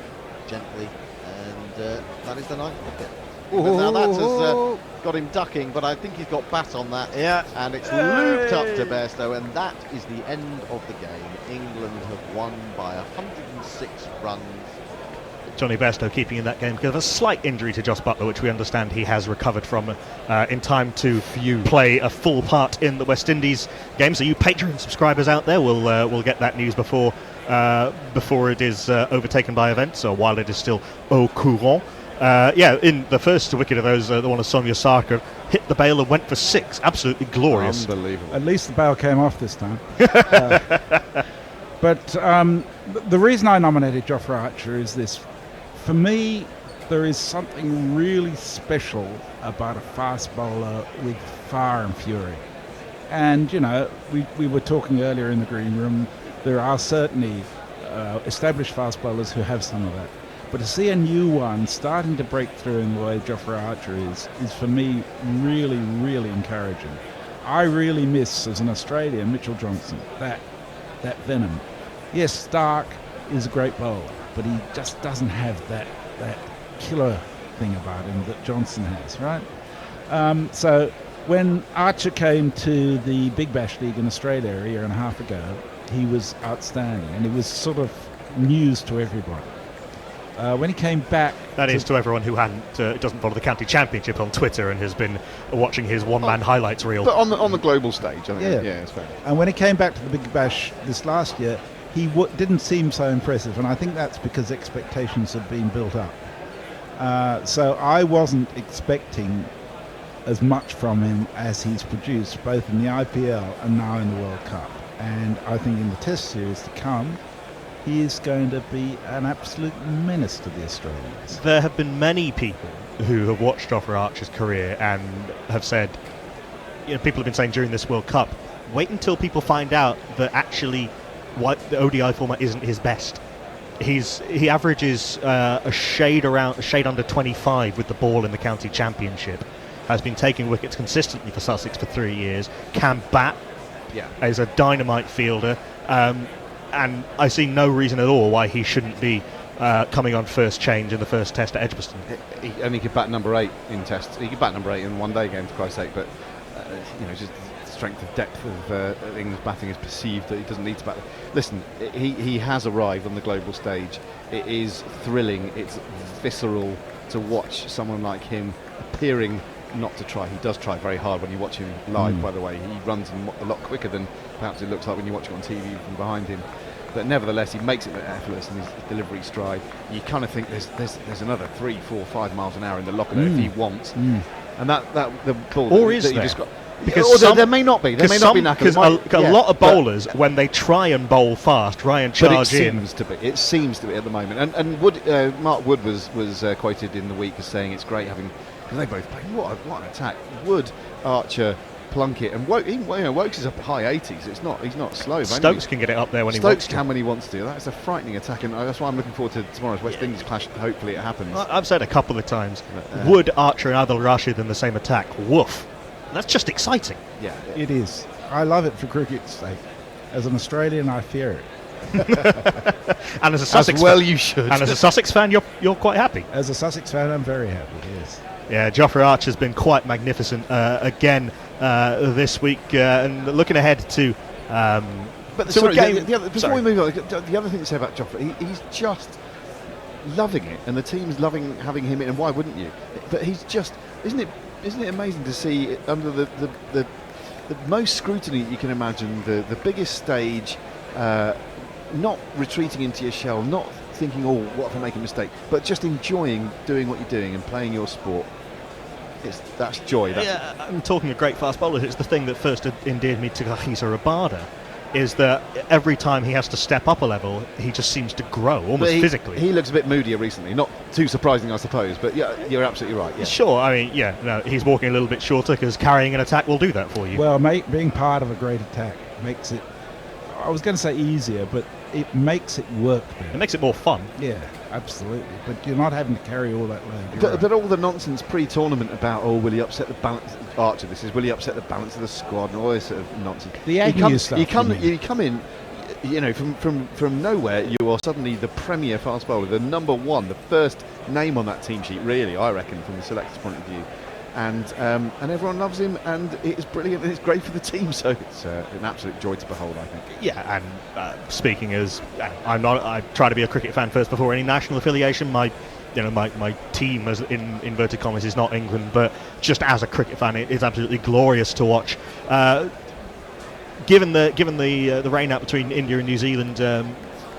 gently, and that is the 9th wicket. Now that has got him ducking, but I think he's got bat on that. Yeah, and it's looped up to Bairstow, and that is the end of the game. England have won by 106 runs. Johnny Bairstow keeping in that game because of a slight injury to Jos Buttler, which we understand he has recovered from in time to play a full part in the West Indies game. So you Patreon subscribers out there will get that news before it is overtaken by events, or while it is still au courant. In the first wicket of those, the one of Sonia Sarkar hit the bail and went for 6. Absolutely glorious. Unbelievable. At least the bail came off this time. But the reason I nominated Jofra Archer is this. For me, there is something really special about a fast bowler with fire and fury. And, we were talking earlier in the green room, there are certainly established fast bowlers who have some of that. But to see a new one starting to break through in the way Jofra Archer is for me really, really encouraging. I really miss, as an Australian, Mitchell Johnson, that venom. Yes, Stark is a great bowler, but he just doesn't have that killer thing about him that Johnson has, right? So when Archer came to the Big Bash League in Australia a year and a half ago, he was outstanding, and it was sort of news to everybody. When he came back... That is to everyone who doesn't follow the county championship on Twitter and has been watching his one-man highlights reel. But on the global stage, I think. Yeah, it's fair. And when he came back to the Big Bash this last year, he didn't seem so impressive, and I think that's because expectations had been built up. So I wasn't expecting as much from him as he's produced, both in the IPL and now in the World Cup. And I think in the Test series to come, he is going to be an absolute menace to the Australians. There have been many people who have watched Jofra Archer's career and have said, people have been saying during this World Cup, wait until people find out that actually the ODI format isn't his best. He averages a shade under 25 with the ball in the county championship. Has been taking wickets consistently for Sussex for 3 years. Can bat. Yeah. Is a dynamite fielder. And I see no reason at all why he shouldn't be coming on first change in the first Test at Edgbaston. He only could bat number 8 in Tests. He could bat number 8 in one day game, for Christ's sake. But just the strength of depth of England's batting is perceived that he doesn't need to bat. Listen, he has arrived on the global stage. It is thrilling. It's visceral to watch someone like him appearing not to try. He does try very hard when you watch him live, by the way. He runs a lot quicker than perhaps it looks like when you watch it on TV from behind him. But nevertheless, he makes it effortless in his delivery stride. You kind of think there's another 3, 4, 5 miles an hour in the locker there if he wants. And that the ball Or that is you there? described. Because There may not be. There may not be Knacker. Because a lot of bowlers, when they try and bowl fast, try and charge in. It seems to be at the moment. And Mark Wood was quoted in the week as saying it's great having, because they both play. What an attack! Wood, Archer, Plunkett, and Wokes is up high 80s. He's not slow. Stokes can get it up there when he wants wants to. to. Stokes can when he wants to. That's a frightening attack, and that's why I'm looking forward to tomorrow's West Indies clash. Hopefully it happens. I've said a couple of times, Wood, Archer, and Adil Rashid in the same attack. Woof. That's just exciting. Yeah, it is. I love it for cricket's sake. As an Australian, I fear it. And as a Sussex you should. And as a Sussex fan, you're quite happy. As a Sussex fan, I'm very happy. Yes. Yeah, Jofra Archer's been quite magnificent again this week, and looking ahead to. But so sorry, again, before we move on, the other thing to say about Jofra, he's just loving it, and the team's loving having him in. And why wouldn't you? But he's just, isn't it amazing to see it under the most scrutiny you can imagine, the biggest stage, not retreating into your shell, not thinking, oh, what if I make a mistake, but just enjoying doing what you're doing and playing your sport. That's joy. I'm talking of great fast bowlers. It's the thing that first endeared me to Kahisa Rabada, is that every time he has to step up a level, he just seems to grow, almost physically. He looks a bit moodier recently. Not too surprising, I suppose, but yeah, you're absolutely right. Yeah. Sure, I mean, he's walking a little bit shorter because carrying an attack will do that for you. Well, being part of a great attack makes it, I was going to say easier, but it makes it work better. It makes it more fun. Yeah, absolutely. But you're not having to carry all that load. But all the nonsense pre-tournament about, will he upset the balance? Archer, will he upset the balance of the squad and all this sort of nonsense. The Agnew stuff. You come in, from nowhere. You are suddenly the premier fast bowler, the number one, the first name on that team sheet. Really, I reckon, from the selector's point of view. And everyone loves him, and it's brilliant, and it's great for the team. So it's an absolute joy to behold, I think. Yeah, and speaking as I try to be a cricket fan first before any national affiliation. My team, as in inverted commas, is not England, but just as a cricket fan, it is absolutely glorious to watch. Given the rain out between India and New Zealand,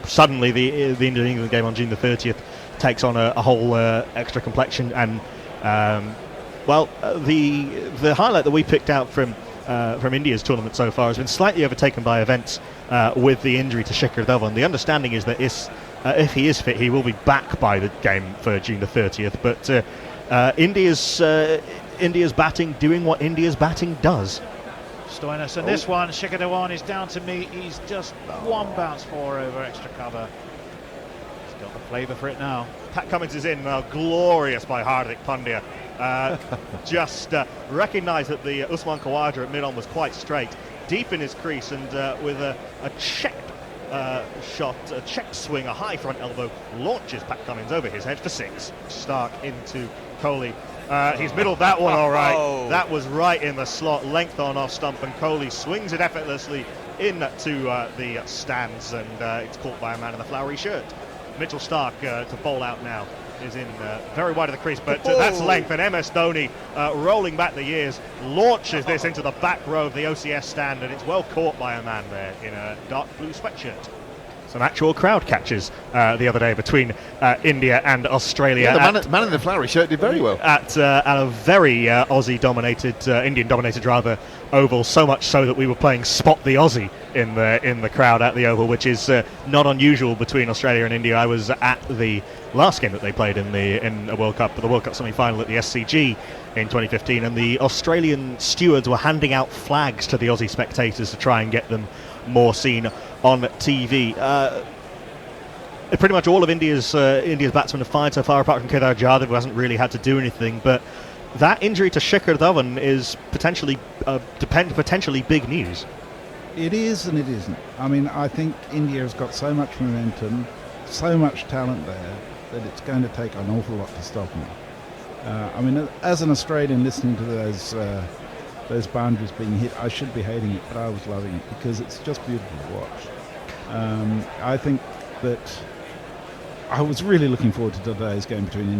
suddenly the India-England game on June the 30th takes on a whole extra complexion, and the highlight that we picked out from India's tournament so far has been slightly overtaken by events with the injury to Shikhar Dhawan. The understanding is that if he is fit, he will be back by the game for June the 30th. But India's batting doing what India's batting does. Stoinis, and this one, Shikhar Dhawan is down to meet. He's just one bounce 4 over extra cover. He's got the flavour for it now. Pat Cummins is in, glorious by Hardik Pandya. Just recognised that the Usman Khawaja at mid-on was quite straight, deep in his crease, and with a checked shot, a check swing, a high front elbow, launches Pat Cummins over his head for 6. Stark into Kohli. He's middled that one all right. That was right in the slot, length on off stump, and Kohli swings it effortlessly into the stands, and it's caught by a man in the flowery shirt. Mitchell Stark to bowl out now is in very wide of the crease, but that's length, and MS Dhoni rolling back the years launches this into the back row of the OCS stand, and it's well caught by a man there in a dark blue sweatshirt. some actual crowd catches the other day between India and Australia. Yeah, the man in the flowery shirt did very well. At a very Aussie-dominated, Indian-dominated rather, oval, so much so that we were playing Spot the Aussie in the crowd at the oval, which is not unusual between Australia and India. I was at the last game that they played in a World Cup, the World Cup semi-final at the SCG in 2015, and the Australian stewards were handing out flags to the Aussie spectators to try and get them more seen on TV. Pretty much all of India's batsmen have fired so far, apart from Kedar Jadhav, who hasn't really had to do anything. But that injury to Shikhar Dhawan is potentially big news. It is and it isn't. I mean, I think India has got so much momentum, so much talent there, that it's going to take an awful lot to stop them. I mean, as an Australian listening to those boundaries being hit, I should be hating it, but I was loving it because it's just beautiful to watch. I think that I was really looking forward to today's game between New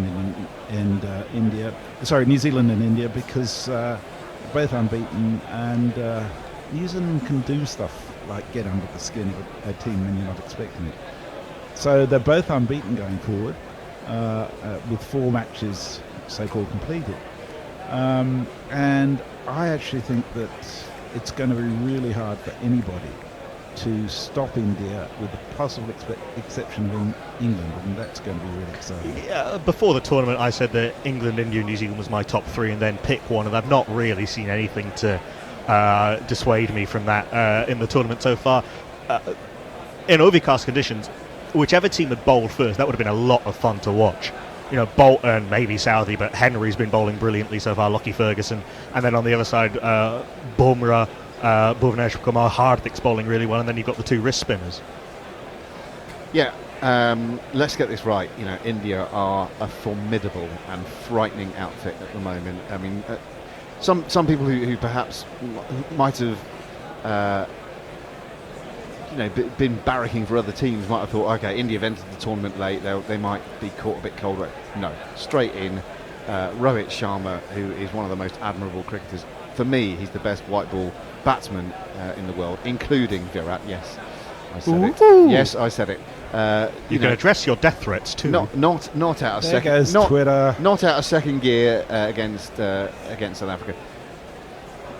Zealand and India, because they're both unbeaten, and New Zealand can do stuff like get under the skin of a team when you're not expecting it. So they're both unbeaten going forward, with 4 matches so-called completed. And I actually think that it's going to be really hard for anybody to stop India, with the possible exception of England, and that's going to be really exciting. Yeah, before the tournament I said that England, India, New Zealand was my top 3 and then pick one, and I've not really seen anything to dissuade me from that in the tournament so far. In overcast conditions, whichever team had bowled first, that would have been a lot of fun to watch. You know, Bolton, maybe Southey, but Henry's been bowling brilliantly so far, Lockie Ferguson. And then on the other side, Bumrah, Bhuvaneshwar Kumar, Hardik's bowling really well, and then you've got the 2 wrist spinners. Yeah, let's get this right. You know, India are a formidable and frightening outfit at the moment. I mean, some people who perhaps might have been barracking for other teams might have thought, okay, India have entered the tournament late, they might be caught a bit cold. No, straight in. Rohit Sharma, who is one of the most admirable cricketers. For me, he's the best white ball batsman in the world, including Virat. Yes, I said it. Yes, I said it. You can address your death threats too. Not out of there goes Twitter. Not out of second gear against South Africa.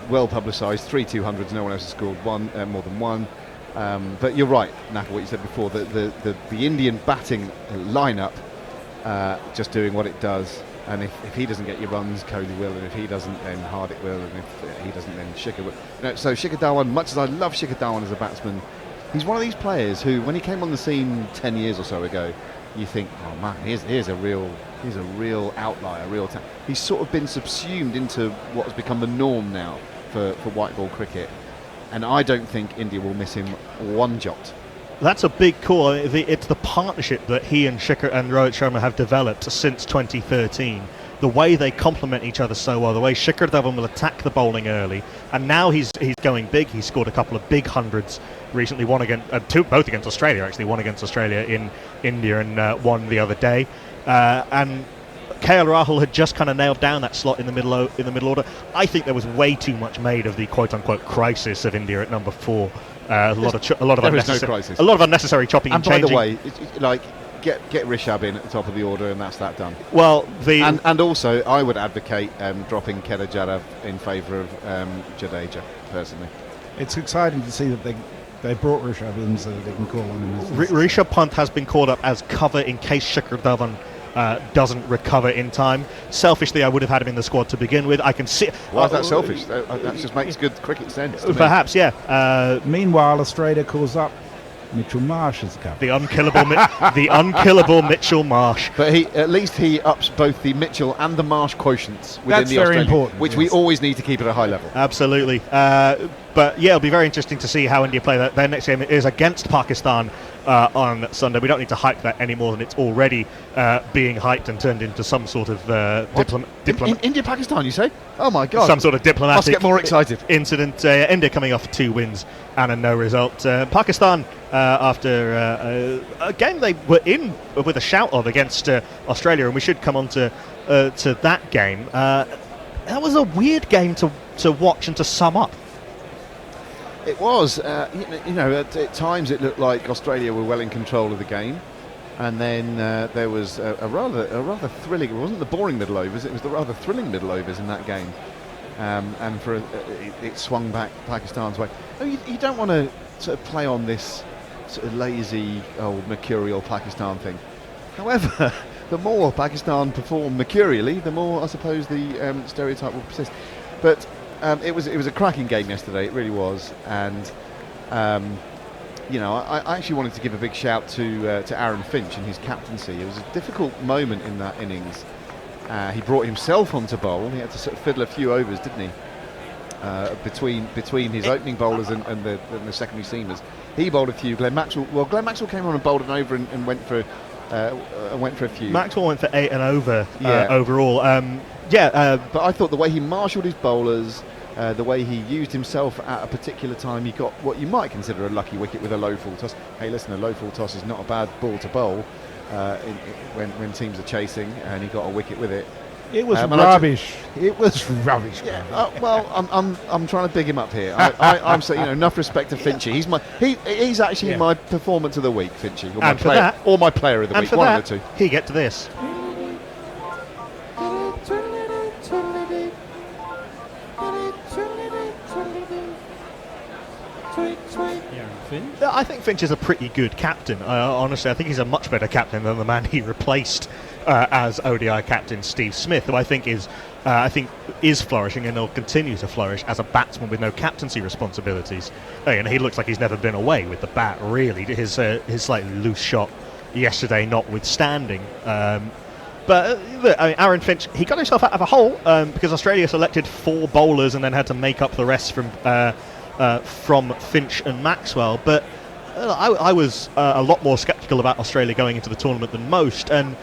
Well publicised, 3 200s. No one else has scored more than one. But you're right, Naka, what you said before. The Indian batting lineup just doing what it does. And if he doesn't get your runs, Kohli will, and if he doesn't, then Hardik will, and if he doesn't, then Shikhar will. So Shikhar Dhawan, much as I love Shikhar Dhawan as a batsman, he's one of these players who, when he came on the scene 10 years or so ago, you think, oh man, here's a real outlier, real talent. He's sort of been subsumed into what has become the norm now for white ball cricket, and I don't think India will miss him one jot. That's a big call. It's the partnership that he and Shikhar and Rohit Sharma have developed since 2013. The way they complement each other so well, the way Shikhar Dhawan will attack the bowling early, and now he's going big. He's scored a couple of big hundreds recently, both against Australia actually, one against Australia in India and one the other day. And KL Rahul had just kind of nailed down that slot in the middle order. I think there was way too much made of the quote-unquote crisis of India at number 4. A lot of unnecessary chopping and changing. And by the way, get Rishabh in at the top of the order, and that's that done. Well, and also I would advocate dropping Kedar Jadhav in favour of Jadeja personally. It's exciting to see that they brought Rishabh in so that they can call on him. Rishabh Pant has been called up as cover in case Shikhar Dhawan doesn't recover in time. Selfishly, I would have had him in the squad to begin with. I can see. Why is that selfish? That just makes good cricket sense. Perhaps, yeah. Meanwhile, Australia calls up Mitchell Marsh as captain. The unkillable Mitchell Marsh. But at least he ups both the Mitchell and the Marsh quotients within That's the very Australian, important, which we always need to keep at a high level. Absolutely. But yeah, it'll be very interesting to see how India play. Their next game is against Pakistan on Sunday. We don't need to hype that any more than it's already being hyped and turned into some sort of India-Pakistan, you say? Oh my God! Some sort of diplomatic. Must get more excited. Incident. India coming off 2 wins and a no result. Pakistan, after a game they were in with a shout of against Australia, and we should come on to that game. That was a weird game to watch and to sum up. It was, you know, at times it looked like Australia were well in control of the game, and then there was a rather thrilling. It wasn't the boring middle overs; it was the rather thrilling middle overs in that game, and it swung back Pakistan's way. You don't want to sort of play on this sort of lazy, old mercurial Pakistan thing. However, the more Pakistan perform mercurially, the more I suppose the stereotype will persist. But it was a cracking game yesterday. It really was, and you know, I actually wanted to give a big shout to Aaron Finch and his captaincy. It was a difficult moment in that innings. He brought himself onto bowl. He had to sort of fiddle a few overs, didn't he? Between his opening bowlers and the secondary seamers, he bowled a few. Glenn Maxwell came on and bowled an over and went for a few. Maxwell went for 8 and over overall. But I thought the way he marshalled his bowlers, the way he used himself at a particular time, he got what you might consider a lucky wicket with a low full toss. Hey, listen, a low full toss is not a bad ball to bowl when teams are chasing, and he got a wicket with it. It was rubbish. It was rubbish. Yeah, well, I'm trying to big him up here. I'm saying, you know, enough respect to Finchy. He's actually my performance of the week, Finchy, or my player of the week. One of the two. He gets this. I think Finch is a pretty good captain. Honestly, I think he's a much better captain than the man he replaced as ODI captain, Steve Smith, who I think is flourishing and will continue to flourish as a batsman with no captaincy responsibilities. And he looks like he's never been away with the bat, really. His slightly loose shot yesterday notwithstanding. But I mean, Aaron Finch, he got himself out of a hole because Australia selected 4 bowlers and then had to make up the rest from Finch and Maxwell. But I was a lot more sceptical about Australia going into the tournament than most. And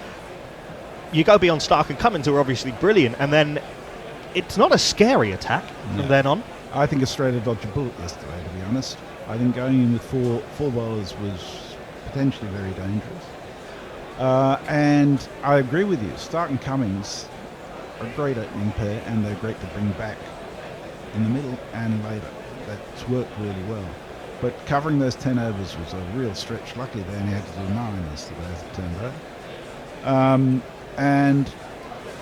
you go beyond Stark and Cummins, who are obviously brilliant, and then it's not a scary attack from then on. I think Australia dodged a bullet yesterday, to be honest. I think going in with four bowlers was potentially very dangerous. And I agree with you. Stark and Cummins are a great opening pair, and they're great to bring back in the middle and later. That's worked really well. But covering those 10 overs was a real stretch. Luckily, they only had to do 9 yesterday, as it turned out. And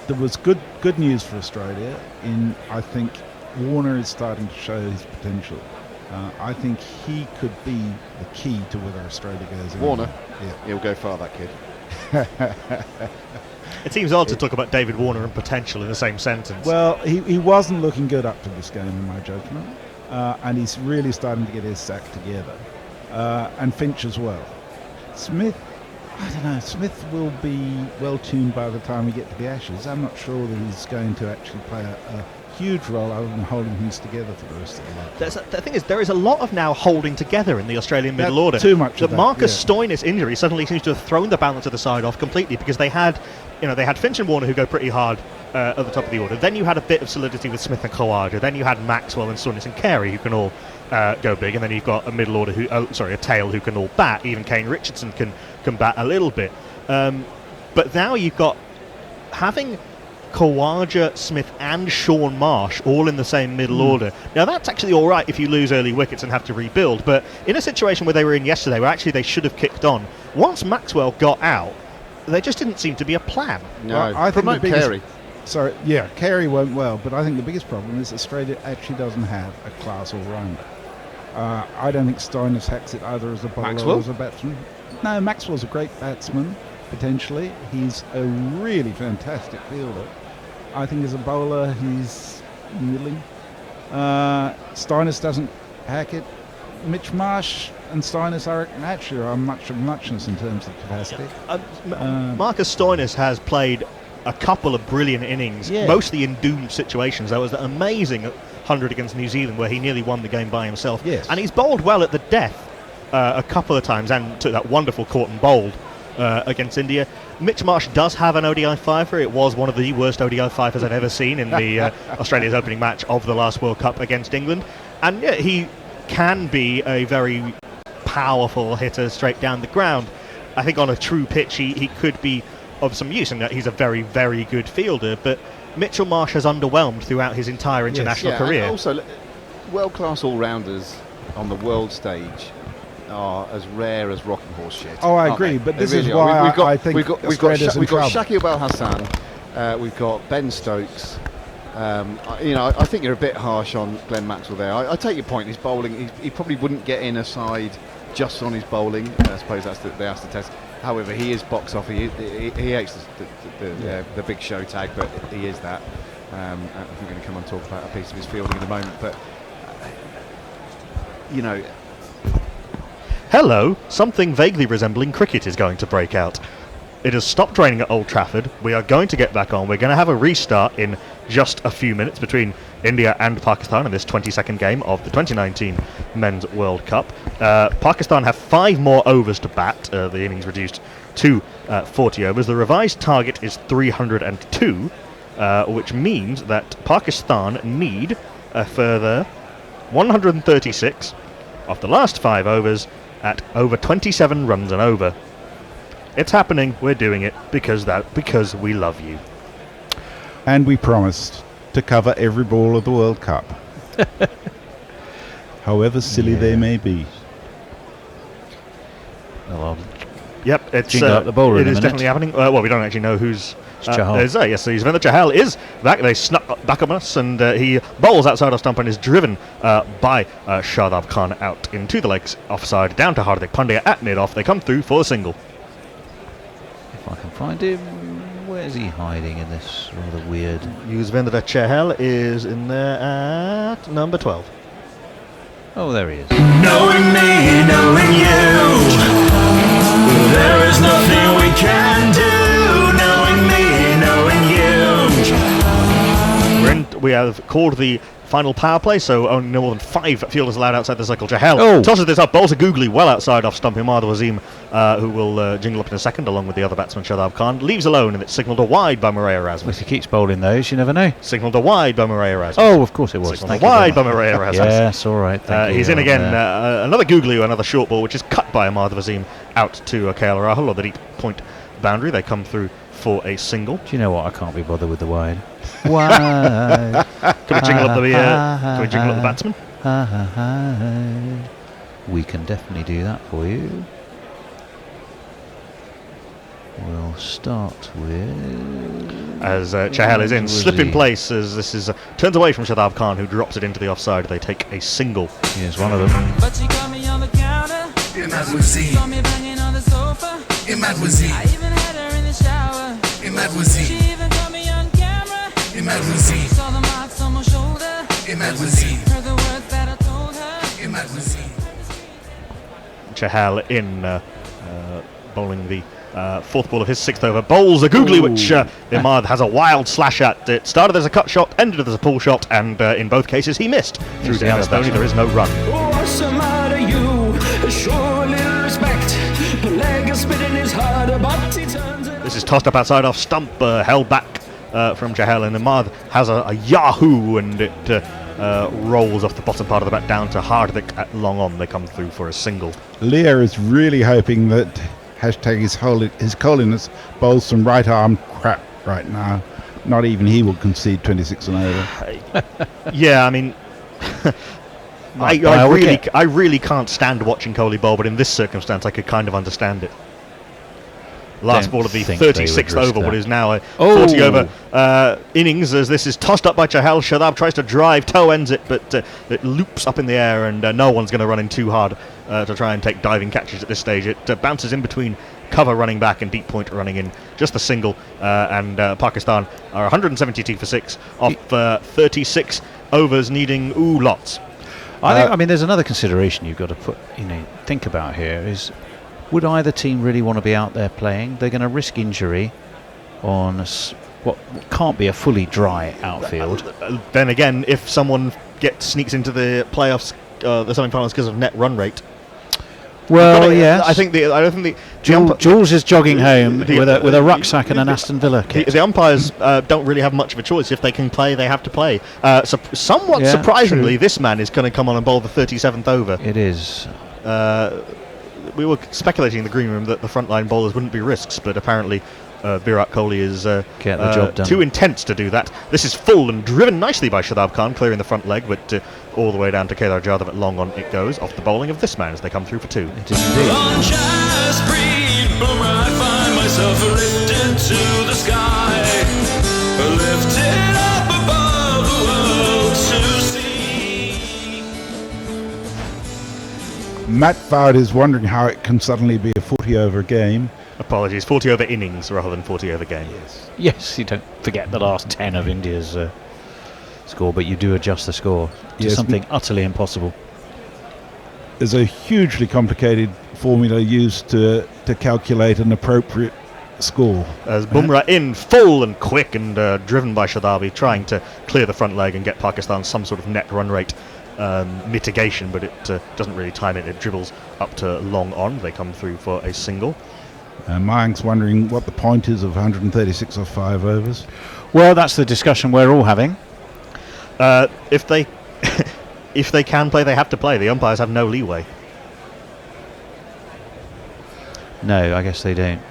there was good news for Australia in, I think, Warner is starting to show his potential. I think he could be the key to whether Australia goes in. Warner? Yeah. He'll go far, that kid. It seems odd to talk about David Warner and potential in the same sentence. Well, he wasn't looking good up to this game, in my judgment. And he's really starting to get his sack together. And Finch as well. Smith, I don't know, Smith will be well tuned by the time we get to the Ashes. I'm not sure that he's going to actually play a huge role other than holding things together for the rest of the life. The thing is, there is a lot of now holding together in the Australian middle order. Too much The of that, Marcus Stoinis injury suddenly seems to have thrown the balance of the side off completely, because they had Finch and Warner who go pretty hard at the top of the order. Then you had a bit of solidity with Smith and Khawaja. Then you had Maxwell and Stoinis and Carey who can all go big, and then you've got a middle order a tail who can all bat. Even Kane Richardson can bat a little bit. But now you've got having Khawaja, Smith and Sean Marsh all in the same middle order. Now that's actually all right if you lose early wickets and have to rebuild, but in a situation where they were in yesterday where actually they should have kicked on, once Maxwell got out, there just didn't seem to be a plan. No, well, I think promote Carey. Sorry, yeah, Carey went well, but I think the biggest problem is Australia actually doesn't have a class all-rounder. I don't think Stoinis hacks it either as a bowler or as a batsman. No, Maxwell's a great batsman, potentially. He's a really fantastic fielder. I think as a bowler, he's middling. Stoinis doesn't hack it. Mitch Marsh and Stoinis are much of muchness in terms of capacity. Marcus Stoinis has played a couple of brilliant innings, mostly in doomed situations. There was that amazing 100 against New Zealand where he nearly won the game by himself. Yes. And he's bowled well at the death a couple of times, and took that wonderful caught and bowled against India. Mitch Marsh does have an ODI fifer. It was one of the worst ODI fifers I've ever seen in the Australia's opening match of the last World Cup against England. And yeah, he can be a very powerful hitter straight down the ground. I think on a true pitch he could be of some use, and that he's a very, very good fielder. But Mitchell Marsh has underwhelmed throughout his entire international career. And also, world-class all-rounders on the world stage are as rare as rocking horse shit. Oh, I aren't agree, they? but They this is really are. why I think we've got Australia's in trouble. Shakib Al Hassan, we've got Ben Stokes. I think you're a bit harsh on Glenn Maxwell there. I take your point. His bowling, he probably wouldn't get in a side just on his bowling. I suppose that's the test. However, he is box office. He hates the big show tag, but he is that. I think we're going to come and talk about a piece of his fielding in a moment, but Hello, something vaguely resembling cricket is going to break out. It has stopped raining at Old Trafford. We are going to get back on. We're going to have a restart in just a few minutes between India and Pakistan in this 22nd game of the 2019 Men's World Cup. Pakistan have 5 more overs to bat. The innings reduced to 40 overs. The revised target is 302, which means that Pakistan need a further 136 of the last 5 overs at over 27 runs and over. It's happening. We're doing it because we love you. And we promised to cover every ball of the World Cup. However silly they may be. Well, yep, it's jingle up the bowler it in a is minute. definitely happening. Well, we don't actually know who's Chahal. Yes, so Yuzvendra Chahal is back. They snuck back on us, and he bowls outside of stump and is driven by Shadab Khan out into the legs offside, down to Hardik Pandya at mid-off. They come through for the single. If I can find him, where's he hiding in this rather weird? Yuzvendra Chahal is in there at number 12. Oh, there he is. Knowing me, knowing you, there is nothing we can do. Knowing me, knowing you. We have called the final power play, so only no more than 5 fielders allowed outside the circle. Chahal tosses this up, bowls a googly well outside off stump. Imad Wasim, who will jingle up in a second, along with the other batsman Shadab Khan, leaves alone, and it's signalled a wide by Murray Erasmus. If he keeps bowling those, you never know. Signalled a wide by Murray Erasmus. Oh, of course it was. Signalled a wide by Murray Erasmus. Yes, all right. Thank he's you. in again. Another googly, another short ball, which is cut by Imad Wasim out to KL Rahul, or the deep point boundary. They come through for a single. Do you know what? I can't be bothered with the wide. Wide. Can we jingle up the batsman? We can definitely do that for you. We'll start with... As Chahal is in, slip in place as this is turns away from Shadab Khan, who drops it into the offside. They take a single. Here's one of them. But she got me on the counter. She got me banging on the sofa. I even had her in the shower. She even got me on camera. Saw the marks on my shoulder. Heard the words that I told her. Chahal in bowling the 4th ball of his 6th over. Bowls a googly, which Imad has a wild slash at. It started as a cut shot, ended as a pull shot, and in both cases he missed. Through to Dennis Dhoni, there is no run. What's the matter, you? Show a little respect. The leg is spitting his heart, but he turns it. This is tossed up outside off stump, held back from Chahal, and Imad has a yahoo, and it rolls off the bottom part of the bat down to Hardik at long on. They come through for a single. Leah is really hoping that His Holiness bowls some right arm crap right now. Not even he will concede 26 and over. Yeah, I mean, I really can't stand watching Kohli bowl, but in this circumstance, I could kind of understand it. Last ball of the 36th over, what is now a 40 over innings, as this is tossed up by Chahal. Shadab tries to drive, toe ends it, but it loops up in the air, and no one's going to run in too hard to try and take diving catches at this stage. It bounces in between cover running back and deep point running in. Just a single, and Pakistan are 172 for 6 off 36 overs, needing lots. I mean, there's another consideration you've got to think about here is, would either team really want to be out there playing? They're going to risk injury on what can't be a fully dry outfield. Then again, if someone sneaks into the playoffs, the semi-finals, because of net run rate. Well, yes. I don't think Jules is jogging home with a rucksack and an Aston Villa kit. The umpires don't really have much of a choice. If they can play, they have to play. Somewhat surprisingly, this man is going to come on and bowl the 37th over. It is. We were speculating in the green room that the frontline bowlers wouldn't be risks, but apparently Virat Kohli is Get the job done. too intense to do that. This is full and driven nicely by Shadab Khan, clearing the front leg, but all the way down to Kedar Jadhav at long on it goes, off the bowling of this man as they come through for 2. On Jazz Breed, Boomer, I find myself lifted to the sky, lifted up above the world to see. Matt Fard is wondering how it can suddenly be a 40-over game. Apologies, 40-over innings rather than 40-over game. Yes, you don't forget the last 10 of India's score, but you do adjust the score to Yes, something utterly impossible. There's a hugely complicated formula used to calculate an appropriate score. As Bumrah in full and quick and driven by Shadabi, trying to clear the front leg and get Pakistan some sort of net run rate mitigation, but it doesn't really time it. It dribbles up to long on. They come through for a single. Mayank's wondering what the point is of 136 or 5 overs. Well, that's the discussion we're all having. If they if they can play, they have to play. The umpires have no leeway. No, I guess they don't.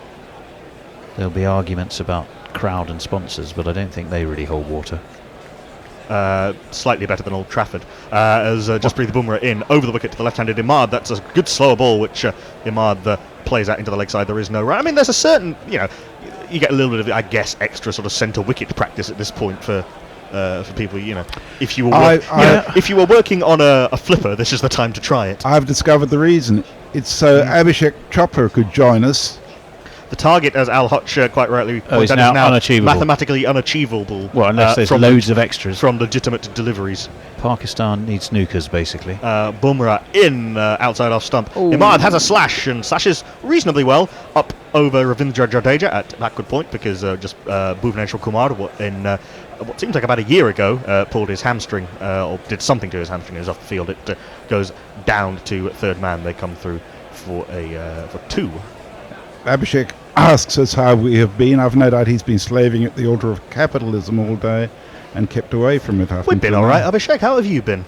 There'll be arguments about crowd and sponsors, but I don't think they really hold water. Slightly better than Old Trafford. As Jasprit Bumrah in over the wicket to the left-handed Imad. That's a good slower ball, which Imad plays out into the leg side. There is no run. I mean, there's a certain, you get a little bit of, I guess, extra sort of centre wicket practice at this point for people. If you were if you were working on a flipper, this is the time to try it. I've discovered the reason. It's so Abhishek Chopra could join us. The target, as Al Hutch quite rightly pointed out, is now unachievable. Mathematically unachievable. Well, unless there's loads of extras from legitimate deliveries. Pakistan needs snookers, basically. Bumrah in outside off stump. Imad has a slash and slashes reasonably well up over Ravindra Jadeja at backward point, because Bhuvaneshwar Kumar in what seems like about a year ago pulled his hamstring or did something to his hamstring. It was off the field. It goes down to third man. They come through for for 2. Abhishek asks us how we have been. I've no doubt he's been slaving at the altar of capitalism all day and kept away from it. We've been all right, Abhishek. How have you been?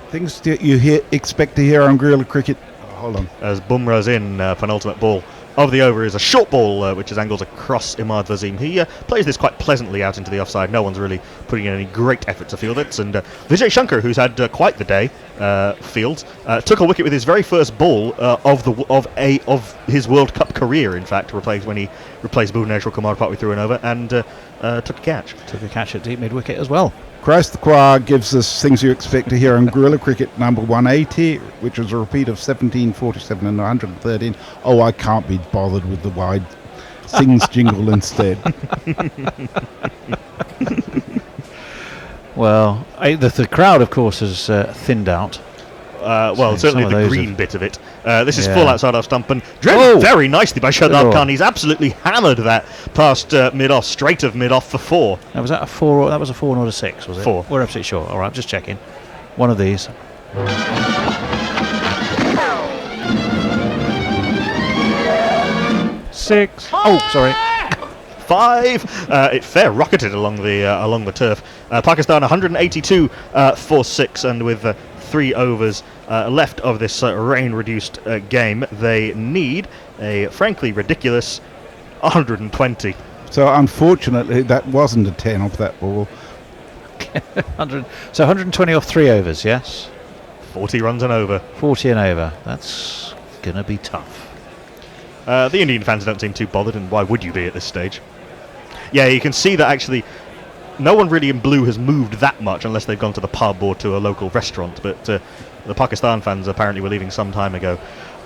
Things that you expect to hear on Guerrilla Cricket. Hold on. As Bumrah's in, penultimate ball of the over is a short ball, which is angled across Imad Wasim. He plays this quite pleasantly out into the offside. No one's really putting in any great effort to field it. And Vijay Shankar, who's had quite the day, fields, took a wicket with his very first ball of his World Cup career. In fact, when he replaced Bhuvaneshwar Kumar partway through and over, and took a catch. Took a catch at deep mid wicket as well. Christ the Choir gives us things you expect to hear on Guerrilla Cricket number 180, which was a repeat of 1747 and 113. Oh, I can't be bothered with the wide sings jingle instead. Well, the crowd, of course, has thinned out. Certainly the green bit of it. This is full outside off stump and driven very nicely by Shadab Khan. He's absolutely hammered that past mid-off, straight of mid-off for 4. Now, was that a 4? That was a 4 not a 6, was it? 4. We're absolutely sure. All right, I'm just checking. One of these. Six. Oh, sorry. 5. It fair rocketed along the turf. Pakistan 182 for 6, and with 3 overs left of this rain-reduced game, they need a frankly ridiculous 120. So unfortunately, that wasn't a 10 off that ball. 120 off 3 overs, yes? 40 runs and over. 40 and over. That's going to be tough. The Indian fans don't seem too bothered, and why would you be at this stage? Yeah, you can see that actually no one really in blue has moved that much unless they've gone to the pub or to a local restaurant, but the Pakistan fans apparently were leaving some time ago.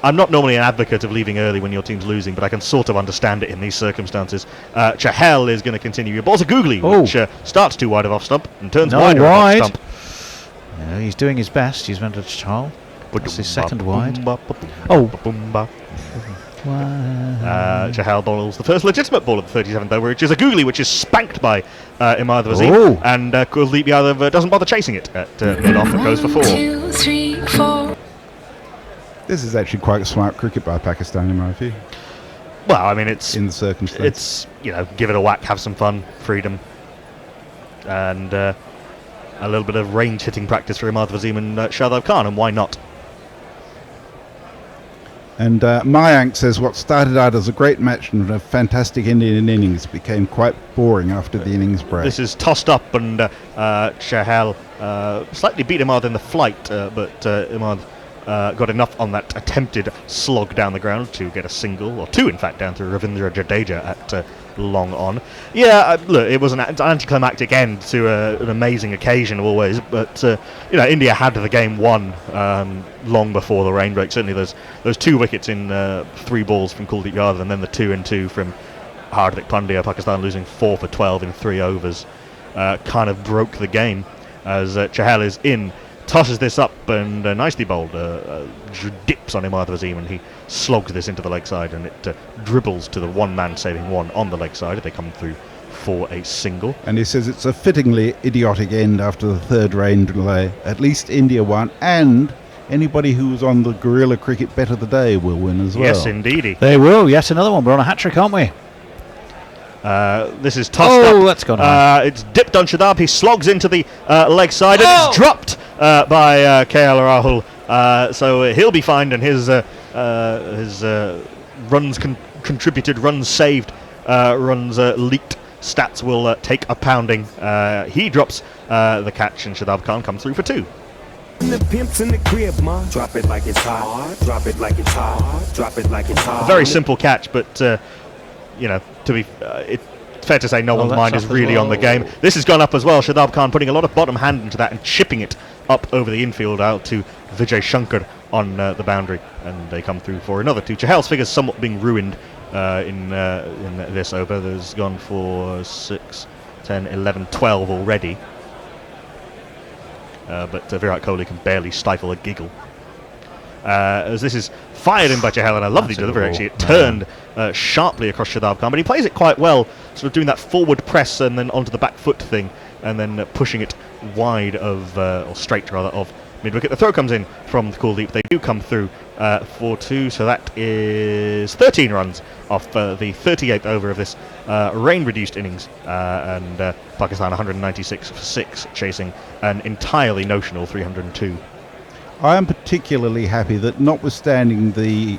I'm not normally an advocate of leaving early when your team's losing, but I can sort of understand it in these circumstances. Chahal is going to continue. Balls a googly, which starts too wide of off stump and turns wider off stump. Yeah, he's doing his best. He's went to Chahal. That's his second wide. Chahal bowls the first legitimate ball of the 37th over, which is a googly, which is spanked by Imad Wasim, and Kuldeep Yadav doesn't bother chasing it at mid-off and goes for 4. 1, 2, 3, 4. This is actually quite smart cricket by Pakistan, in my view. Well, I mean, it's in the circumstances. It's give it a whack, have some fun, freedom, and a little bit of range hitting practice for Imad Wasim and Shadab Khan, and why not? And Mayank says what started out as a great match and a fantastic Indian innings became quite boring after the innings break. This is tossed up, and Chahal slightly beat Imad in the flight, but Imad got enough on that attempted slog down the ground to get a single, or two in fact, down to Ravindra Jadeja at long on. Yeah, look, it was an anticlimactic end to an amazing occasion always, but India had the game won long before the rain break. Certainly those 2 wickets in 3 balls from Kuldeep Yadav, and then the 2 and 2 from Hardik Pandya, Pakistan losing 4 for 12 in 3 overs, kind of broke the game as Chahal is in, tosses this up, and nicely bowled, dips on Imad Wasim, and he slogs this into the leg side, and it dribbles to the one-man saving one on the leg side. They come through for a single. And he says it's a fittingly idiotic end after the 3rd rain delay. At least India won, and anybody who was on the Guerrilla Cricket Bet of the Day will win as well. Yes, indeedy. They will. Yet another one. We're on a hat-trick, aren't we? This is tossed up. That's gone on. It's dipped on Shadab. He slogs into the leg side, and it's dropped by KL Rahul. So he'll be fined, and his runs contributed, runs saved, runs leaked stats will take a pounding. He drops the catch, and Shadab Khan comes through for 2. The pimps in the crib, ma. Drop it like it's hot. Drop it like it's hot. Drop it like it's hot. A very simple catch, but it's fair to say no one's mind is really on the game. This has gone up as well. Shadab Khan putting a lot of bottom hand into that and chipping it up over the infield out to Vijay Shankar on the boundary, and they come through for another 2. Chahal's figures somewhat being ruined in this over. There's gone for 6, 10, 11, 12 already. But Virat Kohli can barely stifle a giggle. As this is fired in by Chahal, and a lovely delivery actually. It turned sharply across Shadab Khan, but he plays it quite well, sort of doing that forward press and then onto the back foot thing, and then pushing it wide of, or straight rather, of mid-wicket. The throw comes in from Kuldeep. They do come through for 2, so that is 13 runs off the 38th over of this rain-reduced innings, and Pakistan 196 for 6, chasing an entirely notional 302. I am particularly happy that, notwithstanding the,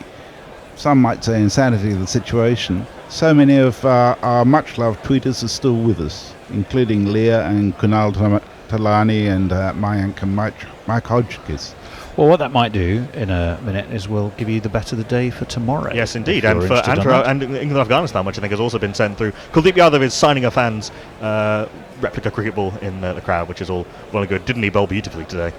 some might say, insanity of the situation, so many of our much-loved tweeters are still with us, including Leah and Kunal Talani and Mayank and Mike Hodgkiss. Well, what that might do in a minute is we'll give you the bet of the day for tomorrow. Yes, indeed, and England-Afghanistan, which I think has also been sent through. Kuldeep Yadav is signing a fan's replica cricket ball in the crowd, which is all well and good. Didn't he bowl beautifully today?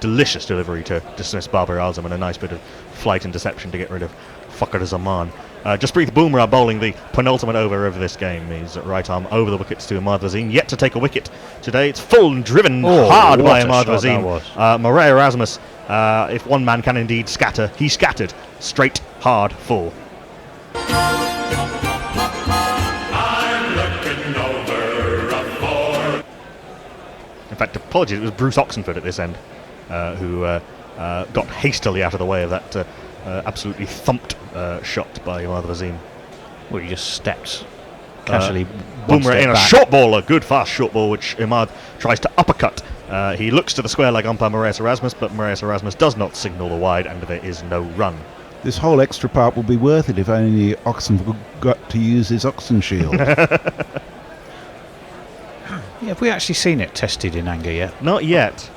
Delicious delivery to dismiss Babar Azam, and a nice bit of flight interception to get rid of Fakhar Zaman. Jasprit Bumrah bowling the penultimate over of this game. He's right arm over the wickets to Imad Wasim, yet to take a wicket today. It's full and driven hard by Imad Wasim. Murray Erasmus, if one man can indeed scatter, he scattered straight hard full. In fact, apologies, it was Bruce Oxenford at this end who got hastily out of the way of that absolutely thumped shot by Imad Wasim. Well, he just steps casually. Bumrah in a short ball, a good fast short ball, which Imad tries to uppercut. He looks to the square leg umpire Marais Erasmus, but Marais Erasmus does not signal the wide, and there is no run. This whole extra part will be worth it if only Oxenford got to use his oxen shield. Yeah, have we actually seen it tested in anger yet? Not yet.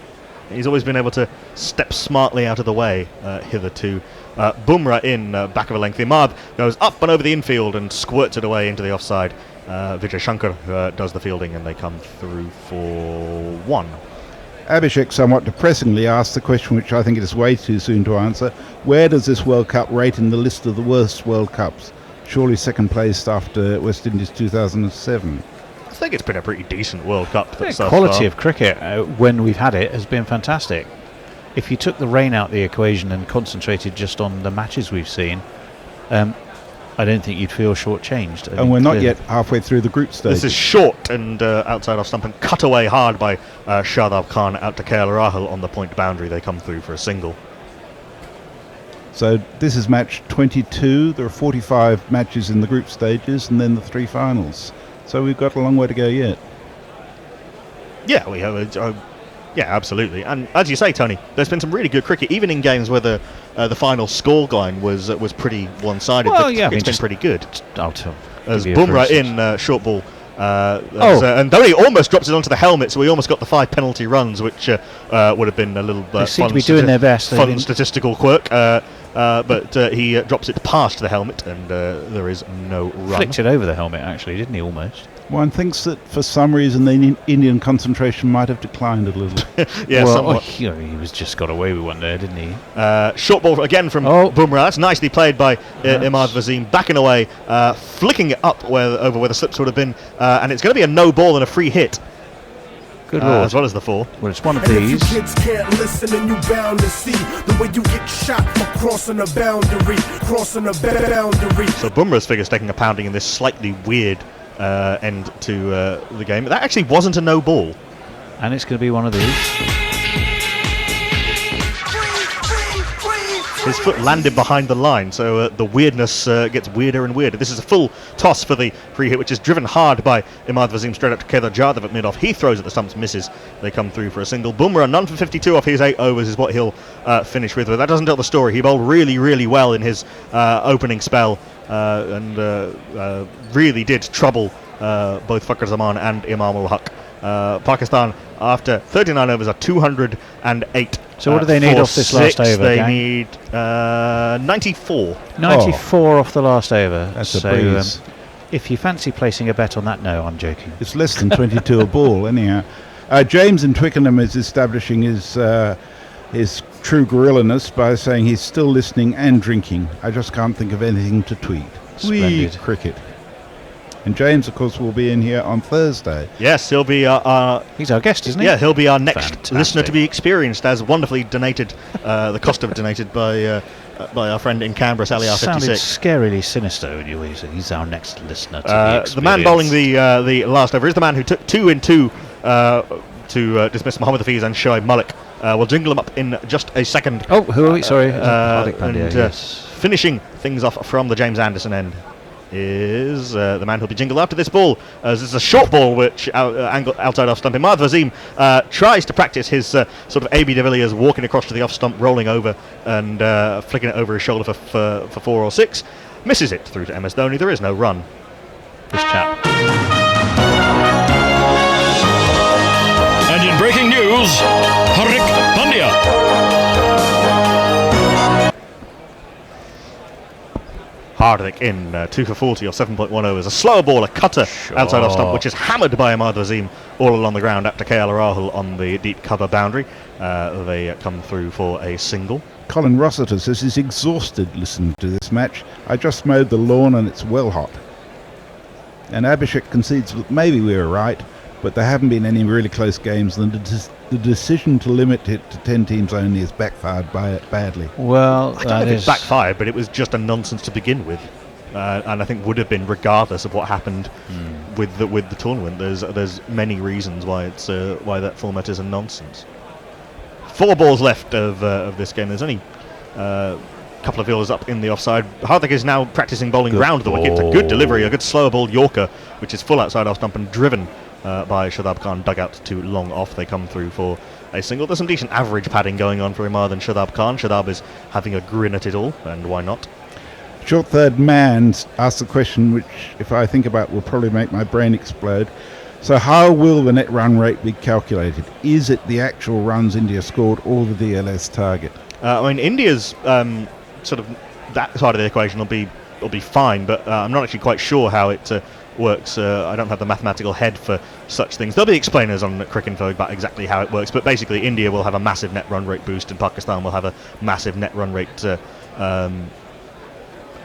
He's always been able to step smartly out of the way hitherto. Bumrah in back of a length. Imad goes up and over the infield and squirts it away into the offside. Vijay Shankar does the fielding, and they come through for 1. Abhishek somewhat depressingly asked the question, which I think it is way too soon to answer: where does this World Cup rate in the list of the worst World Cups? Surely second place after West Indies 2007. I think it's been a pretty decent World Cup. The quality of cricket when we've had it has been fantastic. If you took the rain out of the equation and concentrated just on the matches we've seen, I don't think you'd feel shortchanged. And we're not yet halfway through the group stage. This is short and outside off stump and cut away hard by Shadab Khan out to KL Rahul on the point boundary. They come through for a single. So this is match 22. There are 45 matches in the group stages and then the 3 finals. So we've got a long way to go yet. Yeah, we have Yeah, absolutely. And as you say, Tony, there's been some really good cricket, even in games where the final scoreline was pretty one-sided. Well, the yeah, I mean, cricket's been pretty good. I'll tell. As give you a Bumrah for in short ball. And Dhoni almost drops it onto the helmet, so he almost got the 5 penalty runs, which would have been a little They seem to be doing their best. fun statistical quirk. But he drops it past the helmet, and there is no run. Flicked it over the helmet, actually, didn't he? Almost. One thinks that for some reason the Indian concentration might have declined a little. Yeah, well, somewhat. he was just got away with one there, didn't he? Short ball again from Bumrah. That's nicely played by Imad Wasim. Backing away, flicking it up over where the slips would have been, and it's going to be a no ball and a free hit. Good lord. As well as the 4. Well, it's one of And if you these. kids can't listen, and you bound to see the way you get shot for crossing a boundary, crossing a boundary. So Bumrah's figure's taking a pounding in this slightly weird end to the game. That actually wasn't a no ball. And it's going to be one of these. His foot landed behind the line, so the weirdness gets weirder and weirder. This is a full toss for the free hit, which is driven hard by Imad Wasim straight up to Kedar Jadhav at mid-off. He throws at the stumps, misses. They come through for a single. Bumrah, none for 52 off his 8 overs is what he'll finish with. But that doesn't tell the story. He bowled really, really well in his opening spell and really did trouble both Fakhar Zaman and Imam ul Haq. Pakistan, after 39 overs, are 208. So what do they need off this last over? They gang? need 94. 94 off the last over. That's so, a breeze. If you fancy placing a bet on that, no, I'm joking. It's less than 22 a ball, anyhow. James in Twickenham is establishing his true gorillaness by saying he's still listening and drinking. I just can't think of anything to tweet. Splendid. Cricket. And James, of course, will be in here on Thursday. Yes, he'll be he's our guest, isn't he? Yeah, he'll be our next Fantastic. listener to be experienced, as wonderfully donated, the cost of it donated by our friend in Canberra, Sally Sounded R56. scarily sinister when you said he's our next listener to be experienced. The man bowling the last over is the man who took 2 in 2 to dismiss Mohammad Hafiz and Shoaib Malik. We'll jingle him up in just a second. Oh, who are we? Sorry. Hardik Pandya, and yes. finishing things off from the James Anderson end is the man who'll be jingled after this ball. This is a short ball which outside off stump. Imad Wasim tries to practice his sort of A.B. de Villiers walking across to the off stump, rolling over and flicking it over his shoulder for 4 or 6. Misses it through to MS Dhoni. There is no run. This chap. And in breaking news, Hardik Pandya. Hardik in 2 for 40 or 7.1 overs. A slower ball, a cutter outside off stump, which is hammered by Imad Wasim all along the ground after KL Rahul on the deep cover boundary. They come through for a single. Colin Rossiter says he's exhausted listening to this match. I just mowed the lawn and it's well hot. And Abhishek concedes that maybe we were right, but there haven't been any really close games, and the decision to limit it to 10 teams only has backfired badly. Well, I don't know if it backfired, but it was just a nonsense to begin with, and I think would have been regardless of what happened with the tournament. There's many reasons why it's why that format is a nonsense. 4 balls left of this game. There's only a couple of fielders up in the offside. Hardik is now practicing bowling round the wicket. A good delivery, a good slower ball Yorker, which is full outside off stump and driven by Shadab Khan, dug out to long off. They come through for a single. There's some decent average padding going on for Imad and Shadab Khan. Shadab is having a grin at it all, and why not? Short third man asked the question, which, if I think about, will probably make my brain explode. So how will the net run rate be calculated? Is it the actual runs India scored or the DLS target? I mean, India's sort of that side of the equation will be fine, but I'm not actually quite sure how it works. I don't have the mathematical head for such things. There'll be explainers on Cricinfo about exactly how it works, but basically India will have a massive net run rate boost and Pakistan will have a massive net run rate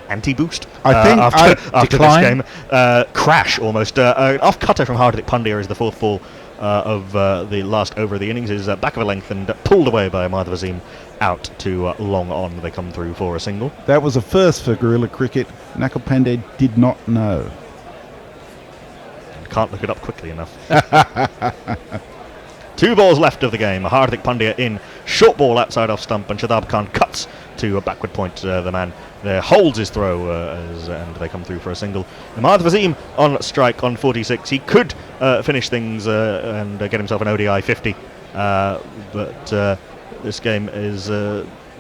anti-boost after this game. Crash almost. Off cutter from Hardik Pandya is the 4th ball of the last over of the innings, is back of a length and pulled away by Imad Wasim out to long on. They come through for a single. That was a first for guerrilla cricket. Nakul Pandey did not know. Can't look it up quickly enough. 2 balls left of the game. Hardik Pandya in, short ball outside off stump, and Shadab Khan cuts to a backward point. The man there holds his throw and they come through for a single. Imad Wasim on strike on 46. He could finish things and get himself an ODI 50 but this game is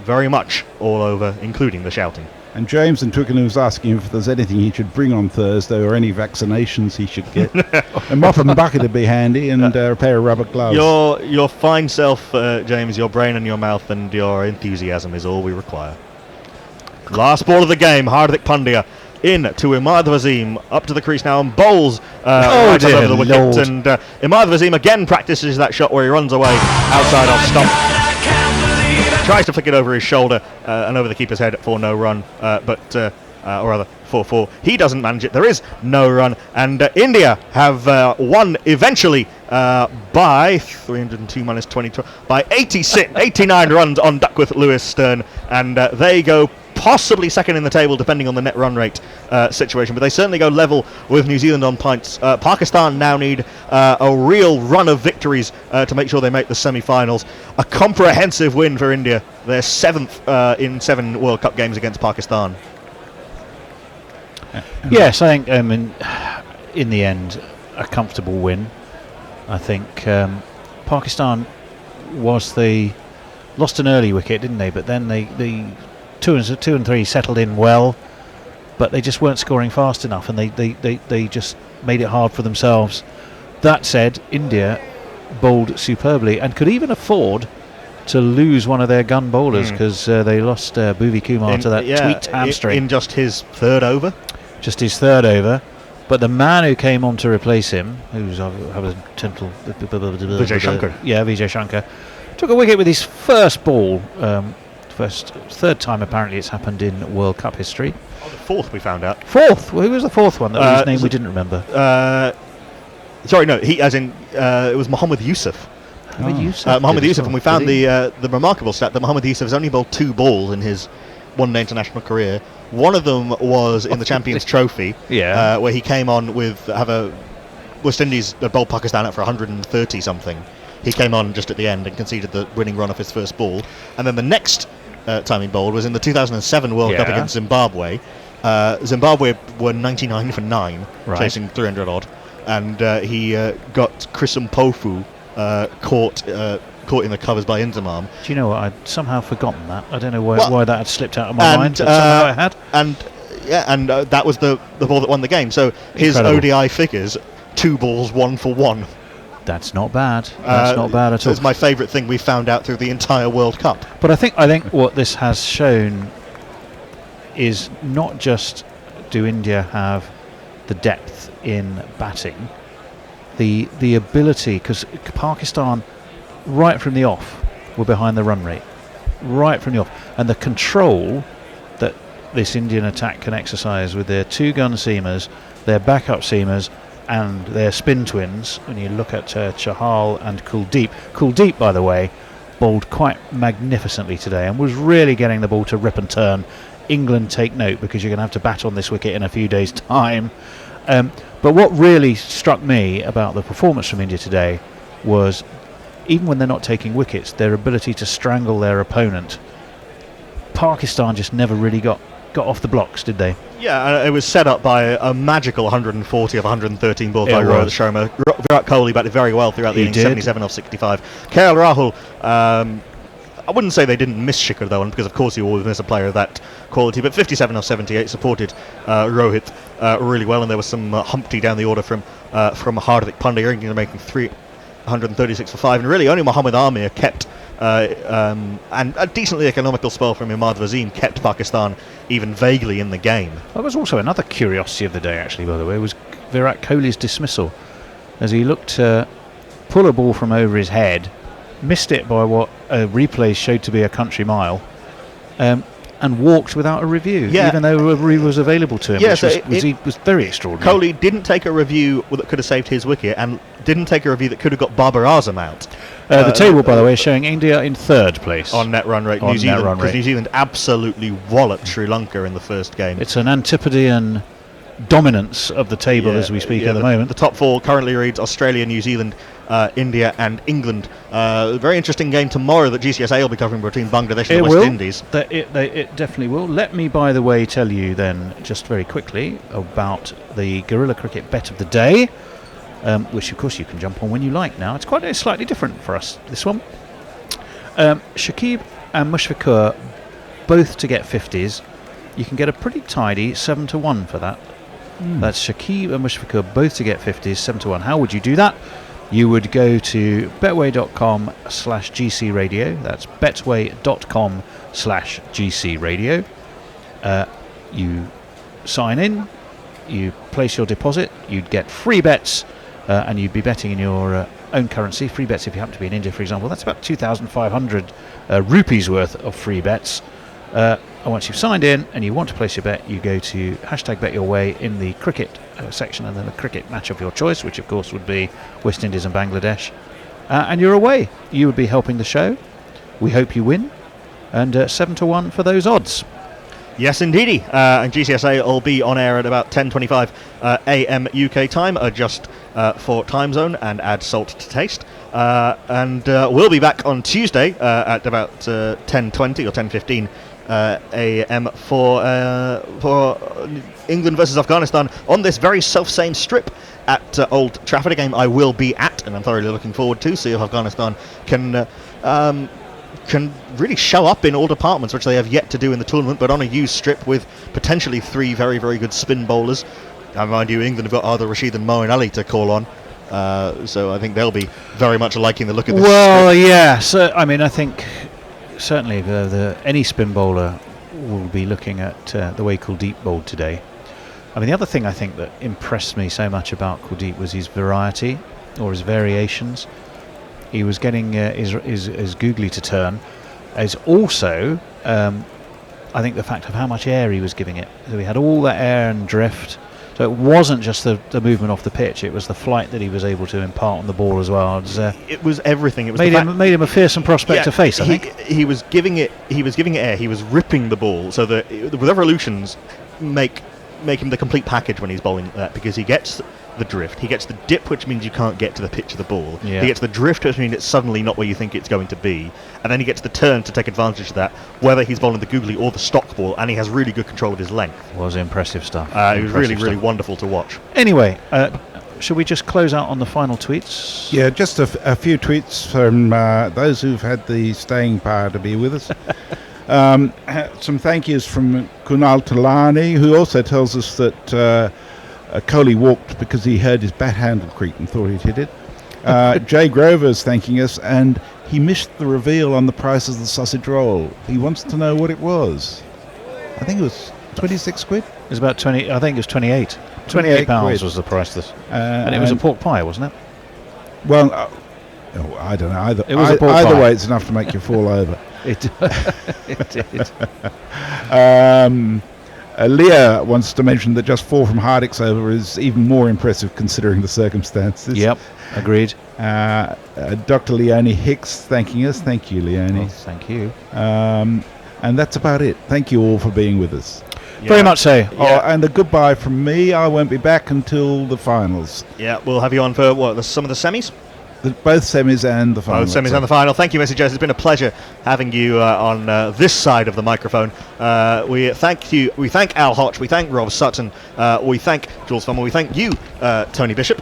very much all over, including the shouting. And James in Twickenham was asking if there's anything he should bring on Thursday or any vaccinations he should get. A mop and bucket would be handy, and a pair of rubber gloves. Your fine self, James, your brain and your mouth and your enthusiasm is all we require. Last ball of the game, Hardik Pandya in to Imad Wasim, up to the crease now and bowls right dear over the wicket. Lord. And Imad Wasim again practices that shot where he runs away outside off stump. Tries to flick it over his shoulder and over the keeper's head for no run, or rather 4-4. He doesn't manage it. There is no run, and India have won eventually by 302 minus 22 by 89 runs on Duckworth, Lewis, Stern, and they go possibly second in the table depending on the net run rate situation, but they certainly go level with New Zealand on points. Pakistan now need a real run of victories to make sure they make the semi-finals. A comprehensive win for India. They're 7th in 7 World Cup games against Pakistan. Yes, I think in the end a comfortable win. I think Pakistan lost an early wicket, didn't they? But then they 2 and 3 settled in well, but they just weren't scoring fast enough, and they just made it hard for themselves. That said, India bowled superbly and could even afford to lose one of their gun bowlers because they lost Bhuvi Kumar to that tweaked hamstring in just his third over. Just his third over. But the man who came on to replace him, who's Vijay Shankar. Yeah, Vijay Shankar, took a wicket with his first ball. Third time apparently it's happened in World Cup history. Oh, the fourth we found out. Fourth? Well, who was the fourth one? That was his name we didn't remember. Sorry, no, it was Mohammad Yusuf. Mohammad Yusuf, and we found the remarkable stat that Mohammad Yusuf has only bowled 2 balls in his one-day international career. One of them was in the Champions Trophy, where he came on with West Indies bowled Pakistan out for 130 something. He came on just at the end and conceded the winning run off his first ball. And then the next time he bowled was in the 2007 World Cup against Zimbabwe. Zimbabwe were 99 for 9, chasing 300 odd, and he got Krisum Pofu caught in the covers by Inzamam. Do you know what? I'd somehow forgotten that. I don't know why that had slipped out of my mind, but somehow it had. And that was the ball that won the game. So his ODI figures, 2 balls, 1 for 1. That's not bad. That's not bad at all. It's my favourite thing we found out through the entire World Cup. But I think what this has shown is not just do India have the depth in batting, the ability, because Pakistan right from the off were behind the run rate, right from the off, and the control that this Indian attack can exercise with their 2 gun seamers, their backup seamers, and their spin twins. When you look at Chahal and Kuldeep, by the way, bowled quite magnificently today and was really getting the ball to rip and turn. England, take note, because you're going to have to bat on this wicket in a few days' time. But what really struck me about the performance from India today was, even when they're not taking wickets, their ability to strangle their opponent. Pakistan just never really got off the blocks, did they? Yeah, it was set up by a magical 140 of 113 balls by Rohit Sharma. Virat Kohli batted very well throughout the innings, 77 off 65. KL Rahul, I wouldn't say they didn't miss Shikhar Dhawan, because of course you always miss a player of that quality, but 57 off 78 supported Rohit really well, and there was some Humpty down the order from Hardik Pandya. India making 336 for 5, and really only Mohammad Amir kept and a decently economical spell from Imad Wasim kept Pakistan even vaguely in the game. That was also another curiosity of the day, actually, by the way, was Virat Kohli's dismissal, as he looked to pull a ball from over his head, missed it by what replays showed to be a country mile, and walked without a review, even though a review was available to him, which was very extraordinary. Kohli didn't take a review that could have saved his wicket, and didn't take a review that could have got Babar Azam out. The table, by the way, is showing India in 3rd place on net run rate. New Zealand, because New Zealand absolutely walloped Sri Lanka in the first game. It's an Antipodean dominance of the table as we speak at the moment. The top 4 currently reads Australia, New Zealand, India and England. Very interesting game tomorrow that GCSA will be covering between Bangladesh and the West Indies. It definitely will. Let me, by the way, tell you then just very quickly about the Guerrilla Cricket Bet of the Day. which of course you can jump on when you like now. It's quite slightly different for us, this one. Shakib and Mushfiqur both to get 50s. You can get a pretty tidy 7-1 for that. That's Shakib and Mushfiqur both to get 50s, 7-1. How would you do that? You would go to betway.com/GC Radio. That's betway.com/GC Radio. You sign in, you place your deposit, you'd get free bets, and you'd be betting in your own currency. Free bets if you happen to be in India, for example. That's about 2,500 rupees worth of free bets. And once you've signed in and you want to place your bet, you go to #BetYourWay in the cricket section, and then the cricket match of your choice, which of course would be West Indies and Bangladesh. And you're away. You would be helping the show. We hope you win. And 7-1 for those odds. Yes, indeedy. And GCSA will be on air at about 10:25 a.m. UK time, adjust for time zone and add salt to taste. And we'll be back on Tuesday at about 10:20 or 10:15 a.m. for England versus Afghanistan on this very self-same strip at Old Trafford, a game I will be at, and I'm thoroughly looking forward to. See if Afghanistan can really show up in all departments, which they have yet to do in the tournament, but on a used strip with potentially 3 very, very good spin bowlers. Mind you, England have got Arthur Rashid and Moeen Ali to call on, so I think they'll be very much liking the look of this strip. Yeah, so I mean, I think certainly any spin bowler will be looking at the way Kuldeep bowled today. I mean, the other thing I think that impressed me so much about Kuldeep was his variety, or his variations. He was getting his googly to turn. As also, I think the fact of how much air he was giving it. So he had all that air and drift. So it wasn't just the movement off the pitch; it was the flight that he was able to impart on the ball as well. It was everything. It was made him a fearsome prospect to face. I think he was giving it air. He was ripping the ball. So the revolutions make him the complete package when he's bowling that, because he gets the drift, he gets the dip, which means you can't get to the pitch of the ball. Yeah. He gets the drift, which means it's suddenly not where you think it's going to be, and then he gets the turn to take advantage of that, whether he's bowling the googly or the stock ball, and he has really good control of his length. Was impressive stuff. It was really, really wonderful to watch. Anyway, should we just close out on the final tweets? Yeah, just a few tweets from those who've had the staying power to be with us. Some thank yous from Kunal Talani, who also tells us that Kohli walked because he heard his bat handle creak and thought he'd hit it. Jay Grover's thanking us, and he missed the reveal on the price of the sausage roll. He wants to know what it was. I think it was 26 quid? It was about 20, I think it was 28. 28 pounds was the price. And it was a pork pie, wasn't it? Well, I don't know. It was a pork either pie. way, it's enough to make you fall over. It did. Leah wants to mention that just 4 from Hardicks over is even more impressive considering the circumstances. Yep, agreed. Dr. Leonie Hicks thanking us. Thank you, Leonie. Well, thank you. And that's about it. Thank you all for being with us. Yeah. Very much so. Oh, and a goodbye from me. I won't be back until the finals. Yeah, we'll have you on for some of the semis? Both semis and the final. Both semis and the final. Thank you, Mr. Jones. It's been a pleasure having you on this side of the microphone. We thank you. We thank Al Hodge. We thank Rob Sutton. We thank Jules Fummel. We thank you, Tony Bishop.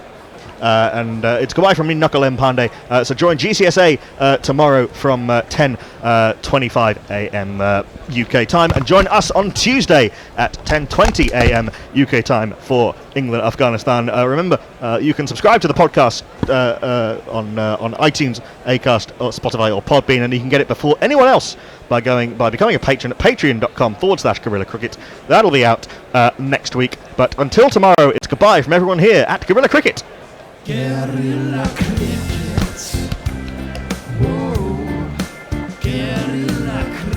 And it's goodbye from me, Knuckle M. Pandey. So join GCSA tomorrow from 10:25 a.m. UK time, and join us on Tuesday at 10:20 a.m. UK time for England Afghanistan. Remember, you can subscribe to the podcast on iTunes, Acast, or Spotify, or Podbean, and you can get it before anyone else by becoming a patron at patreon.com/Guerrilla Cricket. That'll be out next week. But until tomorrow, it's goodbye from everyone here at Guerrilla Cricket. Guerrilla Cricket.